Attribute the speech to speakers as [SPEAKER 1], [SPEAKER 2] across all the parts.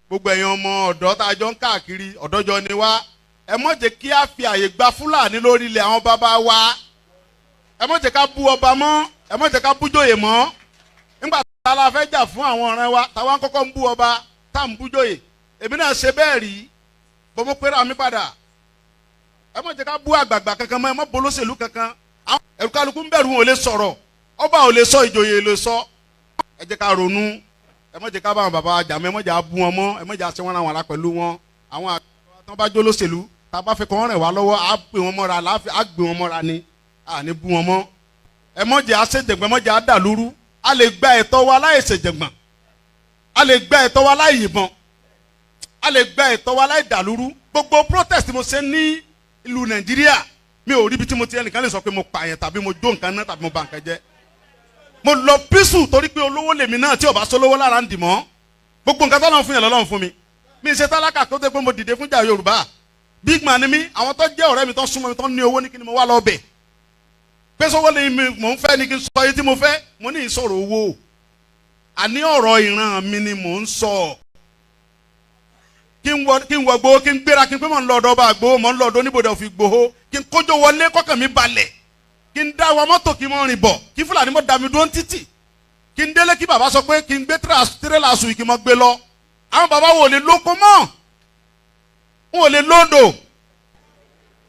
[SPEAKER 1] gbogbo ẹ̀yin ọmọ ọ̀dọ́ tá a jọ ń káàkiri ọ̀dọ́jọ́ ni wá ẹ má jẹ́ kí a fi àyè gba Fúlàní lórí ilẹ̀ àwọn bàbá wa ẹ má jẹ́ ká bú ọba mọ́ ẹ má jẹ́ ká bú jòyè mọ́ nígbà tá a la fẹ́ jà fún àwọn ọ̀rẹ́ wa táwa ń kọ́kọ́ ń bú ọba tá à ń bú jòyè èmi náà ṣe bẹ́ẹ̀ rí bọ́mọ pẹ́rẹ́ àmì padà ẹ má jẹ́ ká bú àgbààgbà kankan mọ́ ẹ má bolóṣèlú kankan ẹ̀rù kálukú ń bẹ̀rù wọn ò lè sọ̀rọ̀ ọba ò lè sọ ìjòyè lè sọ ẹ jẹ́ ká ronú ẹ má jẹ́ ká bá àwọn bàbá jà mọ́ ẹ má jẹ́ bú wọn mọ́ ẹ má jẹ́ àṣẹ wọn àwọn ará pẹ̀lú wọn àwọn àgbà tán bá jó lóṣèlú tá a bá fẹ́ kọ́ wọn rẹ̀ wá lọ́wọ́ á gbé wọn mọ́ra á gbé wọn mọ́ra ni à ní bú wọn mọ́ ẹ má jẹ́ àṣejẹ̀gbọ́n ẹ má jẹ́ àdàlúrú a lè gba ẹ̀tọ́ wa láì ṣèjẹ̀gbọ́n a lè gba ẹ̀tọ́ wa láì yìnbọn a lè gba ẹ̀tọ́ wa láì dàlúrú gbogbo protest mo ṣe ní ìlú Nàìjíríà mi ò rí ibi tí mo ti ẹnìkan lè sọ pé mo pààyàn tàbí mo jó nǹkan náà tàbí mo bà nǹkan jẹ́ mo lọ písù torí pé olówó lèmi náà tí ò bá sólówó lára ń dì mọ́ gbogbo nǹkan tọ́lọ́run fún yẹn lọ́lọ́run fún mi mi ṣe tálákà tó dé pé mo dìde fún jà Yorùbá big man ni mí àwọn tó jẹ́ ọ̀rẹ́ mi tó súnmọ́ mi tó ní owó ní kí ni mo wá lọ bẹ̀ pé sọ́wọ́ ni mò ń fẹ́ ni kí n sọ iye tí mo fẹ́ mo ní ìsọ̀rọ̀ owó àní ọ̀rọ̀ ìran mi ni mò ń sọ kí n wọ Ìgbòho kí n gbéra kí n pé mò ń lọ ọ̀dọ̀ ọba Ìgbòho mò ń lọ ọ̀dọ̀ oníbodè of Ìgbòho kí n kójó wọlé kọ́kàn mi balẹ̀ kí n dá wa mọ́tò kí n mọ́ rìn bọ̀ kí Fúlàní mọ́ dá mi dúró títì kí n délé kí bàbá sọ pé kí n gbé tírélà sùn kí n mọ́ gbé lọ àwọn bàbá wo lè lóko mọ́ wọn ò lè lóńdò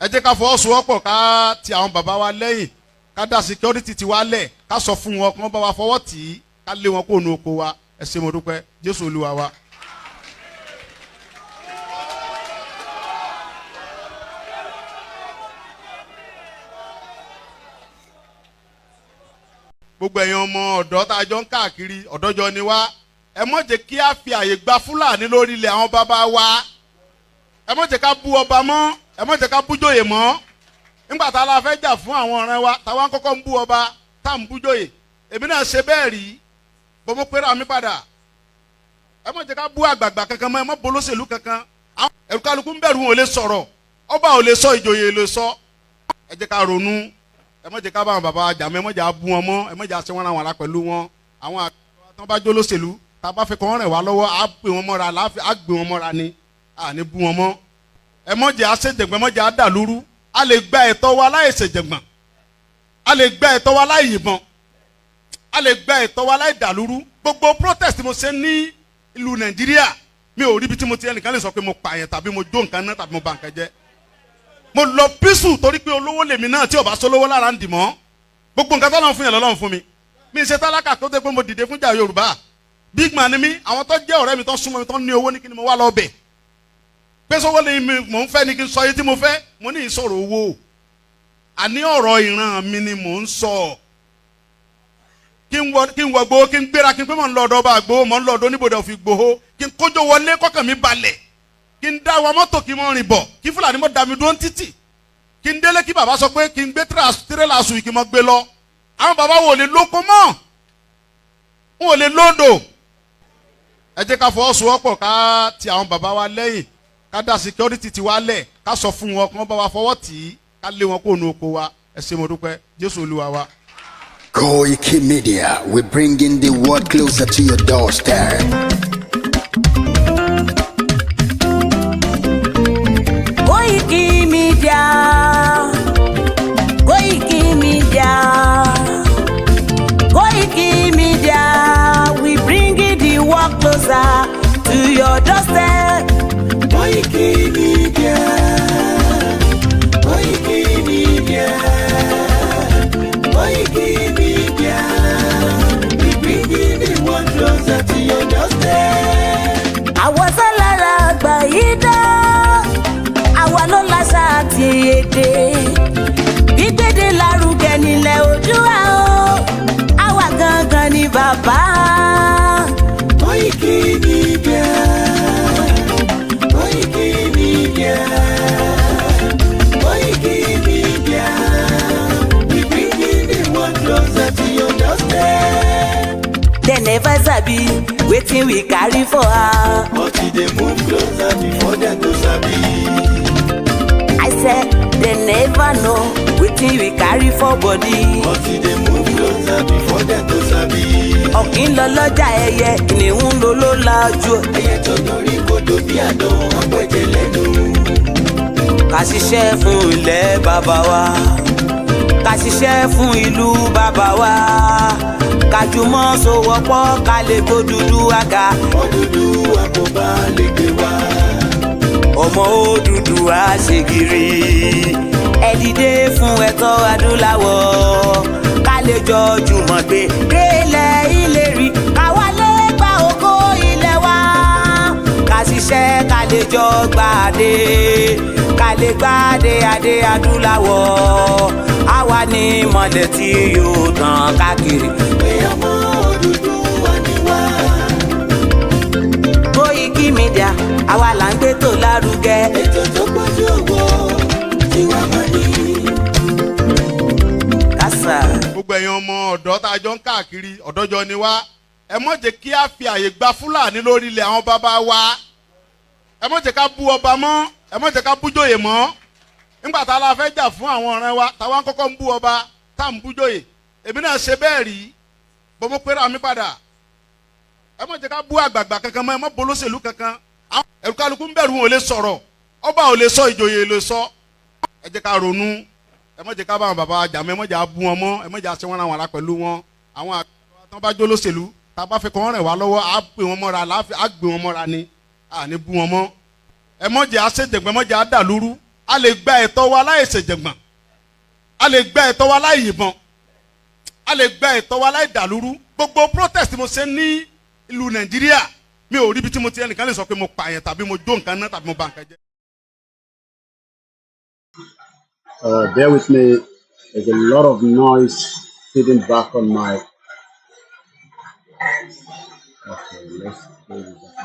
[SPEAKER 1] ẹ jẹ́ ká fọwọ́sowọ́pọ̀ ká ti àwọn bàbá wa lẹ́yìn ká dá security ti wa lẹ̀ ká sọ fún wọn kí wọ́n bá wa fọwọ́ tì í ká lé wọn kó nu oko wa ẹ ṣé mo dúpẹ́ Jésù Olúwa wa. gbogbo ẹ̀yin ọmọ ọ̀dọ́ tá a jọ ń káàkiri ọ̀dọ́jọ́ ni wá ẹ má jẹ́ kí a fi àyè gba Fúlàní lórí ilẹ̀ àwọn bàbá wa ẹ má jẹ́ ká bú ọba mọ́ ẹ má jẹ́ ká bú jòyè mọ́ nígbà tá a la fẹ́ jà fún àwọn ọ̀rẹ́ wa táwa ń kọ́kọ́ ń bú ọba tá à ń bú jòyè èmi náà ṣe bẹ́ẹ̀ rí bọ́mọ pẹ́rẹ́ àmì padà ẹ má jẹ́ ká bú àgbààgbà kankan mọ́ ẹ má bolóṣèlú kankan ẹ̀rù kálukú ń bẹ̀rù wọn ò lè sọ̀rọ̀ ọba ò lè sọ ìjòyè lè sọ ẹ jẹ́ ká ronú ẹ má jẹ́ ká bá àwọn bàbá jà mọ́ ẹ má jẹ́ bú wọn mọ́ ẹ má jẹ́ àṣẹ wọn àwọn ará pẹ̀lú wọn àwọn àgbà tán bá jó lóṣèlú tá a bá fẹ́ kọ́ wọn rẹ̀ wá lọ́wọ́ á gbé wọn mọ́ra á gbé wọn mọ́ra ni à ní bú wọn mọ́ ẹ má jẹ́ àṣejẹ̀gbọ́n ẹ má jẹ́ àdàlúrú a lè gba ẹ̀tọ́ wa láì ṣèjẹ̀gbọ́n a lè gba ẹ̀tọ́ wa láì yìnbọn a lè gba ẹ̀tọ́ wa láì dàlúrú gbogbo protest mo ṣe ní ìlú Nàìjíríà mi ò rí ibi tí mo ti ẹnìkan lè sọ pé mo pààyàn tàbí mo jó nǹkan náà tàbí mo bà nǹkan jẹ́ mo lọ písù torí pé olówó lèmi náà tí ò bá sólówó lára ń dì mọ́ gbogbo nǹkan tọ́lọ́run fún yẹn lọ́lọ́run fún mi mi ṣe tálákà tó dé pé mo dìde fún jà Yorùbá big man ni mí àwọn tó jẹ́ ọ̀rẹ́ mi tó súnmọ́ mi tó ní owó ní kí ni mo wá lọ bẹ̀ pé sọ́wọ́ ni mò ń fẹ́ ni kí n sọ iye tí mo fẹ́ mo ní ìsọ̀rọ̀ owó àní ọ̀rọ̀ ìran mi ni mò ń sọ kí n wọ Ìgbòho kí n gbéra kí n pé mò ń lọ ọ̀dọ̀ ọba Ìgbòho mò ń lọ ọ̀dọ̀ oníbodè of Ìgbòho kí n kójó wọlé kọ́kàn mi balẹ̀ kí n dá wa mọ́tò kí n mọ́ rìn bọ̀ kí Fúlàní mọ́ dá mi dúró títì kí n délé kí bàbá sọ pé kí n gbé tírélà sùn kí n mọ́ gbé lọ àwọn bàbá wo lè lóko mọ́ wọn ò lè lóńdò ẹ jẹ́ ká fọwọ́sowọ́pọ̀ ká ti àwọn bàbá wa lẹ́yìn ká dá security ti wa lẹ̀ ká sọ fún wọn kí wọ́n bá wa fọwọ́ tì í ká lé wọn kó nu oko wa ẹ ṣé mo dúpẹ́ Jésù Olúwa wa.
[SPEAKER 2] Koiki Media, we bringing the world closer to your doorstep.
[SPEAKER 3] Koiki Media, Koiki Media, Koiki Media, we bringing the world closer to your doorstep. Koiki Media, Koiki Media, Koiki Media, we bringing the world closer to your doorstep. Àwọn sálárà àgbà yìí dá, àwa ló láṣà àti èdè, gbígbédè lárugẹ nílẹ̀ Oòduà o, àwa gangan ni bàbá. Koiki Media, Koiki Media, Koiki Media, we bringing the world closer to your doorstep. They never sabi wetin we carry for her, but we dey move closer before dem go sabi. I said they never know wetin we carry for body, but we dey move closer before dem go sabi. ọ̀kín lọ lọ́jà ẹyẹ kìnìún ló ló lajú. ẹyẹ tó dorí kodò bí àdó ọ̀pẹ̀jẹ̀ lẹ́nu. ká ṣiṣẹ́ fún ilẹ̀ bàbá wa, ká ṣiṣẹ́ fún ìlú bàbá wa, ká jùmọ̀ sowọ́pọ̀ ká lè tó dúdú àga. òdúdú àkóbá lè gbé wá. ọmọ òdúdú àṣegírí ẹ dìde fún ẹ̀tọ́ adúláwọ̀ ká lè jọ jùmọ̀ gbé délẹ̀ ìlérí káwa lè gba ògo ilẹ̀ wa, ká ṣiṣẹ́ ká lè jọ gbàdé ká lè gbàdé adé adúláwọ̀ àwa ní mọ̀lẹ̀ tí yóò tàn káàkiri. ọmọ òdúdú wà ní wá. Koiki Media àwa là ń gbé tó lárugẹ. ètò tó pọ̀jù owó tí wọ́n mọ̀ ní. kásá.
[SPEAKER 1] gbogbo ẹ̀yin ọmọ ọ̀dọ́ tá a jọ ń káàkiri ọ̀dọ́jọ́ ni wá, ẹ má jẹ́ kí a fi àyè gba Fúlàní lórí ilẹ̀ àwọn bàbá wa. ẹ má jẹ́ ká bú ọba mọ́, ẹ má jẹ́ ká bú jòyè mọ́. nígbà tá a la fẹ́ jà fún àwọn ọ̀rẹ́ wa táwa ń kọ́kọ́ ń bú ọba tá à ń bú jòyè, èmi náà ṣe bẹ́ẹ̀ rí bọ́ mo pera mi padà. ẹ má jẹ́ ká bú àgbààgbà kankan mọ́, ẹ má bolóṣèlú kankan. ẹ̀rù kálukú ń bẹ̀rù wọn ò lè sọ̀rọ̀, ọba ò lè sọ, ìjòyè lè sọ. ẹ jẹ́ ká ronú, ẹ má jẹ́ ká bá àwọn bàbá jà mọ́, ẹ má jẹ́ á bú wọn mọ́, ẹ má jẹ́ á ṣe wọ́n ra wọn ara pẹ̀lú wọn. àwọn àgbà tán bá jó lóṣèlú tá a bá fẹ́ kọ́ wọn rẹ̀ wá lọ́wọ́ á gbé wọn mọ́ra, á gbé wọn mọ́ra ni, à ní bú wọn mọ́. ẹ má jẹ́ á ṣèjẹ̀gbọ́n, ẹ má jẹ́ á dàlúrú. a lè gba ẹ̀tọ́ wa láì ṣèjẹ̀gbọ́n, a lè gba ẹ̀tọ́ wa láì yìnbọn, a lè gba ẹ̀tọ́ wa láì dàlúrú. gbogbo protest mo ṣe ní ìlú Nàìjíríà mi ò rí ibi tí mo ti ẹnìkan lè sọ pé mo pààyàn tàbí mo jó nǹkan náà tàbí mo bà nǹkan jẹ́.
[SPEAKER 4] Bear with me. There's a lot of noise feeding back on my. Okay, let's play with that.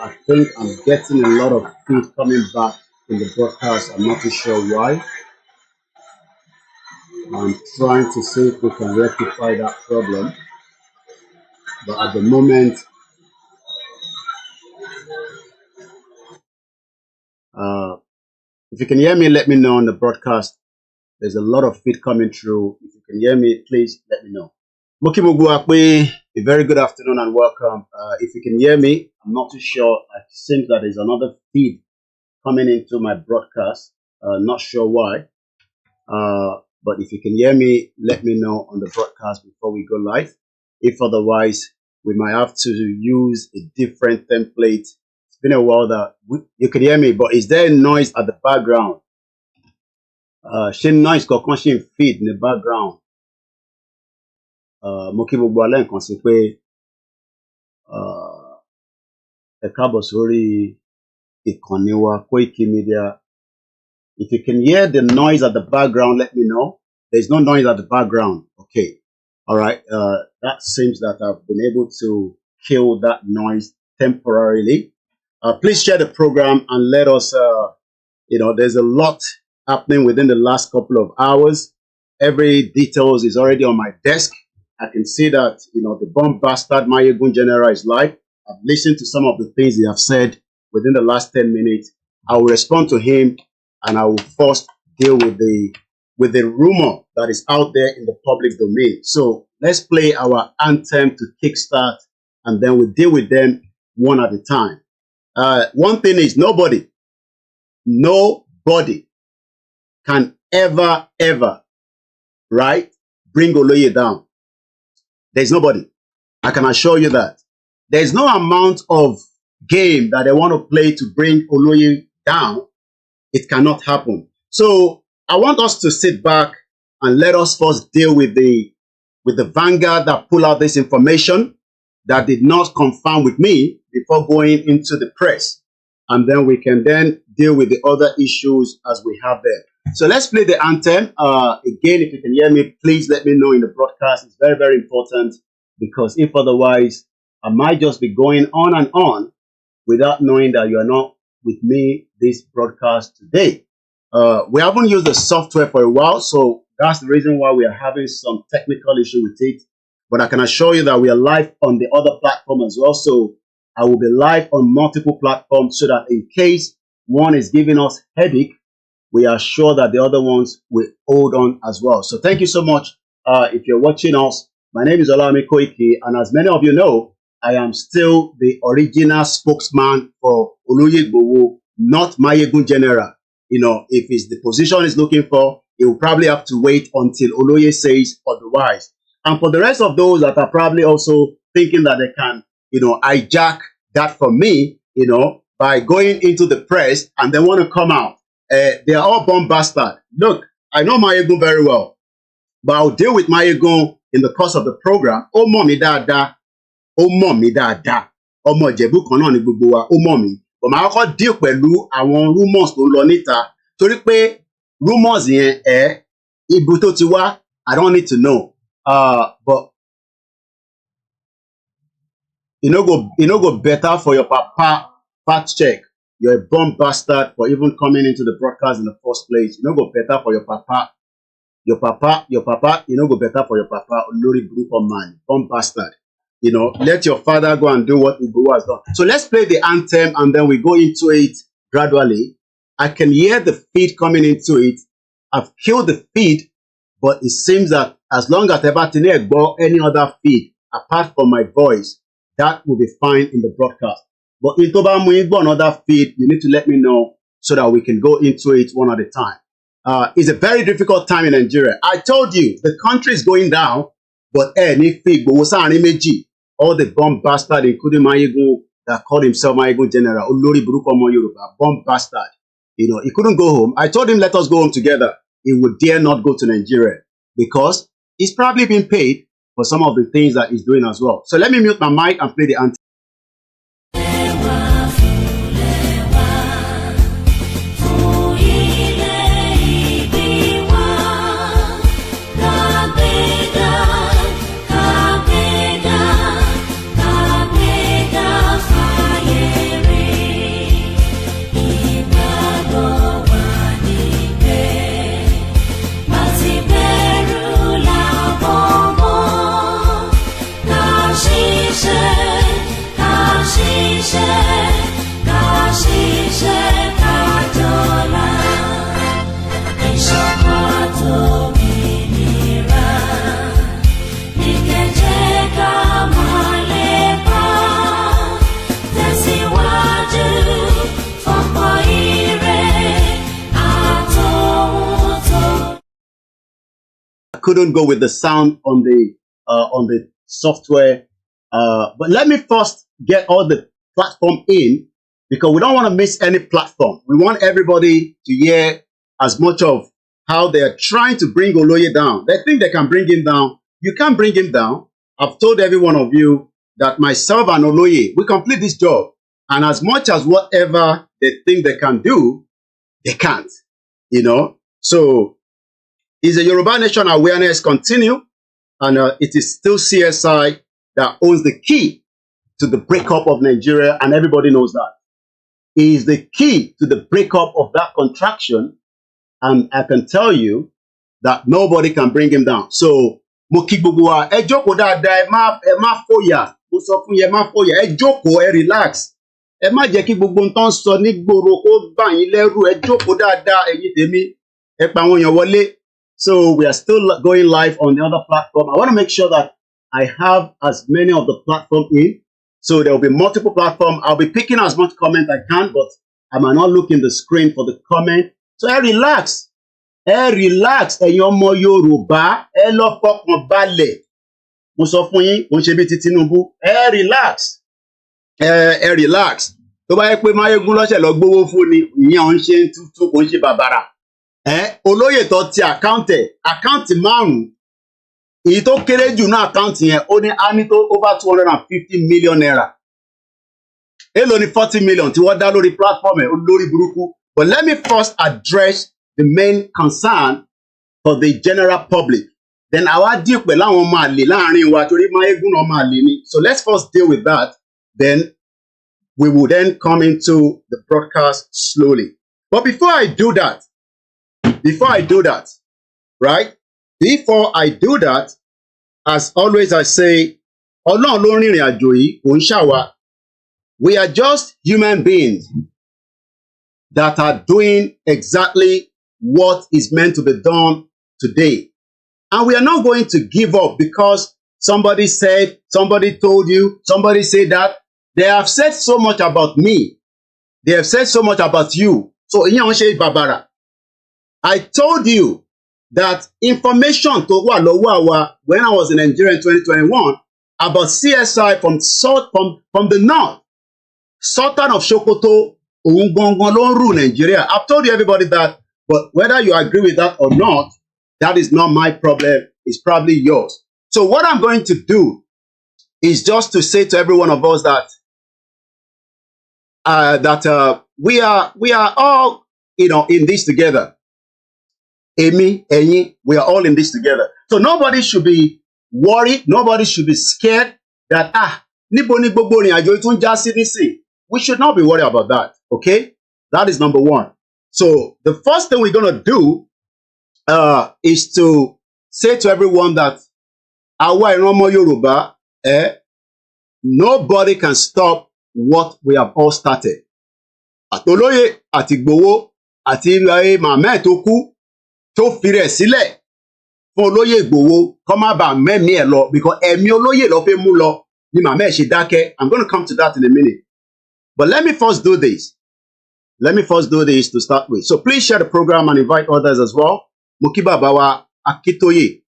[SPEAKER 4] I think I'm getting a lot of feed coming back in the broadcast. I'm not too sure why. I'm trying to see if we can rectify that problem, but at the moment, if you can hear me, let me know on the broadcast. There's a lot of feed coming through. If you can hear me, please let me know. A very good afternoon and welcome. If you can hear me, I'm not too sure. It seems that there's another feed coming into my broadcast. Not sure why. But if you can hear me, let me know on the broadcast before we go live. If otherwise, we might have to use a different template. It's been a while that you can hear me, but is there noise at the background? She noise she feed in the background. Mo kí gbogbo alẹ́ nǹkan sí pé ẹ káàbọ̀ sórí ìkànnì wa Koiki Media. If you can hear the noise at the background, let me know. There's no noise at the background. Okay. All right. That seems that I've been able to kill that noise temporarily. Please share the program and let us, there's a lot happening within the last couple of hours. Every details is already on my desk. I can see that, the bomb bastard Mayegun General is live. I've listened to some of the things he have said within the last 10 minutes. I will respond to him and I will first deal with the rumor that is out there in the public domain. So let's play our anthem to kickstart and then we deal with them one at a time. One thing is nobody can ever, right, bring Oloye down. There's nobody. I can assure you that. There's no amount of game that they want to play to bring Oloye down. It cannot happen. So I want us to sit back and let us first deal with the vanguard that pulled out this information that did not confirm with me before going into the press. And then we can then deal with the other issues as we have them. So let's play the anthem. Again, if you can hear me, please let me know in the broadcast. It's very, very important because if otherwise, I might just be going on and on without knowing that you are not with me this broadcast today. We haven't used the software for a while, so that's the reason why we are having some technical issue with it. But I can assure you that we are live on the other platform as well. So I will be live on multiple platforms so that in case one is giving us headache, we are sure that the other ones will hold on as well. So thank you so much. If you're watching us, my name is Oluwole Koiki, and as many of you know, I am still the original spokesman for Igboho, not Mayegun General. You know, if it's the position he's looking for, he will probably have to wait until Oloye says otherwise. And for the rest of those that are probably also thinking that they can, you know, hijack that from me, you know, by going into the press and they want to come out, they are all bomb bastard. Look, I know Mayegun very well, but I'll deal with Mayegun in the course of the program. Oh, mommy, dada. Oh, mommy, dada. Oh, mo Ìjẹ̀bú kan náà ni gbogbo wa. Oh, mommy. But my uncle deal pẹ̀lú àwọn rumors tó lọ níta. Torí pé rumors yẹn, ibi tó ti wá, I don't need to know. But you know go better for your papa fact check. You're a bomb bastard for even coming into the broadcast in the first place. You know go better for your papa. Your papa, you know go better for your papa. Olori Buruko man, bomb bastard. You know, let your father go and do what Igboho has done. So let's play the anthem and then we go into it gradually. I can hear the feed coming into it. I've killed the feed, but it seems that as long as Ebatine go any other feed apart from my voice, that will be fine in the broadcast. But in Toba Muigbo another feed, you need to let me know so that we can go into it one at a time. It's a very difficult time in Nigeria. I told you the country is going down, but all the bomb bastard, including Mayegun, that called himself Mayegun General, Olori Buruko Yoruba, bomb bastard. You know, he couldn't go home. I told him, let us go home together. He would dare not go to Nigeria because he's probably been paid for some of the things that he's doing as well. So let me mute my mic and play the anthem. Couldn't go with the sound on the software, but let me first get all the platform in because we don't want to miss any platform. We want everybody to hear as much of how they are trying to bring Oloye down. They think they can bring him down. You can't bring him down. I've told every one of you that myself and Oloye, we complete this job, and as much as whatever they think they can do, they can't. You know, so. Is the Yoruba Nation awareness continue? And it is still CSI that owns the key to the breakup of Nigeria, and everybody knows that. He is the key to the breakup of that contraction, and I can tell you that nobody can bring him down. So, mo kí gbogbo wa, ẹ jókòó dáadáa, ẹ má fòyà, mo sọ fún yín, ẹ má fòyà, ẹ jókòó, ẹ relax. Ẹ má jẹ́ kí gbogbo nǹkan sọ nígboro kó bà yín lẹ́rù, ẹ jókòó dáadáa, ẹ̀yin tèmi, ẹ pa àwọn èèyàn wọlé. So we are still going live on the other platform. I want to make sure that I have as many of the platform in. So there will be multiple platforms. I'll be picking as much comment I can, but I might not look in the screen for the comment. So relax. Relax. Ẹ̀yin ọmọ Yorùbá, ẹ lọ fọkàn balẹ̀. Mo sọ fún yín, mo ṣe bí ti Tinubu. Relax. Relax. Tó bá yẹ pé Mayegun lọ́sẹ̀ lọ gbówó fún ni, ìyẹn ò ń ṣe tútù, kò ń ṣe bàbàrà. Olóyè tó ti àkáǹtì 5 èyí tó kéré jù náà àkáǹtì yẹn ó ní á ní tó over 250 million naira. Èló ní 40 million tí wọ́n dá lórí platform ẹ̀ olórí burúkú. But let me first address the main concern for the general public. Then àwa deal pẹ̀lú àwọn ọmọ àlè láàrin wa torí Mayegun ọmọ àlè ni. So let's first deal with that. Then we will then come into the broadcast slowly. But before I do that, right? Before I do that, as always I say, Ọlọ́run ló rìnrìn àjò yìí, kò ń ṣàwa. We are just human beings that are doing exactly what is meant to be done today. And we are not going to give up because somebody said, somebody told you, somebody said that. They have said so much about me. They have said so much about you. So, Babara, I told you that information to when I was in Nigeria in 2021 about CSI from the north, Sultan of Sokoto, Nigeria. I've told you everybody that, but whether you agree with that or not, that is not my problem. It's probably yours. So what I'm going to do is just to say to every one of us that we are all, in this together. Amy, Enyi, we are all in this together. So nobody should be worried. Nobody should be scared that, we should not be worried about that. Okay? That is number one. So the first thing we're going to do is to say to everyone that Awa Iromo Yoruba, nobody can stop what we have all started. Atoloye, ati Igboho, ati Mama Toku, tó fi rẹ̀ sílẹ̀ fún olóyè Igboho kó má bàa mẹ́mí ẹ̀ lọ because ẹ̀mí olóyè ló fẹ́ mú lọ ni màmá ẹ̀ ṣe dákẹ́. I'm going to come to that in a minute. But let me first do this. Let me first do this to start with. So please share the program and invite others as well. Mo kí bàbá wa Akintoye,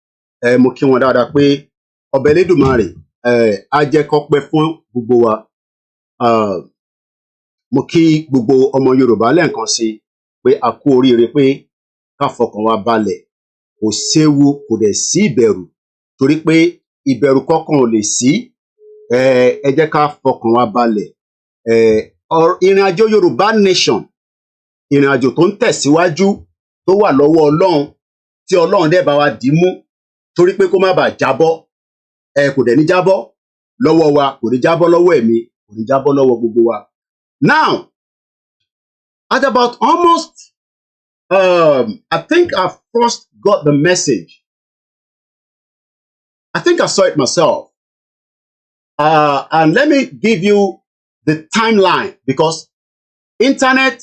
[SPEAKER 4] mo kí wọn dáadáa pé Ọba Elédùmarè á jẹ́ kó pẹ́ fún gbogbo wa. Mo kí gbogbo ọmọ Yorùbá lẹ́ẹ̀kan sí pé a kú oríire pé ká fọkàn wa balẹ̀, kò séwu, kò dẹ̀ sí ìbẹ̀rù, torí pé ìbẹ̀rù kankan ò lè sí. Ẹ jẹ́ ká fọkàn wa balẹ̀. Ìrìn àjò Yorùbá nation, ìrìn àjò tó ń tẹ̀síwájú, tó wà lọ́wọ́ Ọlọ́run, tí Ọlọ́run dẹ̀ bá wa dì mú, torí pé kó má bàa jábọ́. Kò dẹ̀ ní jábọ́ lọ́wọ́ wa, kò ní jábọ́ lọ́wọ́ ẹ̀mí, kò ní jábọ́ lọ́wọ́ gbogbo wa. Now, at about almost I think I first got the message. I think I saw it myself. And let me give you the timeline, because internet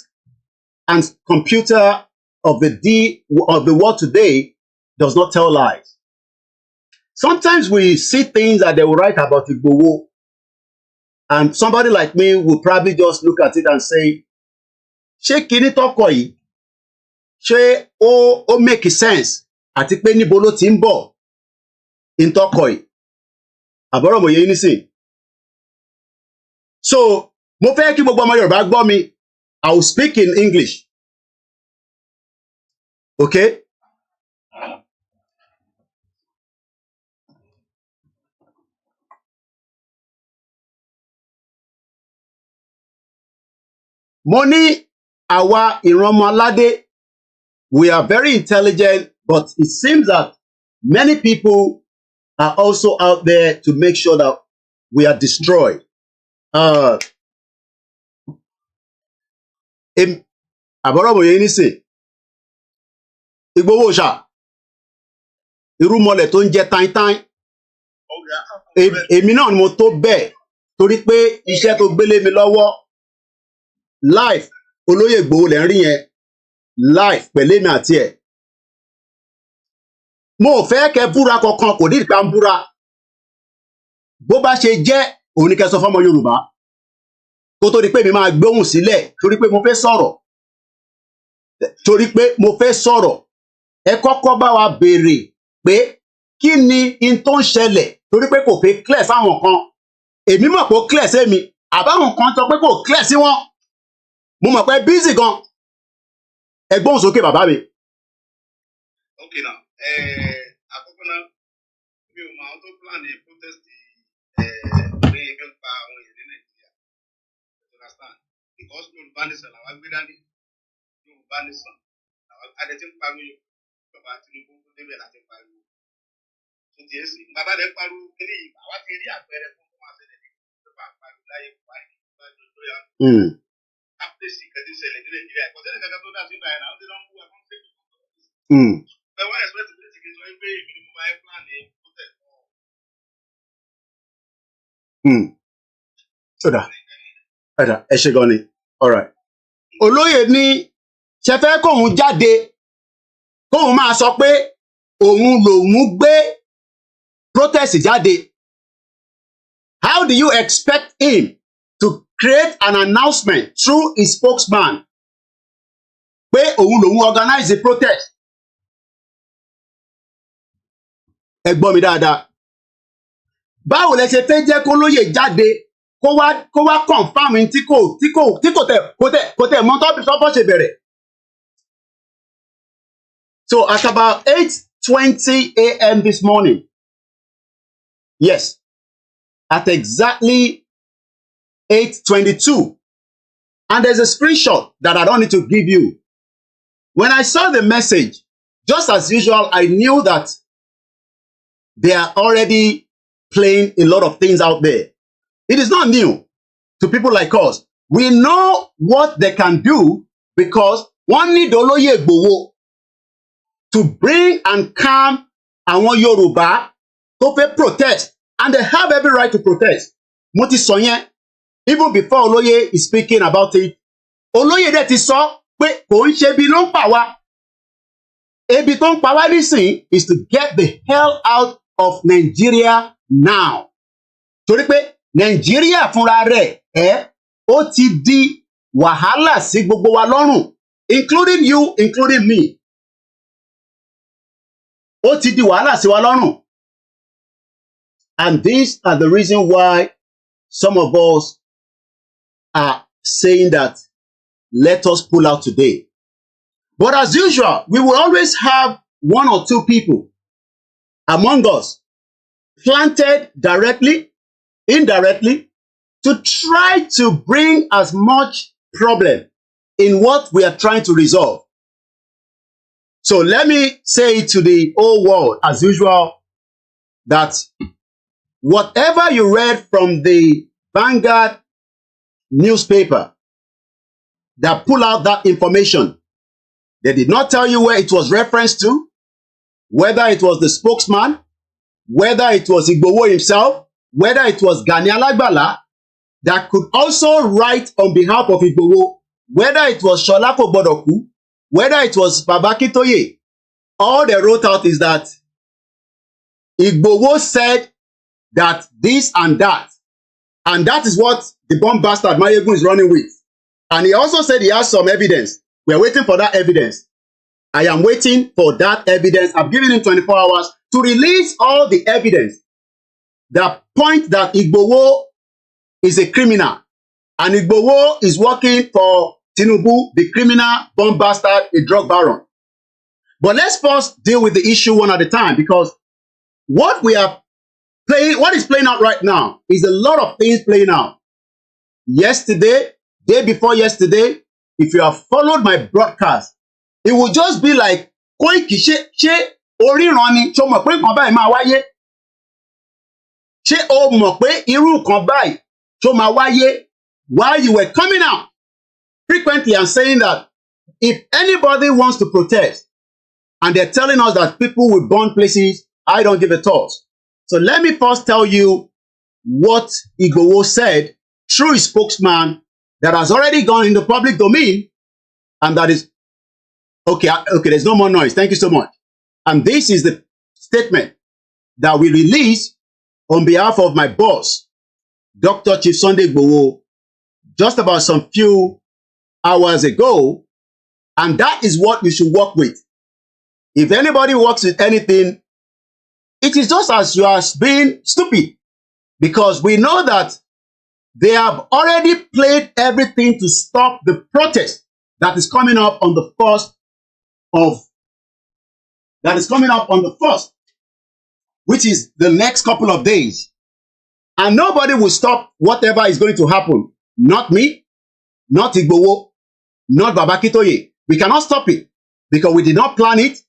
[SPEAKER 4] and computer of the world today does not tell lies. Sometimes we see things that they will write about Igboho, and somebody like me will probably just look at it and say, ṣé kíní tọ́kọ yìí, ṣé ó make sense, àti pé níbo ló ti ń bọ̀ in tọ́kọ yìí, àbọ̀rọ̀ mòye yín nísìn. So mo fẹ́ kí gbogbo ọmọ Yorùbá gbọ́ mi. I will speak in English. Okay? Mo ní àwa ìran aládé, we are very intelligent, but it seems that many people are also out there to make sure that we are destroyed. Àbọ̀rọ̀mọ̀ yẹn ní sè, Igboho ṣá, irúmọlẹ̀ tó ń jẹ táìtáì, èmi náà ni mo tó bẹ́ẹ̀, torí pé iṣẹ́ tó gbélé mi lọ́wọ́, life olóyè Igboho lẹ́ ń rí yẹn, life pẹ̀lẹ́ mi àti ẹ̀. Mo fẹ́ kẹ́ búra kankan, kò ní ìgbà ń búra. Bó bá ṣe jẹ́, òun ni kẹ́ sọ fọ́mọ Yorùbá. Kó tó di pé mi máa gbóhùn sílẹ̀, torí pé mo fẹ́ sọ̀rọ̀. Ẹ kọ́kọ́ bá wa béèrè pé kí ni in tó ń ṣẹlẹ̀, torí pé kò fẹ́ clear sáwọn kan. Èmi mọ̀ pé ó clear sí mi, àbáwọn kan sọ pé kò clear sí wọn. Mo mọ̀ pé busy gan. Ẹ gbóhùn sókè bàbá mi.
[SPEAKER 1] Okay now, àkọ́kọ́ náà, mi ò mọ àwọn tó plan ní protest pé ebi ń pa àwọn èèyàn ní Nàìjíríà. You understand? Because Yorùbá nation làwọn gbé dání. Yorùbá nation làwọn adé tí ń pariwo ìjọba Tinubu tó débẹ̀ láti pariwo. Tó ti ẹ̀ sìn, bàbá rẹ̀ pariwo kiri yìí, àwa ti rí àpẹẹrẹ fún ọmọ àṣẹlẹ̀ ní ìjọba pariwo láyé Buhari lọ́jọ́ tó yá. Àpèsè ìkẹ́tí ṣẹlẹ̀ ní Nàìjíríà, ìkọ̀sẹ́lẹ̀ kankan tó dá sí ìgbà yẹn náà, ó ti lọ́ ń bú ẹ̀fọ́n ṣe kí ẹ wá expect pé ti kí sọ pé èmi ni mo máa ń plan ní protest
[SPEAKER 4] náà. Ẹ ṣe gan ni. All right. Olóyè ní ṣe fẹ́ kóun jáde kóun máa sọ pé òun lòun gbé protest jáde. How do you expect him to create an announcement through his spokesman pé òun lòun organize the protest? Ẹ gbọ́ mi dáadáa. Báwo lẹ ṣe fẹ́ jẹ́ kó lóye jáde kó wá confirm tí kò tẹ̀ mọ́ tọ́pọ̀ ṣe bẹ̀rẹ̀. So at about 8:20 a.m. this morning, yes, at exactly 8:22, and there's a screenshot that I don't need to give you. When I saw the message, just as usual, I knew that they are already playing a lot of things out there. It is not new to people like us. We know what they can do because wọ́n ní Olóyè Igboho to bring and calm àwọn Yorùbá tó fẹ́ protest, and they have every right to protest. Mo ti sọ yẹn even before Olóyè is speaking about it. Olóyè dẹ̀ ti sọ pé kò ń ṣe ebi ló ń pa wá. Ebi tó ń pa wá nísìn is to get the hell out of Nigeria now. Torí pé Nigeria fúnra rẹ̀ ó ti di wàhálà sí gbogbo wa lọ́rùn, including you, including me. Ó ti di wàhálà sí wa lọ́rùn. And these are the reason why some of us are saying that let us pull out today. But as usual, we will always have one or two people among us planted directly, indirectly, to try to bring as much problem in what we are trying to resolve. So let me say to the whole world, as usual, that whatever you read from the Vanguard newspaper that pull out that information, they did not tell you where it was referenced to, whether it was the spokesman, whether it was Igboho himself, whether it was Gani Alagbala that could also write on behalf of Igboho, whether it was Sholako Bodoku, whether it was Baba Akintoye. All they wrote out is that Igboho said that this and that is what the bomb bastard Mayegun is running with. And he also said he has some evidence. We are waiting for that evidence. I am waiting for that evidence. I've given him 24 hours to release all the evidence that point that Igboho is a criminal and Igboho is working for Tinubu, the criminal, bomb bastard, a drug baron. But let's first deal with the issue one at a time, because what is playing out right now is a lot of things playing out. Yesterday, day before yesterday, if you have followed my broadcast, it will just be like, Koiki, ṣé oríran ni, ṣó mọ̀ pé nǹkan báyìí máa wáyé? Ṣé o mọ̀ pé irú nǹkan báyìí ṣó máa wáyé? While you were coming out frequently and saying that if anybody wants to protest, and they're telling us that people will burn places, I don't give a toss. So let me first tell you what Igboho said through his spokesman that has already gone in the public domain, and that is, okay, there's no more noise. Thank you so much. And this is the statement that we released on behalf of my boss, Dr. Chief Sunday Igboho, just about some few hours ago, and that is what you should work with. If anybody works with anything, it is just as you are being stupid, because we know that they have already played everything to stop the protest that is coming up on the 1st, which is the next couple of days. And nobody will stop whatever is going to happen. Not me, not Igboho, not Baba Akintoye. We cannot stop it because we did not plan it.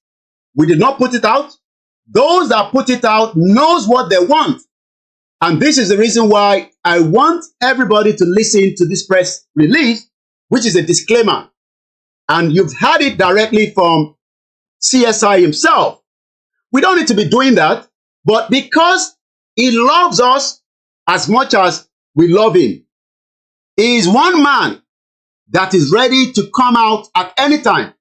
[SPEAKER 4] We did not put it out. Those that put it out knows what they want. And this is the reason why I want everybody to listen to this press release, which is a disclaimer. And you've had it directly from CSI himself. We don't need to be doing that, but because he loves us as much as we love him, he is one man that is ready to come out at any time,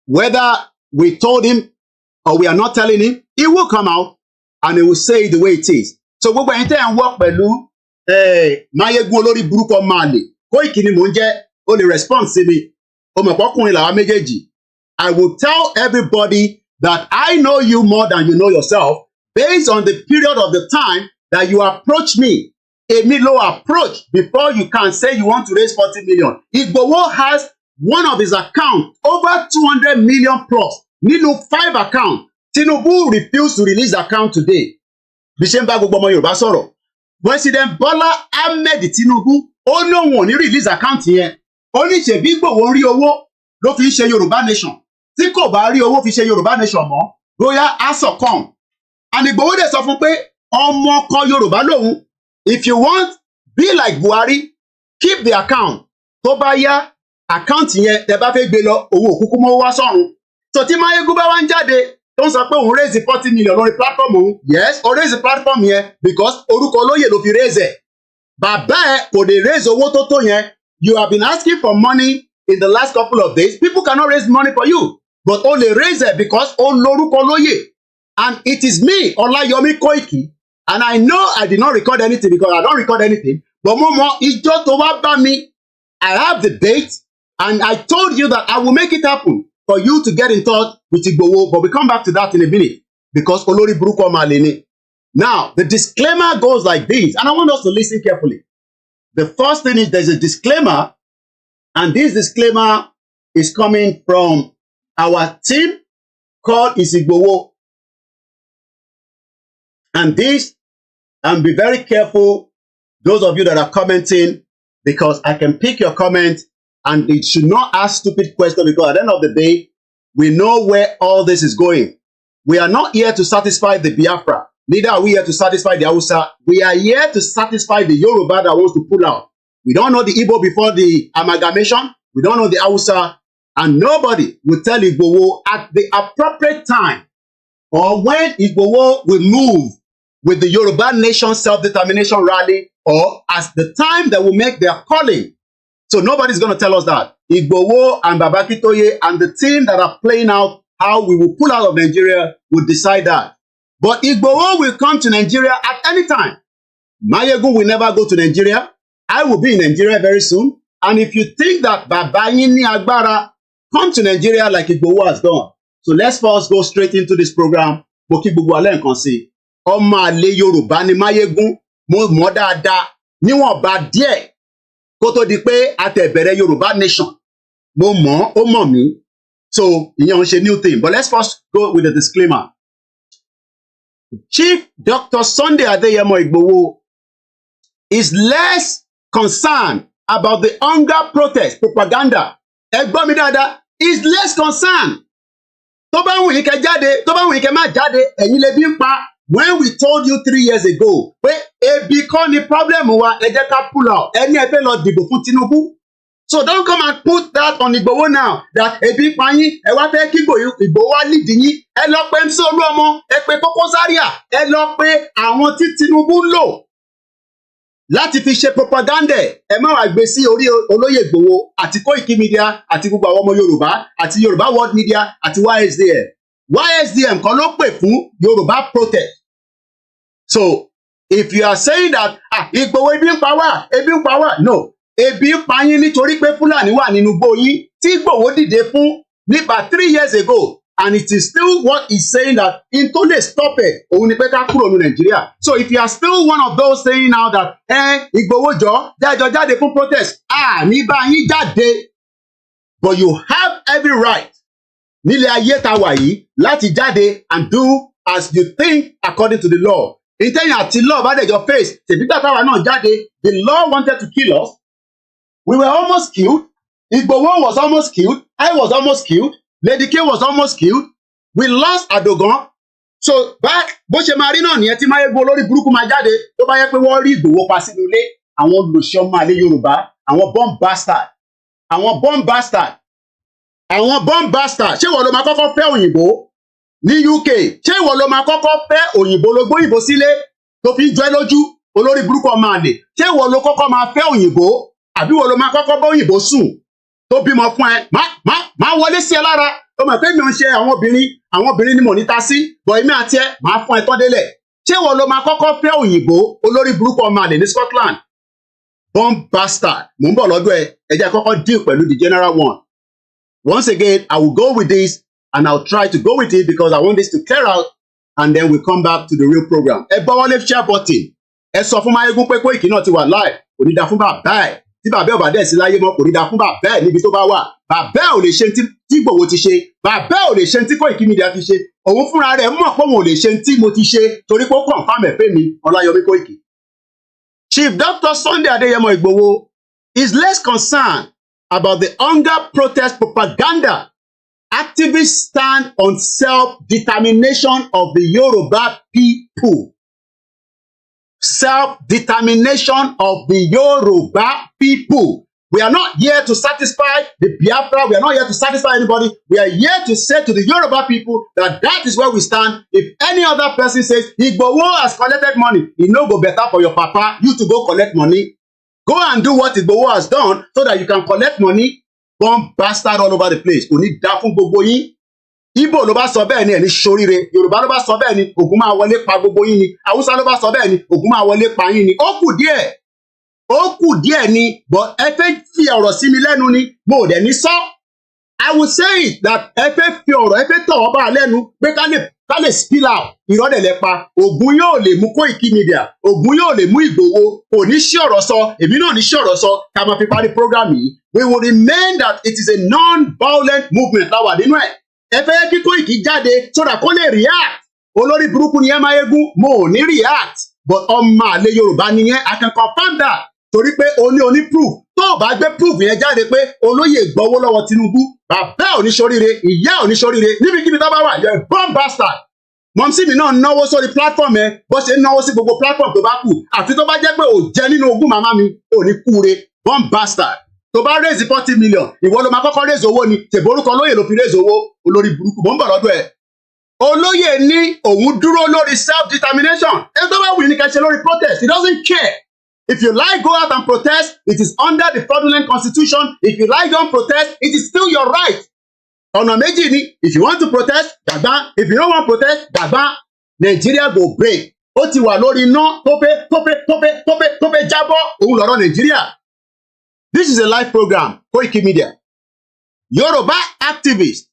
[SPEAKER 4] whether we told him or we are not telling him, he will come out and he will say it the way it is. So gbogbo ẹ̀yin tẹ́ ẹ̀ ń work pẹ̀lú Mayegun olórí burúkú ọmọ àlè Koiki ni mò ń jẹ́ ó lè respond sí mi ọmọ ọkùnrin làwọn méjèèjì. I will tell everybody that I know you more than you know yourself based on the period of the time that you approach me. Èmi ló approach before you can say you want to raise 40 million. Igboho has one of his accounts over 200 million plus nínú 5 accounts. Tinubu refused to release the account today. Bí ṣe ń bá gbogbo ọmọ Yorùbá sọ̀rọ̀. President Bola Ahmed Tinubu ó lóun ò ní release account yẹn. Ó ní ṣèbí Igboho ń rí owó ló fi ń ṣe Yorùbá nation. Tí kò bá rí owó fi ṣe Yorùbá nation mọ́, bóyá á succumb. And Igboho dẹ̀ sọ fún pé ọmọ kan Yorùbá lòun. If you want, be like Buhari, keep the account. Tó bá yá, account yẹn tẹ́ bá fẹ́ gbé lọ, owó òkúkú mọ́ wá sọ́run. So tí Mayegun bá wá ń jáde, tó ń sọ pé òun raise 40 million lórí platform òun. Yes, ó raise the platform yẹn because orúkọ olóyè ló fi raise ẹ̀. Bàbá ẹ̀ kò lè raise owó tó tó yẹn. You have been asking for money in the last couple of days. People cannot raise money for you. But ó lè raise it because ó lórúkọ olóyè. And it is me, Olayomi Koiki. And I know I did not record anything because I don't record anything. But Momo, ijó tó wá bá mi, I have the date. And I told you that I will make it happen for you to get in touch with Igboho. But we come back to that in a minute. Because Olori Buruko Malene. Now, the disclaimer goes like this. And I want us to listen carefully. The first thing is there's a disclaimer. And this disclaimer is coming from our team called Igboho. And this, and be very careful, those of you that are commenting, because I can pick your comment and it should not ask stupid questions because at the end of the day, we know where all this is going. We are not here to satisfy the Biafra. Neither are we here to satisfy the Hausa. We are here to satisfy the Yoruba that wants to pull out. We don't know the Igbo before the amalgamation. We don't know the Hausa. And nobody will tell Igboho at the appropriate time or when Igboho will move with the Yoruba Nation self-determination rally or as the time that will make their calling. So nobody's going to tell us that. Igboho and Akintoye and the team that are playing out how we will pull out of Nigeria will decide that. But Igboho will come to Nigeria at any time. Mayegun will never go to Nigeria. I will be in Nigeria very soon. And if you think that Baba Yini Agbara come to Nigeria like Igboho has done. So let's first go straight into this program. Mo kí gbogbo alẹ́ nǹkan sí. Ọmọ àlè Yorùbá ni Mayegun, mo mọ̀ dáadáa níwọ̀nba díẹ̀ kó tó di pé a tẹ̀ bẹ̀rẹ̀ Yorùbá nation. Mo mọ̀, ó mọ̀ mí. So ìyẹn ò ṣe new thing. But let's first go with the disclaimer. Chief Dr. Sunday Adeyemo Igboho is less concerned about the hunger protest propaganda. Ẹ gbọ́ mi dáadáa, is less concerned. Tó bá wù yín kẹ́ jáde, tó bá wù yín kẹ́ má jáde, ẹ̀yin lè bí ń pa. When we told you 3 years ago, pé ebi kọ́ ni problem wa, ẹ jẹ́ ká pull out. Ẹni ẹ fẹ́ lọ dìbò fún Tinubu. So don't come and put that on Igboho now. That ebi pa yín, ẹ wá fẹ́ kí Igboho wá lead yín. Ẹ lọ pé MC Oluomo, ẹ pé Koko Zaria, ẹ lọ pé àwọn tí Tinubu ń lò láti fi ṣe propaganda. Ẹ má wá gbé sí orí olóyè Igboho àti Koiki Media àti gbogbo àwọn ọmọ Yorùbá àti Yorùbá World Media àti YSDM. YSDM kan ló pè fún Yorùbá protest. So if you are saying that Igboho ebi ń pa wá, no. Ebi ń pa yín nítorí pé Fúlàní wà nínú igbó yín tí Igboho dìde fún nípa 3 years ago. And it is still what he's saying that in tó lè stop it, òun ni pé ká kúrò ní Nàìjíríà. So if you are still one of those saying now that Igboho jọ jáde fún protest, ní bá yín jáde. But you have every right nílé ayé tá wà yìí láti jáde and do as you think according to the law. Ìtẹ̀yìn àti law bá dẹ̀jọ face, tèbítà táwa náà jáde, the law wanted to kill us. We were almost killed. Igboho was almost killed. I was almost killed. Lady K was almost killed. We lost Adogan. So back, bó ṣe máa rí náà nìyẹn tí Mayegun olórí burúkú máa jáde tó bá yẹ pé wọ́n rí Igboho pa sínú ilé. Àwọn olùṣọ́ máa lé Yorùbá. Àwọn bomb bastard. Àwọn bomb bastard. Àwọn bomb bastard. Ṣé ìwọ ló máa kọ́kọ́ fẹ́ òyìnbó ní UK? Ṣé ìwọ ló máa kọ́kọ́ fẹ́ òyìnbó ló gbóyìnbó sílé tó fi jọ ẹ́ lójú olórí burúkú ọmọ àlè? Ṣé ìwọ ló kọ́kọ́ máa fẹ́ òyìnbó àbí ìwọ ló máa kọ́kọ́ bá òyìnbó sùn tó bímọ fún ẹ? Má wọlé sí ẹ lára. tó mọ̀ pé mi ò ń ṣe àwọn obìnrin ni mò ní ta sí bọ̀ èmi àti ẹ máa fún ẹ tọ́ délẹ̀ ṣé wọ́n ló máa kọ́kọ́ fẹ́ òyìnbó olórí burúkú ọmọ àlè ní Scotland bomb bastard mò ń bọ̀ lọ́dọ̀ ẹ jẹ́ kọ́kọ́ deal pẹ̀lú the general one. Once again, I will go with this and I'll try to go with it because I want this to clear out and then we come back to the real program. Ẹ gbọ́ wọlé share button. Ẹ sọ fún Máyégún pé Koiki náà ti wà live. Kò ní da fún bàbá ẹ̀. Tí bàbá ẹ̀ bá dẹ̀ sí láyé mọ́, kò ní da fún bàbá ẹ̀ níbi tó bá wà. Bàbá ẹ̀ ò lè ṣe tí Igboho ti ṣe. Bàbá ẹ̀ ò lè ṣe tí Koiki Media ti ṣe. Òun fúnra rẹ̀ mọ̀ pé òun ò lè ṣe tí mo ti ṣe torí pé ó confirm ẹ̀ pé mi Ọláyọmí Koiki. Chief Dr. Sunday Adeyemo Igboho is less concerned about the hunger protest propaganda. Activists stand on self-determination of the Yoruba people. Self-determination of the Yoruba people. We are not here to satisfy the Biafra. We are not here to satisfy anybody. We are here to say to the Yoruba people that that is where we stand. If any other person says, Igboho has collected money, it no go better for your papa. You to go collect money. Go and do what Igboho has done so that you can collect money. Bomb bastard all over the place. Kò ní dá fún gbogbo yín. Igbo ló bá sọ bẹ́ẹ̀ ni ẹ̀ ní ṣoríire. Yorùbá ló bá sọ bẹ́ẹ̀ ni Ògún máa wọlé pa gbogbo yín ni. Haúsá ló bá sọ bẹ́ẹ̀ ni Ògún máa wọlé pa yín ni. Ó kù díẹ̀ ni but ẹ fẹ́ fi ọ̀rọ̀ sí mi lẹ́nu ni mo ò dẹ̀ ní sọ. I will say it that ẹ fẹ́ fi ọ̀rọ̀ ẹ fẹ́ tọ̀ ọ́ bá lẹ́nu pé ká lè spill out ìrọ́lẹ̀ lẹ́pa. Ògún yóò lè mú Koiki Media. Ògún yóò lè mú Ìgbòho. Kò ní sí ọ̀rọ̀ sọ. Èmi náà ní sí ọ̀rọ̀ sọ. Ká máa fi parí program yìí. We will remain that it is a non-violent movement láwà nínú ẹ̀. Ẹ fẹ́ kí Koiki jáde so that kó lè react. Olórí burúkú ni ẹ máa yégún. Mo ò ní react. But ọmọ àlè Yorùbá nìyẹn. I can confirm that. Torí pé oní proof. Tó o bá gbé proof yẹn jáde pé olóyè gbọ́wọ́ lọ́wọ́ Tinubu. Bàbá ò ní ṣoríire. Ìyá ò ní ṣoríire. Níbikíbi tó bá wà, you're a bomb bastard. Mọ̀mísí mi náà náwó sórí platform ẹ bó ṣe ń náwó sí gbogbo platform tó bá kù. Àfi tó bá jẹ́ pé ò jẹ́ nínú ogún màmá mi, ò ní kúure. Bomb bastard. Tó bá raise 40 million, ìwọ ló máa kọ́kọ́ raise owó ni. Tèborúkọ olóyè ló fi raise owó. Olórí burúkú mò ń bọ̀ lọ́dọ̀ ẹ̀. Olóyè ní òun dúró lórí self-determination. Ẹ tó bá wù ní kẹ́ ṣe lórí protest. He doesn't care. If you like, go out and protest. It is under the fraudulent constitution. If you like, don't protest. It is still your right. Ọ̀nà méjì ni. If you want to protest, dàgbà. If you don't want to protest, dàgbà. Nigeria go break. Ó ti wà lórí iná tó fẹ́ jábọ́. Òun lọ̀rọ̀ Nigeria. This is a live program. Koiki Media. Yoruba activists.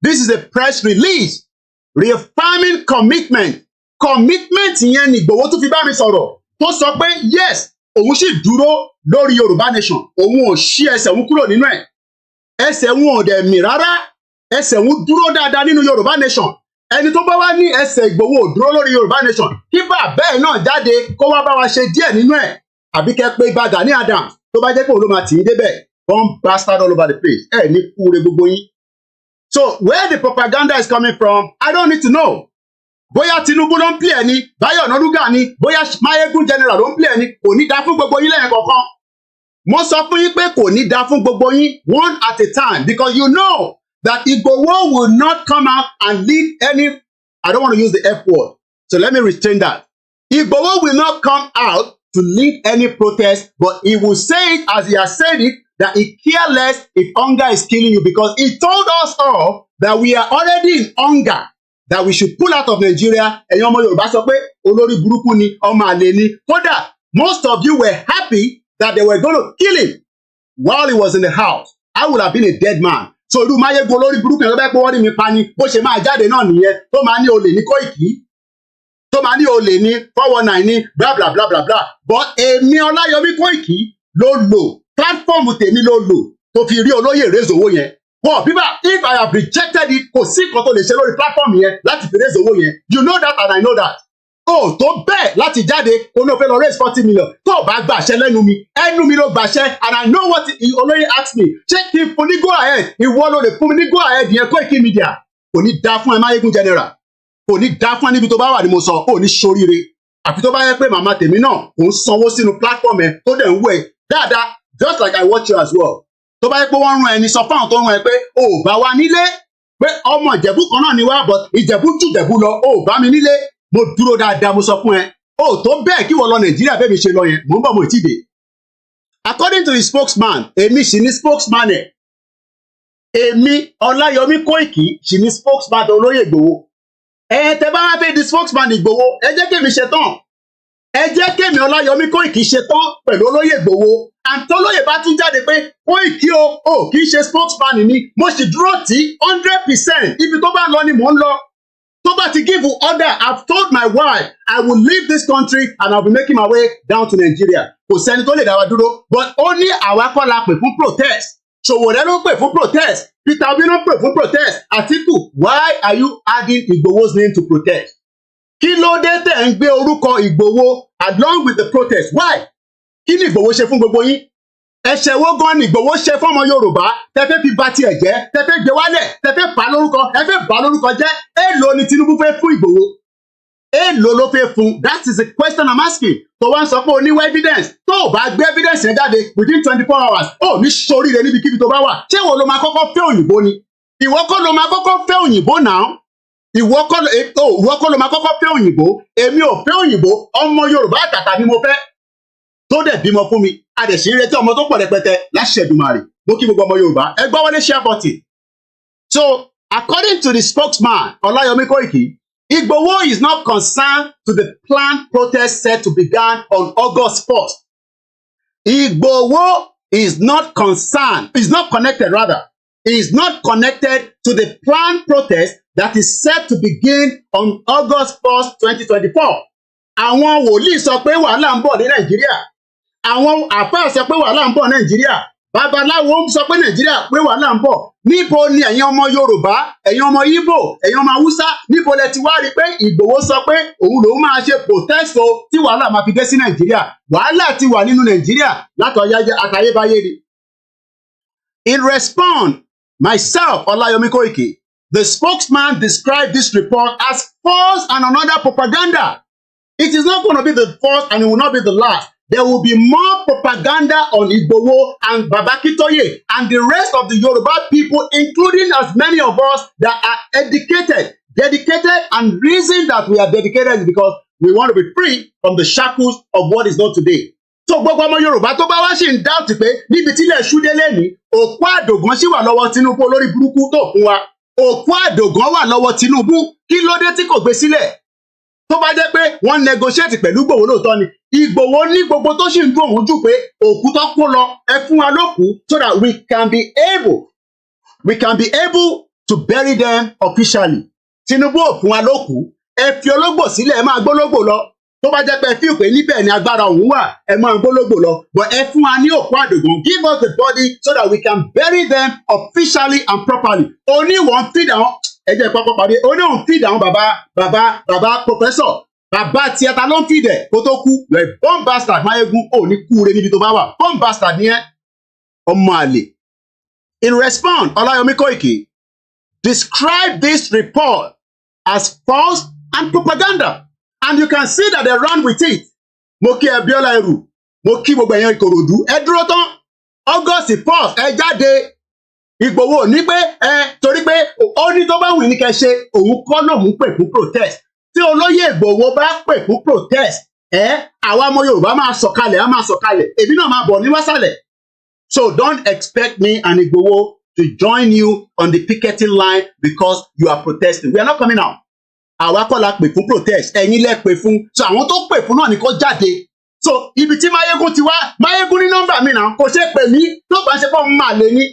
[SPEAKER 4] This is a press release. Reaffirming commitment. Commitment yẹn ni Igboho tún fi bá mi sọ̀rọ̀. Tó sọ pé yes, òun sì dúró lórí Yoruba Nation. Òun ò ṣí ẹsẹ̀ òun kúrò nínú ẹ̀. Ẹsẹ̀ òun ò dẹ̀ mì rárá. Ẹsẹ̀ òun dúró dáadáa nínú Yoruba Nation. Ẹni tó bá wá ní ẹsẹ̀ Igboho ò dúró lórí Yoruba Nation. Kí bàbá ẹ̀ náà jáde kó wá bá wa ṣe díẹ̀ nínú ẹ̀. Àbí kẹ́ pé Ìbà Gani Adams tó bá jẹ́ pé òun ló máa tì í débẹ̀. Bomb bastard all over the place. Ẹ ní kúure gbogbo yín. So where the propaganda is coming from, I don't need to know. Bóyá Tinubu ló ń play ẹni, Báyọ̀ Ọ̀nàdúgà ni, bóyá Máyégún general ló ń play ẹni, kò ní dá fún gbogbo yín lẹ́yìn kọ̀ọ̀kan. Mo sọ fún yín pé kò ní dá fún gbogbo yín one at a time because you know that Igboho will not come out and lead any, I don't want to use the F word, so let me restrain that. Igboho will not come out to lead any protest, but he will say it as he has said it, that he cares less if hunger is killing you because he told us all that we are already in hunger. That we should pull out of Nigeria. Ẹ̀yin ọmọ Yorùbá sọ pé olórí burúkú ni ọmọ àlè ni. Kódà most of you were happy that they were going to kill him while he was in the house. I would have been a dead man. So irú Máyégún olórí burúkú yẹn lọ́bẹ̀ pé wọ́n rí mi pa ni bó ṣe máa jáde náà nìyẹn tó máa ní olè ní Koiki tó máa ní olè ní 419 ní bla bla bla bla bla. But èmi Ọláyọmí Koiki ló lò platform tèmi ló lò tó fi rí olóyè raise owó yẹn. Well, people, if I have rejected it, kò sí nǹkan tó lè ṣe lórí platform yẹn láti fi raise owó yẹn. You know that and I know that. Oh, tó bẹ́ẹ̀ láti jáde kó ní o fẹ́ lọ raise 40 million. Tó o bá gbàṣẹ lẹ́nu mi ló gbàṣẹ and I know what olóyè asked me. Ṣé kí n fún ní go ahead? Ìwọ ló lè fún mi ní go ahead yẹn Koiki Media. Kò ní dá fún ẹ Máyégún general. Kò ní dá fún ẹ níbi tó bá wà ní mo sọ. Kò ní ṣoríire. Àfi tó bá yẹ pé màmá tèmi náà kò ń sanwó sínú platform ẹ tó dẹ̀ ń wẹ̀ dáadáa just like I watch you as well. Tó bá yẹ pé wọ́n rán ẹni sọ fáwọn tó rán ẹ pé ò bá wa nílé pé ọmọ Ìjẹ̀bú kan náà ni wá but Ìjẹ̀bú jù Ìjẹ̀bú lọ ò bá mi nílé mo dúró dáadáa mo sọ fún ẹ ò tó bẹ́ẹ̀ kí wọ́n lọ Nàìjíríà bẹ́ẹ̀ mi ṣe lọ yẹn mò ń bọ̀ mo ì tí dé. According to the spokesman èmi sì ni spokesman ẹ̀ èmi Ọláyọmí Koiki ṣì ní spokesman olóyè Ìgbòho. Tẹ́ bá wá fẹ́ di spokesman Ìgbòho, ẹ jẹ́ kémi ṣe tán. Ẹ jẹ́ kémi Ọláyọmí Koiki ṣe tán pẹ̀lú olóyè Ìgbòho. Àǹtọ́lóyè bá tún jáde pé Koiki o kì í ṣe spokesman ni, mo sì dúró tí 100%. Ibi tó bá lọ ni mò ń lọ. Tó bá ti give order, I've told my wife I will leave this country and I'll be making my way down to Nigeria. Kò sẹ́ni tó lè dá wa dúró, but ó ní àwa kọ́ la pè fún protest. Ṣòwòrẹ́ ló pè fún protest. Peter Obi ló pè fún protest. Atiku, why are you adding Igboho's name to protest? Kí ló dé tẹ̀ ń gbé orúkọ Ìgbòho along with the protest? Why? Kí ni Ìgbòho ṣe fún gbogbo yín? Ẹ̀ṣẹ̀ wo gan ni Ìgbòho ṣe fún ọmọ Yorùbá? Tẹ́fẹ́ fi ba tiẹ̀ jẹ́, tẹ́fẹ́ gbé wálẹ̀, tẹ́fẹ́ bà lórúkọ, tẹ́fẹ́ bà lórúkọ jẹ́. Èèlò ni Tinubu fẹ́ fún Ìgbòho? Èèlò ló fẹ́ fún? That is the question I'm asking. Tó wá ń sọ pé o níwá evidence. Tó o bá gbé evidence yẹn jáde within 24 hours, ó ní ṣoríire níbikíbi tó bá wà. Ṣé ìwọ ló máa kọ́kọ́ fẹ́ òyìnbó ni? Ìwọ kọ́ ló máa kọ́kọ́ fẹ́ òyìnbó náà. Ìwọ kọ́ ló máa kọ́kọ́ fẹ́ òyìnbó. Èmi ò fẹ́ òyìnbó. Ọmọ Yorùbá àtàtà ni mo fẹ́. Tó dẹ̀ bímọ fún mi. A dẹ̀ ṣì ń retí ọmọ tó pọ̀ rẹpẹtẹ láṣẹ Èdùmàrè. Mo kí gbogbo ọmọ Yorùbá. Ẹ gbọ́ wọlé share button. So, according to the spokesman, Olayomi Koiki, Igboho is not concerned to the planned protest set to begin on August 1st. Igboho is not concerned, is not connected rather. He is not connected to the planned protest that is set to begin on August 1st, 2024. Àwọn wòlíì sọ pé wàhálà ń bọ̀ ní Nàìjíríà. Àwọn àfáà sọ pé wàhálà ń bọ̀ ní Nàìjíríà. Babaláwo sọ pé Nàìjíríà pé wàhálà ń bọ̀. Níbo ni ẹ̀yin ọmọ Yorùbá, ẹ̀yin ọmọ Ìgbò, ẹ̀yin ọmọ Haúsá, níbo lẹ ti wá rí pé Ìgbòho sọ pé òun lòun máa ṣe protest o tí wàhálà máa fi dé sí Nàìjíríà? Wàhálà ti wà nínú Nàìjíríà látayébáyé ni. In response, myself, Olayomi Koiki, the spokesman described this report as false and another propaganda. It is not going to be the first and it will not be the last. There will be more propaganda on Igboho and Akintoye and the rest of the Yoruba people, including as many of us that are dedicated, and reason that we are dedicated is because we want to be free from the shackles of what is not today. So gbogbo ọmọ Yorùbá tó bá wá ṣì ń doubt pé níbi tí ilẹ̀ ṣú délé ní òkú àdògán ṣì wà lọ́wọ́ Tinubu olórí burúkú tó fún wa. Òkú àdògán wà lọ́wọ́ Tinubu, kí ló dé tí kò gbé sílẹ̀? Tó bá jẹ́ pé wọ́n negotiate pẹ̀lú Ìgbòho lóòótọ́ ni, Ìgbòho ní gbogbo tó ṣì ń dùn òun jù pé òkú tó kó lọ ẹ fún wa lókùú so that we can be able to bury them officially. Tinubu ò fún wa lókùú, ẹ fi ológbò sílẹ̀ ẹ máa gbólógbò lọ. Tó bá jẹ́ pé ẹ feel pé níbẹ̀ ni agbára òun wà, ẹ máa gbólógbò lọ. But ẹ fún wa ní òkú àdògán, give us the body so that we can bury them officially and properly. Oníwọ̀n feed àwọn ẹjẹ pápá pàdé oníwọ̀n feed àwọn bàbá professor. Bàbá tiẹ̀ ta ló ń feed ẹ̀ kó tó kú. You are a bomb bastard Máyégún, ò ní kú re níbi tó bá wà. Bomb bastard ni ẹ́. Ọmọ àlè. In response, Olayomi Koiki described this report as false and propaganda. And you can see that they run with it. Mo kí Abiola Eru, mo kí gbogbo èèyàn Ìkòròdú. Ẹ dúró tán. August 1st, ẹ jáde. Ìgbòho ní pé torí pé ó ní tó bá wù ní kẹ́ ṣe òun kọ́ lòun pè fún protest. Tí olóyè Ìgbòho bá pè fún protest, àwa ọmọ Yorùbá máa sọ̀kalẹ̀, á máa sọ̀kalẹ̀. Èmi náà máa bọ̀ ní wásàlẹ̀. So don't expect me and Ìgbòho to join you on the picketing line because you are protesting. We are not coming out. Àwa kọ́ la pè fún protest, ẹ̀yin lẹ pè fún. So àwọn tó pè fún náà ni kó jáde. So ibi tí Máyégún ti wá, Máyégún ní nọ́mbà mi náà kò ṣe pè mí tó bá ṣe pọ̀ máa lè ní.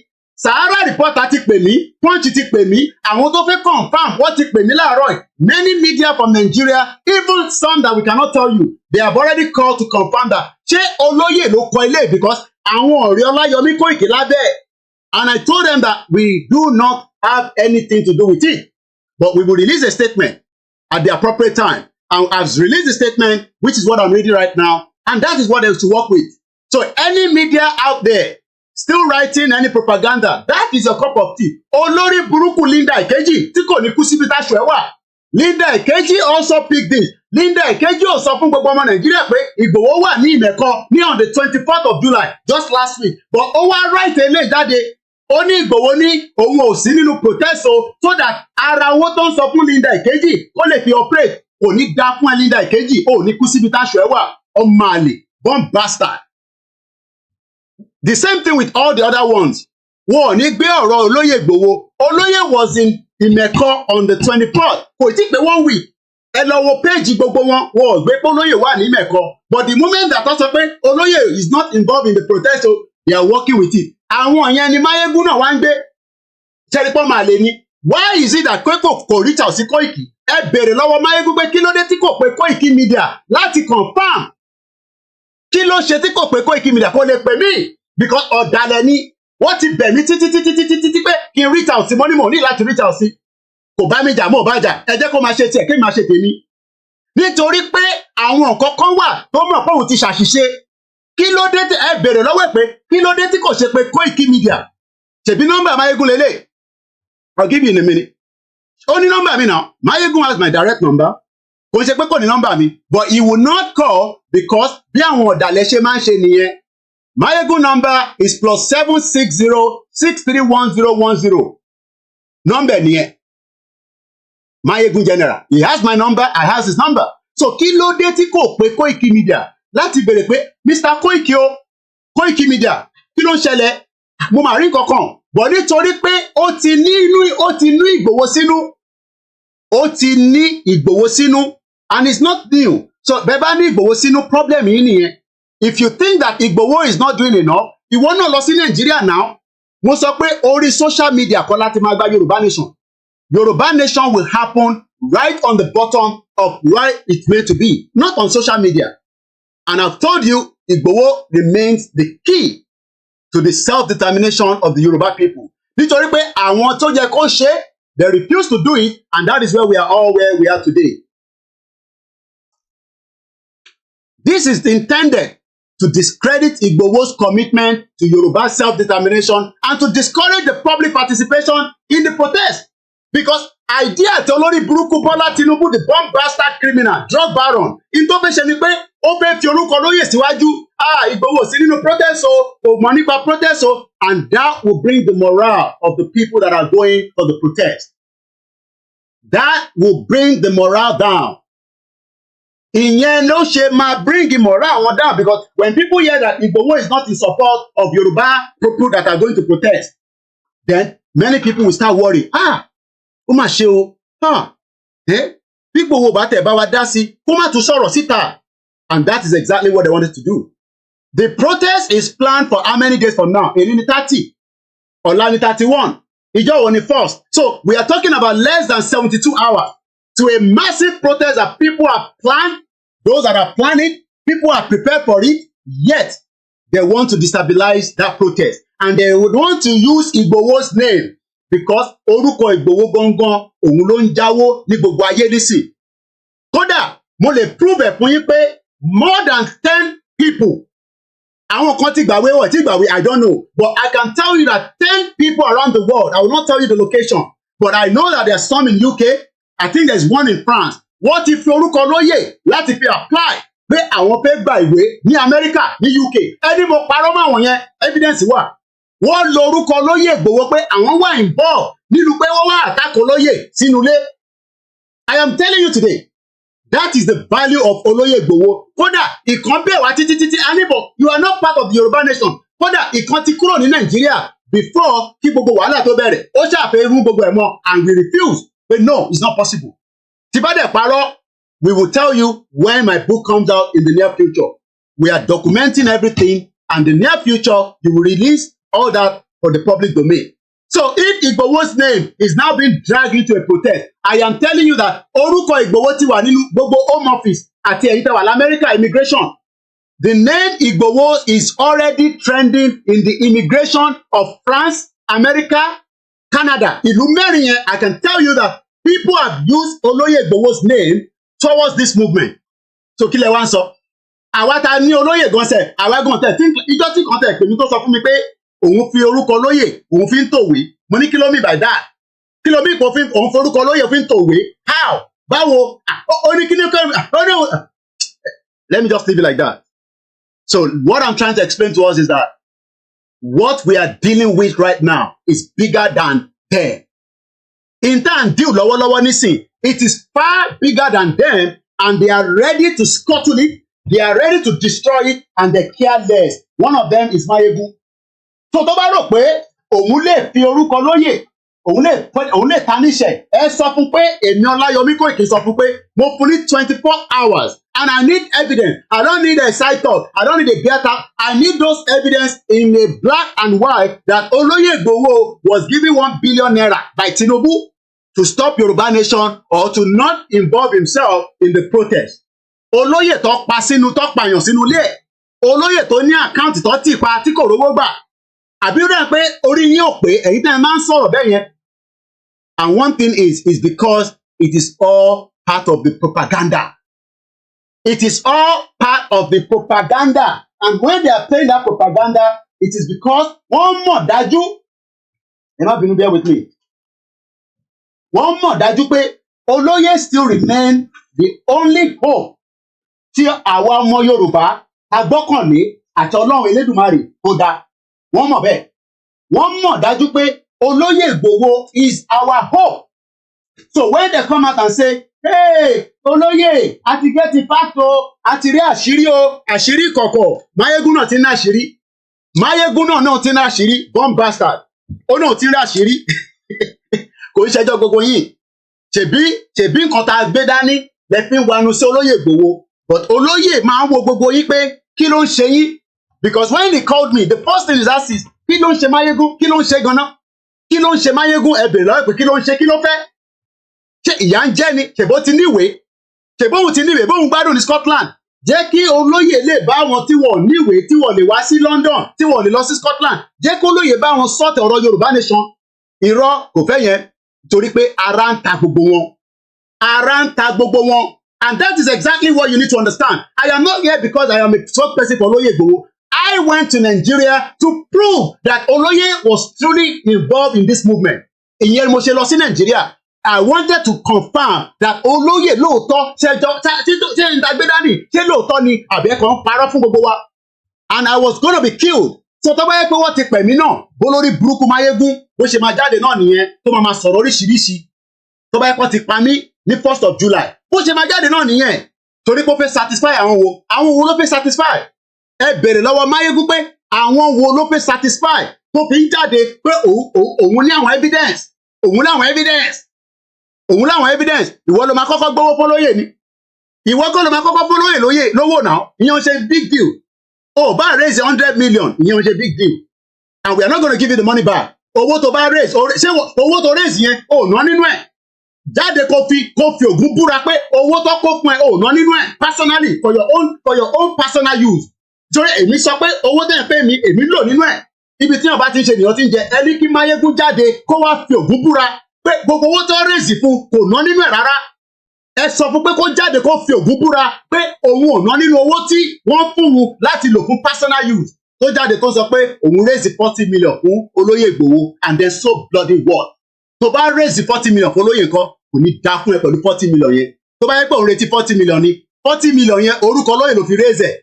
[SPEAKER 4] Sahara Reporter ti pè mí, Punch ti pè mí, àwọn tó fẹ́ confirm wọ́n ti pè mí láàárọ̀ yìí. Many media from Nigeria, even some that we cannot tell you, they have already called to confirm that ṣé olóyè ló kọ ilé because àwọn ọ̀rẹ́ Ọláyọmí Koiki lábẹ́. And I told them that we do not have anything to do with it, but we will release a statement at the appropriate time. And I've released the statement, which is what I'm reading right now, and that is what they have to work with. So any media out there still writing any propaganda, that is a cup of tea. Olórí burúkú Linda Ikeji tí kò ní kú síbi táṣù ẹ̀ wà. Linda Ikeji also picked this. Linda Ikeji ò sọ fún gbogbo ọmọ Nàìjíríà pé Ìgbòho wà ní Ìmẹ̀kọ ní on the 24th of July, just last week. But ó wá write eléyìí jáde. Ó ní Ìgbòho ní òun ò sí nínú protest o, so that ara owó tó ń sọ fún Linda Ikeji kó lè fi operate. Kò ní dá fún ẹ Linda Ikeji, ò ní kú síbi táṣù ẹ̀ wà. Ọmọ àlè, bomb bastard. The same thing with all the other ones. Wọ́n ní gbé ọ̀rọ̀ olóyè Igboho. Olóyè was in Imeko on the 24th. Kò tí pé 1 week. Ẹ lọ wo péèjì gbogbo wọn. Wọ́n ò gbé pé olóyè wà ní Imeko. But the moment that wọ́n sọ pé olóyè is not involved in the protest, so they are working with it. Àwọn yẹn ni Máyégún náà wá ń gbé. Ṣẹ́rípọ́ máa lè ní. Why is it that kò reach out sí Koiki? Ẹ bèrè lọ́wọ́ Máyégún pé kí ló dé tí kò pé Koiki Media láti confirm. Kí ló ṣe tí kò pé Koiki Media kó lè pè mí? Because ọ̀dàlẹ̀ ni wọ́n ti bẹ̀ mí títí pé kí n reach out sí mọ́nímọ̀ ní láti reach out sí. Kò bá mi jà mọ́ bá jà, ẹ jẹ́ kó máa ṣe tiẹ̀ kí n máa ṣe tèmi. Nítorí pé àwọn nǹkan kan wà tó mọ̀ pé òun ti ṣàṣìṣe. Kí ló dé tí ẹ bèrè lọ́wọ́ ẹ̀ pé kí ló dé tí kò ṣe pé Koiki Media? Ṣèbí nọ́mbà Máyégún lélẹ̀. I'll give you in a minute. Ó ní nọ́mbà mi now. Máyégún has my direct number. Kò ṣe pé kò ní nọ́mbà mi, but he will not call because bí àwọn ọ̀dàlẹ̀ ṣe máa ń ṣe nìyẹn. Máyégún number is +760631010. Number nìyẹn. Máyégún general. He has my number, I have his number. So kí ló dé tí kò pé Koiki Media láti bèrè pé Mr. Koiki o, Koiki Media, kí ló ń ṣẹlẹ̀? Mo máa rí kankan. Bọ̀ nítorí pé ó ti ní Ìgbòho sínú. Ó ti ní Ìgbòho sínú. And it's not new. So bẹ́ẹ̀ bá ní Ìgbòho sínú problem yìí nìyẹn. If you think that Igboho is not doing enough, ìwọ náà lọ sí Nàìjíríà now. Mo sọ pé orí social media kọ́ láti máa gba Yorùbá Nation. Yorùbá Nation will happen right on the bottom of where it's meant to be, not on social media. And I've told you, Igboho remains the key to the self-determination of the Yoruba people. Nítorí pé àwọn tó yẹ kó ṣe, they refuse to do it, and that is where we are all where we are today. This is intended to discredit Igboho's commitment to Yoruba self-determination and to discourage the public participation in the protest. Because idea tí olórí burúkú Bọ́lá Tinubu, the bomb bastard criminal, drug baron, in tó fẹ́ ṣe ni pé ó fẹ́ fi orúkọ lóyè síwájú. Igboho sí nínú protest o, kò mọ̀ nípa protest o, and that will bring the morale of the people that are going for the protest. That will bring the morale down. Ìyẹn ló ṣe máa bring the morale wọn down, because when people hear that Igboho is not in support of Yoruba people that are going to protest, then many people will start worrying. Ó mà ṣe o. Bí Igboho bá tẹ̀ bá wa dá sí, kó má tún sọ̀rọ̀ síta. And that is exactly what they wanted to do. The protest is planned for how many days from now? Èní ni 30. Ọ̀la ni 31. Ìjọ́ wo ni 1st. So we are talking about less than 72 hours to a massive protest that people have planned. Those that are planning, people are prepared for it. Yet they want to destabilize that protest, and they would want to use Igboho's name because orúkọ Igboho gangan òun ló ń jáwó ní gbogbo ayé nísì. Kódà mo lè prove ẹ̀ fún yín pé more than 10 people. Àwọn kan ti gbàwé wọ̀ tí gbàwé, I don't know. But I can tell you that 10 people around the world, I will not tell you the location, but I know that there's some in UK. I think there's one in France. Wọ́n ti fi orúkọ lóyè láti fi apply pé àwọn fẹ́ gba ìwé ní America, ní UK. Ẹni mo parọ́ mọ́ àwọn yẹn, evidence wà. Wọ́n lo orúkọ lóyè Igboho pé àwọn wà involved nínú pé wọ́n wá àtakò lóyè sínú ilé. I am telling you today, that is the value of Olóyè Igboho. Kódà ìkan bẹ̀ wá títí anibọ̀, you are not part of the Yoruba Nation. Kódà ìkan ti kúrò ní Nàìjíríà before kí gbogbo wàhálà tó bẹ̀rẹ̀. Ó ṣàfẹ́ rú gbogbo ẹ̀ mọ́, and we refuse. But no, it's not possible. Tí bá dẹ̀ parọ́, we will tell you when my book comes out in the near future. We are documenting everything, and in the near future, you will release all that for the public domain. So if Igboho's name is now being dragged into a protest, I am telling you that orúkọ Igboho ti wà nínú gbogbo home office àti ẹ̀yin tẹ́ wà l'America immigration. The name Igboho is already trending in the immigration of France, America, Canada. Ìlú mẹ́rin yẹn, I can tell you that people have used Olóyè Igboho's name towards this movement. So kí lẹ wá ń sọ? Àwa ta ní olóyè gan sẹ̀, àwa gan tẹ̀, ìjọ́ tí kan tẹ̀ pè mí tó sọ fún mi pé òun fi orúkọ lóyè, òun fi ń tòwé. Mo ní kí ló mean by that? Kí ló mean pé òun forúkọ lóyè fi ń tòwé? How? Báwo? Ó ní kí ni kí. Let me just leave it like that. So what I'm trying to explain to us is that what we are dealing with right now is bigger than them. In time, deal lọ́wọ́lọ́wọ́ nísìn, it is far bigger than them, and they are ready to scuttle it, they are ready to destroy it, and they care less. One of them is Máyégún. So tó bá rò pé òun lè fi orúkọ lóyè òun lè ta níṣẹ́ ẹ sọ fún pé èmi Ọláyọmí Koiki sọ fún pé mo fún ní 24 hours and I need evidence. I don't need a side talk. I don't need a beer talk. I need those evidence in a black and white that Oloye Igboho was given 1 billion naira by Tinubu to stop Yoruba Nation or to not involve himself in the protest. Olóyè tó pa sínú tó pààyàn sínú ilé ẹ̀. Olóyè tó ní àkáǹtì tó tì pa tí kò rówó gbà. Àbí rẹ̀ pé orí yín ò pé ẹ̀yin tẹ́ ẹ máa ń sọ̀rọ̀ bẹ́ẹ̀ yẹn. And one thing is because it is all part of the propaganda. It is all part of the propaganda. And when they are playing that propaganda, it is because one more dájú. Ẹ má bínú, bear with me. One more dájú pé Olóyè still remain the only hope tí àwa ọmọ Yorùbá agbọ́kànlé àti Ọlọ́run Elédùmarè kó dá. Wọ́n mọ̀ bẹ́ẹ̀. Wọ́n mọ̀ dájú pé Olóyè Igboho is our hope. So when they come out and say, hey, Olóyè, a ti get the fact o, a ti rí àṣírí o, àṣírí kọ̀kọ̀, Máyégún náà ti ní àṣírí. Máyégún náà ti ní àṣírí, bomb bastard. Ó náà ti rí àṣírí. Kò ń ṣẹjọ́ gbogbo yìí. Ṣèbí nǹkan tá a gbé dání lẹ fi ń wanu sí Olóyè Igboho. But Olóyè máa ń wo gbogbo yín pé kí ló ń ṣe yín? Because when they called me, the first thing is ask is, kí ló ń ṣe Máyégún? Kí ló ń ṣe gan-an? Kí ló ń ṣe Máyégún? Ẹ bèrè lọ́wọ́ pé kí ló ń ṣe? Kí ló fẹ́? Ṣé ìyà ń jẹ ni? Ṣèbó ti níwèé? Ṣèbóhùn ti níwèé? Bóhùn gbádùn ní Scotland? Jẹ́ kí Olóyè lè bá wọn tí wọ́n níwèé, tí wọ́n lè wá sí London, tí wọ́n lè lọ sí Scotland. Jẹ́ kí Olóyè bá wọn sọ̀tẹ̀ ọ̀rọ̀ Yorùbá Nation. Irọ́ kò fẹ́ yẹn torí pé ara ń ta gbogbo wọn. Ara ń ta gbogbo wọn. And that is exactly what you need to understand. I am not here because I am a spokesperson for Oloye Igboho. I went to Nigeria to prove that Oloye was truly involved in this movement. Ìyẹn mo ṣe lọ sí Nigeria. I wanted to confirm that Oloye lóòótọ́ ṣe ń dàgbé dání ṣé lóòótọ́ ni àbẹ́kọ̀ ń parọ́ fún gbogbo wa. And I was gonna be killed. So tó bá yẹ pé wọ́n ti pè mí náà bó lórí burúkú Máyégún bó ṣe máa jáde náà nìyẹn tó máa sọ̀rọ̀ oríṣiríṣi. Tó bá yẹ pé wọ́n ti pa mí ní 1st of July bó ṣe máa jáde náà nìyẹn torí pé ó fẹ́ satisfy àwọn wo ló fẹ́ satisfy. Ẹ bèrè lọ́wọ́ Máyégún pé àwọn wo ló fẹ́ satisfy tó fi ń jáde pé òun ní àwọn evidence òun láwọn evidence ìwọ ló máa kọ́kọ́ gbówó fólóyè ni ìwọ kọ́ ló máa kọ́kọ́ fólóyè lówó náà ìyẹn ń ṣe big deal. Oh, bá raise 100 million ìyẹn ń ṣe big deal and we are not going to give you the money back. Owó tó bá raise ṣé owó tó raise yẹn ò ná nínú ẹ̀ jáde kó fi ògùn búra pé owó tó kó fún ẹ ò ná nínú ẹ̀ personally for your own personal use. Torí èmi sọ pé owó tẹ̀ ń pè mí èmi lò nínú ẹ̀ ibi tí wọn bá ti ń ṣe nìyẹn ti ń jẹ ẹni kí Máyégún jáde kó wá fi ògùn búra pé gbogbo owó tó raise fún kò ná nínú ẹ̀ rárá. Ẹ sọ fún pé kó jáde kó fi ògùn búra pé òun ò ná nínú owó tí wọ́n fún un láti lò fún personal use. Tó jáde tó sọ pé òun raise 40 million fún Olóyè Igboho and then so bloody what. Tó bá raise 40 million fún Olóyè nǹkan kò ní dá fún ẹ pẹ̀lú 40 million yẹn. Tó bá yẹ pé òun retí 40 million ni 40 million yẹn orúkọ Olóyè ló fi raise ẹ̀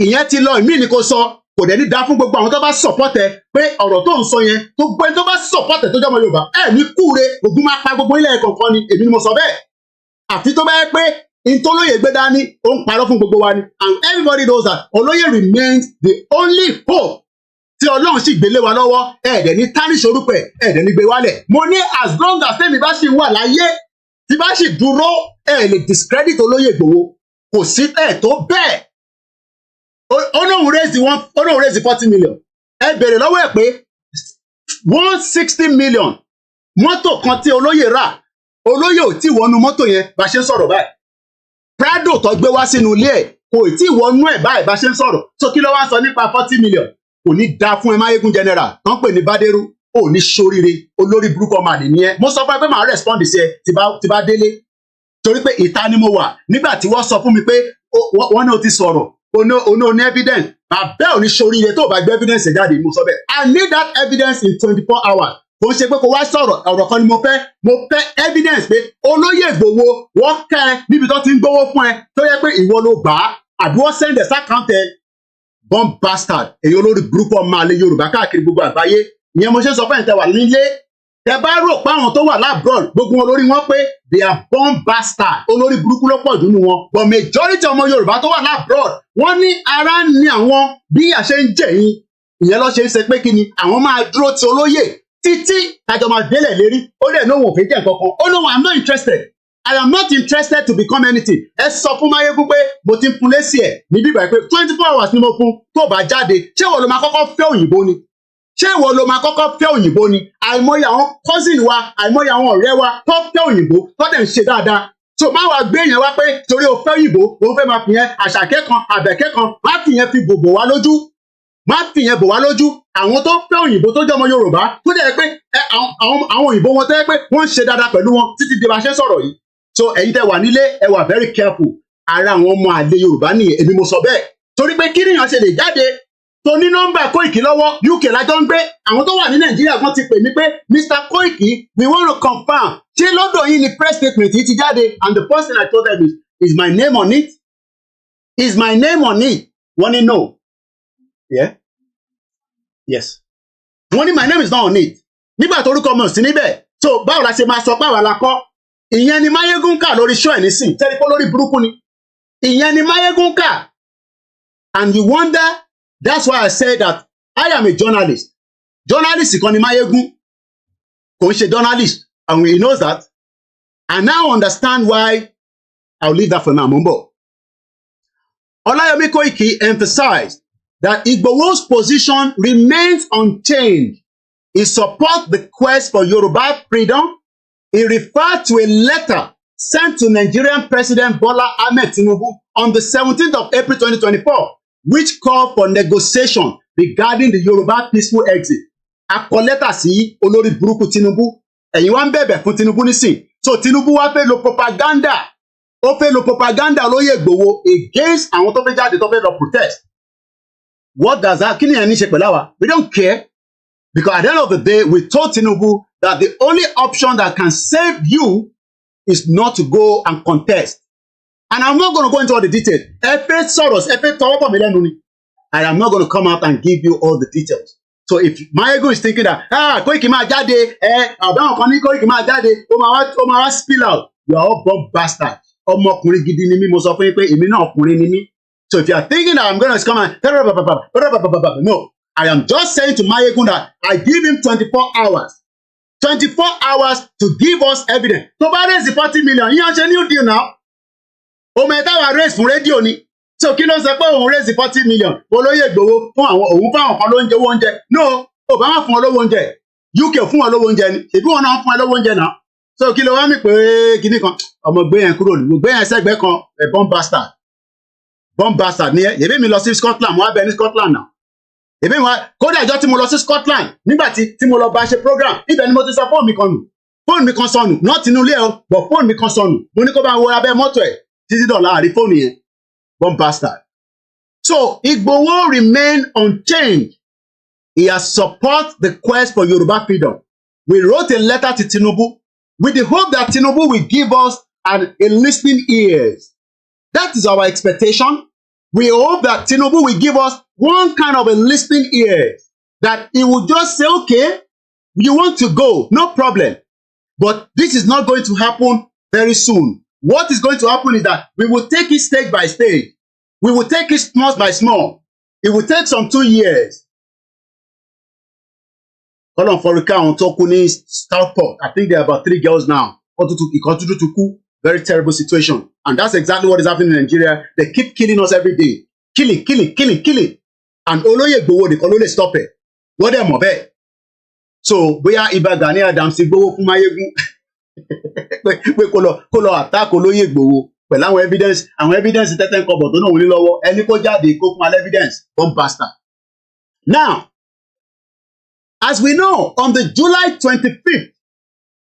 [SPEAKER 4] ìyẹn ti lọ ìmí ni kò sọ kò dẹ̀ ní dá fún gbogbo àwọn tó bá support ẹ pé ọ̀rọ̀ tó ń sọ yẹn tó gbẹ́ tó bá support ẹ tó jọmọ Yorùbá ẹ ní kúre ògùn máa pa gbogbo ilẹ̀ kọ̀ọ̀kan ni èmi ni mo sọ bẹ́ẹ̀. Àfi tó bá yẹ pé ntọ́lóyè gbé dání ó ń parọ́ fún gbogbo wa ni and everybody knows that Olóyè remains the only hope tí Ọlọ́run sì gbélé wa lọ́wọ́ ẹ̀ẹ́dẹ̀ ní tarnish orúkọ ẹ̀ẹ́dẹ̀ ní gbé wálẹ̀. Mo ní as long as tèmi bá ṣì wà láyé tí bá ṣì dúró ẹ̀ lè discredit Olóyè Igboho kò sí ẹ̀ tó bẹ́ẹ̀. Olóhùn raise 40 million ẹ bèrè lọ́wọ́ ẹ̀ pé 160 million mọ́tò kan tí Olóyè rà Olóyè ò tí wọnú mọ́tò yẹn bá ṣe ń sọ̀rọ̀ báyìí. Prado tó gbé wá sínú ilé ẹ̀ kò tí wọnú ẹ̀ báyìí bá ṣe ń sọ̀rọ̀ so kí ló wá ń sọ nípa 40 million kò ní dá fún ẹ Máyégún general tán pè ní Bádérú ò ní ṣoríire olórí burúkú ọmọ àdé nìyẹn. Mo sọ fún ẹ pé màá respond sí ẹ tí bá délé torí pé ìta ni mo wà nígbà tí wọ́n sọ fún mi pé wọ́n náà ti sọ̀rọ̀ ono ní evidence bàbá ò ní ṣoríire tó bá gbé evidence jáde mo sọ bẹ́ẹ̀. I need that evidence in 24 hours. Kò ṣe pé kó wá sọ̀rọ̀ ọ̀rọ̀ kan ni mo fẹ́ evidence pé Olóyè Igboho wọ́n kẹ́ ẹ níbi tó ti ń gbówó fún ẹ tó yẹ pé ìwọ ló gbà á àbí wọ́n send ẹ̀ sákàǹtẹ̀ bomb bastard èyí olórí burúkú ọmọ àlè Yorùbá káàkiri gbogbo àgbáyé. Ìyẹn mo ṣe sọ fún ẹ̀ tẹ́ wà nílé tẹ́ bá rò pé àwọn tó wà labroad gbogbo wọn lórí wọn pé they are bomb bastard olórí burúkú ló pọ̀ jù nínú wọn but majority ọmọ Yorùbá tó wà labroad wọ́n ní ara ń ní àwọn bí àṣẹ ń jẹ̀yìn ìyẹn ló ṣe ń ṣe pé kí ni àwọn máa dúró ti olóyè títí tájọ máa délẹ̀ lérí ó dẹ̀ lóhùn òfin jẹ́ nǹkan kan ó lóhùn I'm not interested I am not interested to become anything ẹ sọ fún Máyégún pé mo ti ń fún lésì ẹ̀ ní bíbá pé 24 hours ni mo fún tó bá jáde ṣé ìwọ ló máa kọ́kọ́ fẹ́ òyìnbó ni ṣé ìwọ ló máa kọ́kọ́ fẹ́ òyìnbó ni àìmọye àwọn cousin wa àìmọye àwọn ọ̀rẹ́ wa tó fẹ́ òyìnbó tó dẹ̀ ń ṣe dáadáa so má wàá gbé yẹn wá pé torí o fẹ́ òyìnbó o fẹ́ máa fi yẹn àṣàkẹ́ kan àbẹ̀kẹ́ kan má fi yẹn fi bò wá lójú má fi yẹn bò wá lójú àwọn tó fẹ́ òyìnbó tó jẹ́ ọmọ Yorùbá tó dẹ̀ pé àwọn òyìnbó wọn tẹ́ pé wọ́n ń ṣe dáadáa pẹ̀lú wọn títí di bá ṣe sọ̀rọ̀ yìí so ẹ̀yin tẹ́ wà nílé ẹ wà very careful ara àwọn ọmọ àlè Yorùbá nìyẹn èmi mo sọ bẹ́ẹ̀ torí pé kí nìyàn ṣe lè jáde tó ní nọ́mbà Koiki lọ́wọ́ UK lájọ́ ń gbé àwọn tó wà ní Nàìjíríà gan ti pè mí pé Mr. Koiki we want to confirm ṣé lọ́dọ̀ yìí ni press statement yìí ti jáde and the first thing I told them is my name on it is my name on it wọ́n ní no yeah yes wọ́n ní my name is not on it nígbà tó orúkọ mi ò sí níbẹ̀ so báwo la ṣe máa sọ pé àwa la kọ́ ìyẹn ni Máyégún kà lórí show ẹ̀ nísìn tẹ́lẹ̀ pé lórí burúkú ni ìyẹn ni Máyégún kà and you wonder that's why I say that I am a journalist journalist kan ni Máyégún kò ń ṣe journalist and he knows that I now understand why I'll leave that for now Mumbo. Olayomi Koiki emphasized that Igboho's position remains unchanged. He supports the quest for Yoruba freedom. He referred to a letter sent to Nigerian President Bola Ahmed Tinubu on the 17th of April 2024, which called for negotiation regarding the Yoruba peaceful exit. A kọ lẹ́tà sí olórí burúkú Tinubu. Ẹ̀yin wá ń bẹ̀bẹ̀ fún Tinubu nísìn. So Tinubu wá fẹ́ lo propaganda. Ó fẹ́ lo propaganda olóyè Igboho against àwọn tó fẹ́ jáde tó fẹ́ lọ protest. What does that? Kí ni ẹni ṣe pẹ̀lú àwa? We don't care. Because at the end of the day, we told Tinubu that the only option that can save you is not to go and contest. And I'm not going to go into all the details. Efe Soros, Efe Tọwọ́pọ̀ mi lẹ́nu ni. I am not going to come out and give you all the details. So if Máyégún is thinking that, Koiki máa jáde, àbáwọn kan ní Koiki máa jáde, ó máa wá spill out. You are all bomb bastards. Ọmọkùnrin gidi ni mí, mo sọ fún yín pé èmi náà ọkùnrin ni mí. So if you are thinking that I'm going to come and no, I am just saying to Máyégún that I give him 24 hours. 24 hours to give us evidence. Tó bá raise 40 million, yíyan ṣe new deal now. Ó mẹ́ta wà raise fún rédíò ni. So kí ló ń sọ pé òun raise 40 million? Olóyè Igboho fún àwọn òun fún àwọn kan lóúnjẹ owó oúnjẹ. No, ó bá wọn fún ọ lówó oúnjẹ. UK fún ọ lówó oúnjẹ ni. Ṣèbí wọn náà fún ẹ lówó oúnjẹ náà. So kí ló wá mí pé kíní kan? Ọmọ gbé yẹn kúrò ní. Mo gbé yẹn sẹ́gbẹ́ kan bomb bastard. Bomb bastard ni ẹ. Yèmí mi lọ sí Scotland, mo wá bẹ ní Scotland náà. Èmi wá kódà ìjọ tí mo lọ sí Scotland nígbà tí mo lọ bá ṣe program ibẹ̀ ni mo ti sọ fóònù mi kan nù fóònù mi kan sọnù not tinú ilé o but fóònù mi kan sọnù mo ní kó bá wo abẹ́ mọ́tò ẹ̀ títí dọ̀la àrí fóònù yẹn bomb bastard. So Igboho remain unchanged. He has support the quest for Yoruba freedom. We wrote a letter to Tinubu with the hope that Tinubu will give us a listening ears. That is our expectation. We hope that Tinubu will give us one kind of a listening ear, that he will just say, okay, you want to go, no problem. But this is not going to happen very soon. What is going to happen is that we will take it stage by stage. We will take it small by small. It will take some 2 years. Hold on for on Tokuni Southport. I think there are about 3 girls now. Very terrible situation. And that's exactly what is happening in Nigeria. They keep killing us every day. Killing. And Olóyè Igboho nìkan ló lè stop it. Wọ́n dẹ̀ mọ̀ bẹ́ẹ̀. So bóyá Ìbà Gani Adams ti gbowó fún Máyégún pé kó lọ attack Olóyè Igboho pẹ̀lú àwọn evidence tẹ́tẹ́ ń kọbọ̀ tó náà wọlé lọ́wọ́ ẹni kó jáde kó fún alẹ́ evidence bomb bastard. Now, as we know, on the July 25th,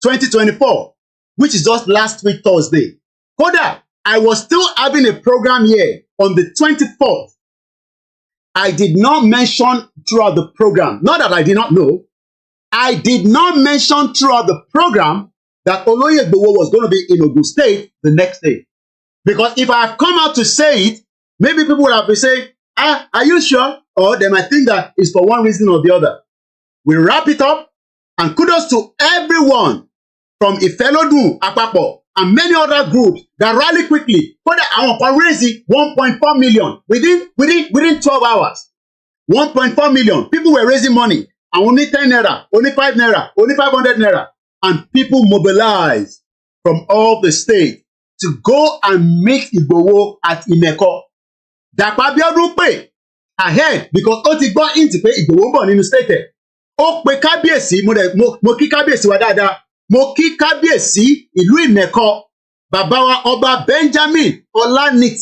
[SPEAKER 4] 2024, which is just last week Thursday, kódà I was still having a program here on the 24th. I did not mention throughout the program, not that I did not know, I did not mention throughout the program that Olóyè Igboho was going to be in Ogun State the next day. Because if I have come out to say it, maybe people would have been saying, are you sure? Or they might think that it's for one reason or the other. We wrap it up, and kudos to everyone from Ifelodun, Apapo, and many other groups that rally quickly. Kódà àwọn kan raise 1.4 million within 12 hours. 1.4 million. People were raising money. And only 10 naira, only 5 naira, only 500 naira. And people mobilized from all the states to go and meet Igboho at Imeko. Dàpọ̀ Abíọ́dún pè ahead because ó ti gbọ́ int pé Igboho ń bọ̀ nínú state ẹ̀. Ó pe kábíyèsí, mo kí kábíyèsí wa dáadáa. Mo kí kábíyèsí ìlú Ìmẹ̀kọ. Bàbá wa ọba Benjamin Olanit,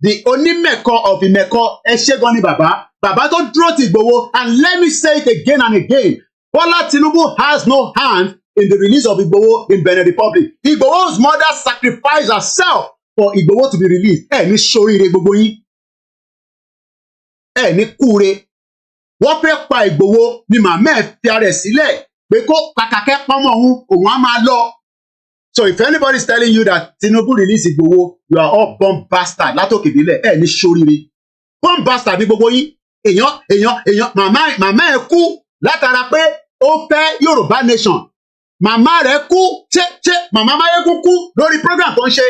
[SPEAKER 4] the Onímẹ̀kọ of Ìmẹ̀kọ. Ẹ ṣé gan ni bàbá. Bàbá tó dúró ti Igboho, and let me say it again and again. Bola Tinubu has no hand in the release of Igboho in Benin Republic. Igboho's mother sacrificed herself for Igboho to be released. Ẹ ní ṣoríire gbogbo yín. Ẹ ní kúre. Wọ́n fẹ́ pa Igboho ni màmá ẹ̀ fi ara ẹ̀ sílẹ̀ pé kó kàkàkẹ́ pọ́nmọ́ òun á máa lọ. So if anybody is telling you that Tinubu release Igboho, you are all born bastard látòkè délẹ̀. Ẹ ní ṣoríire. Born bastard ní gbogbo yín. Èèyàn màmá ẹ̀ kú látara pé ó fẹ́ Yorùbá nation. Màmá rẹ̀ kú ṣé màmá Máyégún kú lórí program tó ń ṣe.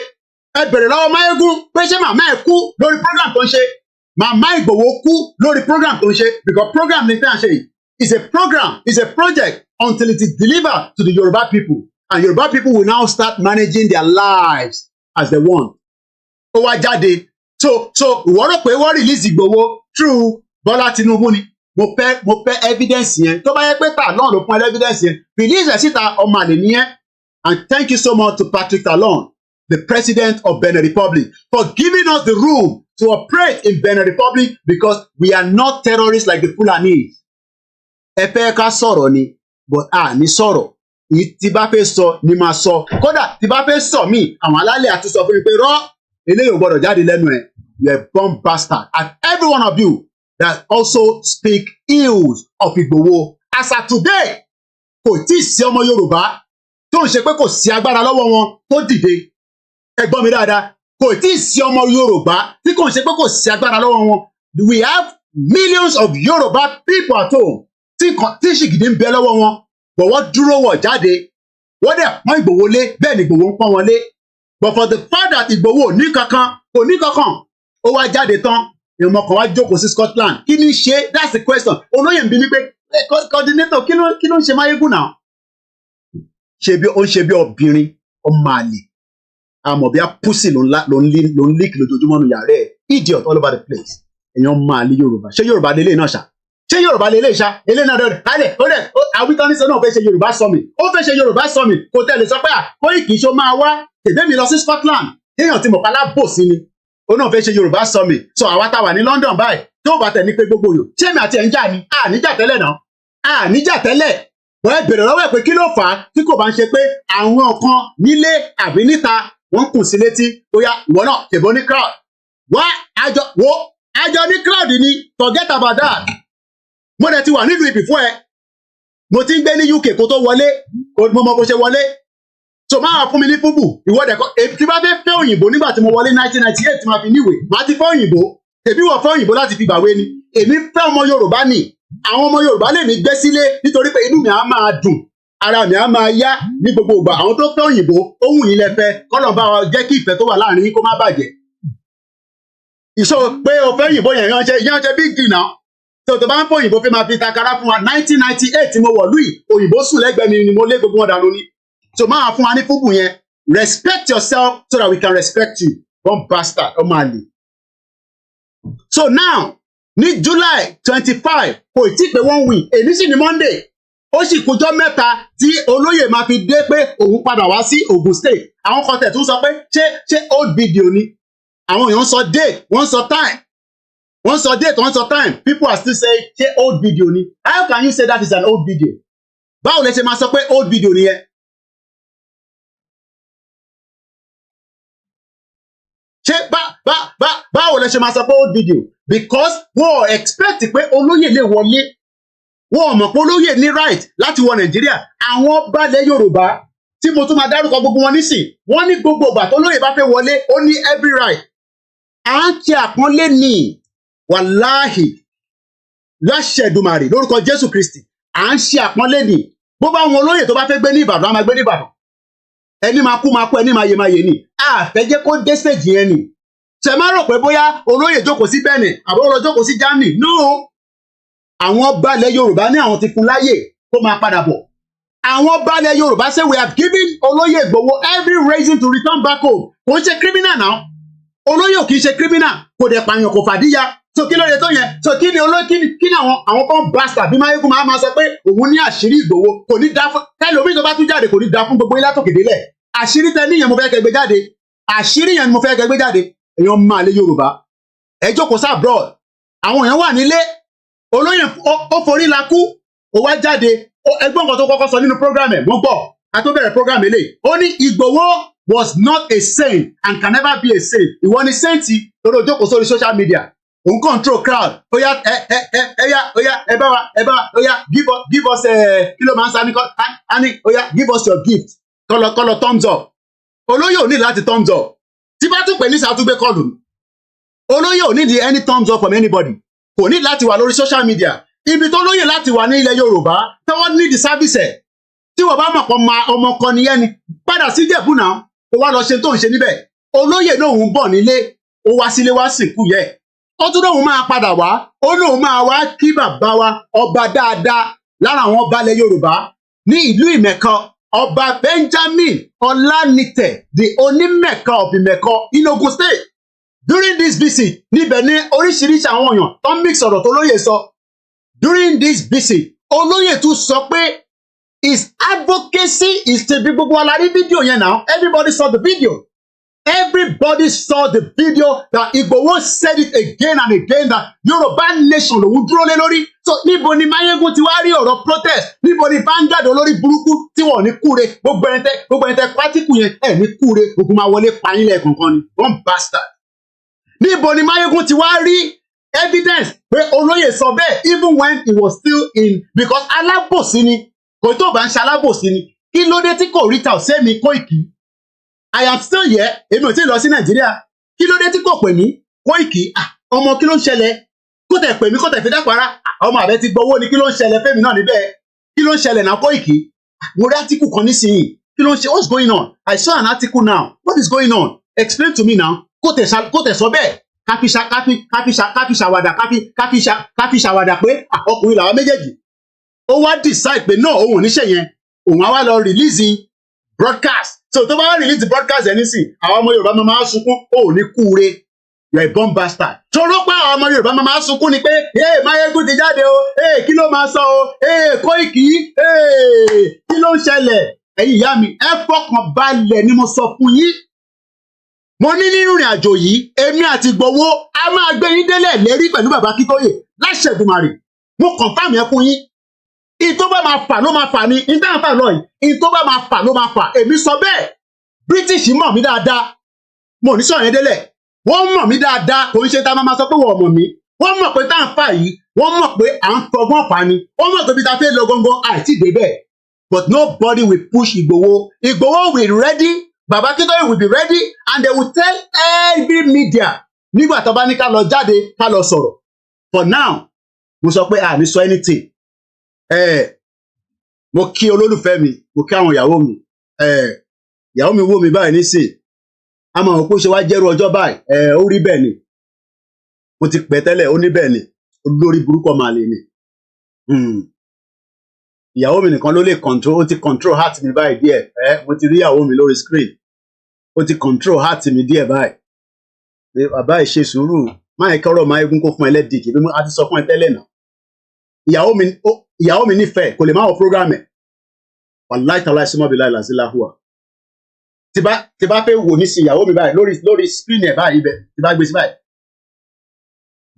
[SPEAKER 4] Ẹ bèrè lọ́wọ́ Máyégún pé ṣé màmá ẹ̀ kú lórí program tó ń ṣe. Màmá Ìgbòho kú lórí program tó ń ṣe because program ní fẹ́ à ń ṣe yìí is a program, is a project until it is delivered to the Yoruba people, and Yoruba people will now start managing their lives as they want. Ó wá jáde so ìwọ rò pé wọ́n release Ìgbòho through Bọ́lá Tinubu ni. Mo fẹ́ evidence yẹn. Tó bá yẹ pé Talon ló fún evidence yẹn, release ẹ̀ síta ọmọ àlè nìyẹn. And thank you so much to Patrick Talon, the president of Benin Republic, for giving us the room to operate in Benin Republic because we are not terrorists like the Fulanis. Ẹ fẹ́ ká sọ̀rọ̀ ni, but ní sọ̀rọ̀. Tí bá fẹ́ sọ ni máa sọ. Kódà tí bá fẹ́ sọ mí, àwọn alálẹ̀ àti sọ fún mi pé rọ́ eléyìí ò gbọ́dọ̀ jáde lẹ́nu ẹ̀. You are a born bastard. And every one of you that also speak ills of Igboho. As of today, kò tí ì sí ọmọ Yorùbá tó ń ṣe pé kò sí agbára lọ́wọ́ wọn tó dìde. Ẹ gbọ́ mi dáadáa. Kò tí ì sí ọmọ Yorùbá tí kò ń ṣe pé kò sí agbára lọ́wọ́ wọn. We have millions of Yoruba people at home tí ṣìgìdì ń bẹ lọ́wọ́ wọn. But wọ́n dúró wọ̀ jáde. Wọ́n dẹ̀ pọ́n Ìgbòho lé, bẹ́ẹ̀ ni Ìgbòho ń pọ́n wọn lé. But for the fact that Ìgbòho ní kankan, ó wá jáde tán. Ìmọ̀ kan wá jókòó sí Scotland. Kí ni ṣe? That's the question. Olóyè ń bi mí pé coordinator kí ló ń ṣe Máyégún náà? Ó ń ṣe bí obìnrin, ọmọ àlè. Àmọ̀ bí a pussy ló ń leak lójoojúmọ́ nu yàrá ẹ̀. Idiot all over the place. Èèyàn máa lé Yorùbá. Ṣé Yorùbá lélẹ̀ náà ṣá? Ṣé Yorùbá lélẹ̀ ṣá? Elé náà dẹ̀ kálẹ̀ ó dẹ̀ àwítánnísọ náà fẹ́ ṣe Yorùbá summit. Ó fẹ́ ṣe Yorùbá summit kò tẹ̀lé sọ pé Koiki ṣó máa wá. Tèbé mi lọ sí Scotland. Téèyàn ti mọ̀ pálá bò sí ni. Ó náà fẹ́ ṣe Yorùbá summit. So àwa tá wà ní London báyìí tó bá tẹ̀ ní pé gbogbo yòó. Ṣé mi àti ẹ̀ ń jà ni? Níjà tẹ́lẹ̀ náà. Níjà tẹ́lẹ̀. Wọ́n ẹ bèrè lọ́wọ́ ẹ̀ pé kí ló fà á tí kò bá ń ṣe pé àwọn kan nílé àbí níta wọ́n kùn sí létí. Bóyá ìwọ náà tèbó ní crowd. Àjọ ní crowd ni forget about that. Mo dẹ̀ ti wà nílùú ìbí fún ẹ. Mo ti ń gbé ní UK kó tó wọlé. Mo mọ bó ṣe wọlé. So máa fún mi ní fúbù. Ìwọ́dẹ̀ kọ́ tí bá fẹ́ òyìnbó nígbà tí mo wọlé 1998 máa fi níwèé. Màá ti fẹ́ òyìnbó. Tèmi wọ̀ fẹ́ òyìnbó láti fi gbàwé ni. Èmi fẹ́ ọmọ Yorùbá ni. Àwọn ọmọ Yorùbá lè mi gbé sílé nítorí pé inú mi á máa dùn. Ara mi á máa yá ní gbogbo ìgbà. Àwọn tó fẹ́ òyìnbó, ohun yìí lẹ fẹ́. Kọ́lọ̀ bá wa jẹ́ kí ìfẹ́ tó wà láàrin yín kó má bàjẹ́. Ìṣó pé o fẹ́ òyìnbó yẹn ṣe big deal now. So tó bá ń fọ òyìnbó fi máa fi takara fún wa 1998 tí mo wọ̀ lùi òyìnbó sùn lẹ́gbẹ̀ẹ́ mi ni mo lé gbogbo wọn dànù ni. So máa fún wa ní fúbù yẹn. Respect yourself so that we can respect you. One bastard ọmọ àlè. So now ní July 25 kò tí pé 1 week èyí sì ní Monday ó sì kújọ́ mẹ́ta tí olóyè máa fi dé pé òun padà wá sí Ogun State. Àwọn kan tẹ̀ tún sọ pé ṣé old video ni. Àwọn èèyàn sọ date wọ́n sọ time. Wọ́n sọ date wọ́n sọ time. People are still saying ṣé old video ni. How can you say that is an old video? Báwo lẹ ṣe máa sọ pé old video ni yẹn? Ṣé báwo lẹ ṣe máa sọ pé old video? Because wọ́n expect pé olóyè lè wọlé. Wọ́n mọ̀ pé olóyè ní right láti wọ Nàìjíríà. Àwọn balẹ̀ Yorùbá tí mo tún máa dárúkọ gbogbo wọn nísìn. Wọ́n ní gbogbo ìgbà tó lóyè bá fẹ́ wọlé ó ní every right. À ń ṣe àpọ́nlé ní wàláhì láṣẹ Èdùmàrè lórúkọ Jésù Kristi. À ń ṣe àpọ́nlé ní. Bó bá wọn olóyè tó bá fẹ́ gbé ní Ìbàdàn á máa gbé ní Ìbàdàn. Ẹni máa kú ẹni máa yè ni. Fẹ́ jẹ́ kó dé stage yẹn ni. Ṣé máa rò pé bóyá olóyè jókòó sí Benin àbí ó lọ jókòó sí Germany? No. àwọn balẹ̀ Yorùbá ní àwọn ti fún láyè kó máa padà bọ̀. Àwọn balẹ̀ Yorùbá say we have given Olóyè Igboho every reason to return back home. Kò ń ṣe criminal now. Olóyè ò kì í ṣe criminal, kò dẹ̀ pààyàn kò fàdíyà. So kí ló dé tó yẹn? So kí ni àwọn kan bastard bí Máyégún máa sọ pé òun ní àṣírí Ìgbòho kò ní dá fún tẹ́lómi tó bá tún jáde kò ní dá fún gbogbo ilé látòkè délẹ̀. Àṣírí tẹ níyẹn mo fẹ́ kẹ́ gbé jáde. Àṣírí yẹn mo fẹ́ kẹ́ gbé jáde. Èèyàn máa lé Yorùbá. Ẹ jókòó sá abroad. Àwọn èèyàn wà nílé. Olóyè ó forí la kú. Ó wá jáde. Ẹgbọ́n kan tó kọ́kọ́ sọ nínú program ẹ̀ mo gbọ́. A tó bẹ̀rẹ̀ program eléyìí. Ó ní Ìgbòho was not a saint and can never be a saint. Ìwọ ni saint torí ó jókòó sórí social media. On control crowd. Oya, ẹ bá wa, oya, give us kilo man sani ani, oya, give us your gift. Kọ́lọ̀ thumbs up. Olóyè ò ní láti thumbs up. Tí bá tún pè ní sàtúgbé kọlù. Olóyè ò ní any thumbs up from anybody. Kò ní láti wà lórí social media. Ibi tó lóyè láti wà ní ilẹ̀ Yorùbá, tí wọ́n ní the service ẹ̀. Tí wọ́n bá mọ̀ pọ̀ ma ọmọ kan nìyẹn ni. Padà sí Ìjẹ̀bú náà, ó wá lọ ṣe tó ń ṣe níbẹ̀. Olóyè náà ń bọ̀ nílé, ó wá sílé wá sìnkú yẹ. Ó tún lóun máa padà wá, ó lóun máa wá kí bàbá wa ọba dáadáa lára àwọn ọba ilẹ̀ Yorùbá ní ìlú Ìmẹ̀kọ, ọba Benjamin Ọlánìtẹ̀, the Onímẹ̀kọ of Ìmẹ̀kọ in Ogun State. During this visit, níbẹ̀ ní oríṣiríṣi àwọn èèyàn tó mix ọ̀rọ̀ tó lóye sọ. During this visit, olóyè tún sọ pé his advocacy is to be gbogbo alárí fídíò yẹn now. Everybody saw the video. Everybody saw the video that Igboho said it again and again that Yoruba nation lòun dúró lé lórí. So níbo ni Máyégún ti wá rí ọ̀rọ̀ protest? Níbo ni Banji olórí burúkú tí wọ́n ní kúre? Gbogbo ẹni tẹ pátíkù yẹn ẹ̀ ní kúre. Ogun máa wọlé payín lẹ́ẹ̀kọ̀ọ̀kan ni. One bastard. Níbo ni Máyégún ti wá rí evidence pé olóyè sọ bẹ́ẹ̀ even when he was still in because alábòsí ni. Kò tó bá ń ṣe alábòsí ni. Kí ló dé tí kò rí ta ọ̀sẹ̀ mi Koiki? I am still here. Èmi ò tí ì lọ sí Nàìjíríà. Kí ló dé tí kò pè mí? Koiki, ọmọ kí ló ń ṣẹlẹ̀? Kó tẹ̀ pè mí, kó tẹ̀ fi dápara. Ọmọ àbẹ ti gbowó ni kí ló ń ṣẹlẹ̀ fẹ́mi náà níbẹ̀? Kí ló ń ṣẹlẹ̀ náà Koiki? Mo rí átíkù kan nísìnyí. Kí ló ń ṣe? What's going on? I saw an article now. What is going on? Explain to me now. Kó tẹ̀ sọ bẹ́ẹ̀. Ká fi ṣàwàdà pé ọkùnrin làwọn méjèèjì. Ó wá decide pé náà òun ò ní ṣe yẹn. Òun á wá lọ release broadcast. So tó bá wá release the broadcast ẹ̀ nísìn, àwọn ọmọ Yorùbá máa sunkún, ó ní kúure. You are a bomb bastard. Tọ́rọ́ pé àwọn ọmọ Yorùbá máa sunkún ni pé, Máyégún ti jáde o, kí ló máa sọ o, Koiki, kí ló ń ṣẹlẹ̀? Ẹ̀yin ìyá mi, ẹ fọkàn balẹ̀ ni mo sọ fún yín. Mo ní nínú ìrìn àjò yìí, èmi àti Ìgbòho, a máa gbé yín délẹ̀ lérí pẹ̀lú bàbá Akintoye láṣẹ Èdùmàrè. Mo confirm yẹn fún yín. Ìtó bá máa fà ló máa fà ni, ìtàn fà lọ yìí, ìtó bá máa fà ló máa fà. Èmi sọ bẹ́ẹ̀. British mọ̀ mí dáadáa. Mo ní sọ̀rọ̀ yẹn délẹ̀. Wọ́n mọ̀ mí dáadáa. Kò ń ṣe tá a máa sọ pé wọ́n mọ̀ mí. Wọ́n mọ̀ pé tá à ń fà yìí. Wọ́n mọ̀ pé à ń fọgbọ́n fà ni. Wọ́n mọ̀ pé bí ta fẹ́ lọ gangan àìtí débẹ̀. But nobody will push Igboho. Igboho will ready. Baba Akintoye will be ready and they will tell every media. Nígbà tó bá ní ká lọ jáde, ká lọ sọ̀rọ̀. For now, mo sọ pé ní sọ anything. Mo kí olólùfẹ́ mi, mo kí àwọn ìyàwó mi. Ìyàwó mi wò mí báyìí nísìn. A máa wò pé ṣe wá jẹ́rú ọjọ́ báyìí. Ó rí bẹ́ẹ̀ ni. Mo ti pẹ́ tẹ́lẹ̀, ó ní bẹ́ẹ̀ ni. Olórí burúkú máa lè ní. Ìyàwó mi nìkan ló lè control, ó ti control heart mi báyìí díẹ̀. Mo ti rí ìyàwó mi lórí screen. Ó ti control heart mi díẹ̀ báyìí. Bàbá ìṣe sùúrù. Máa ń kọ́rọ̀ Máyégún kó fún ẹ lẹ́dìkì bí a ti sọ fún ẹ tẹ́lẹ̀ náà. Ìyàwó mi nífẹ̀ẹ́ kò lè má wọ program ẹ̀. Wàláì tàláì súnmọ́ bí láì làásí láhùwà. Tí bá fẹ́ wò ní sí ìyàwó mi báyìí lórí screen ẹ̀ báyìí ibẹ̀ tí bá gbé sí báyìí.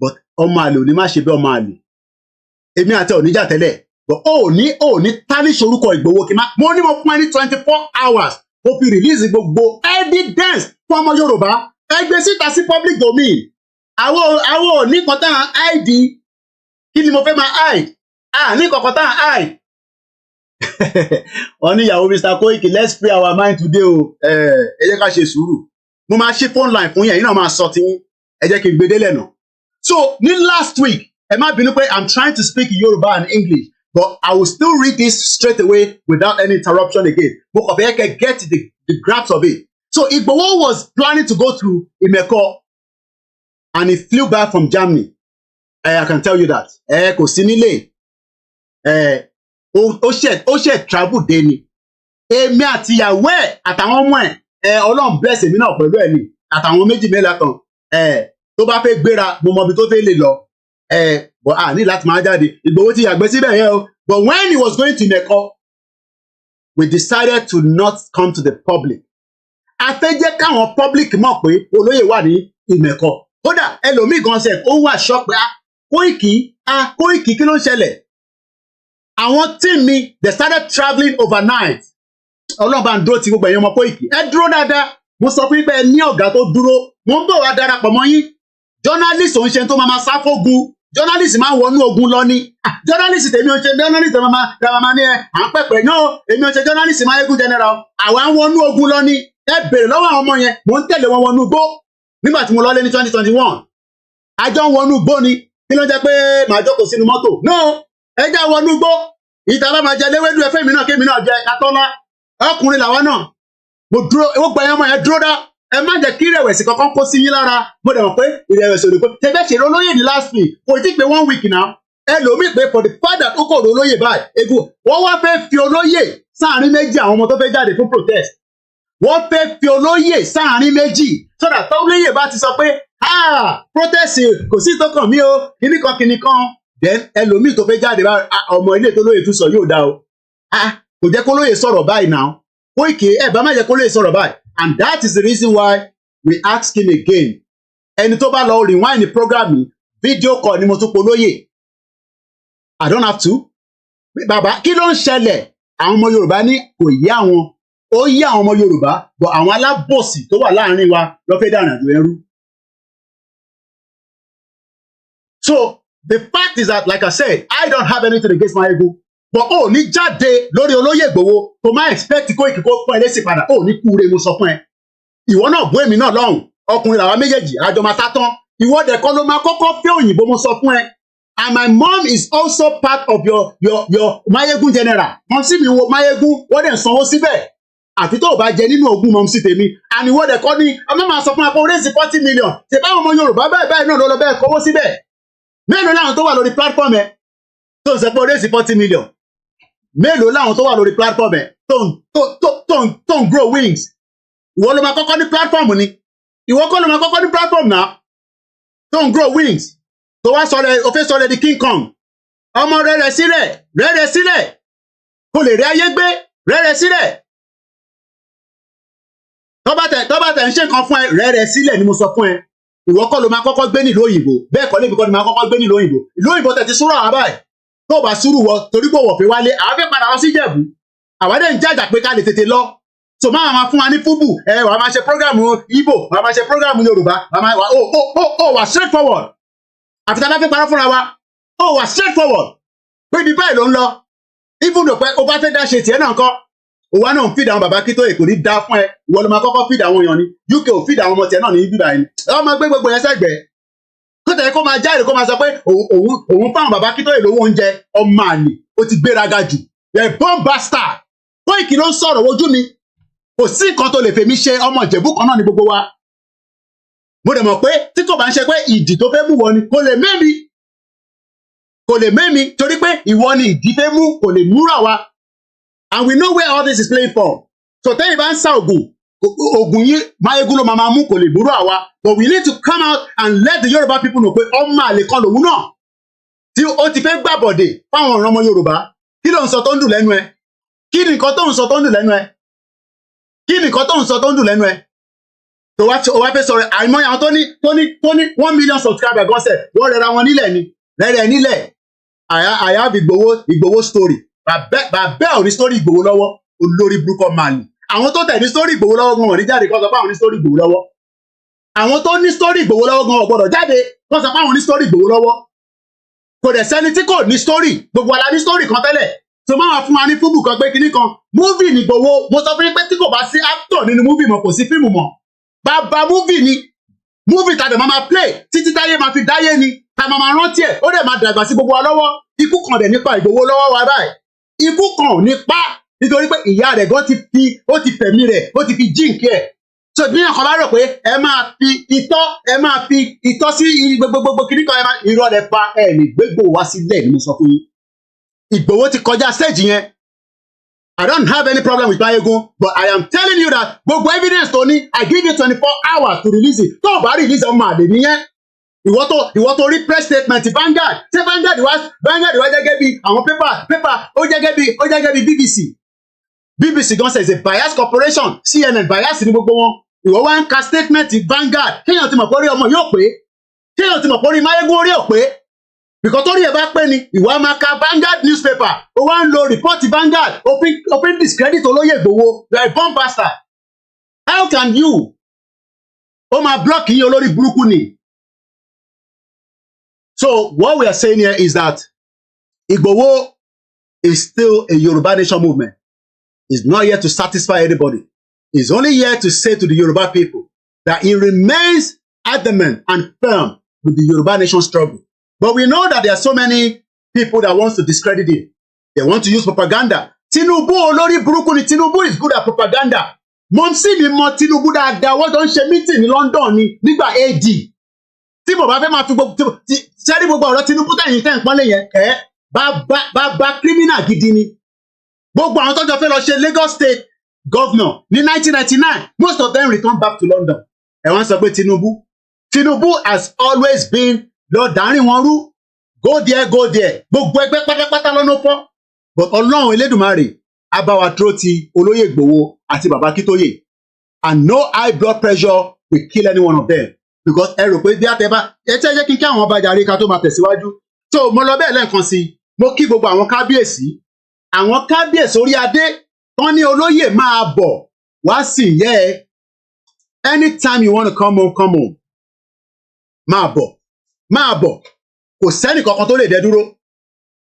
[SPEAKER 4] But ọmọ àlè ò ní má ṣe bí ọmọ àlè. Èmi àti oníjà tẹ́lẹ̀. But ó ní tarnish orúkọ Ìgbòho kí n má. Mo ní mo fún ẹ ní 24 hours. Ó fi release gbogbo evidence fún ọmọ Yorùbá. Ẹgbẹ́ síta sí public domain. Àwọn ò ní kan tán hide. Kí ni mo fẹ́ máa hide? Ní kankan tán hide. Wọ́n ní ìyàwó Mr. Koiki, let's free our mind today o. Ẹ jẹ́ ká ṣe sùúrù. Mo máa ṣí phone line fún yẹn, yín náà máa sọ tí ẹ jẹ́ kí n gbé délẹ̀ náà. So ní last week, ẹ má bínú pé I'm trying to speak Yoruba and English, but I will still read this straight away without any interruption again. Mo kàn fẹ́ kẹ́ get the grasp of it. So Igboho was planning to go to Ìmẹ̀kọ and he flew back from Germany. I can tell you that. Kò sí nílé. Ó ṣe travel dé ni. Èmi àti ìyàwó ẹ̀ àtàwọn ọmọ ẹ̀ Ọlọ́run bless èmi náà pẹ̀lú ẹ̀ ni àtàwọn méjì mẹ́la kan tó bá fẹ́ gbéra mo mọ ibi tó fẹ́ lè lọ but ní láti máa jáde Ìgbòho ti yàgbẹ́ síbẹ̀ yẹn o but when he was going to Meko we decided to not come to the public. A fẹ́ jẹ́ káwọn public mọ̀ pé olóyè wà ní Ìmẹ̀kọ kódà ẹlòmíì gan ṣe ó wà shock pé Koiki kí ló ń ṣẹlẹ̀. Àwọn team mi they started travelling overnight. Ọlọ́run bá ń dúró ti gbogbo ẹ̀yin ọmọ Koiki ẹ dúró dáadáa mo sọ fún yín pé ẹ ní ọ̀gá tó dúró mo ń bọ̀ wá darapọ̀ mọ́ yín journalist òun ṣe tó máa sá fógun journalist máa ń wọnú ogun lọ ni journalist tèmi ò ṣe journalist máa ní à ń pẹ̀pẹ̀ náà èmi ò ṣe journalist máa eégún general àwa ń wọnú ogun lọ ni ẹ bèrè lọ́wọ́ àwọn ọmọ yẹn mò ń tẹ̀lé wọn wọnú igbó nígbà tí mo lọ lé ní 2021 àjọ ń wọnú igbó ni kí ló jẹ́ pé màá jókòó sínú mọ́tò no ẹ já wọnú igbó ìta bá máa jẹ léwédú ẹfẹ mi náà kémi náà jẹ katọ́lá ọkùnrin làwọn náà mo dúró ó gba ẹyàn ọmọ yẹn dúró dá ẹ má jẹ́ kí ìrẹ̀wẹ̀sì kankan kó sí yín lára mo dẹ̀ mọ̀ pé ìrẹ̀wẹ̀sì ò ní pé tẹ́gbẹ́ ṣèrè olóyè ní last week kò tí pé 1 week now ẹlòmíì pé for the fact that ó kò rò olóyè báyìí egun wọ́n wá fẹ́ fi olóyè sáàrin méjì àwọn ọmọ tó fẹ́ jáde fún protest wọ́n fẹ́ fi olóyè sáàrin méjì so that olóyè bá ti sọ pé protest kò sí tó kàn mí o kíní kan then ẹlòmíì tó fẹ́ jáde bá ọmọ ilé tó lóye tún sọ yóò dá o kò jẹ́ kó lóye sọ̀rọ̀ báyìí now Koiki bá má jẹ́ kó lóye sọ̀rọ̀ báyìí and that is the reason why we ask him again ẹni tó bá lọ rewind the program yìí video call ni mo tún polóyè I don't have to bàbá kí ló ń ṣẹlẹ̀ àwọn ọmọ Yorùbá ní kò yé àwọn ó yé àwọn ọmọ Yorùbá but àwọn alábòsí tó wà láàrin wa ló fẹ́ dànù àjò ẹrú. So the fact is that like I said I don't have anything against my ego but ó ní jáde lórí olóyè Ìgbòho tó máa expect Koiki kó fún ẹ lésì padà ó ní kúure mo sọ fún ẹ ìwọ náà bó èmi náà lọ́hùn ọkùnrin làwa méjèèjì àjọ máa tá tán ìwọ dẹ̀ kọ́ ló máa kọ́kọ́ fẹ́ òyìnbó mo sọ fún ẹ and my mom is also part of your mayegun general mom sí mi wo mayegun wọ́n dẹ̀ sanwó síbẹ̀ àfi tó o bá jẹ nínú ogún mom sí tèmi and ìwọ dẹ̀ kọ́ ni ọmọ máa sọ fún wa pé oríṣi 40 million ṣe báwọn ọmọ Yorùbá bẹ́ẹ̀ náà ló lọ bẹ́ẹ̀ kówó síbẹ̀ mélòó láwọn tó wà lórí platform ẹ tó ń sọ pé oríṣi 40 million mélòó láwọn tó wà lórí platform ẹ tó ń grow wings ìwọ ló máa kọ́kọ́ ní platform ni ìwọ kọ́ ló máa kọ́kọ́ ní platform náà tó ń grow wings tó wá sọ̀rọ̀ o fẹ́ sọ̀rọ̀ di King Kong ọmọ rẹ̀ sílẹ̀ kò lè rí ayé gbé rẹ̀ sílẹ̀ tọ́ba tẹ̀ ń ṣe nǹkan fún ẹ rẹ̀ sílẹ̀ ni mo sọ fún ẹ ìwọ kọ́ ló máa kọ́kọ́ gbé nílùú òyìnbó bẹ́ẹ̀ kọ́ lébi kọ́ ni máa kọ́kọ́ gbé nílùú òyìnbó ìlú òyìnbó tẹ̀ ti súrọ̀ àwọn báyìí tó bá súrù wọ torí pé wọ̀ pé wálé àwọn fẹ́ padà lọ sí Ìjẹ̀bú àwa dẹ̀ ń jàjà pé ká lè tètè lọ so máa fún wa ní fúbù wàá máa ṣe prógrámù Ìgbò wàá máa ṣe prógrámù Yorùbá wà straight forward àfi tá a bá fẹ́ parọ́ fúnra wa wà straight forward pé ibi báyìí ló ń lọ even though pé o bá fẹ́ dá ṣe tiẹ̀ náà kọ́ òwa náà ń fìdá àwọn bàbá Akintoye kò ní dá fún ẹ ìwọ ló máa kọ́kọ́ fìdá àwọn èèyàn ní UK ò fìdá àwọn ọmọ tiẹ̀ náà ní bíbá yìí ọ máa gbé gbogbo yẹn sẹ́gbẹ̀ẹ́ kó tẹ̀lé kó máa jáde kó máa sọ pé òun fáwọn bàbá Akintoye lówó oúnjẹ ọmọ àlè ó ti gbéraga jù ẹ̀ bomb bastard Koiki ló ń sọ̀rọ̀ wojú mi kò sí nǹkan tó lè fèmí ṣe ọmọ Ìjẹ̀bú kan náà ní gbogbo wa mo dẹ̀ mọ̀ pé tí kò bá ń ṣe pé ìdí tó fẹ́ mú wọ ni kò lè mẹ́mi torí pé ìwọ ni ìdí fẹ́ mú kò lè múra wa and we know where all this is playing from so tẹ́yìn bá ń sá ògùn yìí máyégún ló máa mú kò lè múra wa but we need to come out and let the Yoruba people know pé ọmọ àlè kan lòun náà tí ó ti fẹ́ gbàbọ̀dè fáwọn ọ̀ràn ọmọ Yorùbá kí ló ń sọ tó ń dùn lẹ́nu ẹ kí ni nǹkan tó ń sọ tó ń dùn lẹ́nu ẹ kí ni nǹkan tó ń sọ tó ń dùn lẹ́nu ẹ tó wá fẹ́ sọ̀rọ̀ àìmọye àwọn tó ní 1 million subscribers gọ́sẹ̀ wọ́n rẹra wọn nílẹ̀ ni rẹ̀rẹ̀ nílẹ̀ I have Ìgbòho story bàbẹ́ ò ní story Ìgbòho lọ́wọ́ olórí burúkọ màlì àwọn tó tẹ̀ ní story Ìgbòho lọ́wọ́ gan wọn ní jáde kó sọ pé àwọn ní story Ìgbòho lọ́wọ́ àwọn tó ní story Ìgbòho lọ́wọ́ gan wọn gbọ́dọ̀ jáde kó sọ pé àwọn ní story Ìgbòho lọ́wọ́ kò dẹ̀ sẹ́ni tí kò ní story gbogbo ala ní story kan tẹ́lẹ̀ tó máa fún wa ní fúbù kan pé kinní kan movie ní Ìgbòho mo sọ fún yín pé tí kò bá sí actor nínú movie mọ́ kò sí fíìmù mọ́ bàbá movie ni movie tàdé máa play títí táyé máa fi dáyé ni ká máa rántí ẹ̀ ó dẹ̀ máa dàgbà sí gbogbo wa lọ́wọ́ ikú kan dẹ̀ nípa Ìgbòho lọ́wọ́ wa báyìí ikú kan ò ní pa nítorí pé ìyá rẹ̀ gan ó ti fẹ̀mí rẹ̀ ó ti fi jíǹkì ẹ̀ so bí ẹ̀kan bá rò pé ẹ máa fi ìtọ́ sí gbogbo kiri kan ẹ máa irọ́ rẹ̀ pa ẹ̀ ní gbégbó wá sílẹ̀ ni mo sọ fún yín. Ìgbòho ti kọjá stage yẹn. I don't have any problem with Mayegun, but I am telling you that gbogbo evidence tó ní, I give you 24 hours to release it. Tó o bá release ọmọ àlè nìyẹn. Ìwọ tó rí press statement Vanguard. Ṣé Vanguard wá jẹ́gẹ́ bí àwọn paper ó jẹ́gẹ́ bí BBC. BBC gan says a bias corporation, CNN bias ní gbogbo wọn. Ìwọ wá ń ka statement Vanguard. Kéèyàn ti mọ̀ pé orí ọmọ yóò pé. Kéèyàn ti mọ̀ pé orí Mayegun orí ò pé. Because torí ẹ bá pé ni ìwà máa ka Vanguard newspaper ó wá ń lo report Vanguard open discredit olóyè Igboho. You are a bomb bastard. How can you ó máa block yín olórí burúkú ni? So what we are saying here is that Igboho is still a Yoruba nation movement. It's not here to satisfy anybody. It's only here to say to the Yoruba people that he remains adamant and firm with the Yoruba nation struggle. But we know that there are so many people that want to discredit him. They want to use propaganda. Tinubu olórí burúkú ni. Tinubu is good at propaganda. Mọ̀mísí mi mọ̀ Tinubu dáadáa. Wọ́n jọ ń ṣe meeting ní London ní nígbà AD. Tí mo bá fẹ́ máa fi sẹ́rí gbogbo ọ̀rọ̀ Tinubu tẹ̀yìn tẹ̀ ń pọ́nlé yẹn bá criminal gidi ni. Gbogbo àwọn tó jọ fẹ́ lọ ṣe Lagos State governor ní 1999, most of them returned back to London. Ẹ wọ́n sọ pé Tinubu has always been lọ dárin wọn rú, go there gbogbo ẹgbẹ́ pátápátá lọ́nà fọ́. But Ọlọ́run Elédùmarè á bá wa dúró ti olóyè Igboho àti bàbá Akintoye, and no high blood pressure will kill any one of them. Because ẹ rò pé bí àtẹ̀bá ẹ tẹ́ jẹ́ kí àwọn ọba jàre ká tó máa tẹ̀síwájú. So mo lọ bẹ́ẹ̀ lẹ́ẹ̀kan sí, mo kí gbogbo àwọn kábíyèsí orí adé tán ní olóyè máa bọ̀ wá sí ìyẹ́ ẹ. Anytime you want to come home. Máa bọ̀. Kò sẹ́nì kankan tó lè dẹ dúró.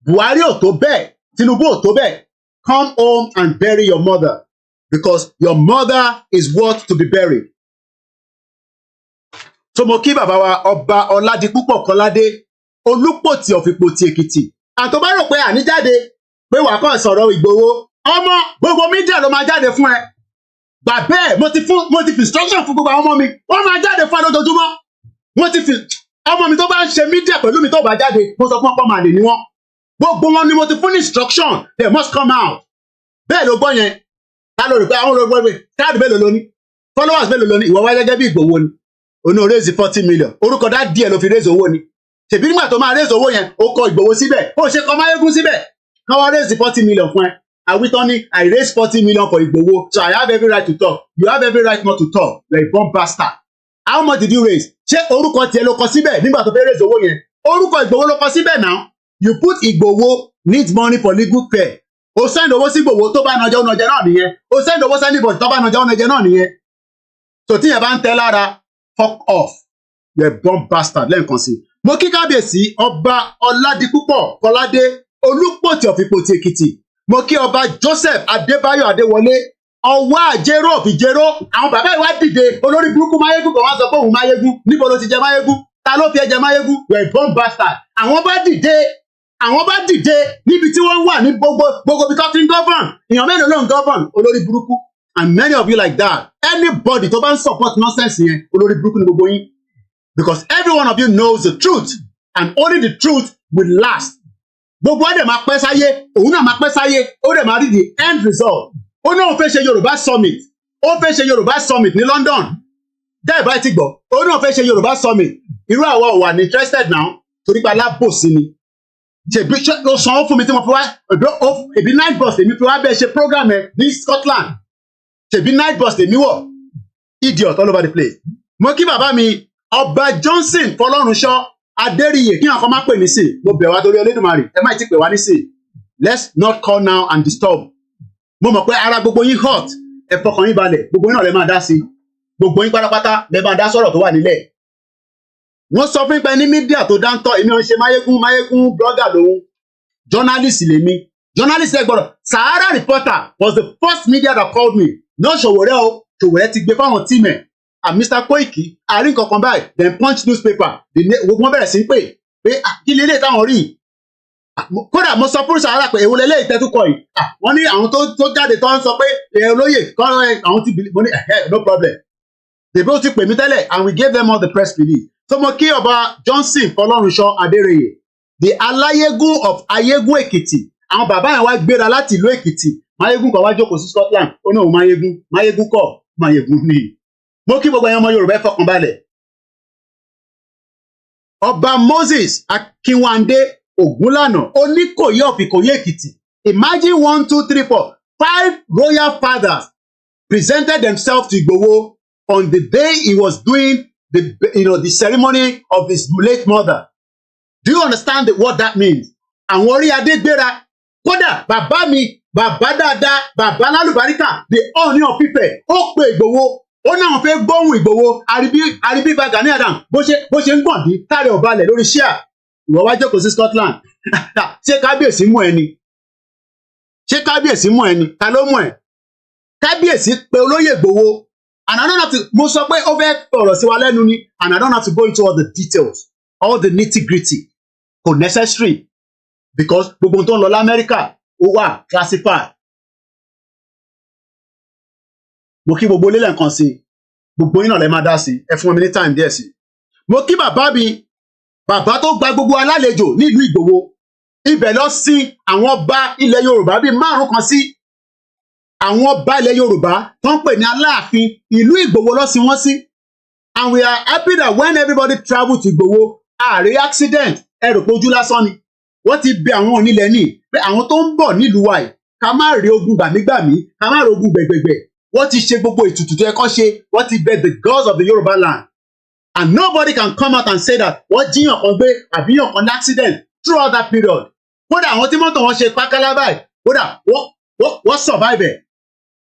[SPEAKER 4] Buhari ò tó bẹ́ẹ̀, Tinubu ò tó bẹ́ẹ̀. Come home and bury your mother, because your mother is worth to be buried. So mo kí bàbá wa ọba Ọládipúpọ̀ Kọ́ládé Olúpòtì of Ìpòtì Èkìtì. Àtọ́ bá rò pé àníjáde pé wà kàn sọ̀rọ̀ Ìgbòho, ọmọ gbogbo mídíà ló máa jáde fún ẹ. Gbà bẹ́ẹ̀ mo ti fi instruction fún gbogbo àwọn ọmọ mi. Wọ́n máa jáde fún lójoojúmọ́. Mo ti fi ọmọ mi tó bá ń ṣe mídíà pẹ̀lú mi tó bá jáde, mo sọ fún ọ̀pọ̀ màlè ni wọ́n. Gbogbo wọn ni mo ti fún instruction, they must come out. Bẹ́ẹ̀ ló gbọ́ yẹn. Ta ló rí pé àwọn olóògbé pé káàdì mélòó ló ní? Followers mélòó ló ní? Ìwọ wá gẹ́gẹ́ bí Ìgbòho ni. Oní o raise 40 million. Orúkọ dá díẹ̀ ló fi raise owó ni. Ṣèbí nígbà tó máa raise owó yẹn, ó kọ Ìgbòho síbẹ̀. Ó ṣe kọ Máyégún síbẹ̀. Kán wá raise 40 million fún ẹ. Àwítọ́ ní I raise 40 million for Ìgbòho, so I have every right to talk. You have every right not to talk. You are a bomb bastard. How much did you raise? Ṣé orúkọ tiẹ̀ ló kọ síbẹ̀ nígbà tó fẹ́ raise owó yẹn? Orúkọ Ìgbòho ló kọ síbẹ̀ náà. You put Igboho needs money for legal care. O send owó sí Igboho tó bá nàjẹ́ ònàjẹ́ náà nìyẹn. O send owó sẹ́ni bọ̀ tó bá nàjẹ́ ònàjẹ́ náà nìyẹn. So tíyẹn bá ń tẹ́ lára, fuck off. You're a bomb bastard lẹ́ẹ̀kan sí. Mo kí kábíyèsí ọba Ọládipúpọ̀ Kọ́ládé Olúpòtì of Ìpòtì Èkìtì. Mo kí ọba Joseph Adébáyọ̀ Adéwọlé ọwọ́ àjẹrò òfìjẹrò. Àwọn bàbá ìwà dìde olórí burúkú Máyégún kan wá sọ pé òun Máyégún. Níbo ló ti jẹ Máyégún? Ta ló fi ẹjẹ Máyégún? You're a bomb bastard. Àwọn bá dìde níbi tí wọ́n wà ní gbogbo bí tó ti ń govern. Èèyàn mélòó ló ń govern? Olórí burúkú. And many of you like that. Anybody tó bá ń support nonsense yẹn, olórí burúkú ni gbogbo yín. Because every one of you knows the truth, and only the truth will last. Gbogbo ọdẹ máa pẹ́ sáyé, òun náà máa pẹ́ sáyé, ó dẹ̀ máa rí the end result. Ó náà fẹ́ ṣe Yorùbá summit. Ó fẹ́ ṣe Yorùbá summit ní London. Dẹ́ẹ̀ bá ti gbọ́, ó náà fẹ́ ṣe Yorùbá summit. Irú àwa ò wà ní interested now, torí pé alábòsí ni. Ṣèbí ló sanwó fún mi tí mo fi wá, èbí night bus lèmi fi wá bẹ́ẹ̀ ṣe program ẹ̀ ní Scotland. Ṣèbí night bus lèmi wọ̀. Idiot all over the place. Mo kí bàbá mi Ọba Johnson Fọlọ́runṣọ́ Adéríyè kí àwọn kan má pè ní sí. Mo bẹ̀ wá torí Olódùmarè, ẹ má ti pè wá ní sí. Let's not call now and disturb. Mo mọ̀ pé ara gbogbo yín hot, ẹ fọkàn yín balẹ̀, gbogbo yín náà lè máa dá sí. Gbogbo yín pátápátá lè máa dá sọ̀rọ̀ tó wà nílẹ̀. Wọ́n sọ fún pé ní mídíà tó dáńtọ́, èmi ò ń ṣe Máyégún blogger lòun. Journalist lèmi. Journalist ẹ gbọ́dọ̀. Sahara Reporter was the first media that called me. No Ṣòwòrẹ́ o, Ṣòwòrẹ́ ti gbé fáwọn tíìmẹ̀. And Mr. Koiki, àárín kankan báyìí, then Punch newspaper, wọ́n bẹ̀rẹ̀ sí pé kí lè lè táwọn rí. Kódà mo sọ fún Sahara pé èwo lélẹ́ ìtẹ́túkọ̀ yìí. Wọ́n ní àwọn tó jáde tó ń sọ pé olóyè kọ́ àwọn ti bìlì, mo ní no problem. Tèbí ó ti pè mí tẹ́lẹ̀ and we gave them all the press release. So mo kí ọba Johnson Fọlọ́runṣọ́ Adéreyè, the Aláyégún of Ayégún Èkìtì. Àwọn bàbá yẹn wá gbéra láti ìlú Èkìtì. Máyégún kan wá jókòó sí Scotland. Ó ní òun Máyégún kọ́, Máyégún ni. Mo kí gbogbo ẹ̀yin ọmọ Yorùbá ẹ fọkàn balẹ̀. Ọba Moses Akínwándé Ògúnlànà Oníkòyí of Ìkòyí Èkìtì. Imagine 1, 2, 3, 4, 5 royal fathers presented themselves to Igboho on the day he was doing the ceremony of his late mother. Do you understand what that means? Àwọn orí adé gbéra. Kódà bàbá mi, bàbá dáadáa, bàbá lálùbáríkà, the Ọọ̀ni of Ifẹ̀, ó pe Ìgbòho. Ó náà fẹ́ gbóhùn Ìgbòho, àríbí bá Gani Adam bó ṣe ń gbọ̀n dí táre ọ̀balẹ̀ lórí ṣíà. Ìwọ wá jókòó sí Scotland. Ṣé kábíyèsí mú ẹni? Ṣé kábíyèsí mú ẹni? Ta ló mú ẹ? Kábíyèsí pé olóyè Ìgbòho. And I don't have to, mo sọ pé ó fẹ́ ọ̀rọ̀ sí wa lẹ́nu ni, and I don't have to go into all the details, all the nitty-gritty. Kò necessary, because gbogbo tó ń lọ l'Amẹ́ríkà ó wà classified. Mo kí gbogbo lélẹ̀ nǹkan sí, gbogbo yín náà lè máa dá sí, ẹ fún mi ní time díẹ̀ sí. Mo kí bàbá mi, bàbá tó gba gbogbo alálejò nílùú Ìgbòho, ibẹ̀ lọ sí àwọn ọba ilẹ̀ Yorùbá bíi 5 kan sí. Àwọn ọba ilẹ̀ Yorùbá tó ń pè ní Aláàfin ìlú Ìgbòho lọ sí wọ́n sí. And we are happy that when everybody travel to Ìgbòho, ààrẹ accident ẹrù pójú lásán ni. Wọ́n ti bẹ àwọn onílẹ̀ ní pé àwọn tó ń bọ̀ nílùú wa yìí ká má rí ogun gbàmígbàmí, ká má rí ogun gbẹ̀gbẹ̀gbẹ̀. Wọ́n ti ṣe gbogbo ètùtù tó yẹ kó ṣe, wọ́n ti bẹ the gods of the Yoruba land. And nobody can come out and say that wọ́n jíyàn kan gbé àbí yàn kan ní accident throughout that period. Kódà àwọn tí mọ́tò wọn ṣe pákálá báyìí, kódà wọ́n survive ẹ̀.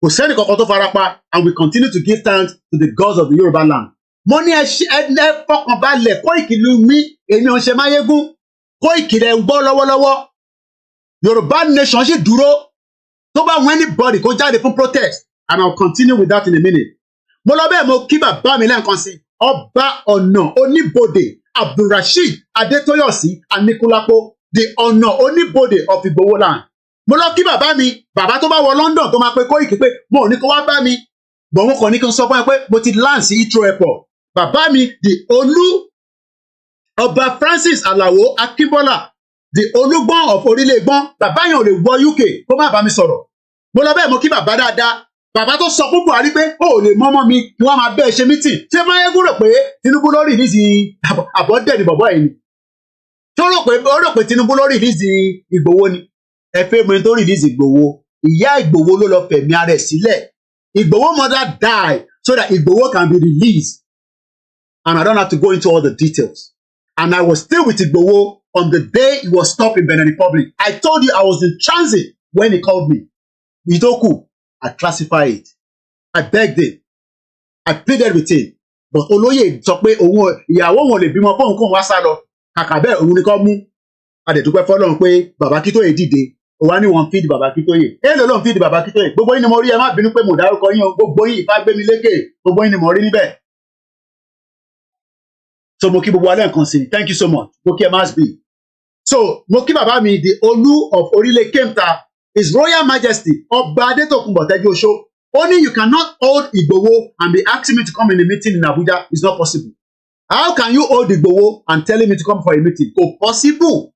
[SPEAKER 4] Kò sẹ́ni kankan tó farapa, and we continue to give thanks to the gods of the Yoruba land. Mo ní ẹ fọkàn balẹ̀ Koiki lu mí, èmi ò ń ṣe Máyégún. Koiki rẹ̀ ń gbọ́ lọ́wọ́lọ́wọ́. Yorùbá nation ṣì dúró. Tó bá wọn anybody kó jáde fún protest, and I will continue with that in a minute. Mo lọ bẹ́ẹ̀ mo kí bàbá mi lẹ́ẹ̀kan sí. Ọba ọ̀nà oníbodè Abdulrasheed Adétóyọ̀sí Aníkúlápó, the ọ̀nà oníbodè of Ìgbòho land. Mo lọ kí bàbá mi, bàbá tó bá wọ London tó máa pe Koiki pé mo ò ní kó wá bá mi. Bọ̀ wọ́n kàn ní kí n sọ fún ẹ pé mo ti land sí Heathrow airport. Bàbá mi, the Ọba Francis Alao Akínbọ́lá, the Olúgbọ́n of Orílẹ̀-Ègbọ́n. Bàbá yẹn ò lè wọ UK kó má bá mi sọ̀rọ̀. Mo lọ bẹ́ẹ̀ mo kí bàbá dáadáa. Bàbá tó sọ fún Buhari pé ó lè mọ́mọ́ mi kí wọ́n máa bẹ́ẹ̀ ṣe meeting. Ṣé Máyégún rò pé Tinubu ló release àbọ̀dẹ̀ ni bọ̀bọ̀ yìí ni? Ṣé ó rò pé Tinubu ló release Ìgbòho ni? Ẹ fẹ́ mọ ẹni tó release Ìgbòho. Ìyá Ìgbòho ló lọ fẹ̀mí ara ẹ̀ sílẹ̀. Ìgbòho mother died so that Ìgbòho can be released. And I don't have to go into all the details. And I was still with Igboho on the day he was stopped in Benin Republic. I told you I was in transit when he called me. Itoku, I classified it. I begged him. I pleaded with him. But Olóyè sọ pé òun ìyàwó wọn lè bímọ fún nǹkan wá sá lọ. Kàkà bẹ́ẹ̀ òun ni kò mú. A dẹ̀ dúpẹ́ fọ́lọ́run pé bàbá Akintoye dìde. Ó wá ní wọ́n feed bàbá Akintoye. Èló ló ń feed bàbá Akintoye. Gbogbo yín ni mo rí, ẹ má bínú pé mo dárúkọ yín o. Gbogbo yín ìfá gbé mi lékè. Gbogbo yín ni mo rí níbẹ̀. So mo kí gbogbo alẹ́ nǹkan sí. Thank you so much. Mo kí ẹ máa bí. So mo kí bàbá mi, the Olú of Orílẹ̀ Kemta, His Royal Majesty Ọba Adétòkunbọ̀ Tẹ́jú Oṣó. Only you cannot hold Igboho and be asking me to come in a meeting in Abuja. It's not possible. How can you hold Igboho and telling me to come for a meeting? Kò possible.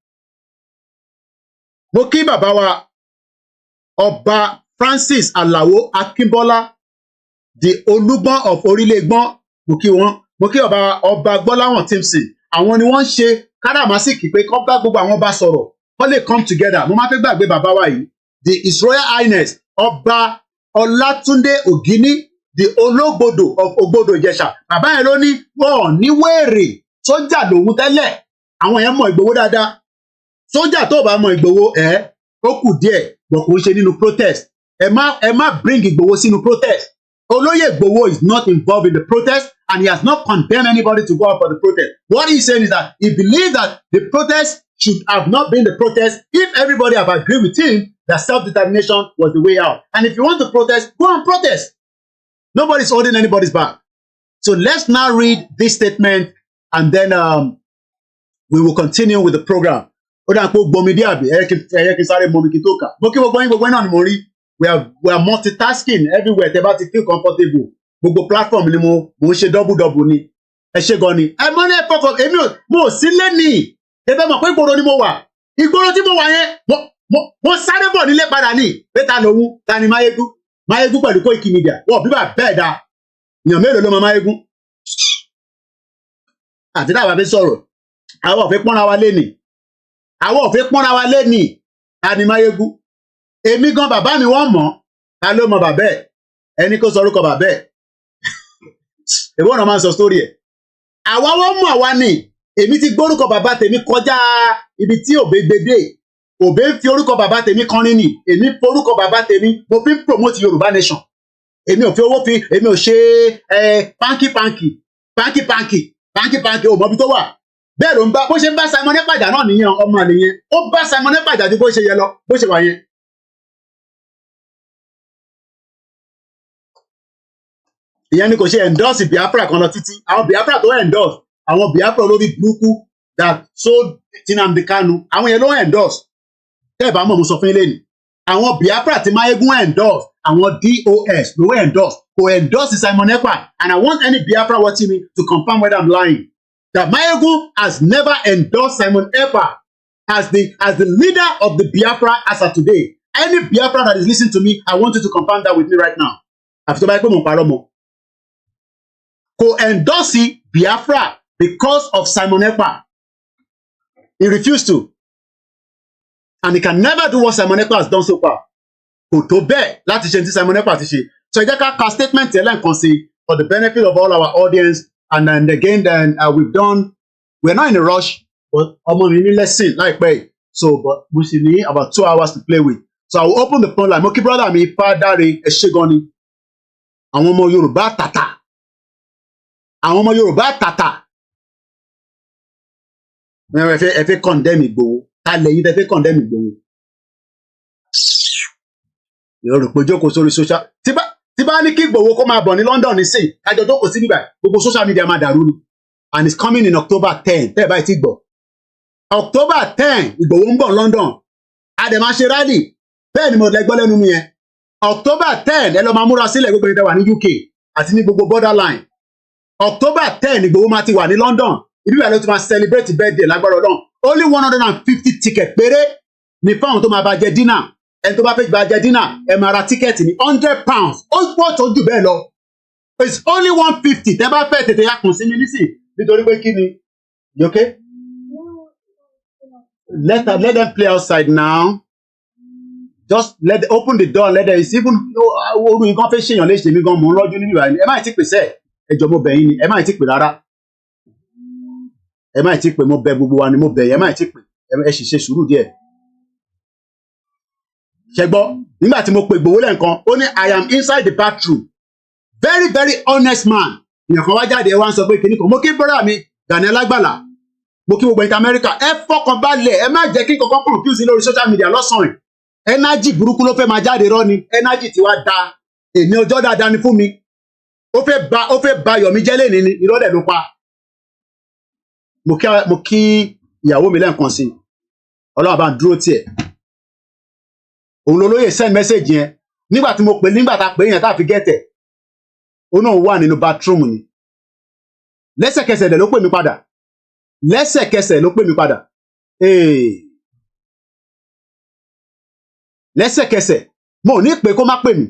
[SPEAKER 4] Mo kí bàbá wa Ọba Francis Alao Akínbọ́lá, the Olúgbọ́n of Orílẹ̀-Ègbọ́n. Mo kí wọn. Mo kí ọba Gbọ́láhàn Timson. Àwọn ni wọ́n ń ṣe káràmásìkì pé kọ́ bá gbogbo àwọn ọba sọ̀rọ̀. Kọ́ lè come together. Mo máa fẹ́ gbàgbé bàbá wa yìí. The His Royal Highness Ọba Ọlátúndé Ògíní, the Ológbodò of Ògbodò Ìjẹ̀ṣà. Bàbá yẹn ló ní wọ́n ní wèrè sójà lòun tẹ́lẹ̀. Àwọn yẹn mọ Ìgbòho dáadáa. Sójà tó bá mọ Ìgbòho ó kù díẹ̀ bọ̀ kò ń ṣe nínú protest. Ẹ má bring Ìgbòho sínú protest. Olóyè Ìgbòho is not involved in the protest, and he has not condemned anybody to go out for the protest. What he's saying is that he believes that the protest should have not been the protest if everybody have agreed with him that self-determination was the way out. And if you want to protest, go and protest. Nobody's holding anybody's back. So let's now read this statement, and then we will continue with the program. We are multitasking everywhere. Tẹ́ bá ti feel comfortable. gbogbo platform ni mo ṣe double ni ẹ ṣe gan ni ẹ mọ ní ẹ fọkàn èmi mo sí lẹ́nì ẹ fẹ́ mọ̀ pé ìgboro ni mo wà ìgboro tí mo wà yẹn mo sáré bọ̀ nílé padà ní pé ta lòun ta ni Máyégún pẹ̀lú Koiki Media wọ́n bí bá bẹ́ẹ̀ da èèyàn mélòó ló mọ Máyégún àti dábàá fi sọ̀rọ̀ àwọn ò fi pọ́nra wa lẹ́nì ta ni Máyégún èmi gan bàbá mi wọ́n mọ̀ ta ló mọ bàbá ẹ̀ ẹni kó sọ orúkọ bàbá ẹ̀ èwo náà máa ń sọ sórí ẹ̀ àwa wọ́n mọ̀ àwa ni èmi ti gbórúkọ bàbá tèmi kọjá ibi tí òbé gbedé òbé ń fi orúkọ bàbá tèmi kọrin ni èmi forúkọ bàbá tèmi mo fi ń promote Yorùbá nation èmi ò fi owó fi èmi ò ṣe pánkì ò mọbi tó wà bẹ́ẹ̀ ló ń bá bó ṣe ń bá Simon Ekpaja náà nìyẹn ọmọ nìyẹn ó bá Simon Ekpaja ju bó ṣe yẹ lọ bó ṣe wà yẹn. ìyẹn ni kò ṣe endorse Biafra kan lọ títí àwọn Biafra tó endorse àwọn Biafra olórí burúkú that sold Nnamdi Kanu àwọn yẹn ló endorse tẹ́ ẹ̀ bá mọ̀ mo sọ fún yín lẹ́nu àwọn Biafra tí Máyégún endorse àwọn DOS ló endorse kò endorse Simon Ekpa and I want any Biafra watching me to confirm whether I'm lying that Máyégún has never endorsed Simon Ekpa as the leader of the Biafra as of today. Any Biafra that is listening to me, I want you to confirm that with me right now. Àfi tó bá yẹ pé mo parọ́ mọ́. Kò endorse Biafra because of Simon Ekpa. He refused to. And he can never do what Simon Ekpa has done so far. Kò tó bẹ́ẹ̀ láti ṣe ní Simon Ekpa ti ṣe. So ẹ jẹ́ ká ka statement yẹn lẹ́ẹ̀kan sí for the benefit of all our audience. And then again, we're not in a rush, but ọmọ mi ní lesson láìpẹ́ yìí. So, but we still need about 2 hours to play with. So I will open the phone line. Mo kí brother mi Fádàrè ẹ ṣé gan ni. Àwọn ọmọ Yorùbá tàtà. Àwọn ọmọ Yorùbá tàtà. Ẹ fẹ́ condemn Igboho. Ta lẹ́yìn tẹ́ fẹ́ condemn Igboho. Yorùbá jókòó sórí social. Tí bá ní kí Igboho kó máa bọ̀ ní London nísìn, kájọ jókòó sí bíbá gbogbo social media máa dàrú ni. And it's coming in October 10. Tẹ́ ẹ báyìí ti gbọ́. October 10 Igboho ń bọ̀ London. A dẹ̀ máa ṣe rally. Bẹ́ẹ̀ ni mo lẹ́gbọ́ lẹ́nu mi yẹn. October 10 ẹ lọ máa múra sílẹ̀ gbogbo ìdá wà ní UK àti ní gbogbo borderline. October 10 Igboho máa ti wà ní London. Ibi ìwà ló ti máa celebrate birthday lágbára Ọlọ́run. Only 150 ticket péré ni fáwọn tó máa bá jẹ dinner. Ẹni tó bá fẹ́ bá jẹ dinner ẹ máa ra tíkẹ́ẹ̀tì ní £100. Ó pọ̀ tó jù bẹ́ẹ̀ lọ. It's only 150. Tẹ́ bá fẹ́ tètè yá kùn sí mi nísìn nítorí pé kí ni? You okay? Let them play outside now. Just open the door. Let them. It's even oru nǹkan fẹ́ ṣèyàn léṣe mi gan mò ń lọ́jú níbi ìwà ni. Ẹ má ti pèsè ẹjọ́ mo bẹ̀ yín ni. Ẹ má ti pè rárá. Ẹ má ti pè mo bẹ̀ gbogbo wa ni mo bẹ̀ yín. Ẹ má ti pè. Ẹ sì ṣe sùúrù díẹ̀. Ṣé gbọ́ nígbà tí mo pè Igboho lẹ́ǹkan ó ní I am inside the bathroom. Very very honest man. Ìyẹn kan wá jáde ẹ wá ń sọ pé kìnnì kan mo kí brother mi Gani Alágbàlá. Mo kí gbogbo ìta Amẹ́ríkà ẹ fọkàn balẹ̀ ẹ má jẹ́ kí kankan confuse lórí social media lọ́sàn-án energy burúkú ló fẹ́ máa jáde rọ́ ni energy ti wá da èmi ọjọ́ dáadáa ni fún mi ó fẹ́ ba Yọ̀mí jẹ́ lẹ́ni ni ìrọ́lẹ̀ ló pa mo kí ìyàwó mi lẹ́ǹkan sí Ọlọ́run bá ń dúró tiẹ̀ òun lolóyè send message yẹn nígbà tí mo pè nígbà tá a pè yẹn tá a fi gẹ́tẹ̀ ó náà wà nínú bathroom ni lẹ́sẹ̀kẹsẹ̀ dẹ̀ ló pè mí padà lẹ́sẹ̀kẹsẹ̀ ló pè mí padà lẹ́sẹ̀kẹsẹ̀ mo ní pé kó má pè mí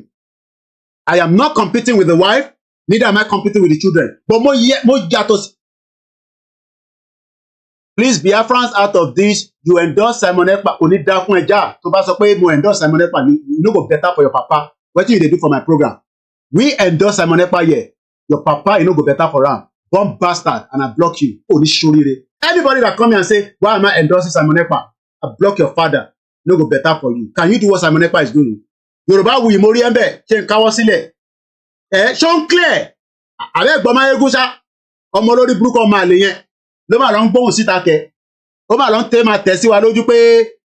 [SPEAKER 4] I am not competing with the wife neither am I competing with the children but mo yàtọ̀ sí. Please Biafrans out of this you endorse Simon Ekpa kò ní dá fún ẹja tó bá sọ pé mo endorse Simon Ekpa ni you no go better for your papa wetin you dey do for my program we endorse Simon Ekpa here your papa you no go better for am born bastard and I block you oníṣoríire anybody that come here and say why am I endorsing Simon Ekpa I block your father no go better for you can you do what Simon Ekpa is doing Yorùbá wuyì mórí ẹ̀ ń bẹ̀ ṣe ń káwọ́ sílẹ̀ ṣó ń clear àbẹ́ ẹ̀gbọ́n Máyégún ṣá ọmọ olórí burúkú ọmọ àlè yẹn ló máa lọ ń gbóhùn síta kẹ ó máa lọ ń máa tẹ̀ sí wa lójú pé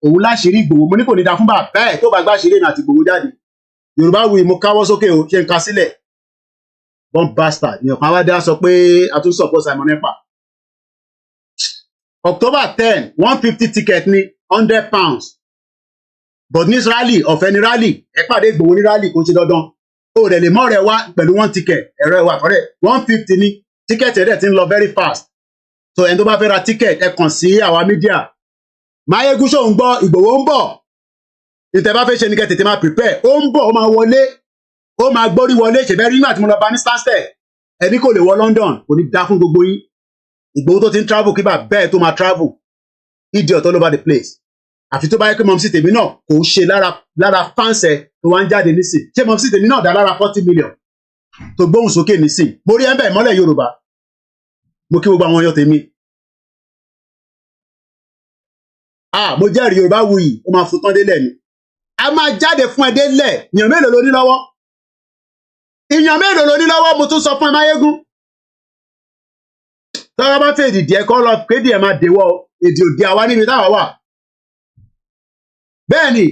[SPEAKER 4] òun láṣìírí Ìgbòho mo ní kò ní da fún bàbá ẹ̀ tó bá gbá ṣeré náà àti Ìgbòho jáde Yorùbá wuyì mo káwọ́ sókè o ṣe ń ka sílẹ̀ born bastard ní ọ̀kan wá dá sọ pé a tún support Simon Ekpa October 10 150 ticket ní £100 but ní rally ọ̀fẹ́ ní rally ẹ pàdé Ìgbòho ní rally kò ń ṣe dandan o dẹ̀ lè mọ́ rẹ̀ wá pẹ̀lú 1 ticket ẹ̀rọ ẹ̀wà kọ́rẹ́ 150 ní ticket ẹ̀dẹ̀ ti ń lọ very fast so ẹni tó bá fẹ́ ra ticket ẹ kàn sí àwa mídíà Máyégún ṣó ń gbọ́ Ìgbòho ń bọ̀ ìtẹ̀ bá fẹ́ ṣe ni kẹ́ tètè máa prepare ó ń bọ̀ ó máa wọlé ó máa gbórí wọlé ṣèbẹ́ rí nígbà tí mo lọ bá ní Stansted ẹni kò lè wọ London kò ní dá fún gbogbo yín Ìgbòho tó ti ń travel kí bá bẹ́ẹ̀ tó máa travel idiot all over the place àfi tó bá yẹ pé mọ̀mísí tèmi náà kò ń ṣe lára fáǹsẹ̀ tó wá ń jáde nísìn ṣé mọ̀mísí tèmi náà dá lára 40 million tó gbóhùn sókè nísìn mo rí ẹ̀ńbẹ̀ ìmọ́lẹ̀ Yorùbá mo kí gbogbo àwọn ọyọ tèmi mo jẹ́rìí Yorùbá wuyì ó máa fún tán délẹ̀ ni a máa jáde fún ẹ délẹ̀ èèyàn mélòó ló ní lọ́wọ́ èèyàn mélòó ló ní lọ́wọ́ mo tún sọ fún ẹ Máyégún tọ́wọ́ bá fẹ́ èdìdì ẹ̀kọ́ lọ kéde ẹ̀ máa dèwọ́ èdè òde àwa níbi táwa wà bẹ́ẹ̀ ni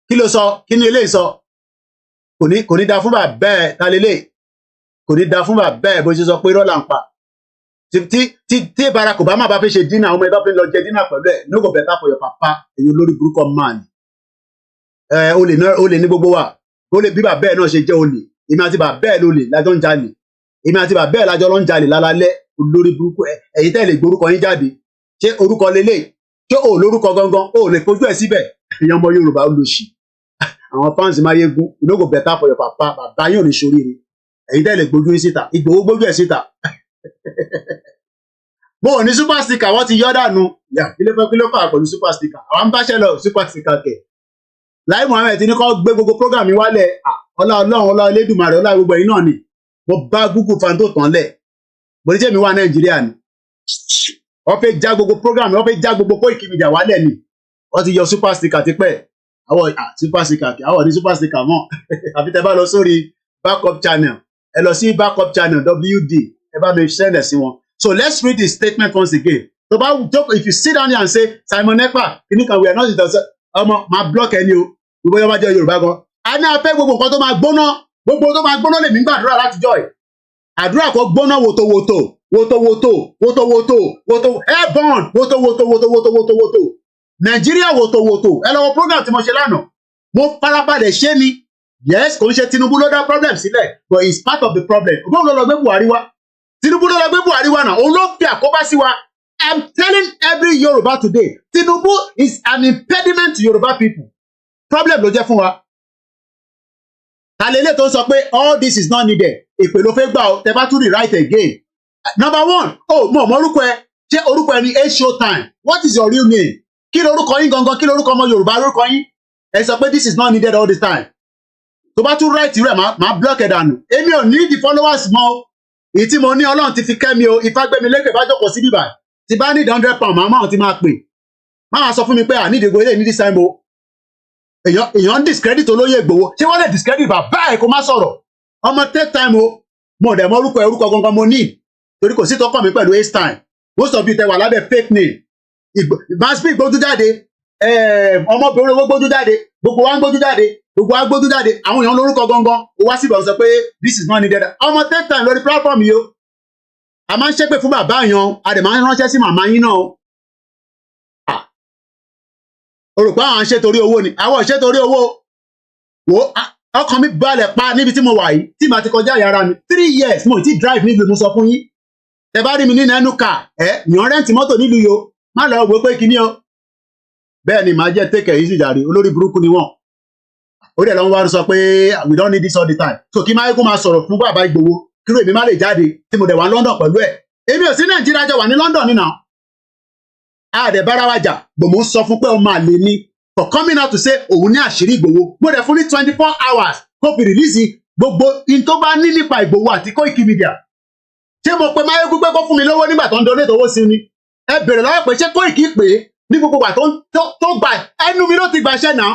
[SPEAKER 4] kí ló sọ kí ni eléyìí sọ kò ní da fún bàbá ẹ̀ ta lélẹ̀ kò ní da fún bàbá ẹ̀ bó ṣe sọ pé rọ́là ń pa tí Barack Obama bá fẹ́ ṣe dínà ọmọ ẹ̀dá fẹ́ lọ jẹ dínà pẹ̀lú ẹ̀ no go better for your papa èyí olórí burúkú man olè ní gbogbo wa olè bí bàbá ẹ̀ náà ṣe jẹ́ olè èmi àti bàbá ẹ̀ lólè lájọ́ ń jalè èmi àti bàbá ẹ̀ lájọ́ ló ń jalè lálálẹ́ olórí burúkú ẹ̀yin tẹ́ lè gborúkọ yín jáde ṣé orúkọ lélẹ̀ ṣé o lórúkọ gangan o lè fojú ẹ̀ síbẹ̀ èèyàn ọmọ Yorùbá olóṣì àwọn fans Máyégún no go better for your papa bàbá yín ò ní ṣoríire ẹ̀yin tẹ́ lè gbójú yín síta Ìgbòho gbójú ẹ̀ síta mo ò ní super sticker wọ́n ti yọ́ dànù kí ló fà pẹ̀lú super sticker àwọn ń báṣẹ́ lọ super sticker kẹ̀ Láì Muhammed ní kọ́ gbé gbogbo program mi wálẹ̀ ọlá Ọlọ́run ọlá Elédùmarè ọlá gbogbo ẹ̀yin náà ni mo bá Google fan tó tán lẹ̀ mo ní tèmi wà Nàìjíríà ni wọ́n fẹ́ já gbogbo program wọ́n fẹ́ já gbogbo Koiki Media wálẹ̀ ni wọ́n ti yọ super sticker ti pẹ́ àwọn super sticker kẹ̀ àwọn ní super sticker mọ́ àfi tẹ́ bá lọ sórí backup channel ẹ lọ sí backup channel WD ẹ bá mi send ẹ̀ sí wọn. So let's read the statement once again. So if you sit down here and say Simon Ekpa kìnnìkan we are not the ọmọ máa block ẹni o gbogbo yẹn bá jẹ́ Yorùbá gan. A ní afẹ́ gbogbo nǹkan tó máa gbóná gbogbo tó máa gbóná lèmi gbàdúrà látijọ́ ẹ̀. Àdúrà kò gbóná wòtòwòtò wòtòwòtò wòtòwòtò wòtò airborne wòtòwòtò wòtòwòtò Nàìjíríà wòtòwòtò ẹ lọ wo program tí mo ṣe lánàá mo farabalẹ̀ ṣé ni yes kò ń ṣe Tinubu ló dá problem sílẹ̀ but it's part of the problem. Ògbóhùn ló lọ gbé Buhari wá. Tinubu ló lọ gbé Buhari wá náà òun ló fi àkóbá sí wa. I'm telling every Yoruba today Tinubu is an impediment to Yoruba people. Problem ló jẹ́ fún wa. Talele tó ń sọ pé all this is not needed. Èpè ló fẹ́ gbà ó tẹ bá tún rewrite again. Number one mo mọ orúkọ ẹ ṣé orúkọ ẹ ní Showtime. What is your real name? Kí lorúkọ yín gangan kí lorúkọ ọmọ Yorùbá lórúkọ yín? Ẹ sọ pé this is not needed all the time. Tó bá tún write rẹ̀ máa block ẹ̀ dànù. Èmi ò ní the followers mọ́. Èyí tí mo ní Ọlọ́run ti fi kẹ́mi o Ifágbémi lékè bá jókòó sí bíbà tí bá ní £100 màmá ti máa pè máa sọ fún mi pé ànídìgbò ilé ní this time o èèyàn discredit olóyè Ìgbòho ṣé wọ́n lè discredit bàbá ẹ̀ kó má sọ̀rọ̀ ọmọ take time o mo dẹ̀ mọ orúkọ gangan mo ní torí kò sí tọkàn mi pẹ̀lú ace time most of you tẹ wà lábẹ́ fake name Masbi gbójú jáde ọmọbìnrin owó gbójú jáde gbogbo wa ń gbójú jáde gbogbo wa gbójú jáde àwọn èèyàn lórúkọ gangan ó wá síbẹ̀ ó sọ pé this is not needed ọmọ take time lórí platform yìí o a máa ń ṣépè fún bàbá yan a dẹ̀ máa ń ránṣẹ́ sí màmá yín náà o rò pé àwọn ṣe torí owó ni àwọn ṣe torí owó wo ọkàn mi balẹ̀ pa níbi tí mo wà yìí tí màá ti kọjá ìyára mi 3 years mo ti drive nílùú mo sọ fún yín tẹ bá rí mi nínú ẹnu kà yàn rẹ́ǹtì mọ́tò nílùú yìí o má lọ wò pé kíní o bẹ́ẹ̀ ni màá jẹ́ take it easy jàre olórí burúkú ni wọ́n ó dẹ̀ lọ́wọ́ wá sọ pé we don't need this all the time so kí Máyégún máa sọ̀rọ̀ fún bàbá Ìgbòho kíró èmi má lè jáde tí mo dẹ̀ wá London pẹ̀lú ẹ̀ èmi ò sí Nàìjíríà jọ wà ní London nínà àdẹ̀bára wa jà gbòmò ń sọ fún pé ọmọ àlè ni for coming out to say òun ní àṣírí Ìgbòho mo dẹ̀ fún ní 24 hours kó fi rìlíìsì gbogbo in tó bá ní nípa Ìgbòho àti Koiki Media ṣé mo pe Máyégún pé kó fún mi lówó nígbà tó ń donate owó sí ni ẹ bèrè lọ́wọ́ pé ṣé Koiki pé ní gbogbo ìgbà tó gbà ẹnu mi ló ti gbàṣẹ náà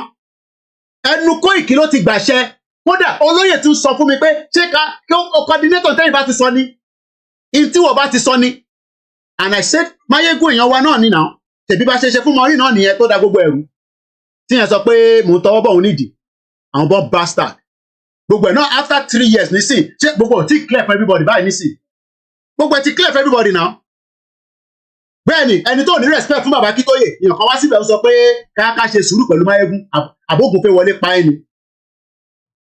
[SPEAKER 4] ẹnu Koiki ló ti gbàṣẹ kódà olóyè tún sọ fún mi pé ṣé kí coordinator tẹ́yìn bá ti sọ ni in tí wọ́n bá ti sọ ni and I said Máyégún èèyàn wa náà nínà tẹ̀bí bá ṣe ṣe fún mọ́rí náà nìyẹn tó da gbogbo ẹ̀rù tí yẹn sọ pé mò ń tọwọ́ bọ̀ òun nídìí àwọn bọ́ bastard gbogbo ẹ̀ náà after 3 years nísìn ṣé gbogbo ẹ̀ ti clear for everybody báyìí nísìn gbogbo ẹ̀ ti clear for everybody now bẹ́ẹ̀ni ẹni tó ní respect fún bàbá Akintoye èèyàn kan wá síbẹ̀ ó sọ pé ká ṣe sùúrù pẹ̀lú Máyégún àbógun fẹ́ wọlé pa ẹni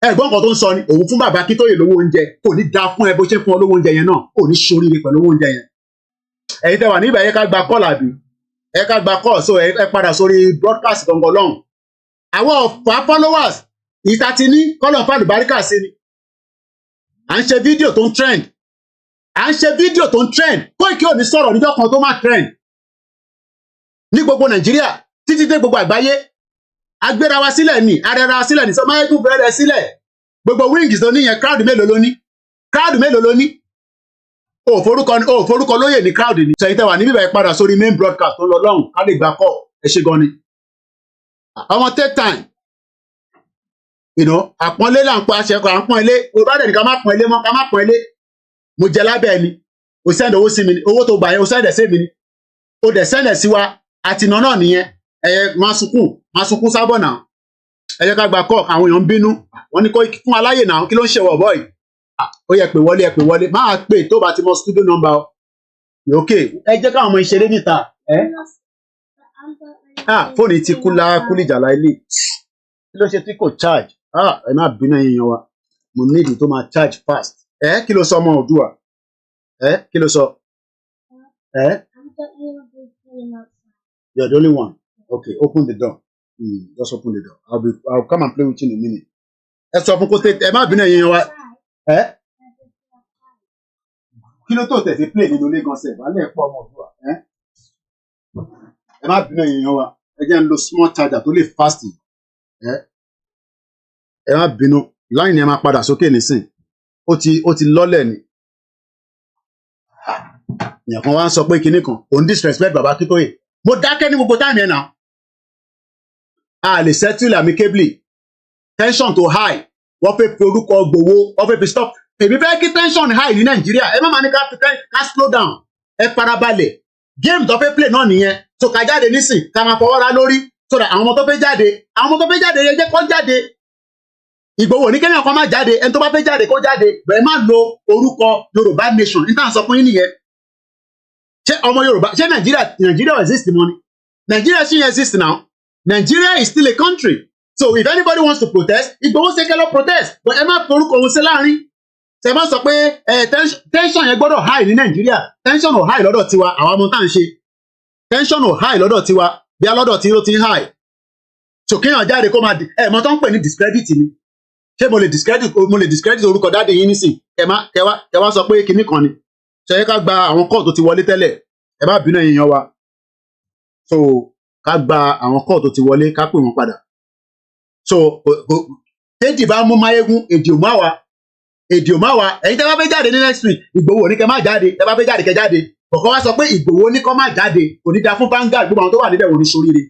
[SPEAKER 4] ẹ̀gbọ́n kan tó ń sọ ni òun fún bàbá Akintoye lówó oúnjẹ kò ní da fún ẹ bó ṣe fún ọ lówó oúnjẹ yẹn náà kò ní ṣoríire pẹ̀lú owó oúnjẹ yẹn. ẹ̀yin tẹ́ wà níbẹ̀ ẹ ká gba kọ́ọ̀lù àbí ẹ ká gba kọ́ọ̀lù so ẹ padà sórí broadcast gangan lọ́hùn. àwọn ọ̀fà followers ìta ti ní kọ́lọ̀ fàlùbáríkà sí ni à ń ṣe fídíò tó ń trend Koiki ò ní sọ̀rọ̀ níjọ́ kan tó máa trend ní gbogbo Nàìjíríà títí dé gbogbo àgbáyé agbéra wa sílẹ̀ ní arẹra wa sílẹ̀ ní sọ máyégún bẹ̀rẹ̀ sílẹ̀ gbogbo wings tó níyẹn crowd mélòó ló ní ó forúkọ lóyè ní crowd ní sẹ́yìn tẹ́wà níbí báyìí padà sórí main broadcast tó ń lọ lọ́hùn ká lè gbà kọ́ ẹ ṣe gan ni ọmọ take time àpọ́nlé là ń pa aṣẹ́kọ̀ọ́ à ń pọ́n ilé olùbádẹ́ nìkan má pọ́n ilé mọ́ ká má pọ́n ilé mo jẹ lábẹ́ ẹni o send owó sí mi ni owó tó gbà yẹn o send ẹ̀ sí mi ni o dẹ̀ send ẹ̀ sí wa àti iná náà nìyẹn ẹ̀yẹ máa sunkún sábọ̀ náà ẹ̀yẹ ká gba kọ́ àwọn èèyàn ń bínú wọ́n ní kó fún aláyè náà kí ló ń ṣe wọ̀ bọ́ọ̀ì ó yẹ pé wọlé máa pè tó bá ti mọ studio number o òkè ẹ jẹ́ káwọn ọmọ ìṣeré níta fóònù ti kúlìjàlá ilé kí ló ṣe tí kò charge ẹ má bínú èèyàn wa mo need tó máa charge fast kí ló sọ ọmọ Oòduà kí ló sọ you're the only one okay open the door just open the door I'll come and play with you in a minute ẹ sọ fún kó tẹ ẹ má bínú èèyàn wa kí ló tó tẹ̀ fi play nínú ilé gan sẹ̀ wálé ẹ̀pọ̀ ọmọ Oòduà ẹ má bínú èèyàn wa ẹ jẹ́ ń lo small charger tó lè fast ẹ má bínú line yẹn máa padà sókè nísìn ó ti lọ́lẹ̀ ni èèyàn kan wá ń sọ pé kinní kan òun disrespect bàbá Akintoye mo dákẹ́ ní gbogbo táìmù yẹn náà a lè settle amicably tension to high wọ́n fẹ́ fi orúkọ Igboho wọ́n fẹ́ fi stop èmi fẹ́ kí tension high ní Nàìjíríà ẹ má máa ní ká slow down ẹ farabalẹ̀ game tó fẹ́ play náà nìyẹn so ká jáde nísìn ká máa fọwọ́ ra lórí so that àwọn ọmọ tó fẹ́ jáde yẹn jẹ́ kó jáde Igboho ní kéèyàn kan má jáde ẹni tó bá fẹ́ jáde kó jáde bẹ́ẹ̀ má lo orúkọ Yorùbá nation níta sọ fún yín nìyẹn ṣé ọmọ Yorùbá ṣé Nigeria exist mọ́ ni Nigeria still exist now Nigeria is still a country so if anybody wants to protest Igboho ṣe kẹ́ lọ protest but ẹ má forúkọ òun sí láàrin ṣe má sọ pé tension yẹn gbọ́dọ̀ high ní Nigeria tension ò high lọ́dọ̀ tiwa àwọn ọmọ tá à ń ṣe tension ò high lọ́dọ̀ tiwa bí alọ́dọ̀ tí ó ti ń high so kéèyàn jáde kó máa mọ tó ń pè ní discredit ni ṣé mo lè discredit orúkọ dáadé yín nísìn kẹ wá sọ pé kinní kan ni ṣe ká gba àwọn kọ́ọ̀ tó ti wọlé tẹ́lẹ̀ ẹ má bínú èèyàn wa so ká gba àwọn kọ́ọ̀ tó ti wọlé ká pè wọ́n padà so téèdì bá mú máyégún èdè ò má wa ẹ̀yin tẹ́ bá fẹ́ jáde ní next week Ìgbòho ní kẹ́ má jáde tẹ́ bá fẹ́ jáde kẹ́ jáde kọ̀ọ̀kan wá sọ pé Ìgbòho ní kọ́ má jáde kò ní da fún Vanguard gbogbo àwọn tó wà níbẹ̀ wò ní soríire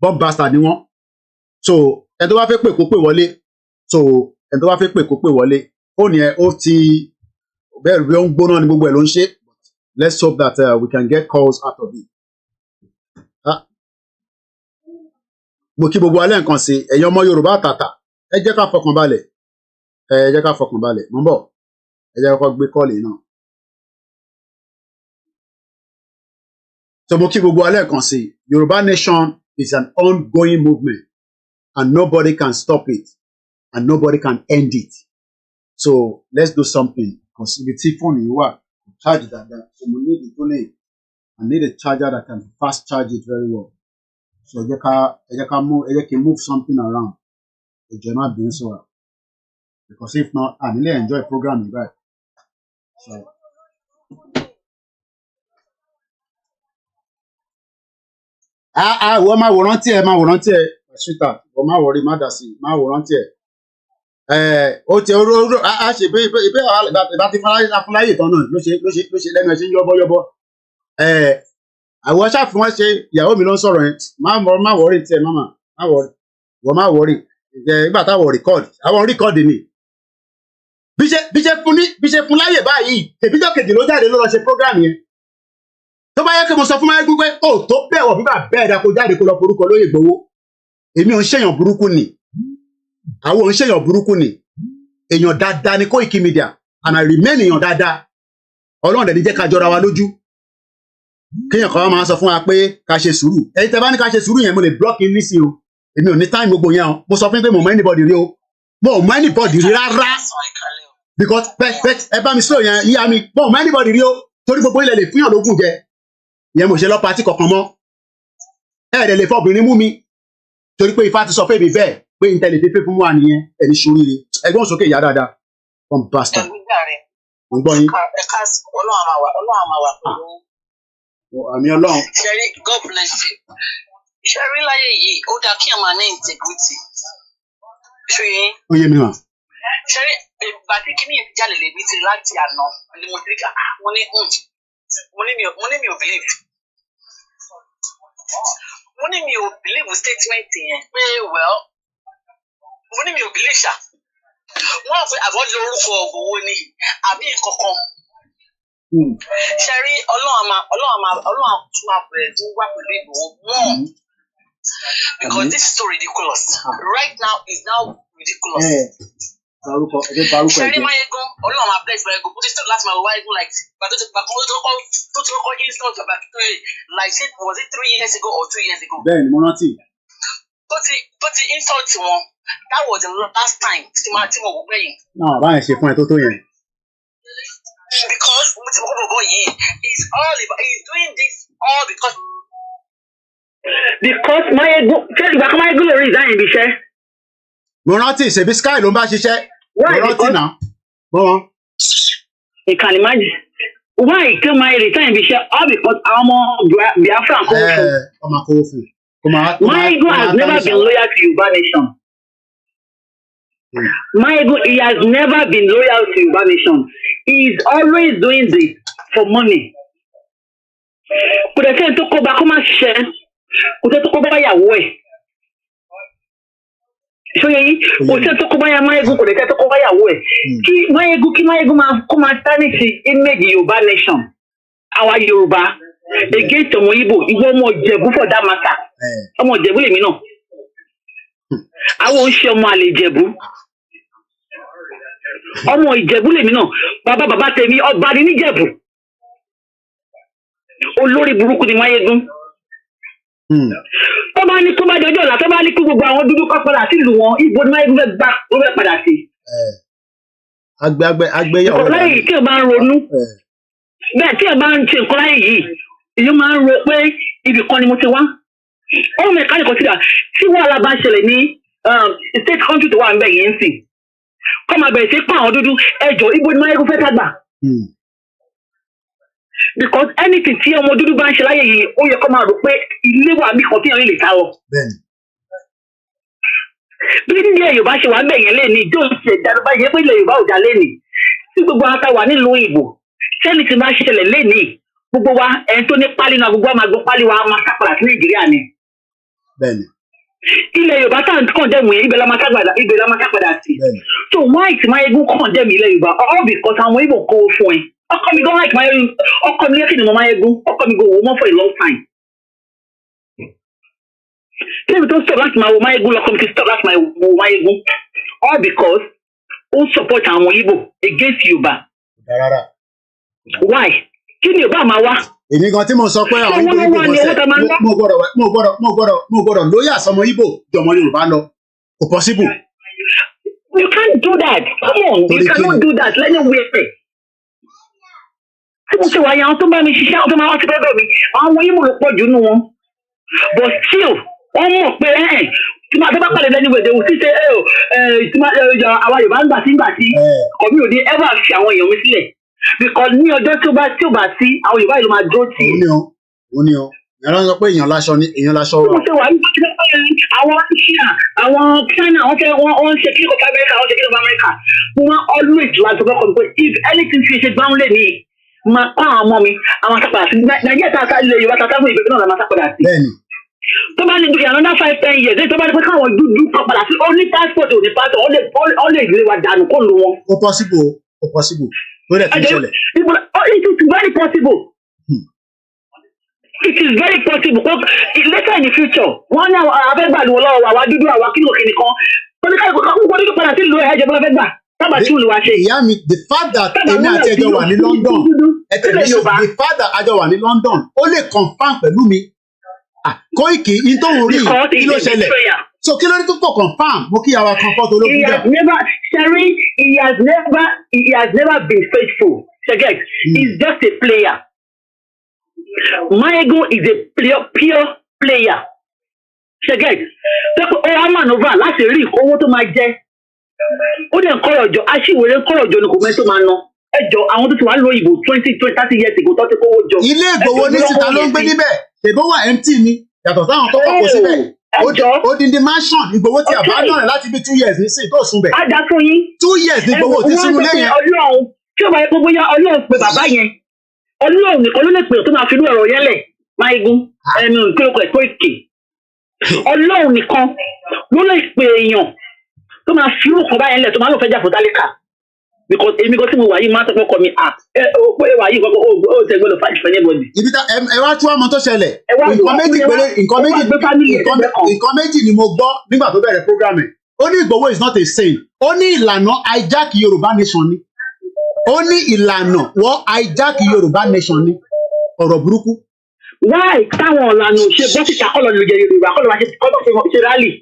[SPEAKER 4] bomb bastard ni wọ́n so ẹni tó bá fẹ́ pè kó pè wọlé ó ní ẹ ó ti bẹ́ẹ̀ rí ó ń gbóná ní gbogbo ẹ̀ ló ń ṣe let's hope that we can get calls out of it. mo kí gbogbo alẹ́ nǹkan sí ẹ̀yin ọmọ Yorùbá àtàtà ẹ jẹ́ ká fọkàn balẹ̀ mọ́ bọ̀ ẹ jẹ́ kó gbé kọ́ọ̀lì náà. so mo kí gbogbo alẹ́ nǹkan sí Yorùbá nation is an ongoing movement and nobody can stop it and nobody can end it so let's do something because ibi tí fóònù yìí wà charge dáadáa so mo need it only I need a charger that can fast charge it very well so ẹ jẹ́ kí move something around ẹ jẹ́ má bínú sọ̀rọ̀ because if not I really enjoy program yìí báyìí so. wọ́n máa wòrán tí ẹ sweetheart wọ́n máa wọrí má dà sí máa wòrán tí ẹ. Ó ti oró a ṣe ìbé ìbá ti fúnláyè tán náà ló ṣe lẹ́nu ẹ̀ ṣe ń yọ́bọ́yọ́bọ́ àwọn ṣáàfin wọn ṣe ìyàwó mi ló ń sọ̀rọ̀ yẹn má wọrí tiẹ̀ mama wọ́n má wọrí nígbà táwọn rìkọ́ọ̀dì àwọn rìkọ́ọ̀dì ni bí ṣe fún láyè báyìí tèbíjọ́ kejì ló jáde ló lọ ṣe program yẹn tó bá yẹ kí mo sọ fún máyégún pé ó tó bẹ́ẹ̀ wọ̀ bíbà bẹ́ẹ̀ dá kó jáde kó lọ forúkọ lóyè Ìgbòho èmi ò ń ṣèyàn burúkú ni àwọn ò ń ṣèyàn burúkú ni èèyàn dáadáa ni Koiki Media and I remain èèyàn dáadáa Ọlọ́run dẹ̀ ní jẹ́ ká jọra wa lójú kéèyàn kan máa sọ fún wa pé ká ṣe sùúrù ẹ̀yin tẹ́ bá ní ká ṣe sùúrù yẹn mo lè block in nísìn o èmi ò ní time gbogbo yẹn o mo sọ fún pé mo mọ anybody rí o mo mọ anybody rí rárá because ẹ bá mi slow yẹn yíya mi mo mọ anybody rí o torí gbogbo ilẹ̀ lè fúnyàn lógún jẹ ìyẹn mo ṣe lọ pati kankan mọ́ ẹ̀ẹ́dẹ̀ lè fọbìnrin mú mi torí pé ifá ti sọ pé mi bẹ́ẹ̀ pé n tẹ̀lé pépé fún wa nìyẹn ẹni ṣoríire ẹgbọ́n sókè ìyá dáadáa one bastard ń gbọ́ yín.
[SPEAKER 5] Ọlọ́run àmà wà pẹ̀lú.
[SPEAKER 4] Àmì Ọlọ́run.
[SPEAKER 5] Ṣẹ́rí, God bless you. Ṣẹ́rí láyé yìí, ó dáa kí ẹ máa ní integrity. Ṣé yín?
[SPEAKER 4] Ó yé mi hàn.
[SPEAKER 5] Ṣẹ́rí, ìgbà tí kíní ìjáde lè bí ti láti àná ni mo ti rí ká mo ní mi ò believe. Mo ní mi ò believe statement yẹn pé well mo ní mi ò believe ṣá. Wọ́n á pé àbọ̀dé orúkọ òwò ni àbí nǹkankan. Ṣẹ́rí Ọlọ́run tún máa bẹ̀rẹ̀ tó wá pẹ̀lú Ìgbòho more because this is so ridiculous. Right now is now ridiculous. Ṣẹ́rí Máyégún Ọlọ́run máa bless Máyégún bó ti stop láti máa wá Máyégún like gbàtó ti gbàkan tó ti kọ́kọ́ insult bàbá Akintoye like say was it 3 years ago or 2 years ago.
[SPEAKER 4] Bẹ́ẹ̀ni mo rántí.
[SPEAKER 5] Tó ti insult wọn that was the last time tí mo wò gbẹ̀yìn.
[SPEAKER 4] Náà báyìí ṣe fún ẹ tó yẹn.
[SPEAKER 5] Because he's doing this all because Máyégún ṣé ìgbà kan Máyégún lè rí ìdáyìn ibi iṣẹ́.
[SPEAKER 4] Mo rántí ṣèbí Sky ló ń bá ṣiṣẹ́. Mo rántí náà.
[SPEAKER 5] Ìkànnì májì. Why kí ó máa resign ibi iṣẹ́ all because àwọn ọmọ Biafra kò fún.
[SPEAKER 4] Ọmọ kò fún.
[SPEAKER 5] Máyégún has never been loyal to Yoruba nation. Máyégún he has never been loyal to Yoruba nation. He is always doing this for money. Kò dẹ̀ sẹ́ni tó kó bá kó má ṣiṣẹ́. Kò sẹ́ni tó kó bá yàwó ẹ̀. Ṣóyè yìí, kò sẹ́ni tó kó bá yà Máyégún kò dẹ̀ sẹ́ni tó kó bá yàwó ẹ̀. Kí Máyégún kó máa tarnish image Yoruba nation. Our Yoruba against ọmọ Igbo, ìwọ ọmọ Ìjẹ̀bú for that matter. Ọmọ Ìjẹ̀bú lèmi náà. Àwọn ò ń ṣe ọmọ àlè Ìjẹ̀bú. Ọmọ Ìjẹ̀bú lèmi náà. Bàbá tèmi ọba ní Ìjẹ̀bú. Olórí burúkú ni Máyégún. Tó bá jọjọ́ ọ̀la tó bá ní kí gbogbo àwọn dúdú kọ́ padà sí ìlú wọn ibo ni Máyégún fẹ́ gbà ó fẹ́ padà sí.
[SPEAKER 4] Agbéyàwó
[SPEAKER 5] rẹ̀. Láyé tí o bá ń ronú bẹ́ẹ̀ tí o bá ń ṣe nǹkan láyé yìí èyí máa ń ro pé ibì kan ni mo ti wá. Ó mẹ́ka nìkan síra tí wàhálà bá ṣẹlẹ̀ ní state country tó wà ń bẹ̀ yẹn ń sìn. Kọ́ máa bẹ̀rẹ̀ sí pa àwọn dúdú ẹjọ́ ibo ni Máyégún fẹ́ ká gbà. Because anything tí ọmọ dúdú bá ń ṣe láyé yìí ó yẹ kó máa rò pé ilé wà mí kan tí èèyàn lè sá wọ. Bí nílẹ̀ Yorùbá ṣe wà ń bẹ̀yẹn lé ní ìjọ ìṣẹ̀ ìdánubá yẹ pé ilẹ̀ Yorùbá ò dá lé ní tí gbogbo àwọn táwa nílùú òyìnbó sẹ́ni tí máa ṣẹlẹ̀ lé ní gbogbo wa ẹni tó ní pálí náà gbogbo wa máa gbọ́ pálí wa máa sápàdà sí Nàìjíríà ni. Ilẹ̀ Yorùbá tá à ń kàn dẹ̀mù yẹn ibẹ̀ la máa sápàdà sí. So why tí Máyégún kàn dẹ̀mù ilẹ̀ Yorùbá all because àwọn Ìgbò kó fún ẹ. Ọkọ mi gan like Máyégún ọkọ mi lẹ́kìn ni mo Máyégún ọkọ mi go wò for a long time. Tẹ́lifí tó stop láti máa wo Máyégún lọ́kọ mi ti stop láti máa wo Máyégún all because ó support àwọn Ìgbò against Yorùbá. Why? Kí ni Yorùbá máa wá?
[SPEAKER 4] Èmi gan tí mo sọ pé àwọn Ìgbò mo gbọ́dọ̀ lóyà sọmọ Ìgbò jọmọ Yorùbá lọ kò possible.
[SPEAKER 5] You can't do that. Come on, you cannot do that. Let me wait. Tí mo ṣe wáyé àwọn tó bá mi ṣiṣẹ́ àwọn tó máa wá sí pẹ́ẹ́bẹ́ mi àwọn Ìgbò ló pọ̀ jù nù wọn. But still wọ́n mọ̀ pé tí máa tó bá pàdé lẹ́nu ìwé òsì ṣe àwa Yorùbá ń gbà sí ọ̀mí ò ní ever fi àwọn èèyàn mi sílẹ̀ because ní ọjọ́ tí ó bá sí àwọn Yorùbá yìí ló máa dúró tì í.
[SPEAKER 4] Ó ní o ìyàrá ń sọ pé èèyàn láṣọ wa.
[SPEAKER 5] Mo ṣe wà ní àwọn China àwọn China wọ́n ṣe kílíkọ̀ fún Amẹ́ríkà wọ́n ṣe kílíkọ̀ fún Amẹ́ríkà wọ́n always láti sọ fún mi pé if anything fi ṣe gbáhùn lè ní máa kọ́ àwọn ọmọ mi àwọn sápadà sí Nàìjíríà tá a sá ilẹ̀ Yorùbá tá a sá fún ìbẹ̀rẹ̀ náà la máa sápadà sí. Tó bá ní dúkìá another 5-10 years tó bá ní pé káwọn dúdú kan padà sí ó ní passport ò ní passport ó lè gbé wa dànù kó lu wọn.
[SPEAKER 4] Ó possible tó dẹ̀ kí n ṣẹlẹ̀.
[SPEAKER 5] It is very possible. It is very possible later in the future wọ́n ní àwọn afẹ́gbà lọ́wọ́ àwa dúdú àwa kílò kìnìkan wọ́n ní kí padà sí ìlú ẹ̀jẹ̀ bọ́lá fẹ́ gbà.
[SPEAKER 4] Ìyá mi the fact that èmi àti ẹjọ́ wà ní London the fact that àjọ wà ní London ó lè confirm pẹ̀lú mi Koiki in tó ń rí kí ló ṣẹlẹ̀ So kí ló ní tó kò confam mo kí àwa comfort
[SPEAKER 5] He
[SPEAKER 4] ológun
[SPEAKER 5] has
[SPEAKER 4] jà.
[SPEAKER 5] never, Sherry, he has never been faithful. Sheget, he's just a player. Mayegun is a pure player. Sheget, pẹ́pẹ́ ó wá manova láti rí owó tó máa jẹ. Ó dẹ̀ ń kọ́rọ̀ jọ, aṣíwèrè ń kọ́rọ̀ jọ ní kò mẹ́ tó máa ná. Ẹjọ́ àwọn tó ti wà lóyìnbó 20-30 years ago tó ti kówó jọ.
[SPEAKER 4] Ilé Ìgbòho ní síta ló ń gbé níbẹ̀. Èbó wà empty ni. Yàtọ̀ sáwọn tó kọ́kọ́ síbẹ̀. Odindi mansion Ìgbòho ti àbádọ́ rẹ̀ láti bí 2 years nísìnyí tó sùn bẹ̀.
[SPEAKER 5] Á dá fún yín.
[SPEAKER 4] 2 years ní Ìgbòho ti sínú lẹ́yìn.
[SPEAKER 5] Ọlọ́run tí ó bá yẹ kó bóyá Ọlọ́run pe bàbá yẹn. Ọlọ́run nìkan ló lè pè tó máa fi irú ọ̀rọ̀ yẹn lẹ̀. Mayegun ẹnu ìpínlẹ̀ ẹ̀kọ́ èkè. Ọlọ́run nìkan ló lè pè èèyàn tó máa fi irú kan báyẹn lẹ̀ tó máa lọ fẹ́ jà fún tálíkà. Because èmi kan tí mo wà yìí máa ń sọ pé pé wà yìí kọ́kọ́ ó tẹ̀ gbọ́dọ̀ fight for anybody.
[SPEAKER 4] Ibi tá ẹ wá tí wọ́n mọ tó ṣẹlẹ̀. Nǹkan méjì ni mo gbọ́ nígbà tó bẹ̀rẹ̀ program ẹ̀. Ó ní Ìgbòho is not a saint. Ó ní ìlànà hijack Yorùbá nation ni. Ó ní ìlànà wọ́n hijack Yorùbá nation ni. Ọ̀rọ̀ burúkú.
[SPEAKER 5] Why táwọn ọ̀lànà ṣe bọ́ síta kọ́ lọ lu jẹ Yorùbá kọ́ lọ máa ṣe rally.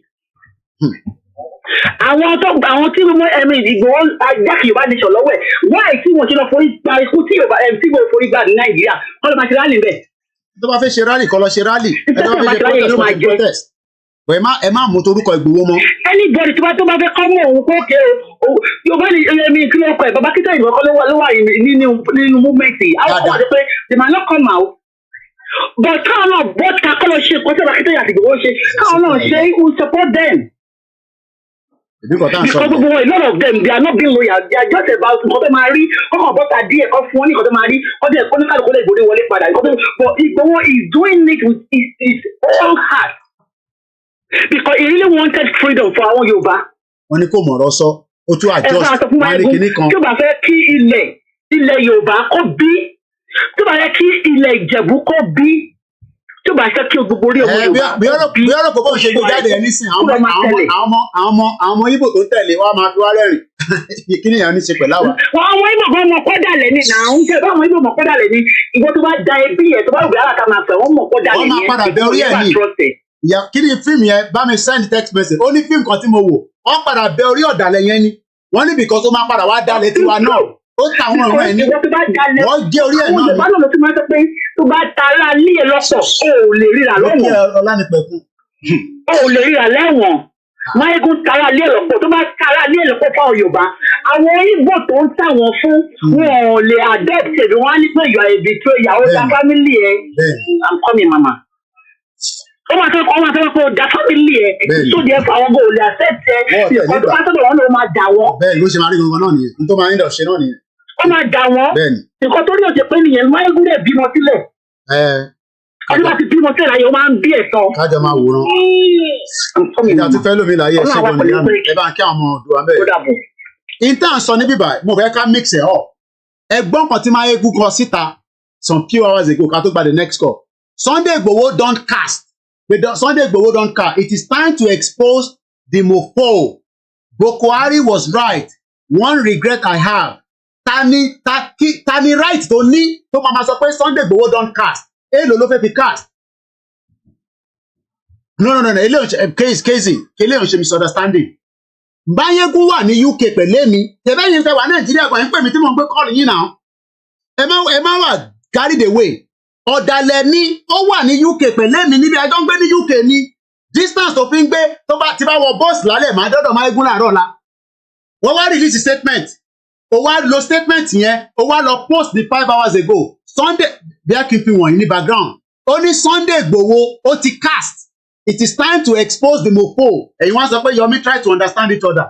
[SPEAKER 5] Àwọn tí mo ẹ̀mí Ìgbòho hijack Yorùbá nation lọ́wọ́ ẹ̀ why tí wọ́n ṣe lọ forí gba ikú tí Yorùbá tí mo forí gbà ní Nàìjíríà kọ́ lọ máa ṣe rally bẹ́ẹ̀.
[SPEAKER 4] Tó bá fẹ́ ṣe rally kọ́ lọ ṣe rally. Ẹ tó bá fẹ́ ṣe protest. Ẹ má mú torúkọ Ìgbòho mọ́.
[SPEAKER 5] Anybody tó bá fẹ́ kọ́ mọ́ òun kó ké o Yorùbá ní ẹ̀mí kí ló kọ ẹ̀ bàbá kíkẹ́ ìwọ kọ́ ló wà nínú movement yìí. Àwọn kọ́ àti pé they might not come out. But káwọn náà bọ́ta kọ́ lọ ṣe kọ́tẹ́ bá kíkẹ́ àti Ìgbòho ṣe káwọn náà ṣe who support them. Because a lot of them they are not being loyal they are just about nǹkan tó máa rí ọkọ̀ bọ́ta díẹ̀ kọ́ fún wọn ní nǹkan tó máa rí ọdẹ ẹ̀kọ́ ní kálukú lè gbòde wọlé padà but Igboho is doing it with his own heart because he really wanted freedom for àwọn Yorùbá.
[SPEAKER 4] Wọ́n ní kò mọ̀rọ̀ sọ ó tún adjust wọ́n ní kinní kan.
[SPEAKER 5] tí o bá fẹ́ kí ilẹ̀ Yorùbá kó bí tí o bá fẹ́ kí ilẹ̀ Ìjẹ̀bú kó bí tí o bá fẹ́ kí gbogbo orí ọmọ Yorùbá
[SPEAKER 4] bí ọ̀rọ̀ kò bọ́ ṣe gbé jáde ẹ̀ nísìn àwọn ọmọ Ìgbò tó ń tẹ̀lé wa máa fi wá rẹ́rìn kí ni ìyá ní ṣe pẹ̀lú àwa.
[SPEAKER 5] àwọn Ìgbò kan mọ̀ kọ́dàlẹ̀ ni náà ń tẹ̀ báwọn Ìgbò mọ̀ kọ́dàlẹ̀ ni ìwọ tó bá da ẹbí ẹ̀ tó bá rògbé aláka máa fẹ́ wọ́n mọ̀ kọ́dàlẹ̀ yẹn.
[SPEAKER 4] wọ́n máa padà bẹ orí ẹ̀ ní kí ni fíìmù yẹn bá mi send text message ó ní fíìmù kan tí mo wò wọ́n padà bẹ orí ọ̀dàlẹ̀ yẹn ni wọ́n ní because ó máa padà wá dalẹ̀ tiwa náà ó ta àwọn ọ̀rọ̀ ẹ̀ ní wọ́n gé orí ẹ̀ náà ni.
[SPEAKER 5] ìjọba náà ló ti máa ń sọ pé tó bá tara lé ẹ lọ́pọ̀ o ò lè ríra lọ́wọ́n o ò lè ríra lẹ́wọ̀n Mayegun tara lé ẹ lọ́pọ̀ tó bá tara lé ẹ lọ́pọ̀ fáwọn Yorùbá àwọn Ìgbò tó ń tà wọ́n fún wọn ò lè adopt ẹ̀bí wọn á ní pé ìyá ẹ̀bí tó ìyàwó da family ẹ̀ I'm coming mama ó máa tọ́ pé ó da family ẹ̀ tó di ẹ̀fọ́ àwọn gò lè accept ẹ̀ ìkọ́ tó bá tọ́jú wọn ló máa dà wọ́n.
[SPEAKER 4] bẹ́ẹ̀ ló ṣe máa rí gbogbo náà nìyẹn n tó máa ń dọ̀ ṣe náà nìyẹn.
[SPEAKER 5] ó máa dà wọ́n nǹkan tó ní òjò pé nìyẹn Mayegun lè bímọ sílẹ̀. ọdún bá ti bímọ sílẹ̀ láyé ó máa ń bí ẹ̀tọ́.
[SPEAKER 4] kájọ máa wòran. ìjà ti fẹ́ lómi láyé ẹ̀ṣẹ́ gan nìyẹn ẹ bá ń kí àwọn ọmọ ọdún wa bẹ́ẹ̀. intan sọ ní bíbá mo fẹ́ ká mix ẹ̀ up. ẹgbọ́n kan tí Mayegun kọ síta some few hours ago ká tó gba the next call. Sunday Igboho don cast. Sunday Igboho don cast. It is time to expose the mofo. Boko Haram was right. One regret I have. Tani right tó ní tó máa sọ pé Sunday Igboho don cast. Èló ló fẹ́ fi cast. No. Eléyìí ṣe misunderstanding. Mayegun wà ní UK pẹ̀lẹ́ mi. Tẹ̀bẹ́ yìí fẹ́ wà Nàìjíríà kan ẹ̀ ń pè mí tí mo ń gbé kọ́ọ̀lù yín náà. Ẹ má wà carried away. Ọ̀dàlẹ̀ ni ó wà ní UK pẹ̀lẹ́ mi níbi ẹjọ́ ń gbé ní UK ni distance tó fi ń gbé tó bá ti bá wọ bọ́ọ̀sì lálẹ́ máa dọ́dọ̀ Mayegun láàárọ̀ la wọ́n wá release statement ó wá lo statement yẹn ó wá lọ post ní 5 hours ago Sunday bí a kì í fi wọ̀nyí ní background ó ní Sunday Igboho ó ti cast it is time to expose the mofo ẹ̀yin wá sọ pé Yomi try to understand each other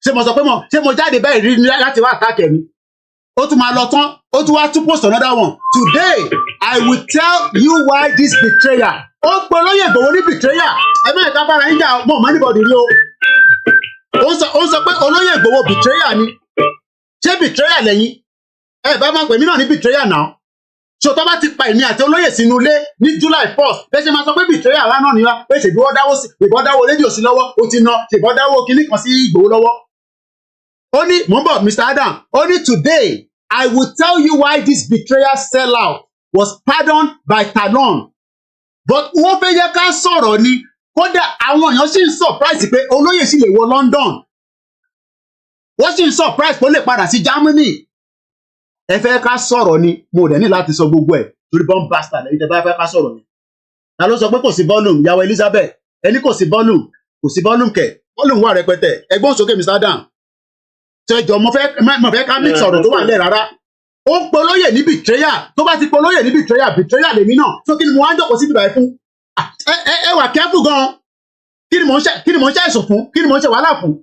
[SPEAKER 4] ṣé mo sọ pé ṣé mo jáde bẹ́ẹ̀ rí láti wá àtàkẹ́ mi ó tún máa lọ tán ó tún wá tún post another one today I will tell you why this betrayal ó pe olóyè Igboho ní betrayal ẹ mẹ́rin ká bára yín jà mọ́ ọ̀mọ́ anybody rí o ó sọ pé olóyè Igboho betrayal ni ṣé betrayal lẹ́yìn ẹ bá máa pè mí náà ní betrayal náà ṣé o tó bá ti pa èmi àti olóyè sínú ilé ní July 1st bẹ́ẹ̀ ṣe máa sọ pé betrayal wa náà níwá pé ṣèbí wọ́n dáwó rédíò sí lọ́wọ́ ó ti ná ṣèbí wọ́n dáwó kinní kan sí Igboho lọ́wọ́ ó ní mò ń bọ̀ Mr. Adam ó ní today I will tell you why this betrayal sellout was pardoned by Talon but wọ́n fẹ́ yẹ ká sọ̀rọ̀ ni kódà àwọn èèyàn sì ń surprise pé olóyè sì lè wọ London wọ́n sì ń surprise pé ó lè padà sí Germany ẹ fẹ́ ká sọ̀rọ̀ ni mo dẹ̀ ní láti sọ gbogbo ẹ̀ torí bomb bastard ẹ̀yin tẹ́ bá fẹ́ ká sọ̀rọ̀ ni ta ló sọ pé kò sí volume ìyàwó Elizabeth ẹni kò sí volume kẹ̀ volume wà rẹpẹtẹ ẹgbọ́n sókè Mr. Adam ṣẹjọ mo fẹ́ ká mix ọ̀rọ̀ tó wà nílẹ̀ rárá ó ń polóyè ní betrayal tó bá ti polóyè ní betrayal lèmi náà so kí ni mo wá ń jókòó sí bíbá ẹ fún ẹ wà careful gan kí ni mo ń ṣe ẹ̀sùn fún kí ni mo ń ṣe wàhálà fún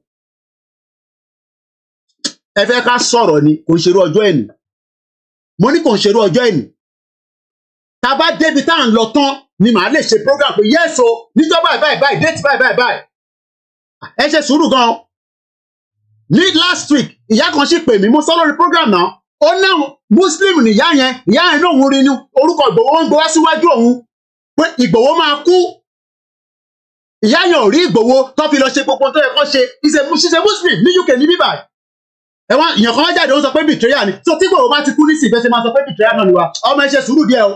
[SPEAKER 4] ẹ fẹ́ ká sọ̀rọ̀ ni kò ń ṣerú ọjọ́ ẹ̀nì mo ní kò ń ṣerú ọjọ́ ẹ̀nì tá a bá débi tá à ń lọ tán ni màá lè ṣe program pé yes o níjọ́ báyìí date báyìí ẹ ṣe sùúrù gan ní last week ìyá kan sì pè mí mo sọ lórí program náà ó náà muslim nìyá yẹn náà òun rí ní orúkọ Ìgbòho ń gbé wá síwájú òun pé Ìgbòho máa kú ìyá yẹn ò rí Ìgbòho tó fi lọ ṣe gbogbo tó yẹ kó ṣe ṣiṣẹ muslim ní UK ní bíbá ẹwọn ìyàn kan wá jáde ó sọ pé betrayal ni so tí Ìgbòho bá ti kú nísìnyí bẹ́ẹ̀ ṣe máa sọ pé betrayal náà ni wa ọmọ ẹ ṣe sùúrù díẹ̀ o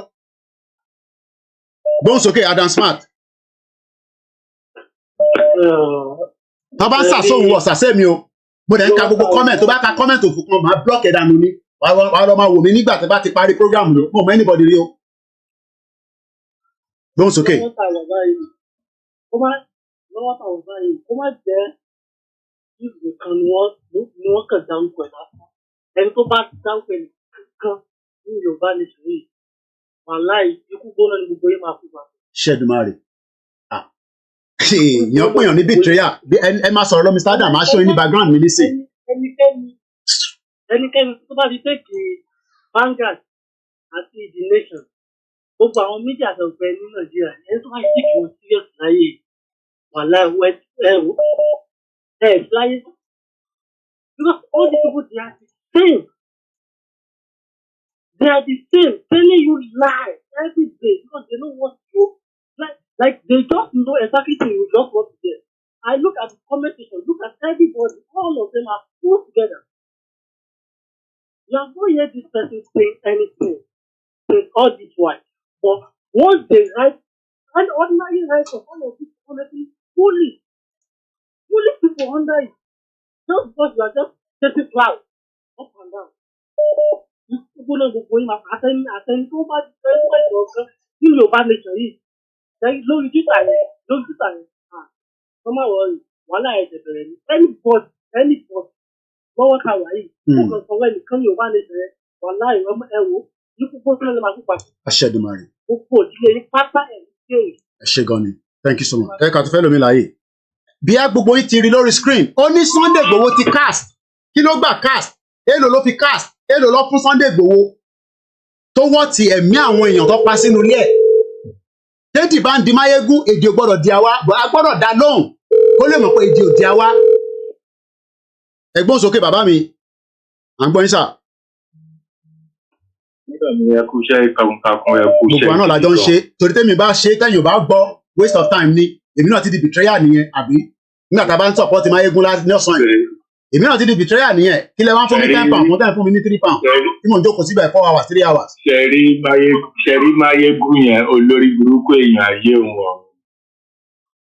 [SPEAKER 4] gbóhùn sókè Adam Smart tó bá sàsóhun wọ sàsẹ́ mi o mo dẹ̀ ń ka gbogbo comment tó bá ka comment òfin kan máa block ẹ̀ dànù ni wàá lọ máa wò mí nígbà tí bá ti parí program lò mo mọ anybody rí o gbóhùn sókè.
[SPEAKER 6] kó má jẹ́ ìwé kan ni wọ́n kàn dáhùn pẹ̀lú àpá ẹni tó bá ti dáhùn pẹ̀lú kankan ní Yorùbá nation yìí wàláì ikú gbóná ni gbogbo yìí máa kú pa.
[SPEAKER 4] Ṣẹ́dùmarè èèyàn pèèyàn ní betrayal ẹ máa sọ̀rọ̀ lọ Mr. Adam máa ṣó ní background mi nísìn.
[SPEAKER 6] ẹnikẹ́ni tó bá ti tẹ̀kì Vanguard àti The Nation gbogbo àwọn mídíà àtọ̀gbẹ́ ní Nàìjíríà ẹni tó bá ti tẹ̀kì wọn serious láyé wàláì láyé because all the people they are the same. They are the same, telling you lies every day because they know what to like they just know exactly what you just want to get. I look at the comment section, look at everybody, all of them are full together. You have not heard this person say anything since all this while. But once they write, and ordinary write of all of this honestly fully people under it. Just because you are just getting proud up and down. Gbogbo gbogbo yìí máa àtẹni tó bá ti fẹ́ fún ẹ̀sìn ọ̀kan ní Yorùbá nation yìí lórí títà yẹn wọ́n máa wọ̀ wàhálà ẹ̀jẹ̀ bẹ̀rẹ̀ ní anybody lọ́wọ́ ká wà yìí ó kàn sọ wẹ́ẹ̀ nìkan ní Yorùbá nation yẹn wàhálà ẹ̀wọ̀ ní púpọ̀ tó lè máa kú papọ̀.
[SPEAKER 4] Aṣẹ́dùmarè.
[SPEAKER 6] Gbogbo òdílé ní pátá ẹ̀ ní kéwì.
[SPEAKER 4] Ẹ ṣé gan ni thank you so much ẹ kà tó fẹ́ lómi láàyè. Bí a gbogbo yìí ti rí lórí screen ó ní Sunday Igboho ti cast kí ló gbà cast èlò ló fi cast èlò lọ fún Sunday Igboho tó wọ́ ti ẹ̀mí àwọn èèyàn tó pa sínú ilé ẹ̀ tẹ́tì bá ń di máyégún èdè ò gbọ́dọ̀ di àwa a gbọ́dọ̀ dá lóhùn kó lè mọ̀ pé èdè ò di àwa ẹ̀gbọ́n sókè bàbá mi à ń gbọ́ yín sà.
[SPEAKER 7] nígbà mi ẹ kú iṣẹ́ ìkàkùn ẹ kú iṣẹ́
[SPEAKER 4] gbogbo àná làjọ ń ṣe torí tẹ́mi bá ṣe tẹ́yìn ò bá gbọ́ waste of time ni èmi náà ti di betrayal nìyẹn àbí nígbà tá a bá ń support máyégún lọ́sàn yìí èmi náà ti di betrayal nìyẹn kí lẹ wá ń fún mi £10 fún tẹ́ fún mi ní £3 tí mò ń jókòó síbẹ̀ 4 hours 3 hours.
[SPEAKER 7] ṣẹ̀rí máyégún yẹn olórí burúkú èèyàn ayé wọn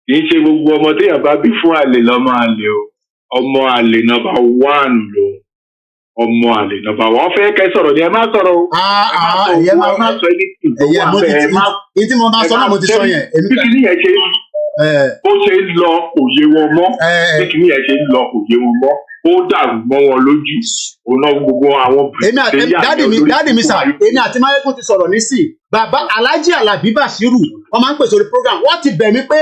[SPEAKER 7] kì í ṣe gbogbo ọmọ téèyàn bá bí fún àlè lọ́mọ àlè o ọmọ àlè number 1 lò ọmọ àlè number 1 wọ́n fẹ́ kẹ́ sọ̀rọ̀ ni ẹ má sọ̀rọ̀ o ẹ má sọ anything tó wà bẹ́ẹ̀ ẹ má
[SPEAKER 4] tí mo bá sọ náà mo ti sọ yẹn.
[SPEAKER 7] kíkiri yẹn ṣe bó ṣe ń lọ kò yé wọn mọ́ kíkiri yẹn ṣe ń lọ kò yé wọn mọ́ ó dàrú mọ́ wọn lójú ọ̀nà gbogbo àwọn
[SPEAKER 4] dáàdì mi sà èmi àti máyégún ti sọ̀rọ̀ nísìn bàbá Alhaji Alabi Bashiru wọ́n máa ń pèsè orí program wọ́n ti bẹ̀ mí pé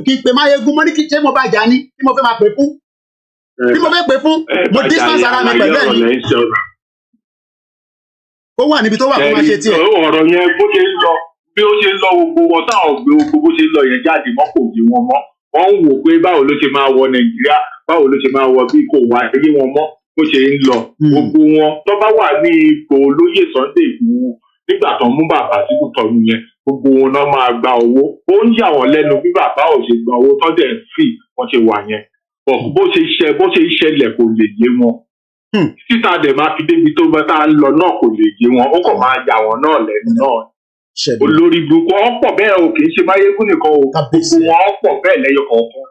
[SPEAKER 4] kí n pe máyégún mọ́ ní kí ṣé mo bá jà ní tí mo fẹ́ máa pè fún tí mo fẹ́ pè fún mo distance ara mi pẹ̀lú ẹ̀ ní ó wà níbi tó wà kó máa ṣe tiẹ̀.
[SPEAKER 7] ọ̀rọ̀ yẹn bó ṣe ń lọ bí ó ṣe ń lọ gbogbo wọn táwọn gbé gbogbo bó ṣe ń lọ yẹn jáde mọ́ kò yé wọn mọ́ wọ́n ń wò pé báwo ló ṣe máa wọ Nàìjíríà báwo ló ṣe máa wọ bí kò wá ayé wọn mọ́ bó ṣe ń lọ gbogbo wọn tó bá wà ní ipò olóyè Sunday Igboho nígbà tó ń mú bàbá síkú tọ̀nù yẹn gbogbo wọn náà máa gba owó ó ń yà wọ́n lẹ́nu bí bàbá ò ṣe gba owó tó dẹ̀ fi wọ́n ṣe wà yẹn bó ṣe ṣẹlẹ̀ kò lè yé wọn títà dẹ̀ máa fi débi tó bá tá a lọ náà kò lè yé wọn ó kàn máa yà wọ́n náà lẹ́nu náà olórí burúkú wọn pọ̀ bẹ́ẹ̀ o kì í ṣe máyégún nìkan o gbogbo wọn pọ̀ bẹ́ẹ̀ lẹ́yọ kọ̀ọ̀kan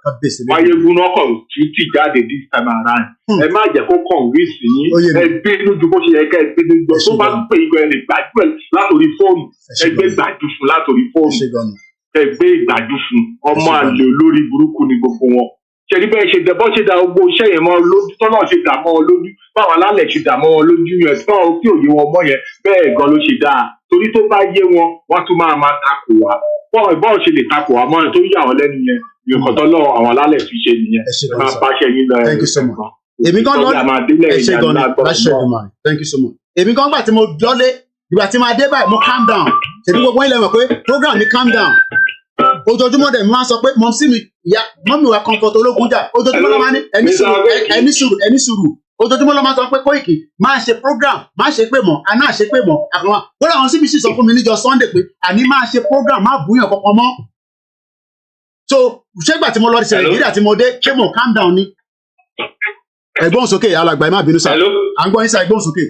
[SPEAKER 7] máyégún náà kàn tún ti jáde this time around ẹ má jẹ́ kó convince yín ẹ bínú ju bó ṣe yẹ ká ẹ bínú jọ tó bá pè é gan ẹ lè gbájú ẹ látòrí fóònù ẹ gbé gbájú fún látòrí fóònù ẹ gbé ìgbájú fún ọmọ àlè olórí burúkú ni gbogbo wọn ṣèlú bẹ́ẹ̀ ṣe dẹ̀ bọ́ ṣe da gbogbo iṣẹ́ yẹn mọ́ lójú tọ́nà ṣe dà mọ́ ọ lójú báwọn alálẹ̀ ṣe dà mọ́ ọ lójú yẹn tí wọ́n fi òye wọn mọ́ yẹn bẹ́ẹ̀ gan ló ṣe dáa torí tó bá yé wọn wọ́n tún máa takò wá bọ́ọ̀ ṣe lè takò wá mọ́ ẹ̀ tó yà wọ́n lẹ́nu yẹn nǹkan tọ́lọ́ àwọn alálẹ̀ fi ṣe nìyẹn ẹ máa bá ṣe yín lọ ẹ̀
[SPEAKER 4] èmi kan lọ ẹ ṣe gan ni láṣẹ ìdùnmọ̀ thank you so much èmi kan gbà tí mo lọlé ìgbà tí máa dé báyìí mo calm down ṣètò gbogbo ilẹ̀ mọ̀ pé program mi calm down ojoojúmọ́ dẹ̀ máa sọ pé mọ̀mísí mi ìyá mọ́mí wa comfort ológun jà ojoojúmọ́ ló máa ní ẹni sùúrù ojoojúmọ́ ló máa sọ pé Koiki máa ṣe program máa ṣe pé mọ̀ àná ṣe pé mọ̀ àwọn bóyá àwọn síbi sì sọ fún mi níjọ́ Sunday pé àní máa ṣe program máa bùyàn kankan mọ́ so ṣégbà tí mo lọ sí Nàìjíríà tí mo dé ṣé mo calm down ni ẹ̀gbọ́n sókè alàgbà ẹ má bínú sá à ń gbọ́ yín sá ẹ̀gbọ́n sókè.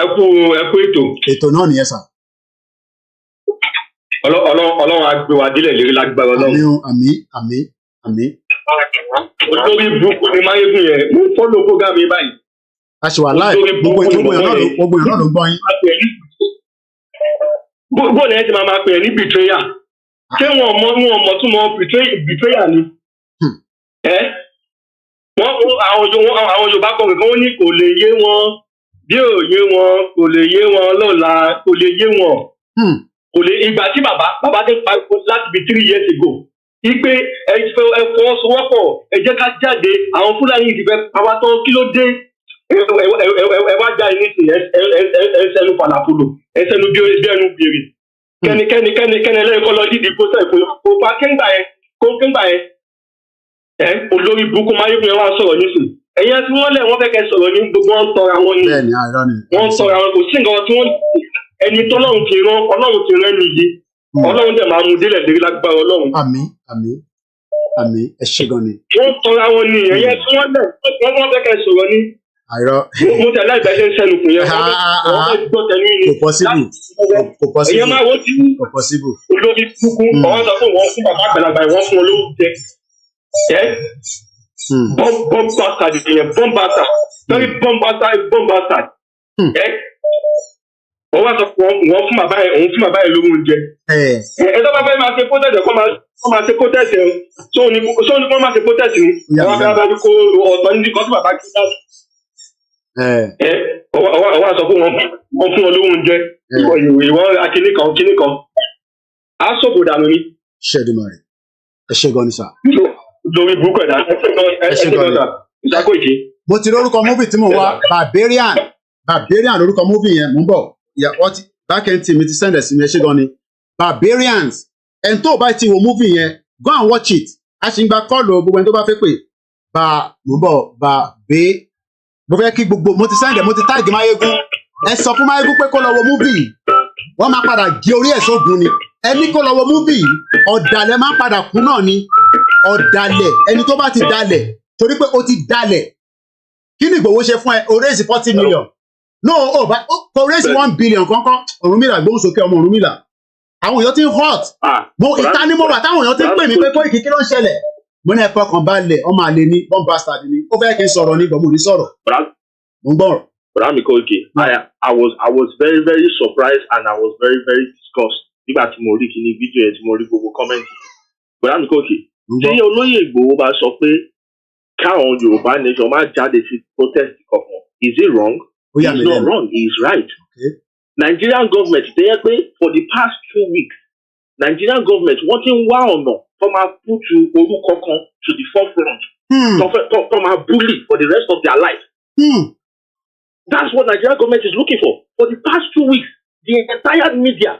[SPEAKER 7] ẹ kú
[SPEAKER 4] ètò náà nìyẹn sá.
[SPEAKER 7] Ọlọ́run á gbé wa délẹ̀ lérí lágbára Ọlọ́run.
[SPEAKER 4] Àmín.
[SPEAKER 7] olórí burúkú ni máyégún yẹn mo fọ́lọ́ program yìí báyìí.
[SPEAKER 4] a ṣe wà láì gbogbo èèyàn náà ló gbọ́ yín.
[SPEAKER 7] bó ni ẹ ti máa pè é ní betrayal ṣé wọn mọ tún mọ betrayal ni. àwọn Yorùbá kan nìkan wọ́n ní kò lè yé wọn bí ò yé wọn kò lè yé wọn lọ́la kò lè yé wọn. Kò lè ìgbà tí bàbá ti pa láti bí 3 years ago ipe ẹ fọwọ́sowọ́pọ̀ ẹ jẹ́ ká jáde àwọn Fúlàní ti fẹ́ pàwá tán kí ló dé ẹ wá jáde nísìnyí ẹ sẹnu falafolo ẹ sẹnu bí ẹnu bèrè kẹ́ni lẹ́yìn kọ́ lọ dídì pósẹ̀ kò pa kéńgbà yẹn olórí burúkú máyégún yẹn wá sọ̀rọ̀ nísìnyí ẹ̀yẹn tí wọ́n lẹ̀ wọ́n fẹ́ kẹ́ sọ̀rọ̀ ní gbogbo wọn tọra wọn ni wọ́n tọra wọn kò sí nǹkan tí wọ́n ẹni tọ́lọ́run ti rán nìyí Ọlọ́run dẹ̀ máa mú délẹ̀ lérí lágbára Ọlọ́run.
[SPEAKER 4] Àmín ẹ ṣé gan ni.
[SPEAKER 7] wọ́n tọra wọn ni ẹ̀yẹ tí wọ́n lẹ̀ wọ́n fẹ́ kẹ́ sọ̀rọ̀ ní. mo tẹ̀lé àgbà ṣe ń sẹ́nukùn yẹn wọ́n fẹ́ gbọ́ tẹ̀lé ní.
[SPEAKER 4] kò possible
[SPEAKER 7] ẹ̀yẹ máa wọ́n ti olórí kúkú ọ̀hún sọ fún wọn fún bàbá àgbàlagbà wọn fún olówó jẹ. bomb bastard ìyẹn bomb bastard very bomb bastard. wọ́n wá sọ fún wọn fún bàbá yẹn òun fún bàbá yẹn lówó oúnjẹ. ẹ tó bá fẹ́ máa ṣe protest kọ́ máa ṣe protest ẹ̀ sóun ni kọ́ máa ṣe protest ni wọ́n á fẹ́ abájú kó ọ̀tọ̀ ní kọ́ sí bàbá kí náà. wọ́n wá sọ fún wọn fún wọn lówó oúnjẹ ìwọ akíní kan á sọ̀bù dànù ni.
[SPEAKER 4] ṣẹ́dùmarè ẹ ṣé gan ni sà.
[SPEAKER 7] lórí burúkú ẹ̀dá ẹ ṣé gan ni sà Koiki.
[SPEAKER 4] mo ti lórúkọ múfì tí mo wá Barbarian lórúkọ múfì yẹn mò ń bọ̀ backend team mi ti send sí mi ẹ ṣé gan ni Barbarians ẹni tó bá ti wo movie yẹn go and watch it a ṣì ń gba kọ́ọ̀lù gbogbo ẹni tó bá fẹ́ pè mo fẹ́ kí gbogbo mo ti send mo ti tag Máyégún ẹ sọ fún Máyégún pé kó lọ wo movie yìí wọ́n máa padà gé orí ẹ̀ sógun ni ẹni kó lọ wo movie yìí ọ̀dàlẹ̀ máa padà kú náà ni ọ̀dàlẹ̀ ẹni tó bá ti dalẹ̀ torí pé ó ti dalẹ̀ kí ni Ìgbòho ṣe fún ẹ o raise 40 million no kò raise 1 billion kankan Ọ̀rúnmìlà gbóhùn sókè ọmọ Ọ̀rúnmìlà àwọn èèyàn ti ń hot mo ìta ni mo wà táwọn èèyàn ti ń pè mí pé Koiki kí ló ń ṣẹlẹ̀ mo ní ẹ̀fọ́ kan balẹ̀ ọmọ àlè ni bomb bastard ni ó fẹ́ kí n sọ̀rọ̀ ní gbọ̀mù ní sọ̀rọ̀ mo ń gbọ́rọ̀.
[SPEAKER 7] Bọ̀dá mi Koiki I was very very surprised and I was very very disgusted nígbà tí mo rí kíní fídíò yẹn tí mo rí gbogbo kọ́mẹ́ǹtì. Bọ̀dá mi Koiki tí olóyè Ìgbòho bá sọ pé káwọn Yorùbá nation máa jáde sí protest kankan is it wrong? It's not wrong, he is right. Nigerian government dey yẹ pé for the past 2 weeks Nigerian government wọ́n ti ń wá ọ̀nà tó máa put orúkọ kan to the forefront tó máa bully for the rest of their life. That's what Nigerian government is looking for. For the past 2 weeks the entire media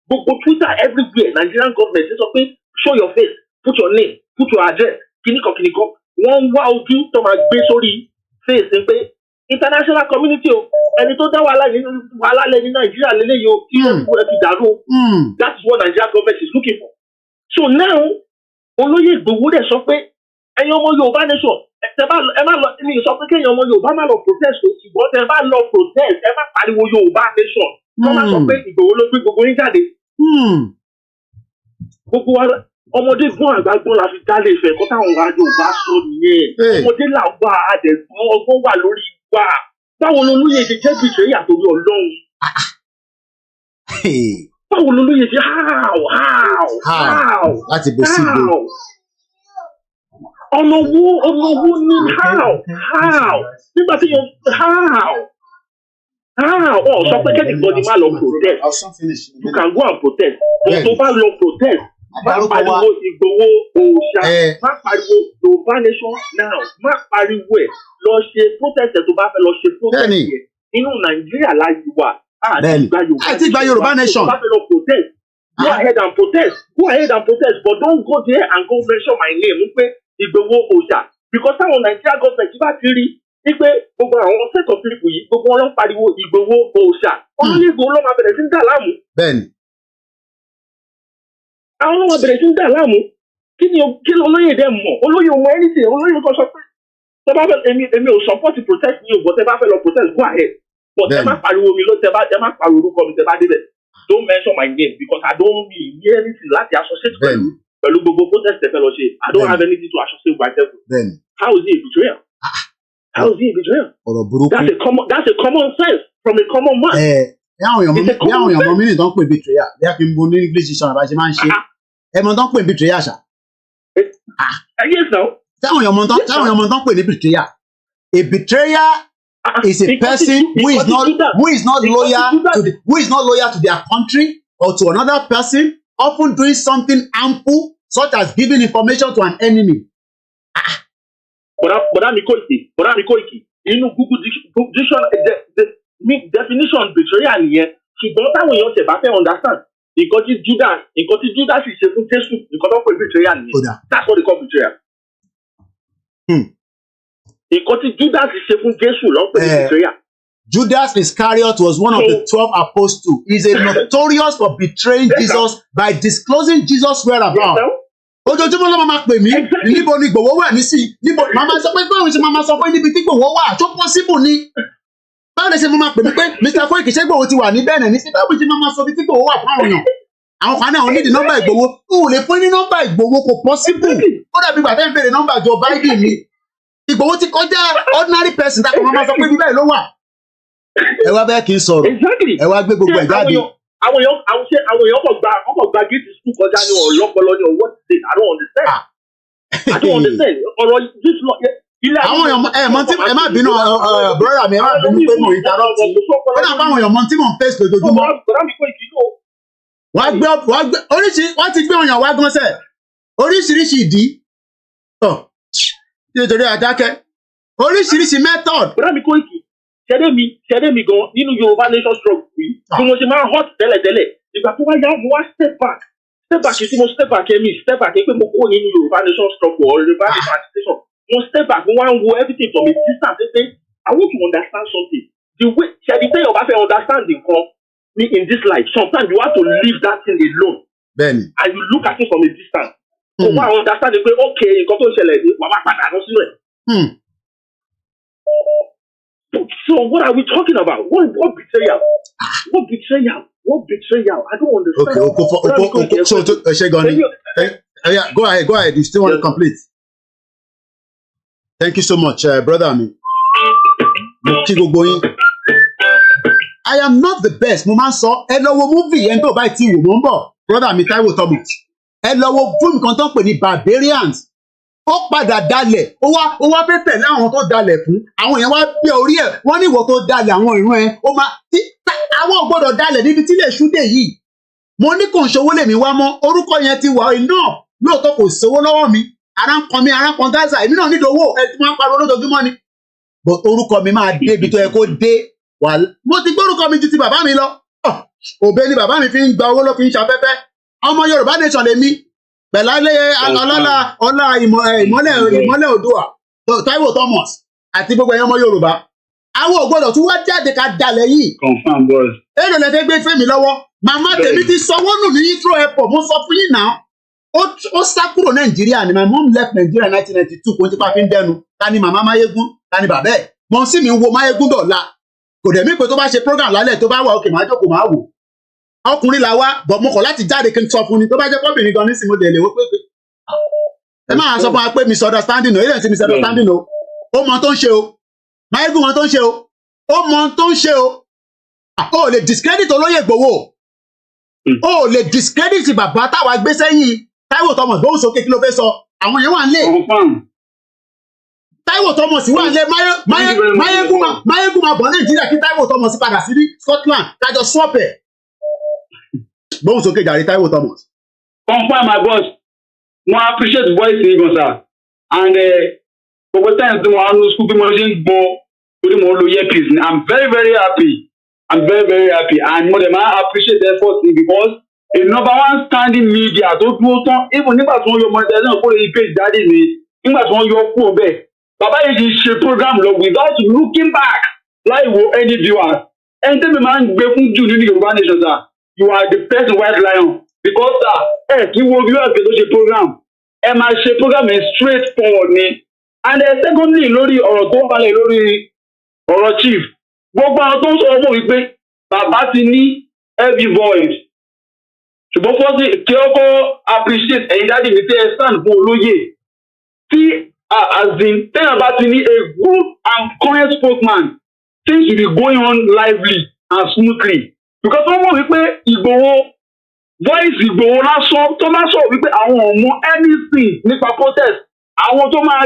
[SPEAKER 7] gbogbo Twitter everywhere Nigerian government sọ pé show your face put your name put your address kìnnìkan wọ́n ń wá ojú tó máa gbé sórí face ń pé international community o ẹni tó dá wàhálà lẹ ní Nàìjíríà lélẹ́yìí o kí ẹ ti dàrú o that is what Nigerian government is looking for. So now olóyè Ìgbòho dẹ̀ sọ pé ẹ̀yin ọmọ Yorùbá nation ẹ má lọ ní sọ pé kéèyàn ọmọ Yorùbá má lọ protest o ṣùgbọ́n tẹ bá lọ protest ẹ má pariwo Yorùbá nation
[SPEAKER 8] wọ́n máa sọ pé Ìgbòho ló gbé gbogbo yín jáde. Gbogbo wa ọmọdé gbọ́n àgbà gbọ́n la fi dálé Ifẹ̀ kó táwọn ọ̀gá Yorùbá sọ nìyẹn. Ọmọdé là wà àdẹ̀gbọ́n ọgbọ́n wà lórí wa. Báwo lolóyè ṣe jẹ́ bìtẹ́ yàtọ̀ ní Ọlọ́run? Báwo lolóyè ṣe how?
[SPEAKER 4] Láti bó sí ìgbò.
[SPEAKER 8] Ọ̀nà wo ní how? Nígbà tí yóò how? Ọ̀ sọ pé kẹ́nìbọ̀dì má lọ protest. You can go and protest. But tó bá lọ protest, má pariwo Ìgbòho òòṣà, má pariwo Yorùbá nation now, má pariwo ẹ̀ lọ ṣe protest ẹ̀ tó bá fẹ́ lọ ṣe protest ẹ̀. Inú Nàìjíríà láyé wà. Àti gba Yorùbá nation. Tó bá fẹ́ lọ protest, go ahead and protest, but don't go there and go mention my name wípé Ìgbòho òòṣà, because táwọn Nàìjíríà gọ́ọ̀mẹ̀ntì bá ti rí wípé gbogbo àwọn set of people yìí gbogbo wọn lọ pariwo Ìgbòho òòṣà, olóyè Ìgbòho ló máa bẹ̀rẹ̀ sí ń dà láàmú. Bẹ́ẹ̀ni. Àwọn ọlọ́wọ́ bẹ̀rẹ̀ sí ń dà láàmú. Kí ló olóyè dẹ̀ mọ̀? Olóyè ò mọ anything. Olóyè kan sọ pé tẹ bá fẹ́ èmi ò support protest yìí o, but tẹ bá fẹ́ lọ protest go ahead. But tẹ má pariwo mi ló tẹ má pariwo orúkọ mi tẹ bá débẹ̀. Don't mention my name because I don't hear anything láti associate pẹ̀lú gbogbo protest tẹ fẹ́ lọ ṣe. I don't have anything to associate myself with. How is it a betrayal? How is it a betrayal?
[SPEAKER 4] Ọ̀rọ̀ burúkú.
[SPEAKER 8] That's a common sense from a common man.
[SPEAKER 4] Bí àwọn èèyàn mọ mílíọ̀nù tó ń pè betrayal bí a fi ń bo ní English sọ̀rọ̀ àbáṣe máa ń ṣe. Ẹ mọ tó ń pè betrayal ṣá.
[SPEAKER 8] Yes now.
[SPEAKER 4] Táwọn èèyàn mọ tó ń pè ní betrayal. A betrayer is a person who is not loyal to their country or to another person, often doing something harmful such as giving information to an enemy.
[SPEAKER 8] Bọ̀dá mi Koiki, inú Google definition betrayal nìyẹn, ṣùgbọ́n táwọn èèyàn tẹ̀ bá fẹ́ understand nǹkan tí Judas ṣe fún Jésù nǹkan tó ń pè betrayal nìyẹn. That's what they call betrayal. Nǹkan tí Judas ṣe fún Jésù ló ń pè betrayal.
[SPEAKER 4] Judas Iscariot was one of the 12 apostles. He's a notorious for betraying Jesus by disclosing Jesus' whereabouts. Ojoojúmọ́ ló máa pè mí níbo ni Ìgbòho wà nísìnyí níbo màmá sọ pé báwo ṣe máa sọ pé níbi tí Ìgbòho wà tó possible ni báwo lè ṣe máa pè mí pé Mr. Koiki ṣé Ìgbòho ti wà ní Benin ní sí báwo ṣe máa sọ bí tí Ìgbòho wà fún àwọn èèyàn àwọn kan náà nídìí nọ́mbà Ìgbòho n ò lè fún ní nọ́mbà Ìgbòho kò possible ó dàbí ìgbà tẹ́ ń béèrè nọ́mbà Joe Biden ni Ìgbòho ti kọjá ordinary person táwọn máa sọ pé bíbẹ́ ló wà ẹ wá bẹ́ẹ̀ kí n sọ̀rọ̀ ẹ wá gbé gbogbo ẹ̀ jáde.
[SPEAKER 8] Àwọn èèyàn kò gba gate school kọjá ní ọlọpọlọ ní ọwọ́ ti I don't understand. Ọ̀rọ̀ this law ilé
[SPEAKER 4] àwọn èèyàn mọ tí ẹ má bínú brother mi ẹ má bínú pé mo interrupt ó dà fún àwọn èèyàn mọ tí mò ń face lójoojúmọ́. wọ́n ti gbé ọyàn wá gánṣẹ́ oríṣiríṣi ìdí nítorí àdákẹ́ oríṣiríṣi method.
[SPEAKER 8] Bọ́dá mi Koiki ṣẹ́dé mi gan nínú Yorùbá nation struggle yìí bí mo ṣe máa hot tẹ́lẹ̀tẹ́lẹ̀ ìgbà tó wáyá mo wá step back tí mo step back pé mo kó nínú Yorùbá nation struggle or Yorùbá nation agitation mo step back mo wá ń wo everything from a distance pé I want to understand something the way ṣẹ́dí tẹ́yọ̀ bá fẹ́ understand nǹkan ní in this life sometimes you have to leave that thing alone and you look at it from a distance so wá understand pé okay nǹkan tó ń ṣẹlẹ̀ ní wàá padà lọ sínú ẹ̀. So what are we talking about? What betrayal? What betrayal? I don't understand.
[SPEAKER 4] Okay. Go ahead. You still want to complete? Thank you so much, brother. I am not the best. Mo máa ń sọ ẹ lọ wo movie ẹni tó bá ti wò mọ́ ń bọ̀ brother mi Taiwo Thomas ẹ lọ wo fíìmù kan tó ń pè ní Barbarians. Ó padà dalẹ̀ ó wá fẹ́ tẹ̀lé àwọn tó dalẹ̀ fún àwọn èèyàn wá gbé orí ẹ̀ wọ́n ní ìwọ tó dalẹ̀ àwọn ìran ẹ̀ ó máa àwọn ò gbọ́dọ̀ dalẹ̀ níbi tí lè ṣúdè yìí mo ní kò ń ṣòwò lèmi wá mọ́ orúkọ yẹn ti wà iná lóòótọ́ kò sówó lọ́wọ́ mi ara ń kan Gaza èmi náà nílò owó ẹ ti máa ń pariwo lójoojúmọ́ ni but orúkọ mi máa dé ibi tó yẹ kó dé wà mo ti gbórúkọ mi ju ti bàbá mi lọ òbẹ ni bàbá mi fi ń gba owó ló fi ń ṣafẹ́fẹ́ ọmọ Yorùbá nation lèmi pẹ̀láyé ọlá ìmọ́lẹ̀ Oòduà Taiwo Thomas àti gbogbo ẹ̀yàn ọmọ Yorùbá àwọn ò gbọ́dọ̀ tún wá jáde ká dalẹ̀ yìí.
[SPEAKER 7] Confirm boss.
[SPEAKER 4] Èlò lẹ fẹ́ gbé fẹ́mi lọ́wọ́ màmá tèmi ti sanwó nù ní Heathrow airport mo sọ fún yín náà ó sá kúrò Nàìjíríà ni my mom left Nigeria 1992 kò ń tipa fi ń dẹnu ta ni màmá Máyégún ta ni bàbá ẹ̀ mọ̀ sí mi ń wo Máyégún dọ̀la kò dẹ̀ mí pé tó bá ṣe program lálẹ́ tó bá wà òkè máa jókòó máa wò ọkùnrin là wá bọ̀ mo kọ̀ láti jáde kí n sọ fún ni tó bá jẹ́ kọ́bìnrin gan ní sinmi lè wó pé ẹ máa sọ fún wa pé misunderstanding o ilé ìsìn misunderstanding o ó mọ tó ń ṣe o Máyégún mọ tó ń ṣe o ó mọ tó ń ṣe o ó lè discredit olóyè Ìgbòho ó lè discredit bàbá táwa gbé sẹ́yìn Táíwò Thomas gbóhùn sókè kí ló fẹ́ sọ àwọn yẹn wà ń lé Táíwò Thomas wà ń lé Máyégún máa bọ̀ Nàìjíríà kí Táíwò Thomas padà sí Scotland kájọ swap ẹ̀ gbóhùn sókè jàre Táíwò Thomas.
[SPEAKER 9] Confirm my boss mo appreciate voice yìí gan sir and gbogbo times tí mo wà ní school bí mo ṣe ń gbọ́ torí mo lo earpiece ni I'm very very happy and mo dẹ̀ máa appreciate the effort yìí because a number one standing media tó dúró tán even nígbà tí wọ́n yọ monetization kúrò ní page dáàdì mi nígbà tí wọ́n yọ kúrò bẹ́ẹ̀ bàbá yìí ti ṣe program lọ without looking back láì wo any viewers ẹni tẹ́mi máa ń gbé fún jù nínú Yorùbá Nation sir you are the first white lion because sir kí wo viewers tó ṣe program ẹ máa ṣe program ẹ straight forward ni and secondly lórí ọ̀rọ̀ tó ń balẹ̀ lórí ọ̀rọ̀ chief gbogbo àwọn tó ń sọ̀rọ̀ mọ̀ wípé bàbá ti ní heavy voice ṣùgbọ́n fọ́sí kí ọkọ̀ appreciate ẹ̀yin dáàdì mi tẹ́ ẹ stand fún olóyè tí azin tẹ́yà bá ti ní a good and current spokesman things will be going on lively and smoothly because wọ́n mọ̀ wípé Ìgbòho voice Ìgbòho lásán tó máa sọ wípé àwọn ọmọ anything nípa protest àwọn tó máa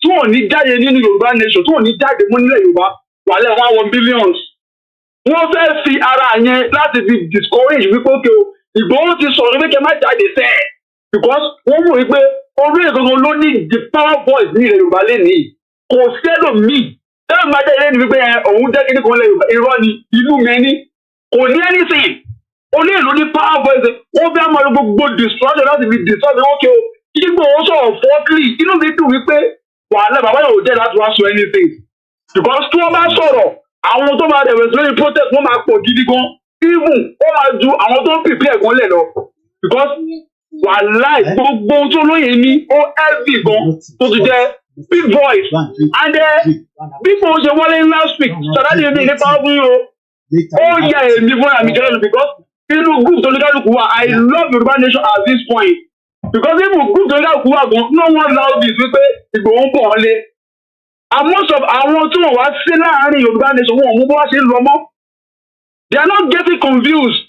[SPEAKER 9] tí wọn ní jáde nínú Yorùbá Nation tí wọn ní jáde mọ́ nílẹ̀ Yorùbá wàlẹ̀ wọn àwọn billions wọ́n fẹ́ fi ara yẹn láti fi discourage wípé òkè o Ìgbòho ti sọ̀rọ̀ wípé kẹ́ má jáde sẹ́ because wọ́n mọ̀ wípé orí ìgbòho ló ní the power voice ní ilẹ̀ Yorùbá lẹ́nìí kò sẹ́lòmíì tẹ́lẹ̀ máa jáde lẹ́nu wípé òun jẹ́ kíní kan lẹ̀ Yorùbá irọ́ ni ìlú mẹ́ni kò ní anything olú ìlú ní power voice wọ́n fẹ́ máa lo gbogbo destruction láti fi destroy òkè o Ìgbòho sọ̀rọ̀ fọ́ọ̀kì inú mi dùn wípé wàhálà bàbá yóò jẹ́ láti wá sọ anything because tí wọ́n bá sọ̀rọ̀ àwọn tó máa dẹ̀wẹ̀ lórí protest wọ́n máa pọ̀ gidi gan even wọ́n máa ju àwọn tó ń prepare gan lẹ̀ lọ because wàhálà gbogbo tó lóye ní ó heavy gan tó ti jẹ́ big voice and bí mo ṣe wọlé last week sàdáàdì mi nípa ọdún yìí ó yẹ èmi fúnra mi jẹ́ lẹ́nu because inú group tó ní kálukú wa I love Yorùbá Nation at this point because even group tó ní kálukú wa gan no one allow this wípé Ìgbòho ń pọ̀ ọ́n lé and most of àwọn tí wọ́n wá sí láàárín Yorùbá Nation wọn ò mú bó wá ṣe ń lọ mọ́ they are not getting confused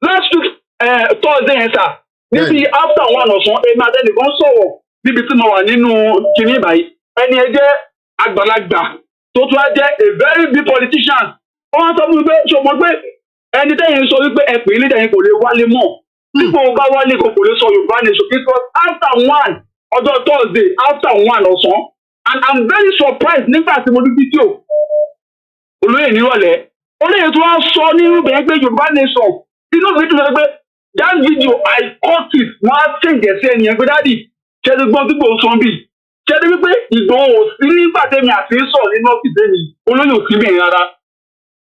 [SPEAKER 9] last week Thursday yẹn sà níbi after one ọ̀sán èmi àtẹnìkan sọ̀rọ̀ níbi tí mo wà nínú kinní báyìí ẹni ẹ jẹ́ àgbàlagbà tó tún á jẹ́ a very big politician wọ́n sọ fún mi pé ṣọmọ pé ẹni tẹ́yìn sọ wípé ẹ pè é lédè yẹn kò lè wálé mọ́ dípò bá wálé kò lè sọ Yorùbá Nation because after one ọjọ́ Thursday after one ọ̀sán and I'm very surprised nígbà tí mo rí fídíò olóyè nírọ̀lẹ́ olóyè tó wá sọ nínú bẹ̀rẹ̀ pé Yorùbá Nation inú mi dùn pé that video I caught it wọ́n á ṣèǹjẹ̀ sí ẹnìyẹn pé dáàdì ṣẹ́ni gbọ́n tí Ìgbòho sọ bí ṣẹ́ni wípé Ìgbòho sí nígbà tẹ́mi àti sọ̀ nínú ọ́fíìsì mi olóyè ò sí bẹ̀rẹ̀ rárá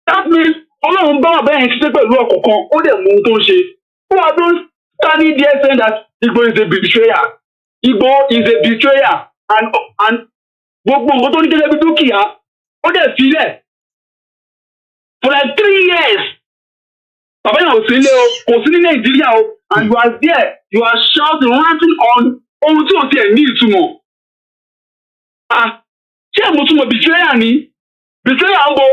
[SPEAKER 9] that means Ọlọ́run bá wà bẹ́ẹ̀ ṣiṣẹ́ pẹ̀lú ọ̀kọ̀ọ̀kan ó dẹ̀ mú ohun tó ń ṣe ó wà tó standing there saying that Igboho is a betrayer Igboho is a betrayer and gbogbo nǹkan tó ní gẹ́gẹ́ bí dúkìá ó dẹ̀ sílẹ̀ for like 3 years bàbá yẹn ò sí ilé o kò sí ní Nàìjíríà o and you are there you are shouting ranting on ohun tí ò tiẹ̀ ní ìtumọ̀ ṣé ìmútumọ̀ betrayer ni betrayer ń bo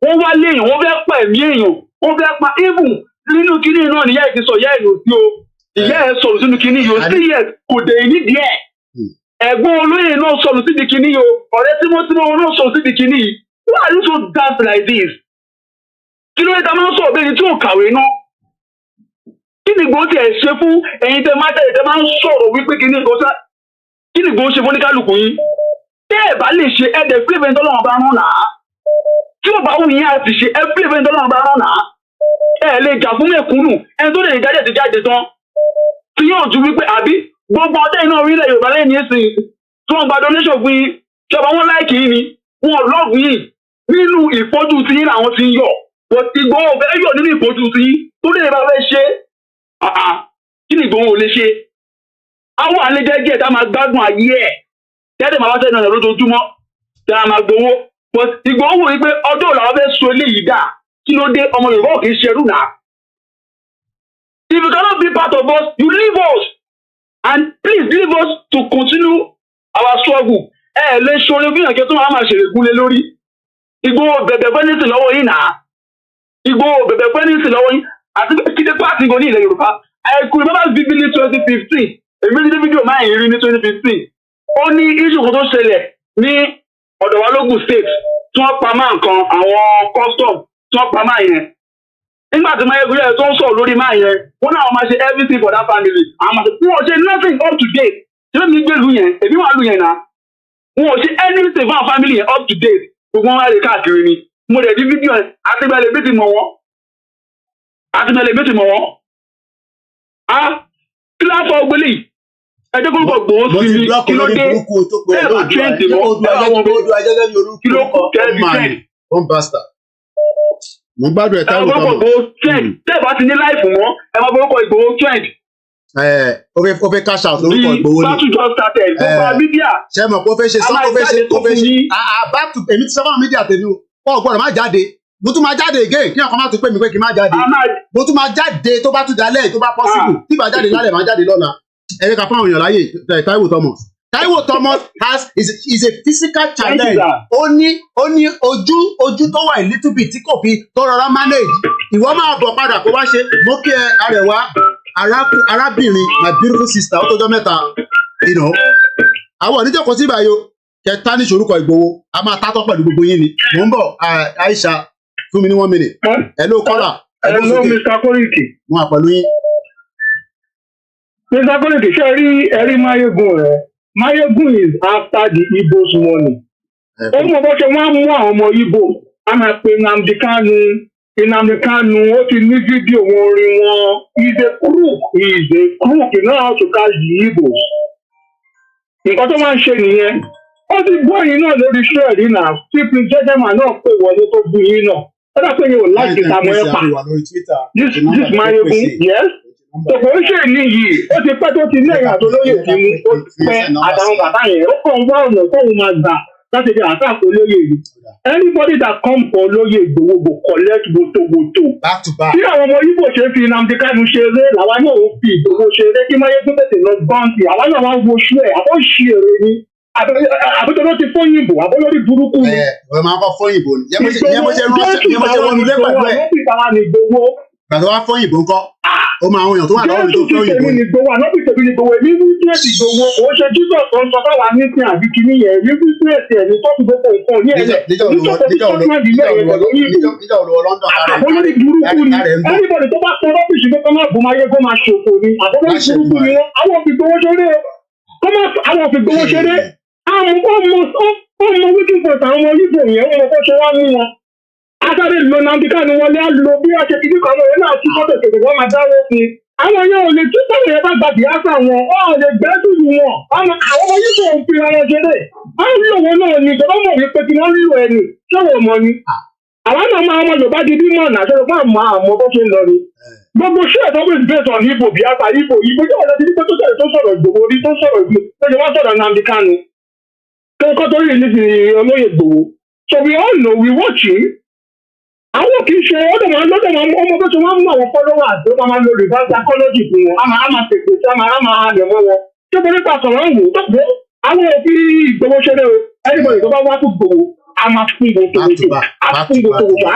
[SPEAKER 9] wọ́n wá léèyàn wọ́n fẹ́ pa ẹ̀mí èèyàn wọ́n fẹ́ pa even nínú kínní náà ni ìyá ẹ̀ ti sọ ìyá ẹ̀ lò sí o ìyá ẹ̀ sọ̀rọ̀ sínú kínní yìí o sí yẹ kò dé nídìí ẹ̀ ẹ̀gbọ́n olóyè náà sọ̀rọ̀ síbi kínní yìí o ọ̀rẹ́ tímọ́tímọ́ náà sọ̀rọ̀ síbi kínní yìí why are you so daft like this kí ló dé ta máa ń sọ̀rọ̀ bẹ́ẹ̀ ni tí ò kàwé náà kí ni Ìgbòho tiẹ̀ ṣe fún ẹ̀yin tẹ́ máa ń sọ̀rọ̀ wípé kínní ìgbòho kí ni Ìgbòho ṣe fún oníkálukú yín tẹ́ ẹ̀ bá lè ṣe ẹ̀dẹ̀ fílẹ̀fẹ̀ tọ́lọ́run bá rán náà tí ò bá wù yín àti ṣe fílẹ̀fẹ̀ tọ́lọ́run bá rán náà ẹ̀ lè jà fún mẹ̀kúnnù ẹni tó lè jáde ti jáde tán tí yóò ju wípé àbí gbogbo ọdẹ iná orílẹ̀ Yorùbá lẹ́yìn ẹ̀sìn tí wọ́n gba donation fún yín tí ọba wọn láìkì yín ni wọn lọ́ọ̀gù yín nínú ìfojú tí yín làwọn ti ń yọ̀ Ìgbòho fẹ́ yọ̀ nínú ìfojú tí yín tó lè bá fẹ́ ṣe kí ni Ìgbòho ò lè ṣe àwọn àlejò ẹgbẹ́ tá máa gbádùn ayé ẹ̀ tẹ́lẹ̀ máa wá sẹ́nu ọ̀nà lójoojúmọ́ tí a máa gbowó but Igboho wò wípé ọdún làwọn fẹ́ so eléyìí dà kí ló dé ọmọ Yorùbá ò kì í ṣerú náà. If you cannot be part of us, you leave us. And please leave us to continue our struggle. Lè ṣoore bí ìyànjẹ tó máa ṣèrègùn lé lórí. Igboho bẹ̀bẹ̀ fẹ́nìtì lọ́wọ́ yín náà. Igboho bẹ̀bẹ̀ fẹ́nìtì lọ́wọ́ yín. Àti kíndé pàtì gan ní ilẹ̀ Yorùbá. I could remember vividly 2015. Èmi ní fídíò máa ń rí ní 2015. Ó ní issue kan tó ṣẹlẹ̀ ní ọ̀dọ̀ wa lógùn state tí wọ́n pa máa nǹkan àwọn custom tí wọ́n pa máa yẹn. Nígbà tí Mayegun yẹn tó ń sọ̀rọ̀ lórí máa yẹn, wọ́n náà máa ṣe everything for that family. Àwọn máa ṣe wọ́n ṣe nothing up to date. Ṣé mi gbé lu yẹn? Èmi wà lu yẹn náà. Wọ́n ṣe anything for our family yẹn up to date. Gbogbo wọn wá lè káàkiri ni. Mo dẹ̀ di fídíò yẹn àti bẹ́ẹ̀ lè bí ti mọ̀ wọ́n. Kí ló fọ gbélé yìí? Ẹ jẹ́ kó ń bọ̀ gbòó sí mi. Kí ló dé? Ẹ bá trend mọ́. Kí ló kù kẹ́rẹ́ bí trend?
[SPEAKER 4] Mo gbádùn ẹ̀ táwọn
[SPEAKER 9] ọmọ Igboho trend tẹ́ ẹ bá ti ní láìpù mọ́ ẹ máa borúkọ Igboho trend.
[SPEAKER 4] Ó fẹ́ cash out lórúkọ Igboho ni.
[SPEAKER 9] Battle just started gbogbo mídíà.
[SPEAKER 4] Ṣé mo kó fẹ́ ṣe sọ kó fẹ́ ṣe back to èmi ti sọ fún mídíà tèmi o ọ̀ gbọ́dọ̀ má jáde mo tún máa jáde again kí ọkàn má tún pè mí pé kí n má jáde mo tún máa jáde tó bá tún dalẹ̀ tó bá possible tí bá jáde lálẹ́ máa jáde lọ́la ẹ̀rẹ́ ká fún àwọn èèyàn láyè Taiwo Thomas is a physical challenge. Ó ní ojú tó wà little bit tí kò fi tó rọra manage. Ìwọ máa bọ̀ padà kó wá ṣe mo kí ẹ Arẹwà arábìnrin my beautiful sister ó tọ́jọ́ mẹ́ta. Àwọn oníjọ́kọ̀ sí ìbáyọ̀ kẹta ní ìṣorúkọ Ìgbòho a máa tátọ́ pẹ̀lú gbogbo yín ni. Mò ń bọ̀ Aisha fún mi ní 1 minute. Hello caller.
[SPEAKER 8] Hello Mr. Koiki.
[SPEAKER 4] Mo wà pẹ̀lú yín.
[SPEAKER 8] Mr. Koiki ṣe rí Mayegun rẹ̀. Mayegun is after the Igbo's money. Ó mọ̀ bó ṣe wọ́n á mú àwọn ọmọ Igbo. A máa pe Nnamdi Kanu, ó ti ní fídíò wọn orin wọn. He is a crook, he know how to catch the Igbos. Nǹkan tó máa ń ṣe nìyẹn. Ó ti gbọ́ yín náà lórí iṣẹ́ ẹ̀rí náà. Tí Prince Jẹ́jẹ́mà náà pè wọlé tó bu yín náà. Ó dà pé yóò láti Samuel ẹ̀ pa. This Mayegun, yes. Tòkò ń ṣe níyì, ó ti pẹ́ tó ti ní ẹ̀yà tó lóye tí mú ó pẹ́ àtàwọn bàbá yẹn. Ó kàn wá ọ̀nà tóun máa gbà láti fi àtàkùn olóyè yìí. Anybody that come for olóyè Ìgbòho go collect voto. Tí àwọn ọmọ Igbo ṣe fi Nnamdi Kanu ṣeré, làwa náà ó fi Ìgbòho ṣeré kí Mayegun tètè lọ gbọ́ǹtì. Àwa náà wá wo ṣú ẹ̀, àbọ̀ ṣí èrè ni. Àbújọ ló ti fóyìnbó, àbọ̀ lórí burúkú ni.
[SPEAKER 4] Ẹ máa kọ́ fóyìnbó ni. Yẹ́n mo ṣe wọ́n nílé pẹ̀lú ẹ̀. Gbàdọ̀ wá fóyìnbó ńkọ́. Ó máa ń yàn tó wà lọ́wọ́ mi tó fẹ́ òyìnbó ni.
[SPEAKER 8] Nọ́bì tèmi ni Ìgbòho, èmi wíṣíẹ̀sì Ìgbòho, kò ṣe Jesus tó ń sọ fáwa ní sin àbí kìíní yẹn, èmi wíṣíẹ̀sì ẹ̀ ní tọ́kù gbogbo nǹkan ní ẹ̀lẹ̀.
[SPEAKER 4] Níjọ́ olùwọ́ London lára
[SPEAKER 8] àbọ̀ lórí burúkú ni, anybody tó bá sọ rọ́bìṣì pé kọ́ máa bù máa yẹ kó máa ṣòfò ni, àbọ̀ lórí burúkú ni wọ́n, àwọn fi gbowó ṣeré àwọn wíkì pọ̀tà àwọn ọmọ Igbo yẹn wọ́n kọ́ ṣe wá mú wọn. Adáre lo Nnamdi Kanu wọlé á lo bí wọ́n ṣe kìíní kan lóore náà tí kọ́tò tètè wọ́n máa dáwọ́ sí i. Àwọn yẹn ò lè tún sọ̀rọ̀ yẹn bá gbàgbé àṣà wọn, wọ́n ò lè gbẹ́dùn wọn. Àwọn ọmọ Igbo ń fi ara ṣeré. Wọ́n ń lò wọn náà ni ìjọba mọ̀ wípé kí wọ́n lò ẹni ṣé wọ́n mọ̀ ni. Àwọn náà máa ọmọ Yorùbá di bímọ náà ṣe fún àmọ́ bó ṣe ń lọ ni. Gbogbo ṣé ẹ̀tọ́ bí based on Igbo Biafra Igbo yóò lọ sí pé tó sọ̀rọ̀ Ìgbòho rí tó sọ̀rọ̀ Ìgbò tó ṣe wá sọ̀rọ̀ Nnamdi Kanu. Kẹ́kọ̀ọ́ tó rí ní ti olóyè Ìgbòho. So we all know we watching. Àwọn kì í ṣe ọmọ bó ṣe wọ́n mú àwọn followers tó máa lo reverse psychology fún wọn. A máa tètè sí a máa lè mọ́ wọn. Ṣé mo nípa sọ̀rọ̀ ń wò tó pé àwọn òfin Ìgbòho ṣeré o. Anybody tó bá wá fún Ìgbòho a máa fún gbogbo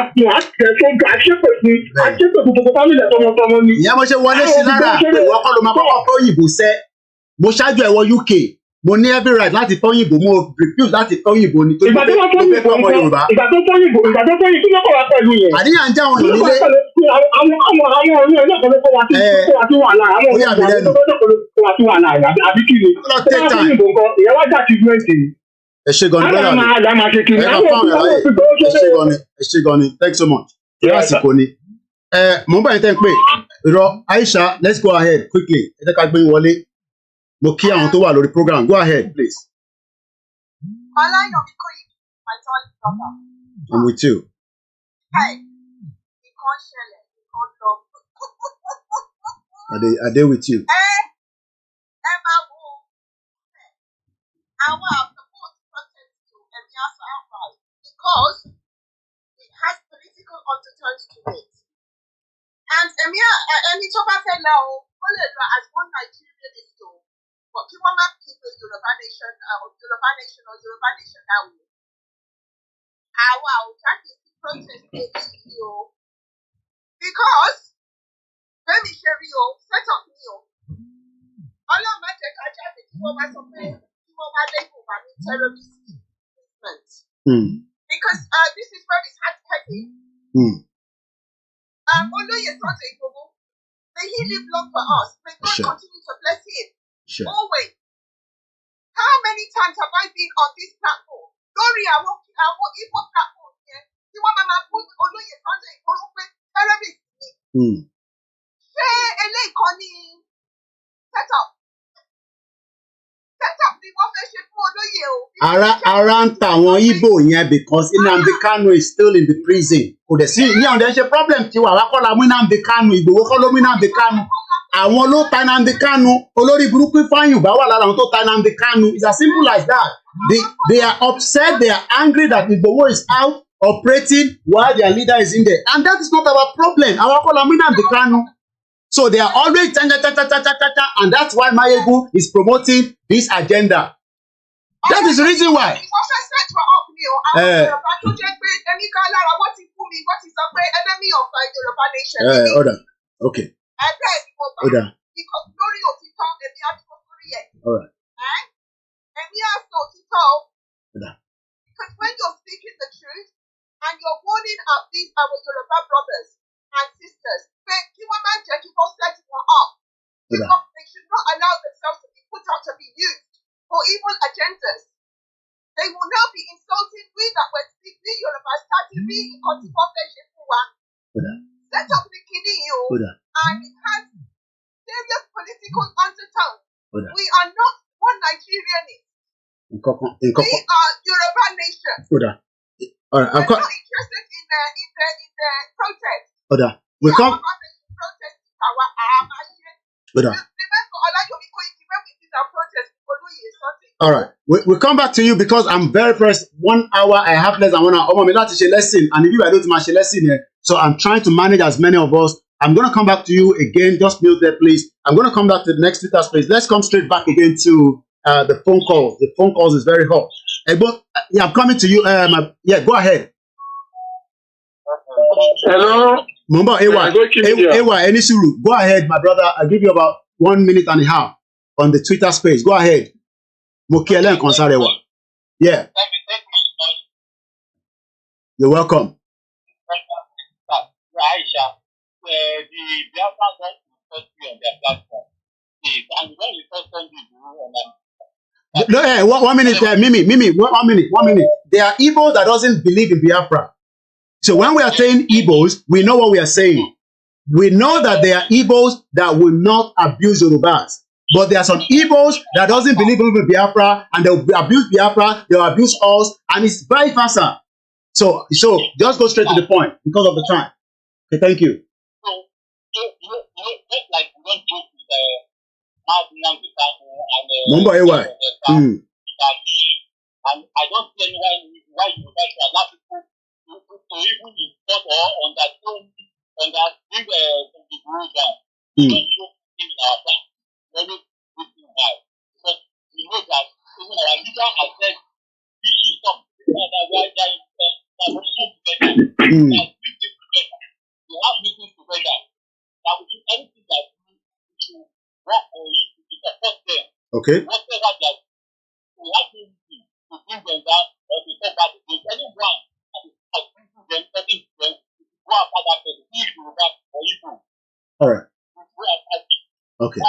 [SPEAKER 8] àṣepè fámìlì tọmọtọmọ ni.
[SPEAKER 4] Ìyá mo ṣe wọlé sí lára pé ìwọ kọ́ ló máa kọ́kọ́ fẹ́ òyìnbó sẹ́. Mo ṣáájú ẹ̀wọ̀ UK. Mo ní every right láti fẹ́ òyìnbó, mo refuse láti fẹ́ òyìnbó ni.
[SPEAKER 8] Ìgbà tó fẹ́ ọmọ Yorùbá. Ìgbà tó fẹ́ òyìnbó kí ló kọ́ wa pẹ̀lú yẹn.
[SPEAKER 4] Àníyàn jẹ́ àwọn ènìyàn nílé.
[SPEAKER 8] Àwọn ọ̀rọ̀ ẹ̀ náà kọ́ ló kọ́ wa sí wàhálà. Àwọn ọ̀rọ̀ ẹ̀ náà kọ́ ló kọ́ wa sí wàhálà àbí kí ni. Ìyẹn wá jà achievement ni.
[SPEAKER 4] Ẹ ṣé gan ni brother mi. Ẹ ṣé gan ni. Thanks so much. Ṣé àsìkò ni? Mo ń bá yín tẹ́ ń pè. Irọ́ Aisha, let's go ahead quickly. Ẹ jẹ́ ká gbé yín wọlé. Mo kí àwọn tó wà lórí program. Go ahead please. I'm with you. Are they with you?
[SPEAKER 10] because it has political undertones to it. And Emi Toba said now, as one Nigerian is to, but people might keep the Yoruba nation or Yoruba nation now. Our practice the protest because let me share you set up me. All of my take I just people might something people might label by terrorist movement. Because this is where it's hard heading. Oloye Sunday Igboho, may he live long for us. May God continue to bless him. Always. How many times have I been on this platform? Sorry, I won't Igbo platform here. You want my put Oloye Sunday Igboho with terrorist? Say LA Connie set up the warfare for Oloye.
[SPEAKER 4] Around àwọn Igbo yẹn because Nnamdi Kanu is still in the prison. Kò dẹ̀ sí ìyẹn ọ̀dẹ̀ ṣe problem tiwa àwa kọ́ la mú Nnamdi Kanu Ìgbòho kọ́ ló mú Nnamdi Kanu. Àwọn ló ta Nnamdi Kanu olórí burúkú Ifeanyi wà lára àwọn tó ta Nnamdi Kanu. It's as simple as that. They are upset, they are angry that Igboho is out operating while their leader is in there. And that is not our problem. Àwa kọ́ la mú Nnamdi Kanu. So they are always and that's why Mayegun is promoting this agenda. That is the reason why. Order. Okay. Order. All right.
[SPEAKER 10] Because when you're speaking the truth and you're warning up these our Yoruba brothers and sisters, they should not allow themselves to be put out to be used for evil agendas. They will now be insulting we that were speaking Yoruba, starting being set up the Kiniyo, and it has serious political undertones. We are not one Nigerianist. We are Yoruba nation.
[SPEAKER 4] All right,
[SPEAKER 10] we're not interested in the protest.
[SPEAKER 4] We come. All right, we come back to you because I'm very pressed. 1 hour, I have less than 1 hour. I'm about to share lesson, and if you are doing my lesson here, so I'm trying to manage as many of us. I'm going to come back to you again. Just mute there, please. I'm going to come back to the next Twitter space. Let's come straight back again to the phone calls. The phone calls is very hot. Yeah, I'm coming to you. Yeah, go ahead.
[SPEAKER 8] Hello.
[SPEAKER 4] Mumba, Ewa, Enisuru, go ahead, my brother. I'll give you about 1 minute and a half on the Twitter space. Go ahead. Mokiele Konsarewa. Yeah. You're welcome. No, hey, 1 minute, Mimi, 1 minute. There are Igbos that doesn't believe in Biafra. So when we are saying Igbos, we know what we are saying. We know that there are Igbos that will not abuse Yorubas. But there are some Igbos that doesn't believe in Biafra and they'll abuse Biafra, they'll abuse us, and it's vice versa. So just go straight to the point because of the time. Okay, thank you. Mumba Ewa.
[SPEAKER 11] And I don't see why you guys allow people to even report or understand the rules that don't show in our plan. Very good thing why. Because we know that even our leader has said we should stop. We have meetings together. That we do anything that we should work for it to support them.
[SPEAKER 4] Okay.
[SPEAKER 11] Whatever that we have to do to bring them down or to talk about it. Anyone that is bringing them, telling them to go after that person, if you back or evil.
[SPEAKER 4] All right. Okay.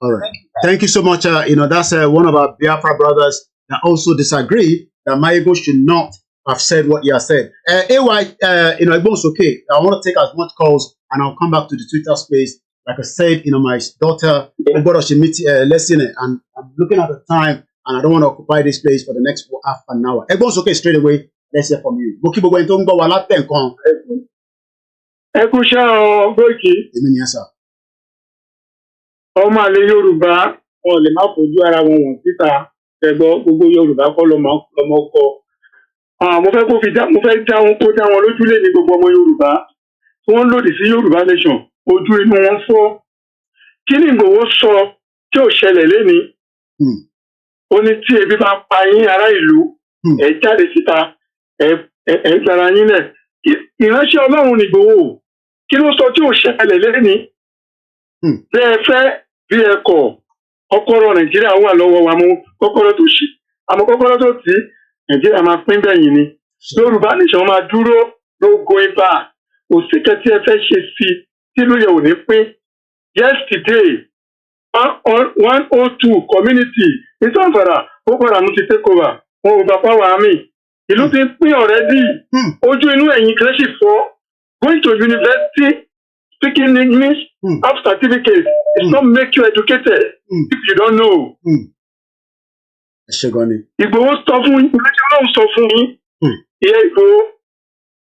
[SPEAKER 4] All right. Thank you so much. That's one of our Biafra brothers that also disagree that Mayegun should not have said what he has said. AY, Igboho's okay. I want to take as much calls and I'll come back to the Twitter space. Like I said, my daughter, she meet lesson, and I'm looking at the time and I don't want to occupy this place for the next half an hour. Igboho's okay straight away. Let's hear from you. Yes, sir.
[SPEAKER 8] Ọmọ àlè Yorùbá wọn lè má fojú ara wọn wọ̀n síta ẹgbọ́ gbogbo Yorùbá kọ́ lọ́mọ kọ mo fẹ́ kó fi dá mo fẹ́ dá wọn kó dá wọn lójúlé ní gbogbo ọmọ Yorùbá tí wọ́n lòdì sí Yorùbá nation ojú inú wọn fọ́. Kí ni Ìgbòho sọ tí ò ṣẹlẹ̀ lénìí? Ó ní tí ebi bá pa yín ará ìlú ẹ jáde síta ẹ gbára yín lẹ̀. Ìránṣẹ́ Ọlọ́run ni Ìgbòho. Kí ló sọ tí ò ṣẹlẹ̀ lénìí? Bí ẹ fẹ́ bí ẹ kọ̀ kọ́kọ́rọ́ Nàìjíríà wà lọ́wọ́ wa mú kọ́kọ́rọ́ tó ṣí àmọ́ kọ́kọ́rọ́ tó tì Nàìjíríà máa pín bẹ́yìn ni. Yorùbá nation máa dúró ló going back. Òsìkẹ́ tí ẹ fẹ́ ṣe sí tí ló yẹ ò ní pín. Yesterday 102 community ní Zamfara Boko Haram ti take over wọn ò bá power army ìlú ti pín already. Ojú inú ẹ̀yìn kan sì fọ́. Going to university speaking English have certificate it not make you educated if you don't know. Ìgbòho sọ fún yín ìrẹsì Ọlọ́run sọ fún yín ìyẹn Ìgbòho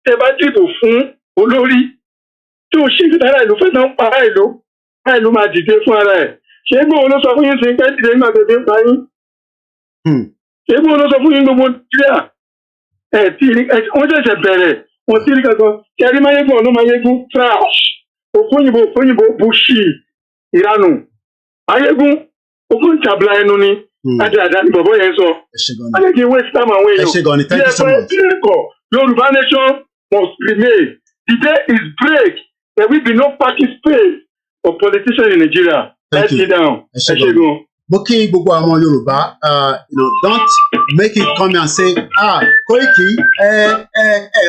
[SPEAKER 8] tẹ bá dìbò fún olórí tí ò ṣe ìdára ìlú fẹ́ náà ń pa ara ìlú máa dìde fún ara ẹ̀. Ṣé Ìgbòho ló sọ fún yín sí pé dìde nígbà tètè ń pa yín? Ṣé Ìgbòho ló sọ fún yín gbogbo Nàìjíríà wọ́n ṣẹ̀ṣẹ̀ bẹ̀rẹ̀ wọ́n ti rí kankan kẹrí máyégún ọ̀nà máyégún trash òfóyìnbó bushi ìranù máyégún ogún ìjàbla ẹnu ni àdáadáa ni bọ̀bọ̀ yẹn sọ. Ayégi waste time àwọn èèyàn bí ẹ fẹ́ bí ẹ̀kọ́ Yorùbá nation must remain. The day is break. There will be no party space for politicians in Nigeria. Let's sit down.
[SPEAKER 4] Mo kí gbogbo àwọn Yorùbá, don't make it come and say, Koiki,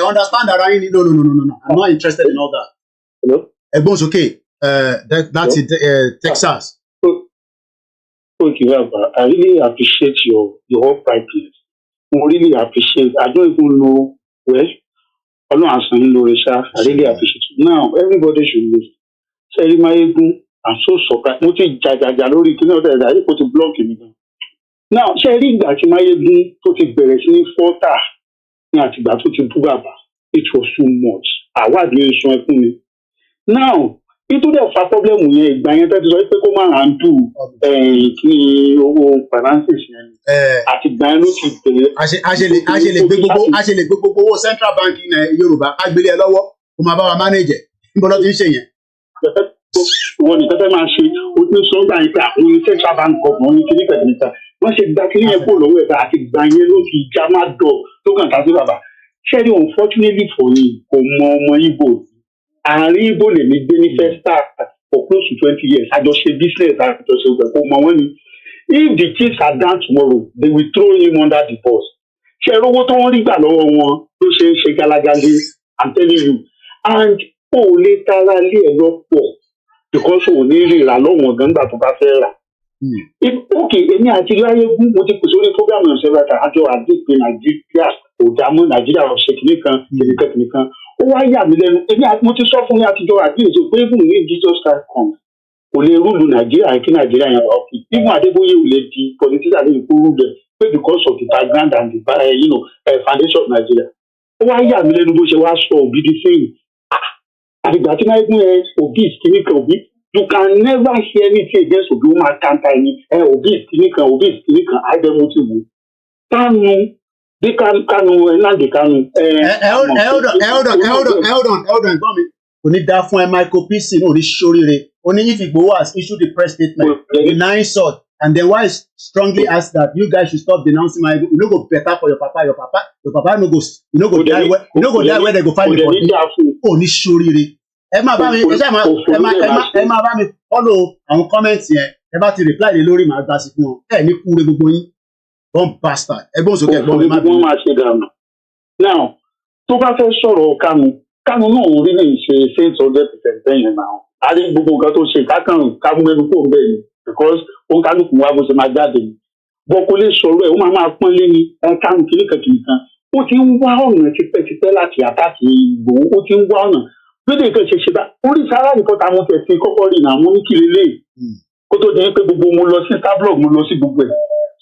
[SPEAKER 4] understand ara yín ni. No. I'm not interested in all that.
[SPEAKER 8] Hello?
[SPEAKER 4] Ẹ̀gbọ́n sókè, that's it, Texas.
[SPEAKER 8] Koiki, I really appreciate your uprightness. I really appreciate. I don't even know where. I really appreciate it. Now, everybody should listen. Sẹ́rí Máyégún, I'm so surprised. Mo ti jàjàjà lórí kí náà tẹ̀lé àyè kò ti blọ́ọ̀kì mi gan. Now, sẹ́rí ìgbà tí Máyégún tó ti bẹ̀rẹ̀ sí ní fọ́tà ní àtìgbà tó ti bú bàbá, it was too much. Àwádìí ń sun ẹkún mi. Now, nítorí ẹ̀fà pọ́blẹ́mù yẹn ìgbà yẹn tẹ́tí sọ pé kó máa hàn dù kí owó finances yẹn. Àtìgbà yẹn ló ti bẹ̀rẹ̀.
[SPEAKER 4] A ṣe lè gbé gbogbo owó Central Bank ní Yorùbá ká gbélé ẹ lọ́wọ́ kó máa bá wa manage ẹ̀. Níbo ló ti ń ṣe yẹn?
[SPEAKER 8] Wọ́n ní tẹ́tẹ́ máa ṣe ó ti sọ gbà yín pé àwọn Central Bank ọ̀gbọ̀n ní kíní pẹ̀lú níta. Wọ́n ṣe gba kíní yẹn kó lọ́wọ́ ẹ̀ka àti gbà yẹn ló fi já má dọ̀ tó kàn ká sí bàbá. Ṣẹ́ni unfortunately for me kò mọ ọmọ Igbo. Àárín Igbo lè ní gbé ní first start for close to 20 years. Àjọṣe business àjọṣe ògbẹ̀ kò mọ wọ́n ni. If the chiefs are down tomorrow, they will throw him under the bus. Ṣé owó tó ń rí gbà lọ́wọ́ wọn ló ṣe ń ṣe gálágálé? I'm telling you. And ó lè tara lé ẹ lọ́pọ̀ because ò ní rí ìrà lọ́wọ́n gan nígbà tó bá fẹ́ rà. Okay, èmi àti Máyégún mo ti pèsè orí program náà ṣe ráta àjọ àdìpé Nàìjíríà kò dámú Nàìjíríà ọ̀sẹ̀ kìnìkan. Ó wá yà mí lẹ́nu. Èmi mo ti sọ fún mi àtijọ́ àdìyèsí pé even if Jesus Christ come kò lè rúlu Nàìjíríà kí Nàìjíríà yẹn wà ókè. Even Adébóyè ò lè di politician lè kó rú bẹ̀ pé because of the background and the foundation of Nigeria. Ó wá yà mí lẹ́nu bó ṣe wá sọ òbí di sẹ́yìn. Àdìgbà tí Máyégún òbí ìkíníkan òbí you can never hear anything against òbí wọn máa kanta ẹni òbí ìkíníkan àìdẹ́mọ́tìwò. Kánú bí Kánú Nnamdi Kánú.
[SPEAKER 4] Hold on, ẹ̀gbọ́n mi. Kò ní dá fún ẹ Michael PC náà ní sóríire. Ó ní if Igboho has issued the press statement denying salt and then why strongly ask that you guys should stop denouncing my you no go better for your papa no go die where they go find the body. Ó ní sóríire. Ẹ máa bá mi follow àwọn comments yẹn. Ẹ bá ti reply lé lórí màá gbà sí fún wọn. Ẹ ní kúre gbogbo yín. Bomb bastard. Ẹgbọ́n sókè ẹ̀gbọ́n mi má bí.
[SPEAKER 8] Now, tó bá fẹ́ sọ̀rọ̀ Kánú náà ń rí lè ṣe 600% bẹ́yẹn náà. A rí gbogbo nǹkan tó ṣe kámú ẹnu kó bẹ́ẹ̀ ni because òun kálukú wa bó ṣe máa jáde ni. Bọ́ kò lè sọ̀rọ̀ ẹ̀ ó máa pọ́n lé ní Kánú kìnìkan. Ó ti ń wá ọ̀nà tipẹ́tipẹ́ láti àtàkì Ìgbòho. Ó ti ń wá ọ̀nà. Lóde ìkan ṣe bá oríṣi aráàlú kan táwọn tẹ̀sí kọ́kọ́ rí náà wọ́n ní kí lélẹ̀. Kó tó di pé gbogbo mo lọ sí Starblog mo lọ sí gbogbo ẹ̀.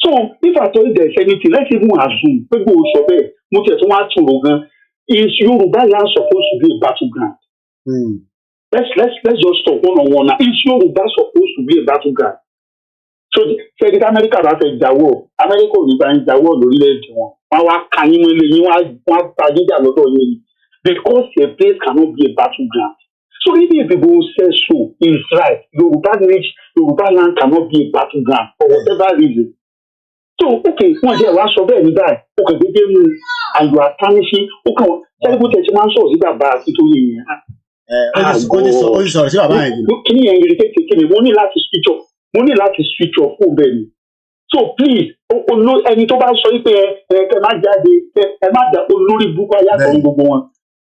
[SPEAKER 8] So if at all there is anything let's even assume pé Ìgbòho sọ bẹ́ẹ̀ mo tẹ̀ tún wá tún ro gan. Is Yoruba land supposed to be a battleground? Let's just talk one on one now. Is Yoruba supposed to be a battleground?
[SPEAKER 9] So ṣẹ́ni tí Amẹ́ríkà bá fẹ́ jáwọ́ Amẹ́ríkà ò ní bá ń jáwọ́ lórílẹ̀‐èdè wọn wọ́n wá ka yín mọ́ ilé yín wọ́n á ta jíjà lọ́dọ̀ yín because a place cannot be a battleground. So even if people say so, it's right. Yoruba land cannot be a battleground for whatever reason. So okay, wọ́n jẹ́ wàá sọ bẹ́ẹ̀ ní báyìí ó kàn dédé mú and you are tarnishing ó kàn tẹ́lẹ̀ bó tẹ̀ ṣe máa ń sọ̀rọ̀ sí bàbá Akintoye yẹn.
[SPEAKER 4] ó ti sọ̀rọ̀ sí bàbá yẹn.
[SPEAKER 9] Kí ni yẹn yẹn kékeré mo ní láti switch off fún bẹ́ẹ̀ ni. So please ẹni tó bá sọ pé ẹ má jáde ẹ má dà olórí búkú ayáàtọ̀ ní gbogbo wọn.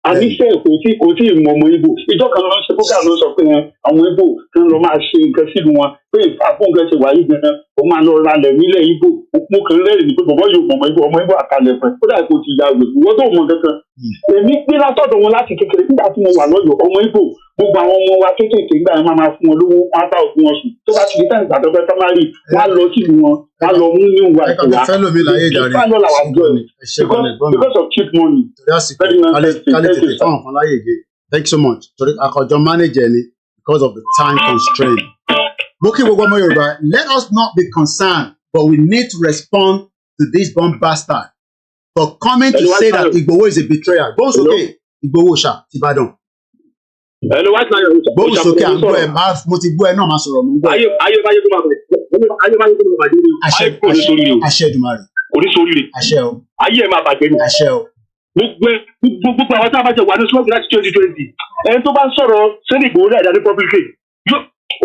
[SPEAKER 9] Àníṣe kò tí ì mọ ọmọ Igbo ìjọ kan ló ń ṣe program ló sọ pé àwọn Igbo kan lọ máa ṣe nǹkan sílùú wọn pé ìfàkùnkàn ṣe wáyé gan-an ó máa lọ ralẹ̀ nílẹ̀ Igbo mo kàn ń rẹ́rìn ní pé bọ̀bọ̀ yóò mọ ọmọ Igbo àkàlẹ̀ pẹ̀ kódà kò ti ya wèé wọ́n tó mọ kankan. Èmi gbé látọ̀dọ̀ wọn láti kékeré nígbà tí mo wà lọ́yọ̀ ọmọ Igbo gbogbo àwọn ọmọ wa kéékèèké nígbà yẹn máa fún wọn lówó wọn á bá òfin wọn sùn tó bá ti di táyì gbàdọ́gbẹ́ sámárì wọn á lọ sílùú wọn wọn á lọ mú ní ìwà because of cheap money.
[SPEAKER 4] Thank you so much. Àkànjọ manager ni because of the time constraint. Moki gbogbo ọmọ Yorùbá, let us not be concerned, but we need to respond to this bomb bastard for coming to say that Igboho is a betrayer. Gbóhùn sókè Igboho ṣá tìbàdàn. Gbóhùn sókè à ń gbọ́ ẹ̀ mo ti gbọ́ ẹ náà máa sọ̀rọ̀ mo ń gbọ́.
[SPEAKER 8] Ayébáyé tó máa bàjẹ́ ni.
[SPEAKER 4] Àṣẹ Èdùmàrè.
[SPEAKER 8] Oríṣiríṣi.
[SPEAKER 4] Àṣẹ o.
[SPEAKER 8] Ayé ẹ̀ máa bàjẹ́ ni.
[SPEAKER 4] Àṣẹ o.
[SPEAKER 8] Gbogbo àwọn tá a bá jẹ wà ní sọ́ọ̀gì láti 2020 ẹni tó bá ń sọ̀rọ̀ sẹ́ni Ìgbòho náà ìdáni publicly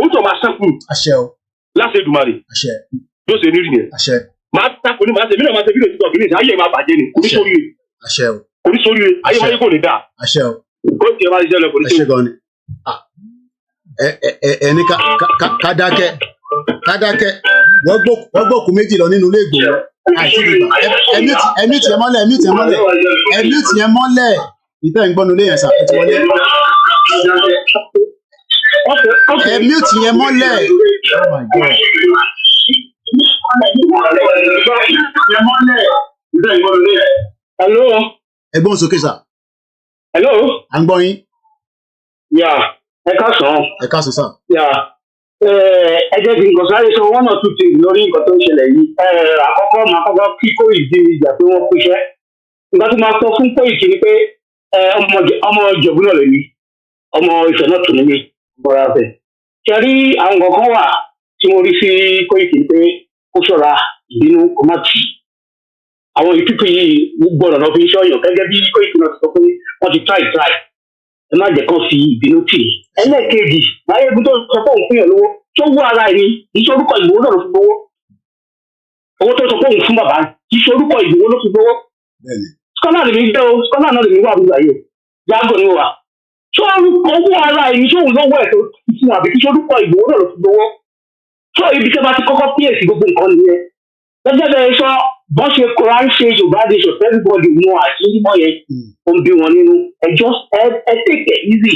[SPEAKER 8] ó tọ̀ máa sẹ́kù.
[SPEAKER 4] Àṣẹ o.
[SPEAKER 8] Láti Èdùmàrè.
[SPEAKER 4] Àṣẹ.
[SPEAKER 8] Yóò ṣe nírì yẹn.
[SPEAKER 4] Àṣẹ.
[SPEAKER 8] Máa takò ní màá ṣe mí náà máa ṣe fídíò títọ̀ kìíní ayé máa bàjẹ́ ni oníṣòríire.
[SPEAKER 4] Àṣẹ o.
[SPEAKER 8] Oníṣòríire ayé wáyé kò ní dáa.
[SPEAKER 4] Àṣẹ o.
[SPEAKER 8] Ó ti ẹ máa ṣiṣẹ́ lọ kò ní ṣe.
[SPEAKER 4] Àṣẹ gan ni. Ẹni ká dákẹ́ wọ́n gbókù méjì lọ nínú ilé Ìgbòho. Ẹmí tiẹ̀ mọ́lẹ̀ ìtẹ́ ìgbọ́nu lé yẹn sà ẹ ti wọlé. Ẹmí tiẹ̀ mọ́lẹ̀. Oh my God.
[SPEAKER 9] Hello.
[SPEAKER 4] Ẹgbọ́n sókè sà.
[SPEAKER 9] Hello.
[SPEAKER 4] À ń gbọ́ yín.
[SPEAKER 9] Yeah. Ẹ káàsán.
[SPEAKER 4] Ẹ káàsán sà.
[SPEAKER 9] Yeah. Ẹ jẹ́ kí n kàn sáré sọ one or two things lórí nǹkan tó ń ṣẹlẹ̀ yìí. Àkọ́kọ́ máa kọ́kọ́ kí Koiki ìjà pé wọ́n pèsè. Nǹkan tó máa sọ fún Koiki ni pé ọmọ Ìjẹ̀bú náà lè ní ọmọ Ifẹ̀ náà tún ní mi bọ́ra bẹ̀. Ṣé rí àwọn kankan wà tí mo rí sí Koiki pé kó ṣọ́ra ìbínú kó má tì. Àwọn ìpípé yìí gbọ́dọ̀ náà fi ń ṣọ́yàn gẹ́gẹ́ bí Koiki náà ti sọ pé wọ́n ti try. Ẹ má jẹ́ kán fi ìbínú tì. Ẹlẹ́ẹ̀kejì láyé ibi tó sọ pé òun fún yàn lówó tó wú ara ẹni iṣẹ́ orúkọ Ìgbòho náà ló fi gbowó. Owó tó sọ pé òun fún bàbá iṣẹ́ orúkọ Ìgbòho ló fi gbowó. Skọ́lá lè mi gbé o skọ́lá náà lè mi wà nígbà yìí jágò ni wà. Ṣé orúkọ owó ara ẹni ṣé òun lọ́wọ́ ẹ̀ tó fún àbí iṣẹ́ orúkọ Ìgbòho náà ló fi gbowó. Ṣé ibi tí a bá ti kọ́kọ́ píyèsí gbogbo nǹkan nìyẹn. Gẹ́gẹ́ bẹ́ẹ̀ sọ bọ́n ṣe kọ́ra ń ṣe Yorùbá nation everybody mú àṣírí mọ́ yẹn ó ń bí wọn nínú ẹ take it easy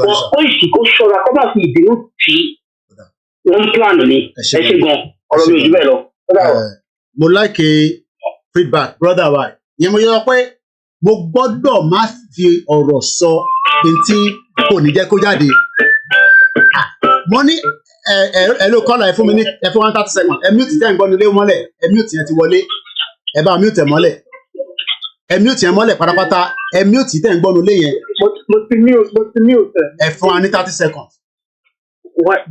[SPEAKER 9] wọn kó ìsìnkú ṣọ́ra kó bá fi ìbínú tì í wọn ń plan ni ẹ ṣe gan ọ̀rọ̀ mi ò jù bẹ́ẹ̀ lọ.
[SPEAKER 4] Mo like feedback brother wa ìyẹn mo yọ pé mo gbọ́dọ̀ má fi ọ̀rọ̀ sọ tí kò ní jẹ́ kó jáde. Mo ní ló kọ́lá ẹ fún mi ní ẹ fún 130 seconds ẹ mute tẹ́ ń gbọ́ nílé mọ́lẹ̀ ẹ mute yẹn ti wọlé ẹ bá mute ẹ mọ́lẹ̀ ẹ mute yẹn mọ́lẹ̀ pátápátá ẹ mute tẹ́ ń gbọ́ nílé yẹn.
[SPEAKER 6] mo ti mute
[SPEAKER 4] ẹ fún wa ní 30 seconds.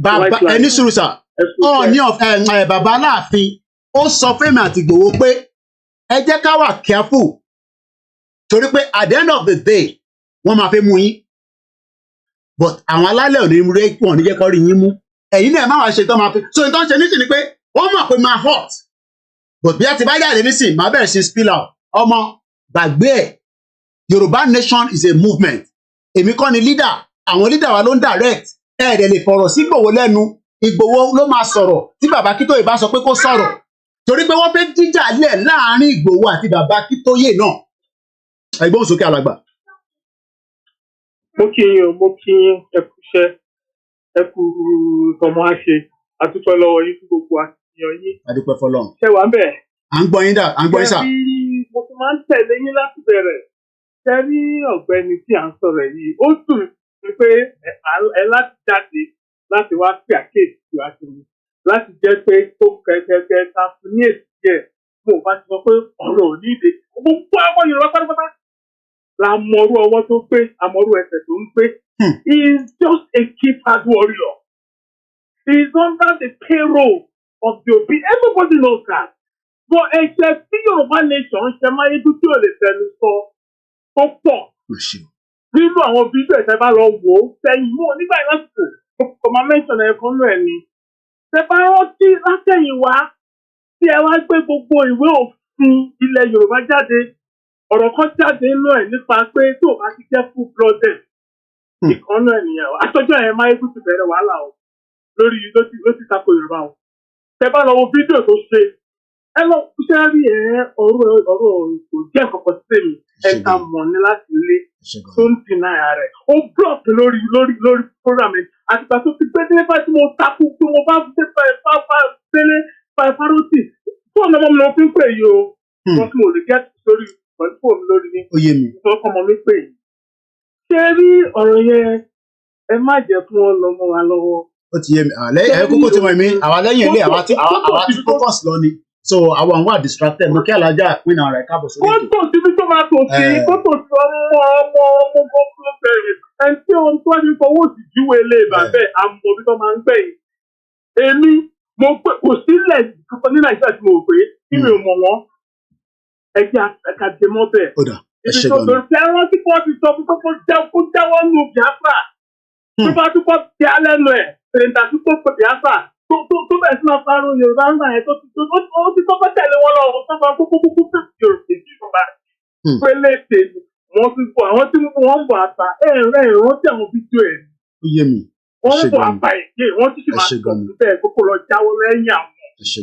[SPEAKER 4] Bàbá ẹ ní sùúrù sà ní bàbá Aláàfin ó sọ fẹ́mi àti Ìgbòho pé ẹ jẹ́ ká wà careful torí pé at the end of the day wọ́n máa fẹ́ mú yín but àwọn alálẹ̀ ò ní rẹ́ wọ́n ní jẹ́ kó rí yín mú ẹ̀yin náà má wá ṣe tán máa fi so ìtàn ṣe nísìnyí pé wọ́n mọ̀ pé máa hot but bí a ti bá jáde nísìnyí máa bẹ̀rẹ̀ sí spill out ọmọ gbàgbé ẹ̀ Yorùbá nation is a movement èmi kọ́ ni leader àwọn leader wa ló ń direct ẹ̀ẹ́dẹ̀ lè fọ̀rọ̀ sí Ìgbòho lẹ́nu Ìgbòho ló máa sọ̀rọ̀ tí bàbá Akintoye bá sọ pé kó sọ̀rọ̀ torí pé wọ́n fẹ́ díjà lẹ̀ láàrin Ìgbòho àti bàbá Akintoye náà ẹgbọ́n sókè alàgbà.
[SPEAKER 6] mo kí yín ẹ kú iṣẹ́ ẹ kú tọmọ àṣe àtúntò lọ́wọ́ yín fún gbogbo àtìyàn yín.
[SPEAKER 4] adúpẹ́ fọ́lọ́run.
[SPEAKER 6] ṣé wàá bẹ̀.
[SPEAKER 4] à ń gbọ́ yín dà à ń gbọ́ yín sà.
[SPEAKER 6] mo ti máa ń tẹ̀lé yín láti bẹ̀rẹ̀ ṣe rí ọ̀gbẹ́ni tí à ń sọ̀rọ̀ yìí ó dùn mí pé ẹ láti jáde láti wá pè àkéèsí wá sí mi
[SPEAKER 8] láti jẹ́ pé tó kẹ̀kẹ́ ta fún ní èsì díẹ̀ mo bá ti sọ pé ọ̀rọ̀ ò ní ìdè gbogbo àwọn Yorùbá pátápátá la mọ̀rú ọwọ́ tó gbé àmọ̀rú ẹsẹ̀ tó ń gbé. He is just a keypad warrior. He is under the payroll of the Obi. Everybody knows that. But ẹ̀ṣẹ̀ tí Yorùbá nation ṣe máyédú tí ò lè fẹnu sọ tó pọ̀. Nínú àwọn fídíò ẹ̀ṣẹ̀ bá lọ wò ó sẹ́yìn mú nígbà lásìkò kò máa mention ẹ̀kọ́ nù ẹ̀ ni. Ṣé bá rántí látẹ̀yìn wá tí ẹ wá gbé gbogbo ìwé òfin ilẹ̀ Yorùbá jáde ọ̀rọ̀ kan jáde nínú ẹ̀ nípa pé tó o bá ti jẹ́ full blooded ìkànnù ẹ̀ nìyẹn o. Aṣojú ẹ̀ máyédú ti bẹ̀rẹ̀ wàhálà o lórí ló ti tako Yorùbá o. Ṣé bá lọ wo fídíò tó ṣe ẹ lọ ṣe rí ọ̀rọ̀ kò jẹ́ kọ̀kọ́ sí mi ẹ̀ka mọ̀ ní láti ilé tó ń dìnnà rẹ̀ ó block lórí program ẹ̀ àtìgbà tó ti gbé délé bá tí mo takú tí mo bá dé délé pàìfárọ́tì fún ọmọ mi ló fi ń pè yìí o wọ́n tí mo lè gẹ́ sórí pẹ̀lú fóònù lórí ní ìfowópamọ́ ọmọ mi pè yìí. Ṣé rí ọ̀rọ̀ yẹn ẹ má jẹ́ fún ọ lọ́mọ wa lọ́wọ́.
[SPEAKER 4] Ó ti yé mi ẹ kókó tí mo mi àwa lẹ́yìn ilé àwa ti focus lọ ni. So àwọn àwọn distracted mo kí alájà pín náà rẹ̀ káàbọ̀ sórí ètò.
[SPEAKER 8] Kótó síbi tó máa tò sí kótó tí ọmọ gbogbo bẹ̀rẹ̀ ẹni tí ohun tó ní fọwọ́ sí júwe lè bàbẹ́ àmọ́ bí tó máa ń gbẹ̀yìn. Èmi mo pé kò sílẹ̀ kankan ní Nàìjíríà tí mo pè é kí mi ò mọ̀ wọ́n ẹ̀jẹ̀ àkàdémọ́ bẹ̀. Ibi tó bẹ̀rẹ̀ fẹ́ rántí kó ti sọ fún kó jáwọ́ nù Biafra. Tó bá túbọ̀ ti alẹ́ nu ẹ̀ pèrèntà tó pè Biafra. Tó bẹ̀rẹ̀ sí máa parọ́ Yorùbá ń gbà yẹn tó ti kọ́kọ́ tẹ̀lé wọn lọ tó bá kúkú Yorùbá pélé tèmi wọ́n ti bọ̀ àwọn tí wọ́n ń bọ̀ àpá rántí àwọn fídíò ẹ̀.
[SPEAKER 4] Ó yé mi.
[SPEAKER 8] Wọ́n ń bọ̀ àpá èké wọ́n ti sì máa sọ bẹ́ẹ̀ kókó lọ jáwọ́ lẹ́yìn àwọn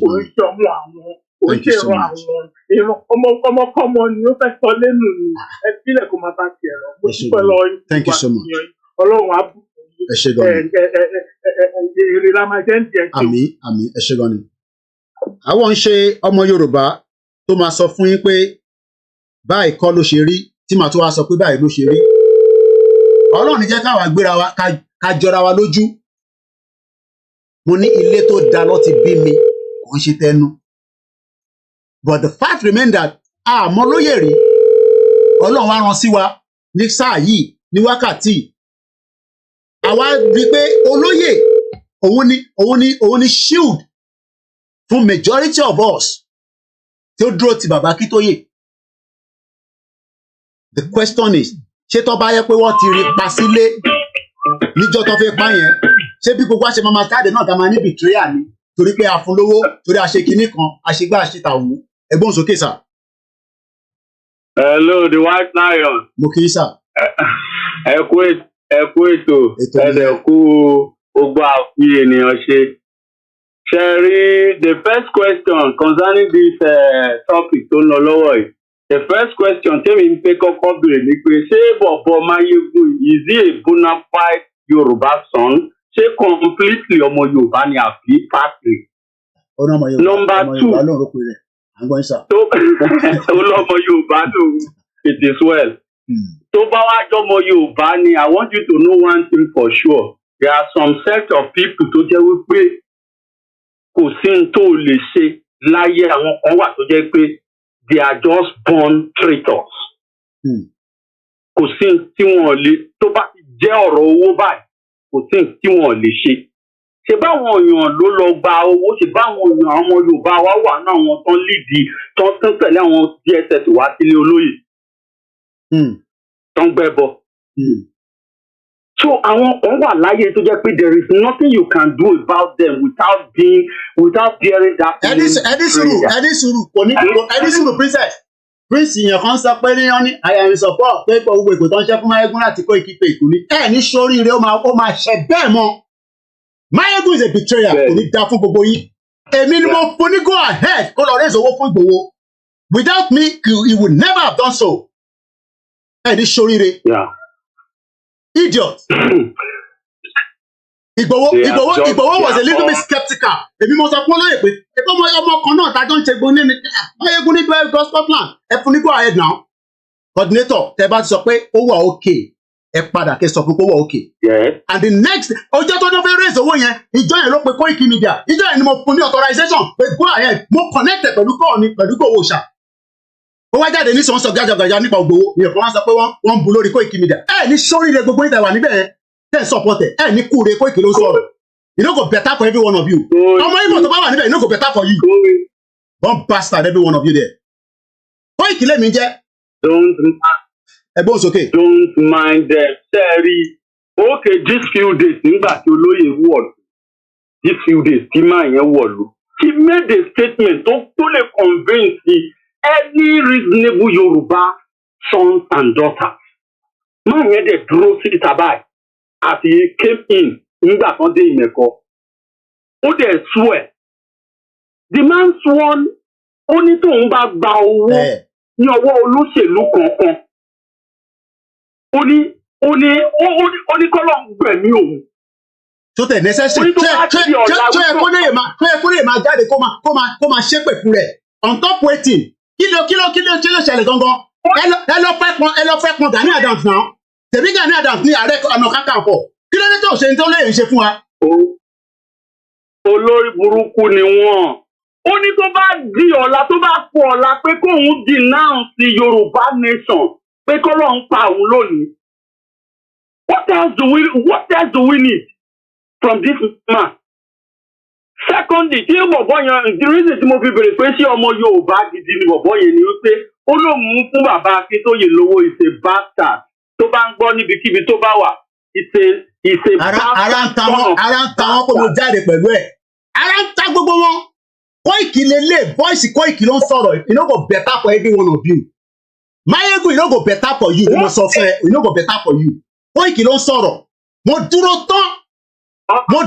[SPEAKER 8] oríṣi ọmọ àwọn oríṣi ìran àwọn ìran ọmọkọ́mọ ni ó fẹ́ sọ lẹ́nu ni ẹ sílẹ̀ kó máa bá tiẹ̀ lọ. Mo dúpẹ́ lọ yín Ọlọ́run á bù
[SPEAKER 4] ẹ ṣé gan ni.
[SPEAKER 8] Èrè la máa jẹ́ ń jẹ́ kí.
[SPEAKER 4] Àmín ẹ ṣé gan ni. Àwọn ń ṣe ọmọ Yorùbá tó máa sọ fún yín pé báyìí kọ́ ló ṣe rí tí màá tó wá sọ pé báyìí ló ṣe rí. Ọlọ́run jẹ́ káwa gbéra wa ká jọra wa lójú. Mo ní ilé tó da lọ ti bí mi kò ń ṣe tẹnu. But the fact remain that àmọ́ lóye rí Ọlọ́run wá rán sí wa ní sáà yìí ní wákàtí. Àwa rí pé olóyè òun ni shield fún majority of us tí ó dúró ti bàbá Akintoye. The question is ṣé tó bá yẹ pé wọ́n ti rí pa sílé níjọ́ tó fẹ́ pa yẹn ṣé bí gbogbo àṣẹ máa jáde náà tá máa ní betrayal ni torí pé a fún lówó torí a ṣe kinní kan a ṣe gbá a ṣe tà òun ẹ̀gbọ́n sókè sà.
[SPEAKER 9] Hello, the white lion.
[SPEAKER 4] Mo kì í sà.
[SPEAKER 9] Ẹ kú ètò ẹ̀dẹ̀kú gbogbo àfi ènìyàn ṣe. Ṣé rí the first question concerning this topic tó ń lọ lọ́wọ́ yìí. The first question tẹ́mi ń pé kọ́kọ́ bèrè ni pé ṣé bọ̀bọ̀ Máyégún is he a bona fide Yorùbá son? Ṣé completely ọmọ Yorùbá ni àbí partly? Number two. Tó lọ́mọ Yorùbá lòun, it is well. Tó bá wá jọmọ Yorùbá ni I want you to know one thing for sure. There are some set of people tó jẹ́ wípé kò sí n tó lè ṣe láyé àwọn kan wà tó jẹ́ pé they are just born traitors. Kò sí n tí wọ́n lè tó bá ti jẹ́ ọ̀rọ̀ owó báyìí kò sí n tí wọ́n lè ṣe. Ṣé báwọn èèyàn ló lọ gba owó ṣe báwọn èèyàn àwọn Yorùbá wa wà náà àwọn tán lídìí tán tẹ̀lé àwọn DSS wá sílé olóyè. Tán gbẹ́bọ. So àwọn kan wà láyé tó jẹ́ pé there is nothing you can do about them without bearing that.
[SPEAKER 4] Ẹni sùúrù kò ní ẹni sùúrù prince yẹn kan sọ pé ní wọn ní àyàmì support pé gbogbo èkó tó ń ṣe fún Máyégún láti kó ìkípe ìkùnú ẹ ní sóríire ó máa ṣe bẹ́ẹ̀ mọ́. Máyégún is a betrayer kò ní dá fún gbogbo yín. Èmi ni mo fún ní go ahead kó lọ raise owó fún Ìgbòho. Without me he would never have done so. Ẹ ní sóríire. Idiot. Igboho was a little bit skeptical. Èmi mo sọ fún olóyè pé ẹ̀kọ́ ọmọ kan náà tájọ́ ń ṣe gbóni ní Máyégún ní Scotland ẹ fún ní go ahead now. Coordinator tẹ bá ti sọ pé ó wà okay ẹ padà kẹ́ sọ fún pé wọ́n okay. And the next ọjọ́ tó ní fẹ́ raise owó yẹn ìjọ yẹn ló pe Koiki Media ìjọ yẹn ni mo fún ní authorization pé go ahead mo connect pẹ̀lú kọ́ ni pẹ̀lú Igboho ṣá. Ó wá jáde ní sọ̀nsọ̀ gàjàgàjà nípa Igboho ìyẹn fún wa sọ pé wọ́n ń bu lórí Koiki Media. Ẹ ní sóríire gbogbo ìtẹ̀ wà níbẹ̀ tẹ̀ support ẹ ní kúre Koiki ló ń sọ̀rọ̀. You no go better for every one of you. Ọmọ Igbo tó bá wà níbẹ̀ you no go better for you. One bastard every one of you there. Koiki lè mi jẹ́. Ẹgbẹ́ òsókè.
[SPEAKER 8] Don't mind them. Terry. Okay, these few days, nígbà tí olóyè wọ̀lú. These few days, tí máa yẹn wọ̀lú. He made a statement tó lè convince any reasonable Yoruba sons and daughters. Máa yẹn dẹ̀ dúró sí ìtàbáyé. As he came in, nígbà kan dé ìmẹ̀kọ. Ó dẹ̀ swear. The man sworn, ó ní tóun bá gba owó ní ọwọ́ olóṣèlú kankan. Ó ní kọ́lọ̀ ń gbẹ̀mí òun.
[SPEAKER 4] Tó tẹ̀ necessary. Tó yẹ kó lè máa jáde kó máa ṣépè fún rẹ̀. On top waiting. Kí ló ṣẹlẹ̀ gangan? Ẹ lọ fẹ́ pọn Gani Adams náà. Tẹ̀mí Gani Adams ní ààrẹ ọ̀nà kakanfò. Kí ló dé tó ṣe tó lè ṣe fún wa?
[SPEAKER 8] Olórí burúkú ni wọ́n. Ó ní tó bá di ọ̀la tó bá kú ọ̀la pé kóun denounce Yorùbá nation. Pé kọ́lọ́ ń pa òun lónìí. What else do we need from this man? Secondly, tí bọ̀bọ̀ yẹn, the reason tí mo fi bèrè pé ṣé ọmọ Yorùbá gidi ni bọ̀bọ̀ yẹn ni wípé ó ló mú fún bàbá Akintoye lówó is a bastard. Tó bá ń gbọ́ níbikíbi tó bá wà, it's a bastard.
[SPEAKER 4] Ara ń ta wọn kó mo jáde pẹ̀lú ẹ̀. Ara ń ta gbogbo wọn. Koiki lélẹ̀, voice Koiki ló ń sọ̀rọ̀. You no go better for every one of you. Mayegun, you no go better for you. You no go better for you. Koiki ló ń sọ̀rọ̀. Mo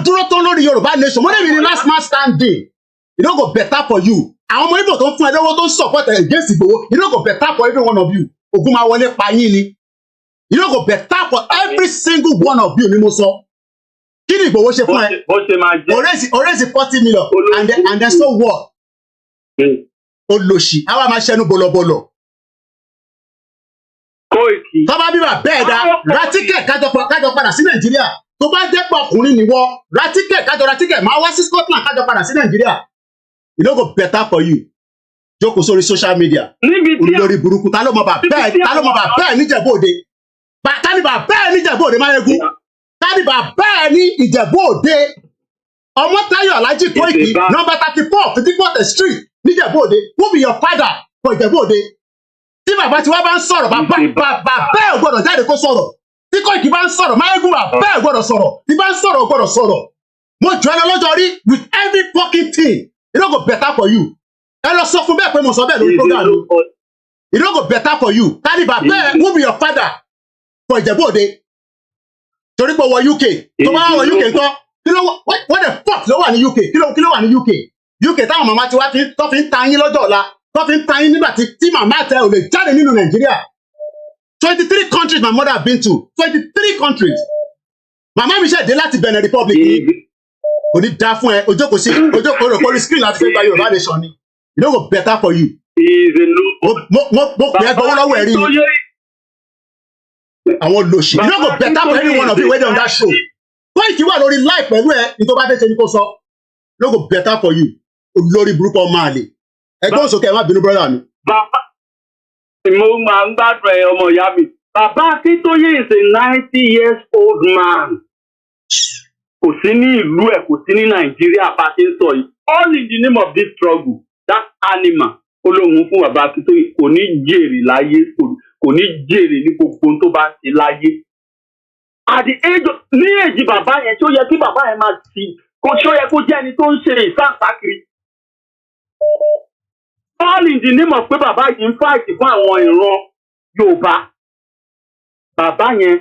[SPEAKER 4] dúró tán lórí Yorùbá nation. Mo ní mi ní last man standing. You no go better for you. Àwọn ọmọ Igbo tó ń fún ẹ lọ́wọ́ tó ń support against Igboho. You no go better for every one of you. Ogun máa wọlé pa yín ni. You no go better for every single one of you ni mo sọ. Kí ni Igboho ṣe fún ẹ? Oresi 40 million and then so what? Olóṣì. Àwa máa ṣẹnu bọ̀lọ̀bọ̀lọ̀. Tọ́ba bíbà bẹ́ẹ̀ dá ra tíkẹ̀ kájọ padà sí Nàìjíríà. Tó bá dẹ́pọ̀ ọkùnrin nìwọ ra tíkẹ̀ kájọ ra tíkẹ̀ máa wá sí Scotland kájọ padà sí Nàìjíríà. You no go better for you. Jókòó sórí social media. Olórí burúkú ta ló mọ bà bẹ́ẹ̀ níjẹ̀bú Òde. Ta ni bà bẹ́ẹ̀ níjẹ̀bú Òde Máyégún. Ta ni bà bẹ́ẹ̀ ní Ìjẹ̀bú Òde. Ọmọ́táyọ̀ Alhaji Koiki number 34 54th Street níjẹ̀bú Òde. Who be your father for Ìjẹ̀bú Òde? Tí bàbá tí wọ́n bá ń sọ̀rọ̀ bàbá ẹ̀ gbọ́dọ̀ jáde kó sọ̀rọ̀. Tí Koiki bá ń sọ̀rọ̀ Máyégún bàbá ẹ̀ gbọ́dọ̀ sọ̀rọ̀. Tí bá ń sọ̀rọ̀ gbọ́dọ̀ sọ̀rọ̀. Mo jọ ẹ lọ lọ́jọ́ rí with every fucking thing. It no go better for you. Ẹ lọ sọ fún bẹ́ẹ̀ pé mo sọ bẹ́ẹ̀ lórí program mi. It no go better for you. Tani bàbá ẹ̀ who be your father for Ìjẹ̀bú Òde? Torí pé wọ UK. Tó bá wọ UK ńkọ́. What the fuck ló wà ní UK? Kí ló wà ní UK? UK táwọn màmá ti wá tó fi ń ta yín lọ́jọ́ ọ̀la. Tó fi ń ta yín nígbà tí màmá tẹ ò lè jáde nínú Nàìjíríà. 23 countries my mother have been to. 23 countries. Màmá mi ṣẹ̀dé láti Benin Republic ni. Kò ní dá fún ẹ. Ojókòó rẹ̀ kórí screen láti fẹ́ gba Yorùbá nation ni. You no go better for you. Mo pè é gbowó lọ́wọ́ ẹ̀rí ni. Àwọn olóṣì. You no go better for any one of you wey dey on that show. Koiki wà lórí live pẹ̀lú ẹ ní tó bá fẹ́ ṣe ni kò sọ. You no go better for you. Olórí burúkú ọmọ àlè. Ẹgbẹ́ òsókè ẹ má bínú brother mi.
[SPEAKER 8] Bàbá mo máa ń gbádùn ẹ ọmọ ìyá mi. Bàbá Akintoye is a 90 years old man. Kò sí ní ìlú ẹ̀, kò sí ní Nàìjíríà bá ṣe ń sọ yìí. All in the name of this struggle, that animal olóhùn fún bàbá Akintoye kò ní jèrè láyé, kò ní jèrè ní gbogbo tó bá ń ṣe láyé. At the age of ní èjì bàbá yẹn tí ó yẹ kí bàbá yẹn máa ti kó tí ó yẹ kó jẹ́ ẹni tó ń ṣe ìsáǹsákiri. All in the name of pé bàbá yìí ń fight fún àwọn ìran Yorùbá. Bàbá yẹn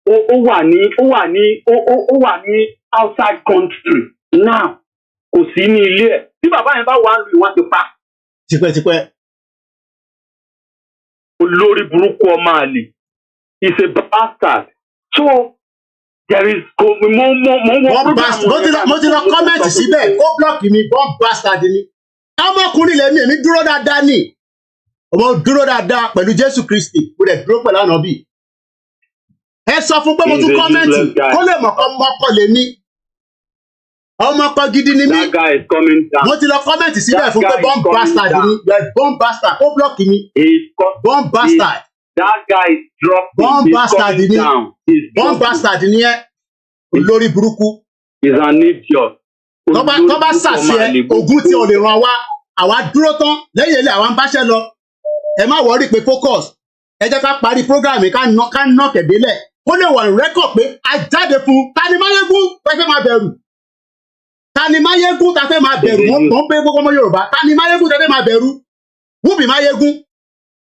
[SPEAKER 8] ó wà ní outside country now. Kò sí ní ilé ẹ̀. Tí bàbá yẹn bá wà ń lu ìwọ́n ti pa.
[SPEAKER 4] Tipẹ́tipẹ́.
[SPEAKER 8] Olórí burúkú ọmọ àlè. He's a bastard. So there is
[SPEAKER 4] mo ti lọ kọ́mẹ̀ntì síbẹ̀ kó blọ́ọ̀kì mi bomb bastard ni. Ọmọkùnrin lèmi èmi dúró dáadáa ni. Ọmọ dúró dáadáa pẹ̀lú Jésù Kristi. Mo dẹ̀ dúró pẹ̀lú Ànábì. ẹ sọ fún pé mo tún kọ́mẹ́ǹtì kó lè mọ̀ ọmọ ọkọ lè ní ọmọ ọkọ gidi ni mí mo ti lọ kọ́mẹ́ǹtì síbẹ̀ fún pé bomb bastard ni bomb bastard ó blọ́ọ̀kì mi bomb bastard bomb bastard ni bomb bastard ni ẹ olórí burúkú tó bá sàṣẹ ogun tí o lè ràn wá àwa dúró tán lẹ́yìn ilé àwa ń báṣẹ́ lọ ẹ má wọrí pé focus ẹ jẹ́ ká parí program ká ná kẹ̀délẹ̀ ó lè wà rẹ́kọ̀ pé a jáde fún Tani Máyégún tá fẹ́ máa bẹ̀rù Tani Máyégún tá fẹ́ máa bẹ̀rù wọ́n pé gbogbo ọmọ Yorùbá Tani Máyégún tá fẹ́ máa bẹ̀rù Wúbì Máyégún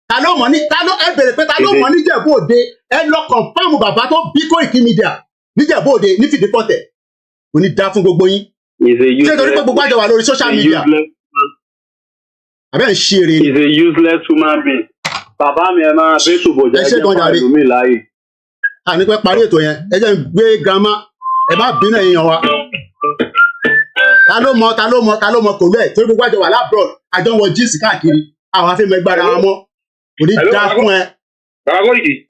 [SPEAKER 4] ta ló mọ̀ ní ẹ bèrè pé ta ló mọ̀ níjẹ̀bú òde ẹ lọ kọ̀ǹfàmù bàbá tó bí Koiki Media níjẹ̀bú òde ní Fìdípọ̀tẹ̀ kò ní dá fún gbogbo yín ṣé torí pé gbogbo àjọ wà lórí social media abẹ́ ń ṣe eré ni.
[SPEAKER 8] He's a useless human being. Bàbá mi ẹ máa bẹ́ẹ̀ tó bọ̀jà ẹ jẹ́ fún àlùmí láàyè.
[SPEAKER 4] A ní pẹ́ parí ètò yẹn ẹ jẹ́ gbé grandma ẹ má bínú èèyàn wa. Ta ló mọ kò lẹ̀ torí gbogbo àjọ wà lábroad àjọ wọn jíìsì káàkiri àwọn afẹ́mọ̀ ẹgbàá ara wọn mọ́ kò ní dá fún ẹ.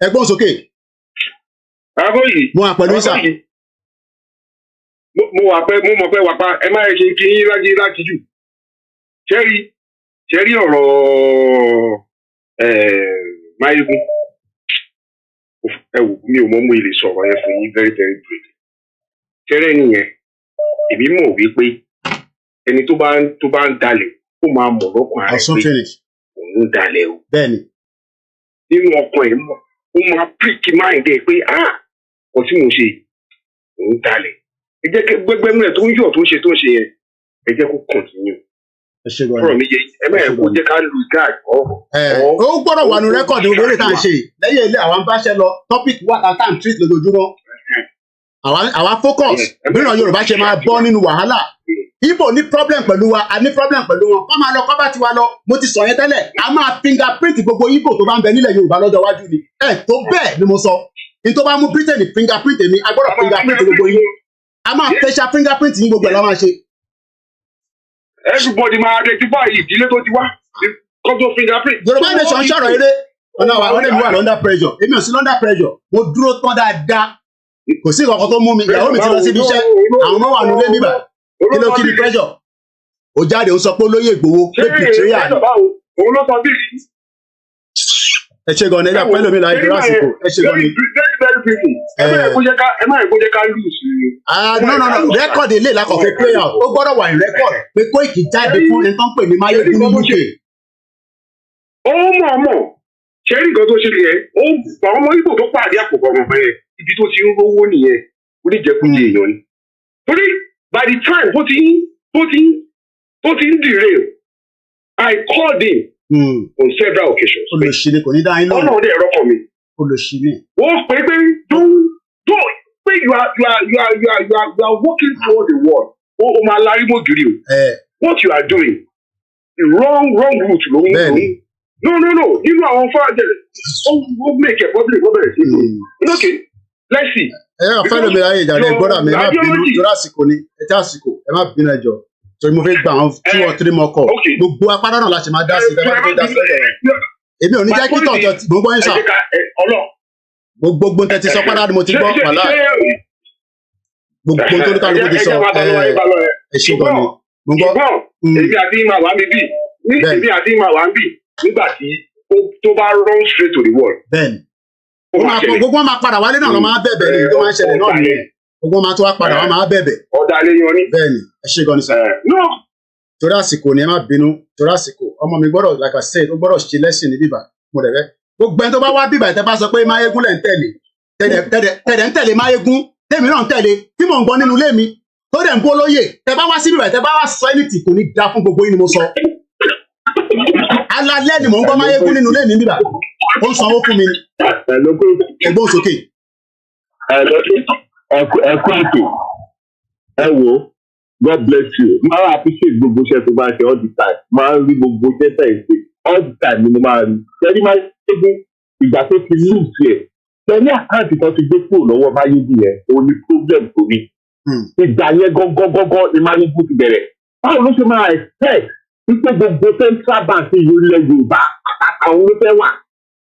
[SPEAKER 4] Ẹgbọ́n sókè. Mo wà pẹ̀lú ìsà.
[SPEAKER 8] Mo mọ̀ pé wà pa ẹ má ṣe kí yín láti jù. Ṣẹ́rí ọ̀rọ̀ Máyégún ẹ wò mi ò mọ̀ mú ilé sọ̀rọ̀ yẹn fún yín very very brief. Ṣẹ́rẹ́ nìyẹn èmi mọ̀ wípé ẹni tó bá ń dalẹ̀ ó máa mọ̀ lọ́kàn ara rẹ̀ pé òun ń dalẹ̀ o.
[SPEAKER 4] Bẹ́ẹ̀ni.
[SPEAKER 8] Nínú ọkàn ẹ̀ mọ̀ ó máa prick mind ẹ̀ pé kò tí mo ṣe òun dalẹ̀. Ẹ jẹ́ kí gbẹgbẹ́mú ẹ̀ tó ń yọ̀ tó ń ṣe yẹn ẹ jẹ́ kó continue. Ọ̀rọ̀ mi yẹ ẹ bẹ́ẹ̀ kó jẹ́ ká lu gáà
[SPEAKER 4] ó gbọ́dọ̀ wà ní rẹ́kọ̀dì olórí tá à ń ṣe lẹ́yìn ilé àwọn báṣẹ́ lọ topic wà tá à ń treat lójoojúmọ́ àwa focus mìíràn Yorùbá ṣe máa bọ́ nínú wàhálà Igbo ní problem pẹ̀lú wa a ní problem pẹ̀lú wọn kọ́ máa lọ kọ́ bá ti wa lọ mo ti sọ yẹn tẹ́lẹ̀ a máa fingerprint gbogbo Igbo tó bá ń bẹ nílẹ̀ Yorùbá lọ́jọ́ iwájú ni tó bẹ́ẹ̀ ni mo sọ ní tó bá mú Britain fingerprint mi a gbọ́dọ̀ fingerprint gbogbo yín a máa facial fingerprint yín gbogbo ẹ̀ la máa ṣe.
[SPEAKER 8] Everybody máa identify ìdílé tó ti wá kọ́tọ́ fingerprint.
[SPEAKER 4] Yorùbá nation sọ̀rọ̀ eré ọ̀nà wa ọ̀nà mi wà under pressure èmi ò sí under pressure mo dúró tán dáadáa kò sí ìkọ̀kọ̀ tó mú mi ìyàwó mi ti lọ síbi iṣẹ́ àwọn ọmọ wà nílé bíbà kí ló kí ni pressure ó jáde ó sọ pé olóyè Ìgbòho pé bìtìrìà ni.
[SPEAKER 8] òun ló sọ bíi.
[SPEAKER 4] ẹ ṣe gan ni ẹja pẹ́ lómi láì dúró àsìkò ẹ ṣe gan ni.
[SPEAKER 8] very briefly ẹ má yẹ kó jẹ́ ká lose.
[SPEAKER 4] no rẹ́kọ̀dì ilé ìlàkọ̀ọ́fẹ́ play out ó gbọ́dọ̀ wà ní rẹ́kọ̀dì pé Koiki jáde fún ẹni tó ń pè ní Máyégún ní UK.
[SPEAKER 8] ó mọ̀ ṣé rí nǹkan tó ṣe yẹn àwọn ọmọ Ìgbò tó pàdé àpòpọ̀ ọmọ yẹn ibi tó ti ń rówó nìyẹn oníjẹkújẹ èèyàn ni. torí by the time tó ti ń derail I called him on several occasions.
[SPEAKER 4] Olùsílẹ̀ kò ní dá yín lọ́wọ́.
[SPEAKER 8] ọ̀nà ọ̀dẹ̀ ẹ̀rọ kan mi.
[SPEAKER 4] Olùsílẹ̀.
[SPEAKER 8] wọ́n pè é pé pé you are working toward the world. o máa larí mọ́ gírí o. What you are doing the wrong route ló ń lò. No nínú àwọn fáwọn ó make a public government sí. Okay let's see.
[SPEAKER 4] Ọ̀fẹ́ lómi ayé ìjàlẹ̀ gbọ́dọ̀ mi ẹ má bínú lórí àsìkò ni ẹ tí àsìkò ẹ má bínú ẹjọ́ torí mo fẹ́ gba àwọn 2 or 3 more call gbogbo apádà náà láti máa dá sí ìjọba tó dá sí ọ̀rọ̀ èmi ò ní jẹ́ kí tọ̀tọ̀ gbogbo yín sà gbogbo tẹ́tí sọ padà ni mo ti gbọ́ wàhálà gbogbo tó ní kálukú ti sọ ẹ ṣe gan ni mo gbọ́.
[SPEAKER 8] èmi àti ìmọ̀ àwọn àmì bíi nígbà tí tó bá run straight to the world.
[SPEAKER 4] Bẹ́ẹ̀ni gbogbo wọn máa padà wálé náà lọ máa bẹ̀bẹ̀ ní tó máa ń ṣẹlẹ̀ náà nìyẹn gbogbo wọn máa tó wá padà wọn máa bẹ̀bẹ̀.
[SPEAKER 8] ọ̀dà lè yan ni.
[SPEAKER 4] Bẹ́ẹ̀ni ẹ ṣe gan ni sir. torí àsìkò ni ẹ má bínú torí àsìkò ọmọ mi gbọ́dọ̀ like I said ó gbọ́dọ̀ ṣe lẹ́sìn ní bíbà mo rẹ̀ fẹ́ gbogbo ẹni tó bá wá bíbà tẹ́ bá sọ pé Máyégún lẹ̀ ń tẹ̀lé tẹ̀dẹ̀ ń tẹ̀lé Máyégún tèmi náà ń tẹ̀lé tí mò ń gbọ́ nínú ilé mi tó dẹ̀ ń bó lóye tẹ́ bá wá sí bíbà tẹ́ bá wá sọ ẹnìtì kò ní dá fún gbogbo yín ni mo sọ alalẹ́ ni mò ń gbọ́ Máyégún nínú ilé mi bíbà ó ń sanwó fún mi ẹgbọ́n sókè.
[SPEAKER 8] ẹkú ètò ẹ wo God bless you máa ń appreciate gbogbo iṣẹ́ tó bá ṣe all the time máa ń rí gbogbo iṣẹ́ tẹ̀ ń ṣe all the time ni mo máa rí ṣẹ́ni Máyégún ìgbà tó ti lose ẹ̀ ṣẹ́ni àkáǹtì kan ti gbé kúrò lọ́wọ́ Máyégún yẹn òun ni problem tó ní ìgbà yẹn gángan ni Máyégún ti bẹ̀rẹ̀ báwo ló ṣe máa expect wípé gbogbo central bank ìlú ilẹ̀ Yorùbá àtàkà òun ló fẹ́ wà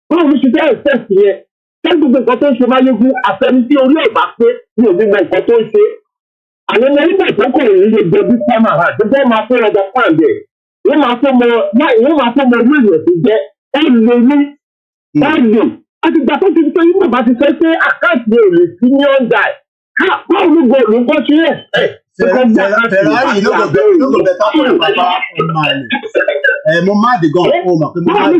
[SPEAKER 8] báwo ló ṣe fẹ́ expect yẹn ṣé gbogbo nǹkan tó ń ṣe máyégún àfẹni tí orí ẹ̀ bá pé ní òbí mọ nǹkan tó ń ṣe. àwọn ọmọ nígbà tó kọ̀ ní ilé jẹ bí sámà rà tó fẹ́ máa fẹ́ ọjà fún àgbẹ̀ wọ́n máa fẹ́ mọ orí èèyàn tó jẹ́ ẹ̀ lè àtìgbà tó ti pé yín bàbá ti fẹ́ pé àkáǹtì ò lè sí ní ọ̀dà báwo ló gbọ́ ló ń kọ́ sí ẹ̀.
[SPEAKER 4] Ferrari no go better for your papa on my mo mad gan o ma pe mo mad.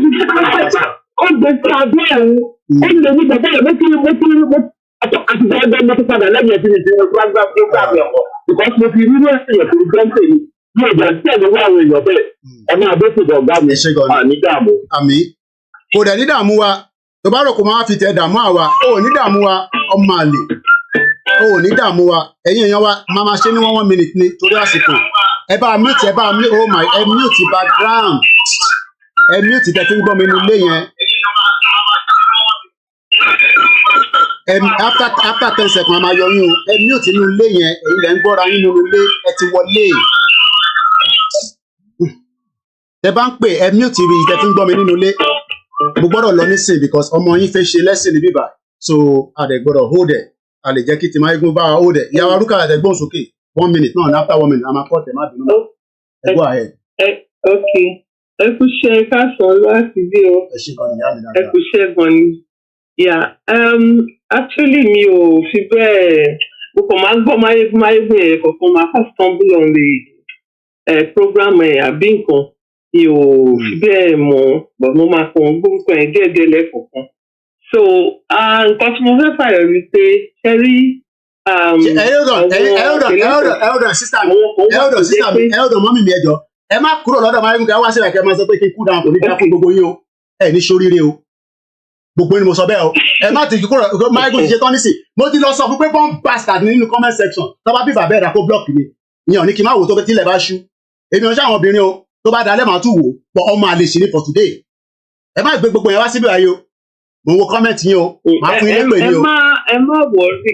[SPEAKER 8] Ó gbé sí abẹ́ ẹ̀hún ó lè ní bàbá ẹ̀ mo àtìgbà ẹgbẹ́ mo ti padà lẹ́yìn ẹ̀sìn ìṣẹ́ gbàgbà ẹ̀kọ́ because mo fi rírú ẹ̀sìn ẹ̀kọ́ gbẹ́ǹtẹ̀ ni bí ọjà tẹ̀lé wá àwọn èèyàn bẹ́ẹ̀ ẹ máa bẹ́ fún ọ̀gá mi ní dààmú.
[SPEAKER 4] Àmì kò dẹ̀ ní dààmú wa tó bá rò kó máa fi tẹ̀ dààmú àwa ó ní dààmú wa ọmọ àlè ó ní dààmú wa ẹ̀yin èèyàn wa máa ma ṣe ní 1 minute ní torí àsìkò ẹ bá mute oh my ẹ mute background ẹ mute tẹ̀ tí ń gbọ́ mi nílé yẹn after 10 seconds a máa yọ yín o ẹ mute nínú ilé yẹn èyí lẹ́ ń gbọ́ra yín nínú ilé ẹ ti wọlé tẹ bá ń pè ẹ mute rí tẹ tí ń gbọ́ mi nínú ilé mo gbọ́dọ̀ lọ nísìn because ọmọ yín fẹ́ ṣe lẹ́sìn ní bíbá so a dẹ̀ gbọ́dọ̀ hold it a lè jẹ́ kí tìmọ̀ eégún bá wa hold it ìyàwó arúgbó àtẹ̀gbọ́n sókè 1 minute náà after 1 minute a máa kọ́ tẹ̀ má bínú náà ẹ go ahead.
[SPEAKER 12] Ok ẹ kú ṣe káàsán láti bí o ẹ kú ṣe gan ni actually mi ò fi bẹ́ẹ̀ mo kàn máa ń gbọ́ máyégún yẹn kọ̀ọ̀kan máa kọ́ stumble on the program àbí nǹkan mi ò fi bẹ́ẹ̀ mọ̀ but mo máa kàn gbórúkọ yẹn díẹ̀díẹ̀ lẹ́kọ̀ọ̀kan so nǹkan tí mo fẹ́ fàyọ̀ ni pé ṣe rí
[SPEAKER 4] ẹ̀rọ mọ́mí mi ẹjọ́ ẹ má kúrò lọ́dọ̀ máyégún kẹ́ wá sí ẹ̀kẹ́ máa sọ pé kí n kú dáhùn kò ní dá fún gbogbo yín o ẹ ní sóríire o gbogbo ni mo sọ bẹ́ẹ̀ o ẹ má ti kúrò máyégún ti ṣe tán nísì mo ti lọ sọ fún pé bomb bastard nínú comment section tó bá bí bàbá ẹ̀dá kó block mi ìyẹn ò ní kí n má wò tó tilẹ̀ bá ṣú èmi ò ń ṣàwọn obìnrin o tó bá dalẹ̀ máa tún wò pọ̀ ọmọ àlè sí ní for today ẹ má gbé gbogbo yẹn wá síbí ayé o mo wo comment yín o máa fún yín lépè ní o.
[SPEAKER 12] ẹ má wọrí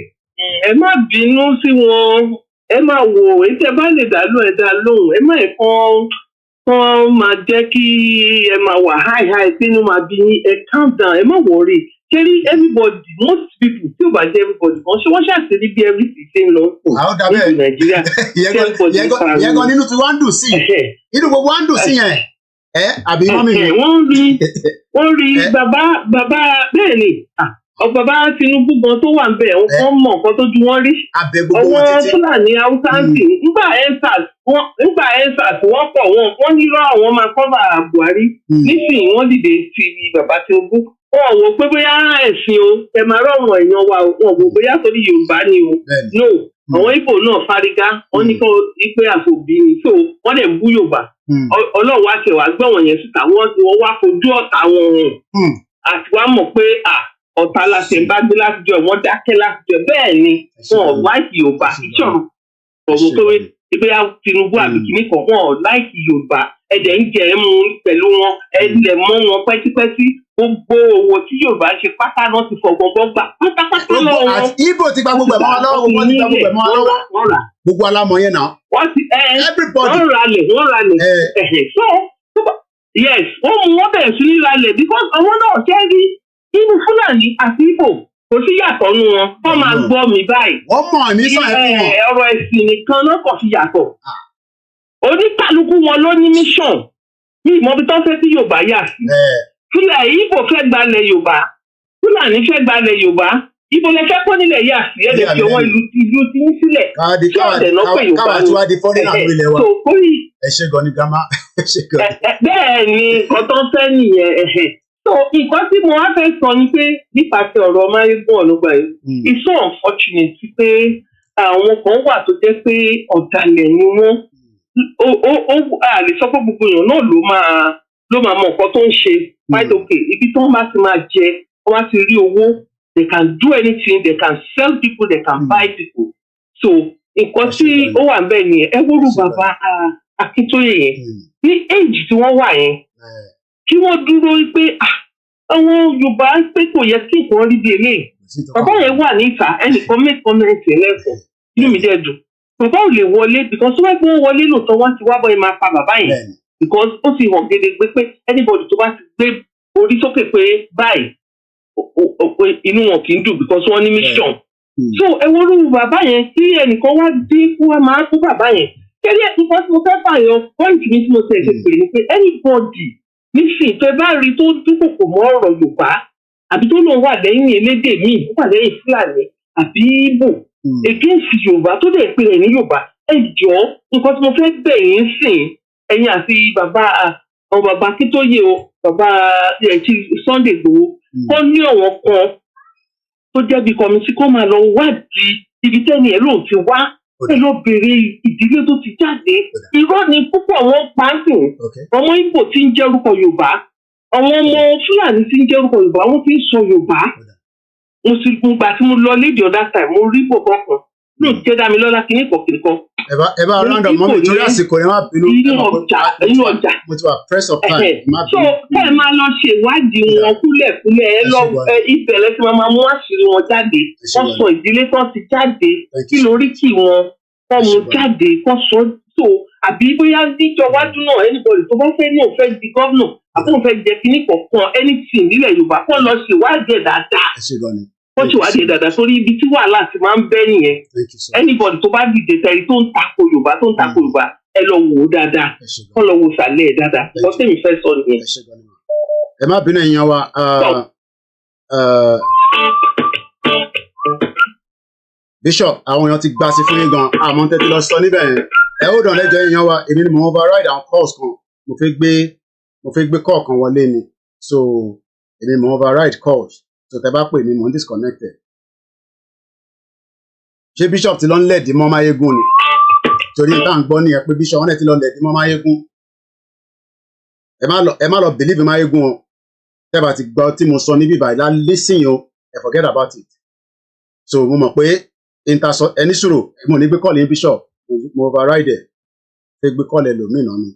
[SPEAKER 12] ẹ má bínú sí wọn ẹ má wò èyí tẹ́ bá lè dá lóhùn ẹ dá lóhùn ẹ má kàn máa jẹ́ kí ẹ máa wà high sínú máa bí yín ẹ calm down ẹ má wọrí kẹ́rí everybody most people tí ò bá jẹ́ everybody kan ṣé wọ́n ṣàṣírí bí everything ṣe ń lọ ní nàìjíríà
[SPEAKER 4] yẹn gan nínú tí wọ́n ń dùn sí inú gbogbo wọ́n ń dùn sí yẹn àbí mọ́mí mi.
[SPEAKER 12] wọ́n rí bàbá bẹ́ẹ̀ ni bàbá Tinubu gan tó wà ń bẹ̀ wọ́n mọ̀ nǹkan tó ju wọ́n rí ọwọ́ Fúlàní Haúsá ń sìn nígbà ensars wọ́n pọ̀ wọ́n nírọ̀ àwọn máa kọ́bà Buhari nísìnyí wọ́n dìde ti bàbá Tinubu wọn wò pé bóyá ẹ̀sìn o ẹ máa rọrùn èèyàn wa wọn wò bóyá torí Yorùbá ni o no àwọn Ìgbò náà fárígá wọn ní kó ipe àfòbí ni so wọn dẹ̀ ń bú Yorùbá Ọlọ́run wá ṣe wàá gbọ́ wọ̀nyẹn síta wọ́n wá fojú ọ̀tá wọn hàn àti wàá mọ̀ pé ọ̀tá láti ń bá gbé láti jọ wọ́n dákẹ́ láti jọ bẹ́ẹ̀ ni wọn ò láìkì Yorùbá ìṣòro ọ̀rọ̀ tó wé pé Tinubu àbí kìíní kan wọn ò láìkì Yorùbá ẹ̀dẹ̀ ń jẹ ẹ̀ mú pẹ̀lú wọn ẹ̀dẹ̀ mọ́ wọn pẹ́típẹ́tí gbogbo owó tí Yorùbá ṣe pátá náà ti fọgbọgbọ gbà pátápátá lọ́wọ́ wọn.
[SPEAKER 4] Ibo ti gba gbogbo ẹ̀ mọ́ wọn lọ́wọ́ gbogbo ti gba gbogbo ẹ̀ mọ́ wọn lọ́wọ́ gbogbo alámọ̀ yẹn náà.
[SPEAKER 12] wọ́n ti wọ́n ralẹ̀ so yes wọ́n mú wọn bẹ̀rẹ̀ sí ní ralẹ̀ because àwọn náà ṣe rí inú Fúlàní àti Ìgbò kò sí yàtọ̀ nù wọn wọ́n máa gbọ́ mi báyìí.
[SPEAKER 4] wọ́n mọ̀ ní sàn ẹ̀ fún wọn.
[SPEAKER 12] ọ̀rọ̀ ẹ̀sìn nìkan náà kò fi yàtọ̀ oníkàlùkù wọn ló ní mission ní ìmọ̀bí tó fẹ́ tí Yorùbá yà sí. Fúlàní Ìgbò fẹ́ gbalẹ̀ Yorùbá Fúlàní fẹ́ gbalẹ̀ Yorùbá Ìgbò lè fẹ́ kó nílẹ̀ yà sí ẹ̀dẹ̀ fi ọwọ́ ìlú ti ní sílẹ̀ tí ọ̀dẹ̀ náà pé Yorùbá
[SPEAKER 4] káwá tí wàá di fọ́nrán àwọn ilẹ̀ wa ẹ ṣe gan ni gama ẹ ṣe gan.
[SPEAKER 12] bẹ́ẹ̀ ni nǹkan tó ń fẹ́ nìyẹn so nǹkan tí mo wá fẹ́ sọ ni pé nípasẹ̀ ọ̀rọ̀ máyégún ọ̀nùgbà yìí it's so unfortunate pé àwọn kan wà tó jẹ́ pé ọ̀dàlẹ̀ ni wọ́n a lè sọ pé gbogbo èèyàn náà ló máa mọ nǹkan tó ń ṣe quite okay ibi tí wọ́n bá ti máa jẹ wọ́n bá ti rí owó they can do anything they can sell people they can buy people so nǹkan tí ó wà ń bẹ̀ nìyẹn ẹ wúrú bàbá Akintoye yẹn ní age tí wọ́n wà yẹn kí wọ́n dúró pé àwọn Yorùbá pé kò yẹ kí nǹkan rí bí eléyìí bàbá yẹn wà níta ẹnìkan make comment lẹ́kọ̀ọ́ inú mi dẹ̀ dùn bàbá ò lè wọlé because wọ́n gbé wọlé lóòótọ́ wọ́n ti wá bọ́ ẹ máa pa bàbá yẹn because ó ti hàn gedegbe pé anybody tó bá ti gbé orí sókè pé báyìí inú wọn kì í dùn because wọ́n ní mission. So ẹ wo lóru bàbá yẹn tí ẹnìkan wá dé kó wá máa fún bàbá yẹn kẹ́rí ẹ̀ nǹkan tí mo fẹ́ fààyàn pọ́ǹtì mi tí mo tẹ̀ ṣe pè ní pé anybody nísìnyí tó bá rí tó dúkòkò mọ́ ọ̀rọ̀ Yorùbá àbí tó lóun wà lẹ́yìn elédè míì ó wà lẹ́yìn Fúlàní àbí Ìgbò against Yorùbá tó dẹ̀ pé ẹ̀ ní Yorùbá ẹ jọ̀ọ́ nǹkan tí mo fẹ́ bẹ̀ yín sìn ẹ̀yin àti bàbá Akintoye o bàbá Sunday Igboho kọ́ ní ọ̀wọ́n kan tó jẹ́ bí kọ́mísì kọ́ máa lọ wádìí ibi tẹ́ni ẹ̀ lóun ti wá ẹ lọ bèrè ìdílé tó ti jáde irọ́ ni púpọ̀ wọn pa á sìn ọmọ Ìgbò tí ń jẹ́ orúkọ Yorùbá àwọn ọmọ Fúlàní tí ń jẹ́ orúkọ Yorùbá wọ́n ti ń sọ Yorùbá mo sì gbà tí mo lọ lédè ọ̀dà time mo rí bọ̀bọ̀ kan ló jẹ́ Dámilọ́lá kìíní kọ̀kìnìkan.
[SPEAKER 4] ẹ bá round up mọ́mí torí àsìkò ni wọ́n á bínú.
[SPEAKER 12] inú ọjà
[SPEAKER 4] mo ti wà press of time.
[SPEAKER 12] so kẹ́ ẹ máa lọ ṣèwádìí wọn kúlẹ̀kúlẹ̀ ẹ lọ ìbẹ̀rẹ̀ tí wọ́n máa mú àṣírí wọn jáde wọ́n sọ ìdílé tó ti jáde kí lórí kì wọn kọ́ mu jáde kọ́ sọ tó àbí bóyá níjọ wájú náà anybody tó bá fẹ́ náà fẹ́ di gọ́vnà àbí òun fẹ́ jẹ kíní kọ̀ọ̀kan anything nílẹ̀ Yorùbá kọ́ lọ ṣèwádìí ẹ̀ dáadáa. wọ́n ti wá di dáadáa sórí ibi tí wàhálà ti máa ń bẹ́ nìyẹn anybody tó bá dìde tẹ̀rí tó ń tako Yorùbá ẹ lọ wò ó dáadáa kọ́ lọ wò sàlẹ̀ ẹ̀ dáadáa kọ́ tẹ̀mí fẹ́ sọ nìyẹn.
[SPEAKER 4] ẹ má bínú ẹ̀yin wa Bishop àwọn èèyàn ti gbà sí fún yín gan àmọ́ tẹ́tí lọ sọ níbẹ̀ yẹn ẹ ó dàn lẹ́jọ́ èèyàn wa èmi ni mo override àwọn calls kan mo fẹ́ gbé call kan wọlé ni so èmi mo override calls so tẹ bá pè mí mo ń disconnected ṣé Bishop ti lọ ń lẹ̀dí mọ́ Máyégún ni torí tá à ń gbọ́ nìyẹn pé Bishop wọn náà ti lọ lẹ̀dí mọ́ Máyégún ẹ má lọ believe Máyégún o tẹ́ bá ti gbọ́ tí mo sọ níbí báyìí lá listen o ẹ forget about it so mo mọ̀ pé ẹni sùúrù mo ní gbé kọ́ọ̀lì ní Bishop mo override ẹ̀ fẹ́ gbé kọ́ọ̀lì ẹlòmíì náà ni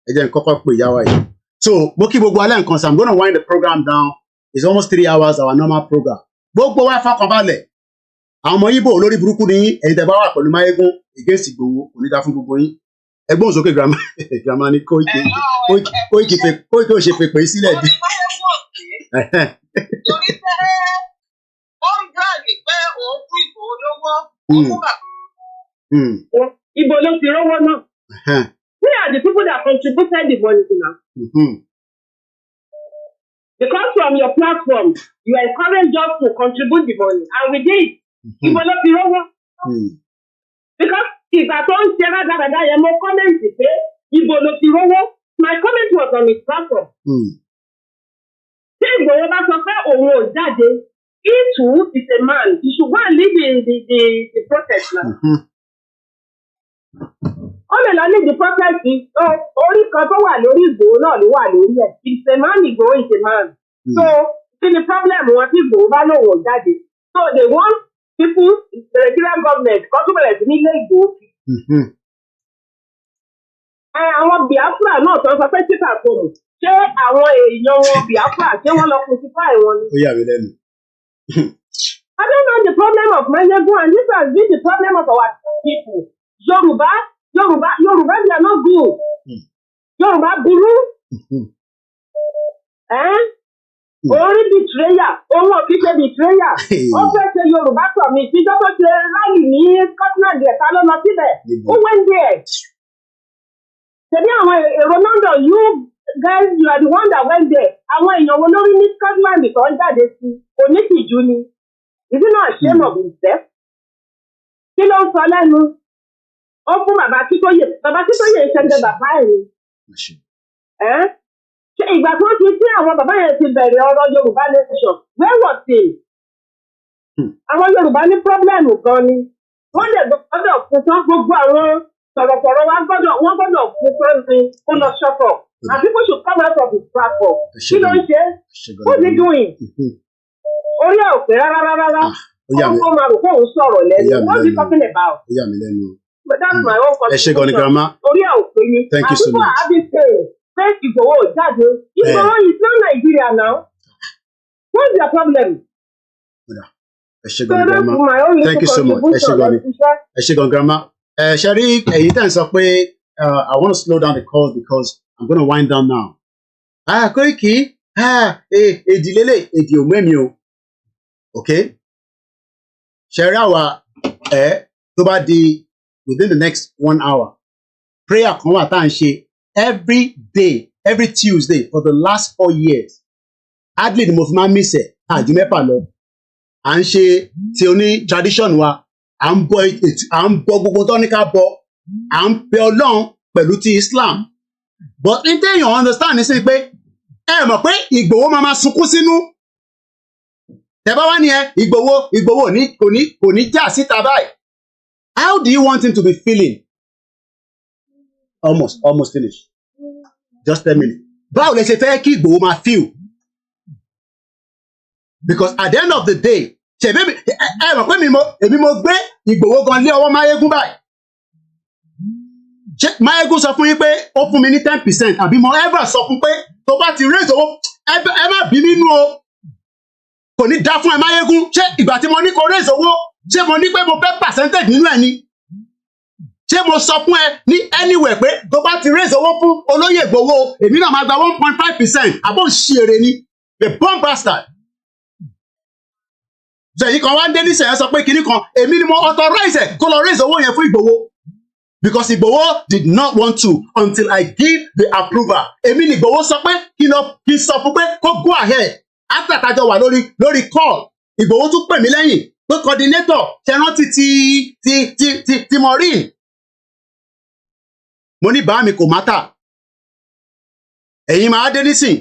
[SPEAKER 4] ẹ jẹ́ n kọ́kọ́ pè ìyá wa yìí so mo kí gbogbo alẹ́ nǹkan so I'm gonna wind the program down it's almost 3 hours our normal program gbogbo wa fọkànbalẹ̀ àwọn ọmọ Ìgbò olórí burúkú ni ẹ̀yin tẹ́ bá wà pẹ̀lú Máyégún against Ìgbòho kò ní dá fún gbogbo yín ẹgbọ́n sókè grandma ní Koiki ò ṣe pèpè sílẹ̀ dé.
[SPEAKER 10] torí pé ó ń gbàgbé pé òun fún Ìgbòho lówó òun fún bàbá.
[SPEAKER 12] Ibo ló ti rówó náà. We are the people that contributed the money now. Because from your platform, you encourage us to contribute the money, and we did. Ibo ló ti rówó. Because ìgbà tó ń ṣe rádaràdà yẹn mo comment pé Ibo ló ti rówó. My comment was on his platform. Ṣé Ìgbòho bá sọ pé òun ò jáde? He too is a man. He should go and lead the protest now. Ó lè lọ ní the protest orí kan tó wà lórí Ìgbòho náà ló wà lórí ẹ̀. It's a man, Ìgbòho is a man. So kí ni problem wọn tí Ìgbòho bá lòun ò jáde? So they want people, the Nigerian government, kó tún bẹ̀rẹ̀ sí ní ilé Ìgbòho. Àwọn Biafra náà tó ń sọ pé títà kò mù. Ṣé àwọn èèyàn wọn Biafra ṣé wọ́n lọ crucify wọn ni?
[SPEAKER 4] Ó yà mí lẹ́nu.
[SPEAKER 12] I don't know the problem of Máyégún, and this has been the problem of our people. Yoruba, they are not good. Yoruba burú. Orí betrayer, òun ò kí ṣe betrayer. Ó fẹ́ ṣe Yorùbá summit, ìjọba ṣe rally ní Scotland ẹ̀ka ló lọ síbẹ̀. Who went there? Ṣèbí àwọn èrò London, you guys, you are the one that went there. Àwọn èèyàn wo lórí ní Scotland tó ń jáde sí? Onítìjú ni. Is it not a shame of himself? Kí ló ń sọ lẹ́nu? Ó fún bàbá Akintoye ìṣẹ́gbẹ́ bàbá ẹ̀ ni. Ṣé ìgbà tó ti tí àwọn bàbá yẹn ti bẹ̀rẹ̀ ọ̀rọ̀ Yorùbá nation, where was he? Àwọn Yorùbá ní pọ́blẹ́mù gan ni. Wọ́n lè gbọ́dọ̀ fún tán gbogbo àwọn sọ̀rọ̀sọ̀rọ̀ wọ́n gbọ́dọ̀ fún tán ní kó lọ ṣọ́pọ̀. And people should come out of his platform. Kí ló ń ṣe? What's he doing? Orí ẹ̀ ò pé rárá. Ó máa rò pé òun sọ̀rọ̀ lẹ́nu. What's he talking about?
[SPEAKER 4] Ó yà mí lẹ́nu.
[SPEAKER 12] But that's my own contribution.
[SPEAKER 4] Ẹ ṣé gan ni grandma.
[SPEAKER 12] Orí ẹ̀ ò pé ni.
[SPEAKER 4] Thank you so much.
[SPEAKER 12] And people are having pain. Say Igboho jáde. Igboho is not Nigeria now. What's their problem?
[SPEAKER 4] Ẹ ṣé gan ni grandma. Thank you so much. Ẹ ṣé gan ni. Ẹ ṣé gan grandma. Ṣe rí èyí tẹ̀ ń sọ pé I want to slow down the calls because I'm going to wind down now. Koiki, èdì lélẹ̀ èdì ò mẹ́mi o okay ṣẹ̀rí àwa tó bá di within the next 1 hour prayer kan wà tá à ń ṣe every day every Tuesday for the last 4 years hardly ni mo fi máa ń mísẹ̀ àjù mẹ́fà lọ à ń ṣe ti oní tradition wa à ń bọ gbogbo tó ní ká bọ à ń pe Ọlọ́run pẹ̀lú ti Islam but n téèyàn understand ní sí pé ẹ mọ̀ pé Ìgbòho máa sunkún sínú tẹ́bá wá ní Ìgbòho kò ní já síta báyìí how do you want him to be feeling almost finished just 10 minutes báwo lẹ ṣe fẹ́ kí Ìgbòho máa feel because at the end of the day ṣe bẹ́ẹ̀ ẹ mọ̀ pé èmi mo gbé Ìgbòho gan lé ọwọ́ Máyégún báyìí Máyégún sọ fún yín pé ó fún mi ní 10% àbí mo ever sọ fún pé tó bá ti raise owó ẹ má bí nínú o kò ní dá fún ẹ Máyégún ṣé ìgbà tí mo ní kó raise owó ṣé mo ní pé mo fẹ́ percentage nínú ẹ ni ṣé mo sọ fún ẹ ní anywhere pé tó bá ti raise owó fún olóyè Ìgbòho èmi náà máa gba 1.5% àbọ̀ ń ṣe èrè ni the bomb bastard ṣèyí kan wá ń dé níṣẹ́ sọ pé kinní kan èmi ni mo authorize kó lọ raise owó yẹn fún Ìgbòho because Igboho did not want to until I give the approval. Èmi ni Igboho sọ pé kí sọ fún pé kó go ahead. After tájọ wà lórí call. Igboho tún pè mí lẹ́yìn pé coordinator ṣe rántí ti Maureen. Mo ní bá mi kò mátà. Ẹ̀yin máa dé nísìn.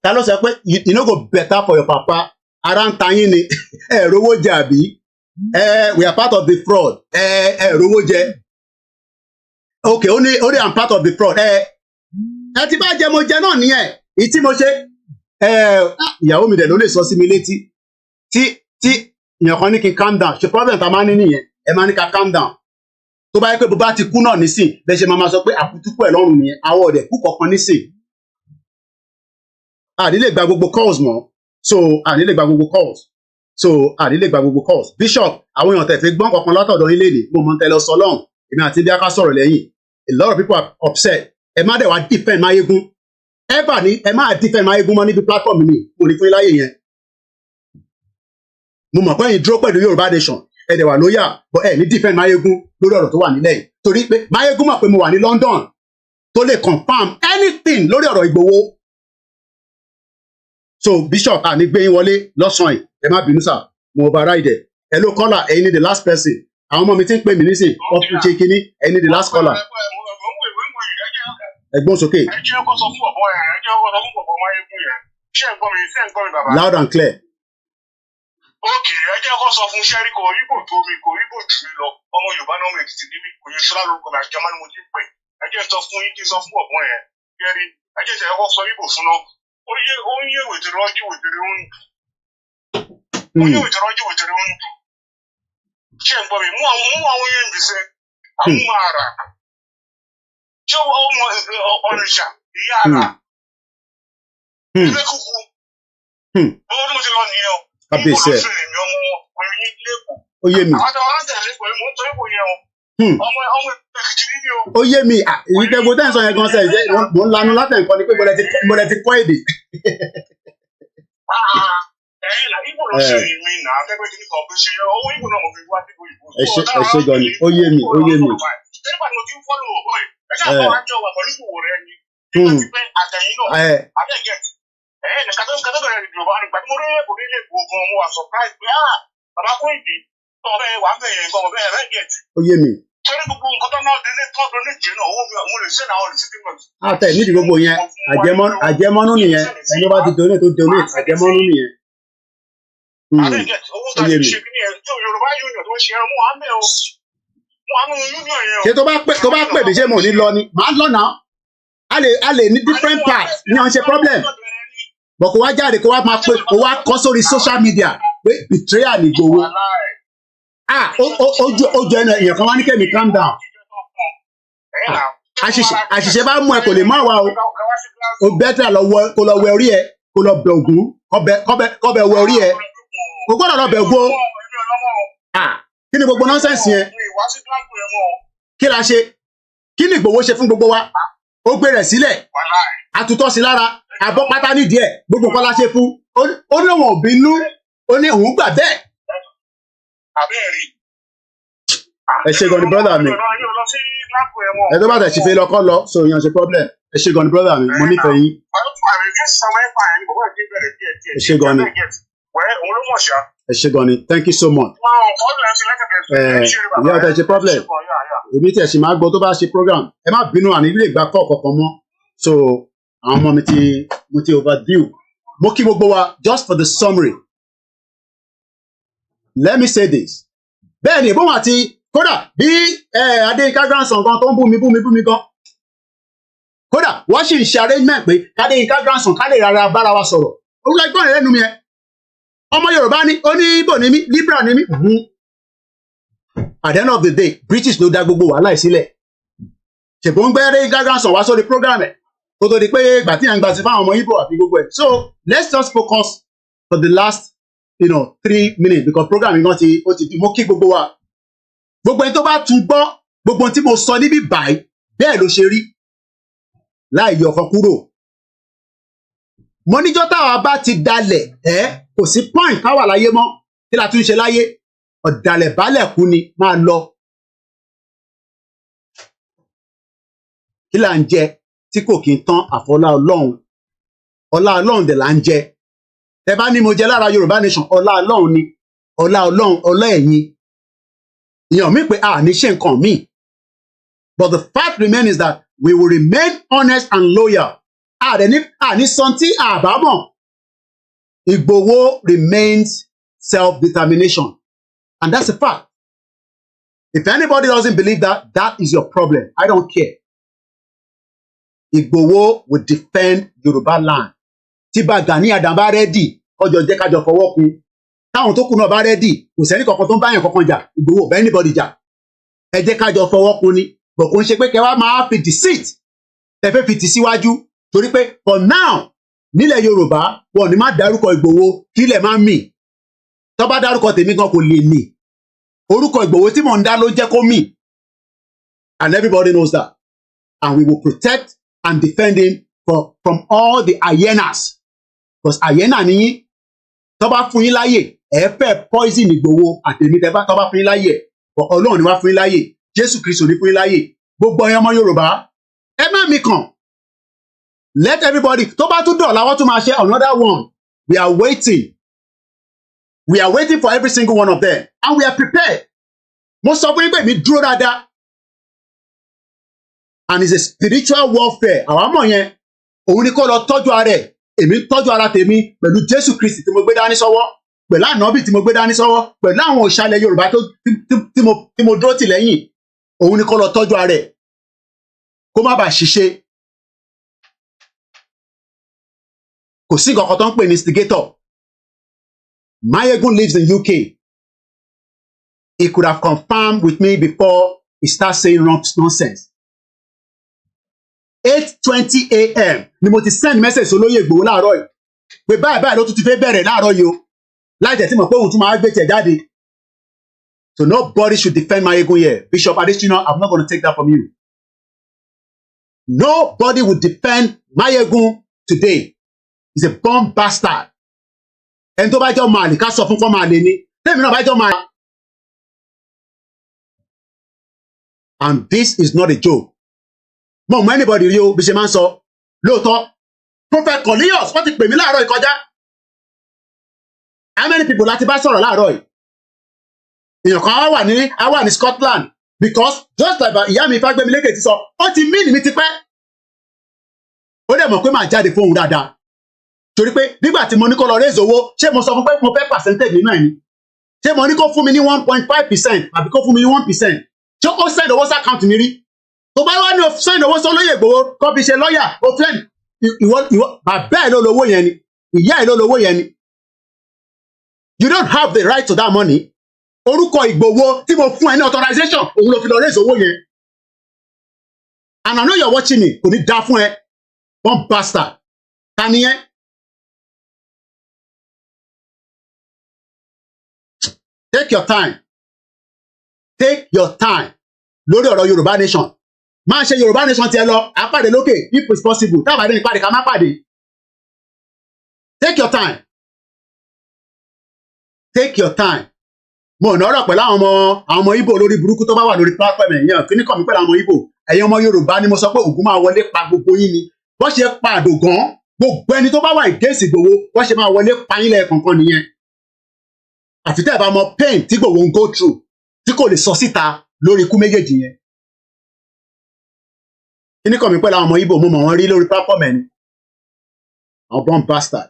[SPEAKER 4] Ta ló sọ pé you no go better for your papa. Ara ń ta yín ni rówó jẹ àbí. We are part of the fraud. Rówó jẹ. Okay, only I'm part of the fraud. Ti bá jẹ mo jẹ náà nìyẹn. Ìtí mo ṣe. Ìyàwó mi dẹ̀ ló lè sọ sí mi létí. Tí ìyàn kan ní kí n calm down. Ṣé problem ta máa ní nìyẹn? Ẹ máa ní ká calm down. Tó bá yẹ pé bó bá ti kú náà nísìn, bẹ́ẹ̀ ṣe máa sọ pé àkútúkú ẹ̀ lọ́rùn nìyẹn. Àwọn ọ̀dẹ̀ kú kọ̀ọ̀kan nísìn. Àní lè gba gbogbo calls mọ́. So àní lè gba gbogbo calls. Bishop, àwọn èèyàn tẹ̀fẹ́ gbọ́n kankan látọ̀dọ̀ yín léde, mo mọ̀ ń tẹ́lẹ̀ sọ lọ́hùn, èmi àti bí a ká sọ̀rọ̀ lẹ́yìn. A lot of people are upset. Ẹ má dẹ̀ wá defend Máyégún. Ẹ má defend Máyégún mọ́ níbi platform mi, mo ní fún yín láyè yẹn. Mo mọ̀ pé ẹ̀yin dúró pẹ̀lú Yorùbá Nation, ẹ dẹ̀ wà lóyà, but ẹ ní defend Máyégún lórí ọ̀rọ̀ tó wà nílẹ̀ yìí. Torí pé Máyégún mọ̀ pé mo wà ní London tó lè confirm anything lórí ọ̀rọ̀ Ìgbòho. So Bishop àní gbé yín wọlé lọ́sàn-án yìí, ẹ má bínú sà, mo override. Hello caller, ẹ̀yin ni the last person. Àwọn ọmọ mi ti ń pè mí nísìn, wọ́n fi ṣe kínní, ẹ̀yin ni the last caller. Ẹ̀gbọ́n sókè. Loud and clear.
[SPEAKER 13] Okay, ẹ jẹ́ kó sọ fún Sẹ́rí kò rí bò tó mi kò rí bò jù mí lọ. Ọmọ Yorùbá náà mèkì ti níbi kò yẹ Ṣọlá lórúkọ mi àjọmọ́ ni mo ti pè. Ẹ jẹ́ sọ fún yín kí n sọ fún ọ̀gbọ́n yẹn. Kẹ́rí, ẹ jẹ́ ìṣẹ̀lẹ̀ kó sọ Ìgbò fún náà. Ó yé wètèrè ọjọ́ wètèrè ń dùn. Ó yé wètèrè ọjọ́ wètèrè ń dùn. Ṣé ń gbọ́ mi? Mú àwọn yẹn bìsẹ̀. Àwọn máa rà. Ṣé ọmọ Ọ̀rìṣà ìyá rà? Ilé kúkú. Owó tó ti lọ nìyẹn o.
[SPEAKER 4] Abẹ́sẹ̀. Ó yé mi. Ó yé mi. Ìdẹ́gbò tẹ́ ń sọ yẹn gan sẹ́ ẹ̀ mo ń lanu látẹ̀ nǹkan ni pé mo lẹ ti kọ́ èdè. Ẹ ṣe gan ni. Ó yé mi. Ó yé mi.
[SPEAKER 13] Category global nígbà tí mo rí èkó nílé èkó gan mo wà surprise pé bàbá Koiki tó ọbẹ̀ wà bẹ̀ yẹn nǹkan ọbẹ̀ rẹ̀ get.
[SPEAKER 4] Ó yé mi.
[SPEAKER 13] Sọ́ni gbogbo nǹkan tó náà délé tó ọdún ní jẹ́ náà owó mi àwọn olùsẹ́ náà olùsẹ́ tí mo.
[SPEAKER 4] Àtẹ nídìí gbogbo yẹn àjẹmọ́nú nìyẹn ẹni bá ti donate tó donate àjẹmọ́nú nìyẹn.
[SPEAKER 13] Ó yé mi. Yorùbá union tó ṣe mú àmì o mú àmì union yẹn o.
[SPEAKER 4] Ṣé tó bá pè mí ṣé mo ní lọ ni màá lọ náà a lè ní different parts ní àwọn ṣe problem. Bọ̀ kó wá jáde kó wá máa pé kó wá kọ́ sórí social media pé betrayal ní Ìgbòho. Ó jẹ́ èèyàn kan wá ní kẹ́mi calm down. Àṣìṣe bá mú ẹ kò lè má wa o. O bẹ́tà kó lọ wẹ orí ẹ kó lọ bẹ Ògún kọ́ bẹ wẹ orí ẹ. Kò gbọ́dọ̀ lọ bẹ Ògún. Kí ni gbogbo nọ́nsẹ̀nsì yẹn? Kí la ṣe? Kí ni Ìgbòho ṣe fún gbogbo wa? Ó gbé rẹ̀ sílẹ̀. Àtútọ́ sí lára. àbọ̀ pátá nídìí ẹ̀ gbogbo nǹkan la ṣe fún ó ní òun ò bínú ó ní òun gbà bẹ́ẹ̀. ẹ ṣe gan ni brother mi ẹ tó bá tẹ̀ sí fi lọ kọ́ lọ so yan ṣe problem ẹ ṣe gan ni brother mi mo nífẹ̀ẹ́ yín. ẹ ṣe gan ni ẹ ṣe gan ni thank you so much. ìyá ọ̀tẹ̀ ṣe problem èmi tí ẹ sì máa gbọ́ tó bá ṣe program ẹ má bínú àní ilé ìgbà kọ́ kankan mọ́ so àwọn ọmọ mo ti overdue mo kí gbogbo wa just for the summary let me say this bẹ́ẹ̀ ni ìbọn àti kódà bí Adéyínká grandson kan tó ń bú mi gan kódà wọ́n sì ń ṣe arrangement pé Adéyínká grandson ká lè rárá bára wa sọ̀rọ̀ olùkọ́ ìgbọ́n rẹ̀ lẹ́nu mi ẹ ọmọ Yorùbá ni ó ní Ìgbò ni mí Libra ni mí at the end of the day British ló dá gbogbo wàhálà ìsílẹ̀ ṣèbó ń gbé Adéyínká grandson wá sórí program ẹ̀ kó tó di pé ìgbà tí à ń gbà sí fáwọn ọmọ Ìgbò àti gbogbo ẹ̀ so let's just focus for the last 3 minutes because program yìí náà ó ti mo kí gbogbo wa gbogbo ẹni tó bá tún gbọ́ gbogbo tí mo sọ níbí báyìí bẹ́ẹ̀ ló ṣe rí láì yọ ọkọ kúrò mo níjọ́ táwa bá ti dalẹ̀ kò sí point káwà láyé mọ́ kí la tún ṣe láyé ọ̀dàlẹ̀ balẹ̀ kú ni máa lọ kí là ń jẹ tí kò kí ń tán àfọlá Ọlọ́run dẹ̀ là ń jẹ ẹ bá ní mo jẹ lára Yorùbá nation ọlá Ọlọ́run ni ọlá Ọlọ́run ọlá ẹ̀yin èèyàn mi pé a ní ṣe nǹkan míì but the fact remains is that we will remain honest and loyal àní santi àbámọ̀ Igboho remains self-determination and that's a fact if anybody doesn't believe that is your problem I don't care Igboho will defend Yoruba land tí bá Gani Adams bá rẹ́dì ọjọ́ jẹ́ kájọ fọwọ́ kun táwọn tó kù náà bá rẹ́dì kò sẹ́ni kankan tó ń báyàn kankan jà Igboho bá anybody jà ẹ jẹ́ kájọ fọwọ́ kun ni bọ̀ kò ń ṣe pé kẹ́ wá máa fi deceit tẹ̀fẹ́ fi tì síwájú torí pé for now nílẹ̀ Yorùbá wọn ni má dárúkọ Igboho kílẹ̀ má mì tó bá dárúkọ tèmi gan kò lè mì orúkọ Igboho tí mò ń dá ló jẹ́ kó mì and everybody knows that and we will protect and defend him from all the hyenas because hyena nìyí tó bá fún yín láyè ẹ fẹ́ poison Igboho àtẹ̀mí tó bá fún yín láyè Ọlọ́run ni wá fún yín láyè Jésù Kristo ní fún yín láyè gbogbo ẹ̀yin ọmọ Yorùbá ẹ má mi kàn let everybody tó bá tún dọ̀ làwọn tún máa ṣe another one we are waiting for every single one of them and we are prepared mo sọ fún yín pé mi dúró dáadáa and it's a spiritual warfare àwa mọ̀ yẹn òun ni kó lọ tọ́jú ara ẹ̀ èmi ń tọ́jú ara tèmi pẹ̀lú Jésù Kristi tí mo gbé dání sọ́wọ́ pẹ̀lú ànábì tí mo gbé dání sọ́wọ́ pẹ̀lú àwọn òṣàlẹ̀ Yorùbá tí mo dúró tì lẹ́yìn òun ni kó lọ tọ́jú ara ẹ̀ kó má bàa ṣiṣẹ́ kò sí nǹkan kan tó ń pè ní instigator Mayegun lives in UK he could have confirmed with me before he starts saying wrong nonsense 8:20 a.m. ni mo ti send message olóyè Ìgbòho láàárọ̀ yìí pé báyìí ló tún ti fẹ́ bẹ̀rẹ̀ láàárọ̀ yìí o láì jẹ́ tí mo pé òun tún máa gbé tẹ̀ jáde so nobody should defend Mayegun here Bishop Adesina I'm not going to take that from you nobody will defend Mayegun today he's a bomb bastard ẹni tó bá jọ máa lè ká sọ fún fọ́n máa lè ní tẹ́mi náà bá jọ máa and this is not a joke mo mọ anybody rí o bí ṣe máa ń sọ lóòótọ́ Prophet Cornelius wọ́n ti pè mí láàárọ̀ ìkọjá how many people láti bá sọ̀rọ̀ láàárọ̀ yìí èèyàn kan á wà ní Scotland because just like ìyá mi Fágbémilékè ti sọ ó ti mí ní mi ti pẹ́ ó dẹ̀ mọ̀ pé màá jáde fóun dáadáa torí pé nígbà tí mo ní kó lọ raise owó ṣé mo sọ fún pé mo fẹ́ percentage nínú ẹ̀ ni ṣé mo ní kó fún mi ní 1.5% àbí kó fún mi ní 1% ṣé ó send owó sí account mi rí tó bá wá ní send owó sí olóyè Ìgbòho kó fi ṣe lọ́ọ̀yà ó fẹ́ ìwọ bàbá ẹ̀ ló lówó yẹn ni ìyá ẹ̀ ló lówó yẹn ni you don't have the right to that money orúkọ Ìgbòho tí mo fún ẹ ní authorization òun ló fi lọ raise owó yẹn and I know you're watching me kò ní dá fún ẹ one bastard ta ni yẹn. Take your time lórí ọ̀rọ̀ Yorùbá nation máa ṣe Yorùbá nation tiẹ̀ lọ àpàdé lókè if it's possible tábàdé nípàdé ká má pàdé Take your time. Take your time. Mo ná ọ̀rọ̀ pẹ̀lú àwọn ọmọ Igbo lórí burúkú tó bá wà lórí platform ẹ̀yàn kíní kan mi pẹ̀lú àwọn ọmọ Igbo. Ẹ̀yin ọmọ Yorùbá ni mo sọ pé Ògún máa wọlé pa gbogbo yín ni. Bó ṣe pa Àdògán, gbogbo ẹni tó bá wà against Ìgbòho, bó ṣe máa wọlé pa yín lẹ́ẹ̀kọ̀ọ̀kan nìyẹn. Àfi tẹ́ ẹ bá mọ pain tí Ìgbòho ń go through tí kò lè sọ síta lórí ikú méjèèjì yẹn. Kíní kan mi pẹ̀lú àwọn ọmọ Igbo mo mọ̀ wọ́n rí lórí platform ẹni. Àwọn born bastard.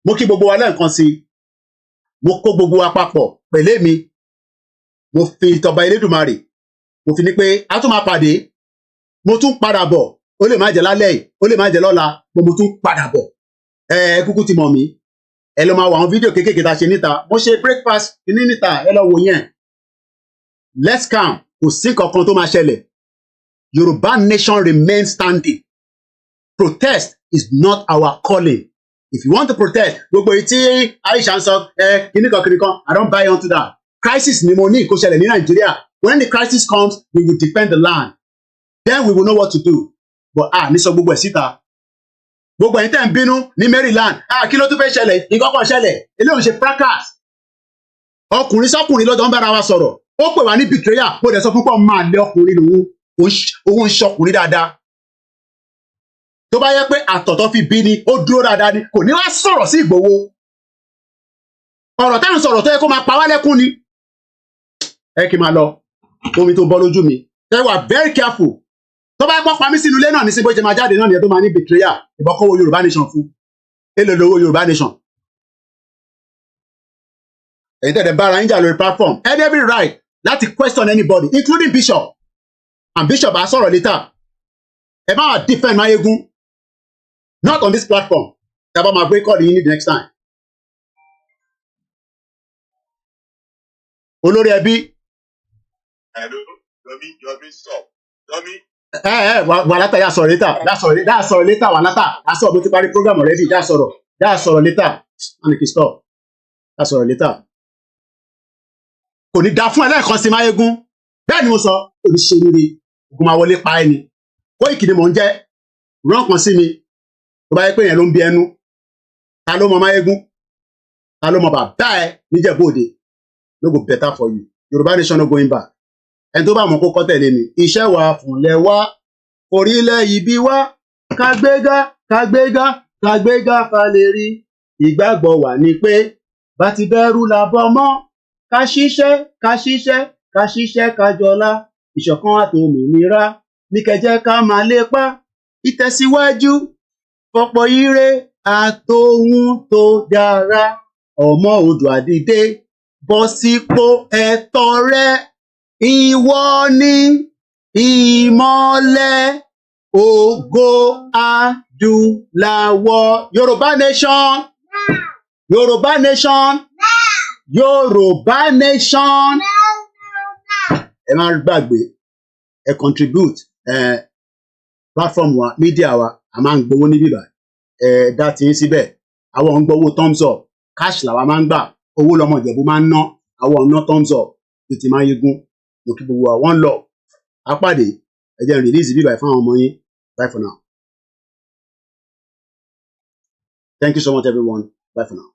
[SPEAKER 4] Mo kí gbogbo wa lẹ́ẹ̀kan sí i. Mo kó gbogbo wa papọ̀ pẹ̀lẹ́ mi. Mo fi ìtọ̀ba Elédùmarè. Mo fi ní pé a tún máa pàdé. Mo tún padà bọ̀. Ó lè má jẹ́ lálẹ́ yìí. Ó lè má jẹ́ lọ́la. Mo tún padà bọ̀. Kúkú ti mọ̀ mí. Ẹ lọ máa wo àwọn fídíò kéékèèké tá a ṣe níta. Mo ṣe breakfast ní níta. Ẹ lọ wo yẹn. Let's count. Kò sí kankan tó máa ṣẹlẹ̀. Yoruba nation remains standing. Protest is not our calling. If you want to protest, gbogbo etí Aisha ń sọ kìnìkan, I don't buy onto that. Crisis ni mo ní kó ṣẹlẹ̀ ní Nàìjíríà. When the crisis comes, we will defend the land. Then we will know what to do. But ní sọ gbogbo ẹ̀ síta. Gbogbo ẹ̀yin tẹ́ ń bínú ní Maryland. Kí ló tún fẹ́ ṣẹlẹ̀? Nǹkan kan ṣẹlẹ̀. Eléyìí ń ṣe fracas. Ọkùnrin sọ́kùnrin lọ́jọ́ ń bára wa sọ̀rọ̀. Ó pè wá ní betrayal. Mo dẹ̀ sọ fún pọ̀ máa lé ọkùnrin lòun. Òun ń ṣọkùnrin dáadáa. Tó bá yẹ pé àtọ̀tọ̀ fi bí ni ó dúró dáadáa ni kò ní wá sọ̀rọ̀ sí Ìgbòho. Ọ̀rọ̀ táwọn sọ̀rọ̀ tó yẹ kó máa pa wá lẹ́kún ni. Kí n máa lọ omi tó bọ́ lójú mi. Ẹ wà very careful. Tó bá pọ́ pa mí sínú ilé náà ní sí bó ṣe máa jáde náà nìyẹn tó máa ní betrayal ìbọ̀kọ́wọ́ Yorùbá nation fún. Èlò lówó Yorùbá nation. Ẹ̀yin tẹ̀lé bára yín jà lórí platform. Ẹ ní every right láti question anybody including Bishop. And Bishop á sọ̀rọ̀ later. Ẹ bá wà defend Mayegun. Not on this platform. Taba ma break all the unit next time. Olórí ẹbí.
[SPEAKER 13] Hello, Yomi, stop. Yomi.
[SPEAKER 4] Wà látà yà sọ̀rọ̀ later. Dá sọ̀rọ̀ later wà látà. Dá sọ̀rọ̀ mo ti parí program already. Dá sọ̀rọ̀ later. Aniki stop. Dá sọ̀rọ̀ later. Kò ní dá fún ẹlẹ́ẹ̀kan sí Mayegun. Bẹ́ẹ̀ ni mo sọ, kò ní ṣe rere. Ògùn máa wọlé pa ẹni. Koiki ni mò ń jẹ́. Rán kan sí mi. Tó bá yẹ pé yẹn ló ń bí ẹnu. Ta ló mọ Mayegun? Ta ló mọ bàbá ẹ níjẹ̀bú Òde? No go better for you. Yoruba nation no going back. Ẹni tó bá mọ kó kọ́ tẹ̀lé mi. Iṣẹ́ wa fúnlẹ̀ wá. Orílẹ̀ ibi wá. Kágbéga ká lè rí. Ìgbàgbọ́ wà ní pé bá ti bẹ̀rù la bọ́ mọ́. Ká ṣiṣẹ́ ká jọlá. Ìṣọ̀kan àtòmìnira. Ní kẹjẹ́ ká máa lépa. Ìtẹ̀síwájú. Fọ̀pọ̀ ire àtòhun tó dára. Ọmọ Oòduà dìde. Bọ́ sípò ẹ̀tọ́ rẹ. Ìwọ ni ìmọ́lẹ̀ ògo adúláwọ̀. Yoruba nation. Yoruba nation. Yoruba nation. Ẹ má gbàgbé ẹ contribute platform wa media wa a máa ń gbowó ní bíbá dá tí ń síbẹ̀ àwọn ń gbowó thumbs up cash làwa máa ń gbà owó lọmọ Ìjẹ̀bú máa ń ná àwọn ọ̀nà thumbs up tètè máa yegun mo kí gbogbo wa one love apàdé ẹ jẹ́ release bíbá fún àwọn ọmọ yín bye for now. Thank you so much everyone. Bye for now.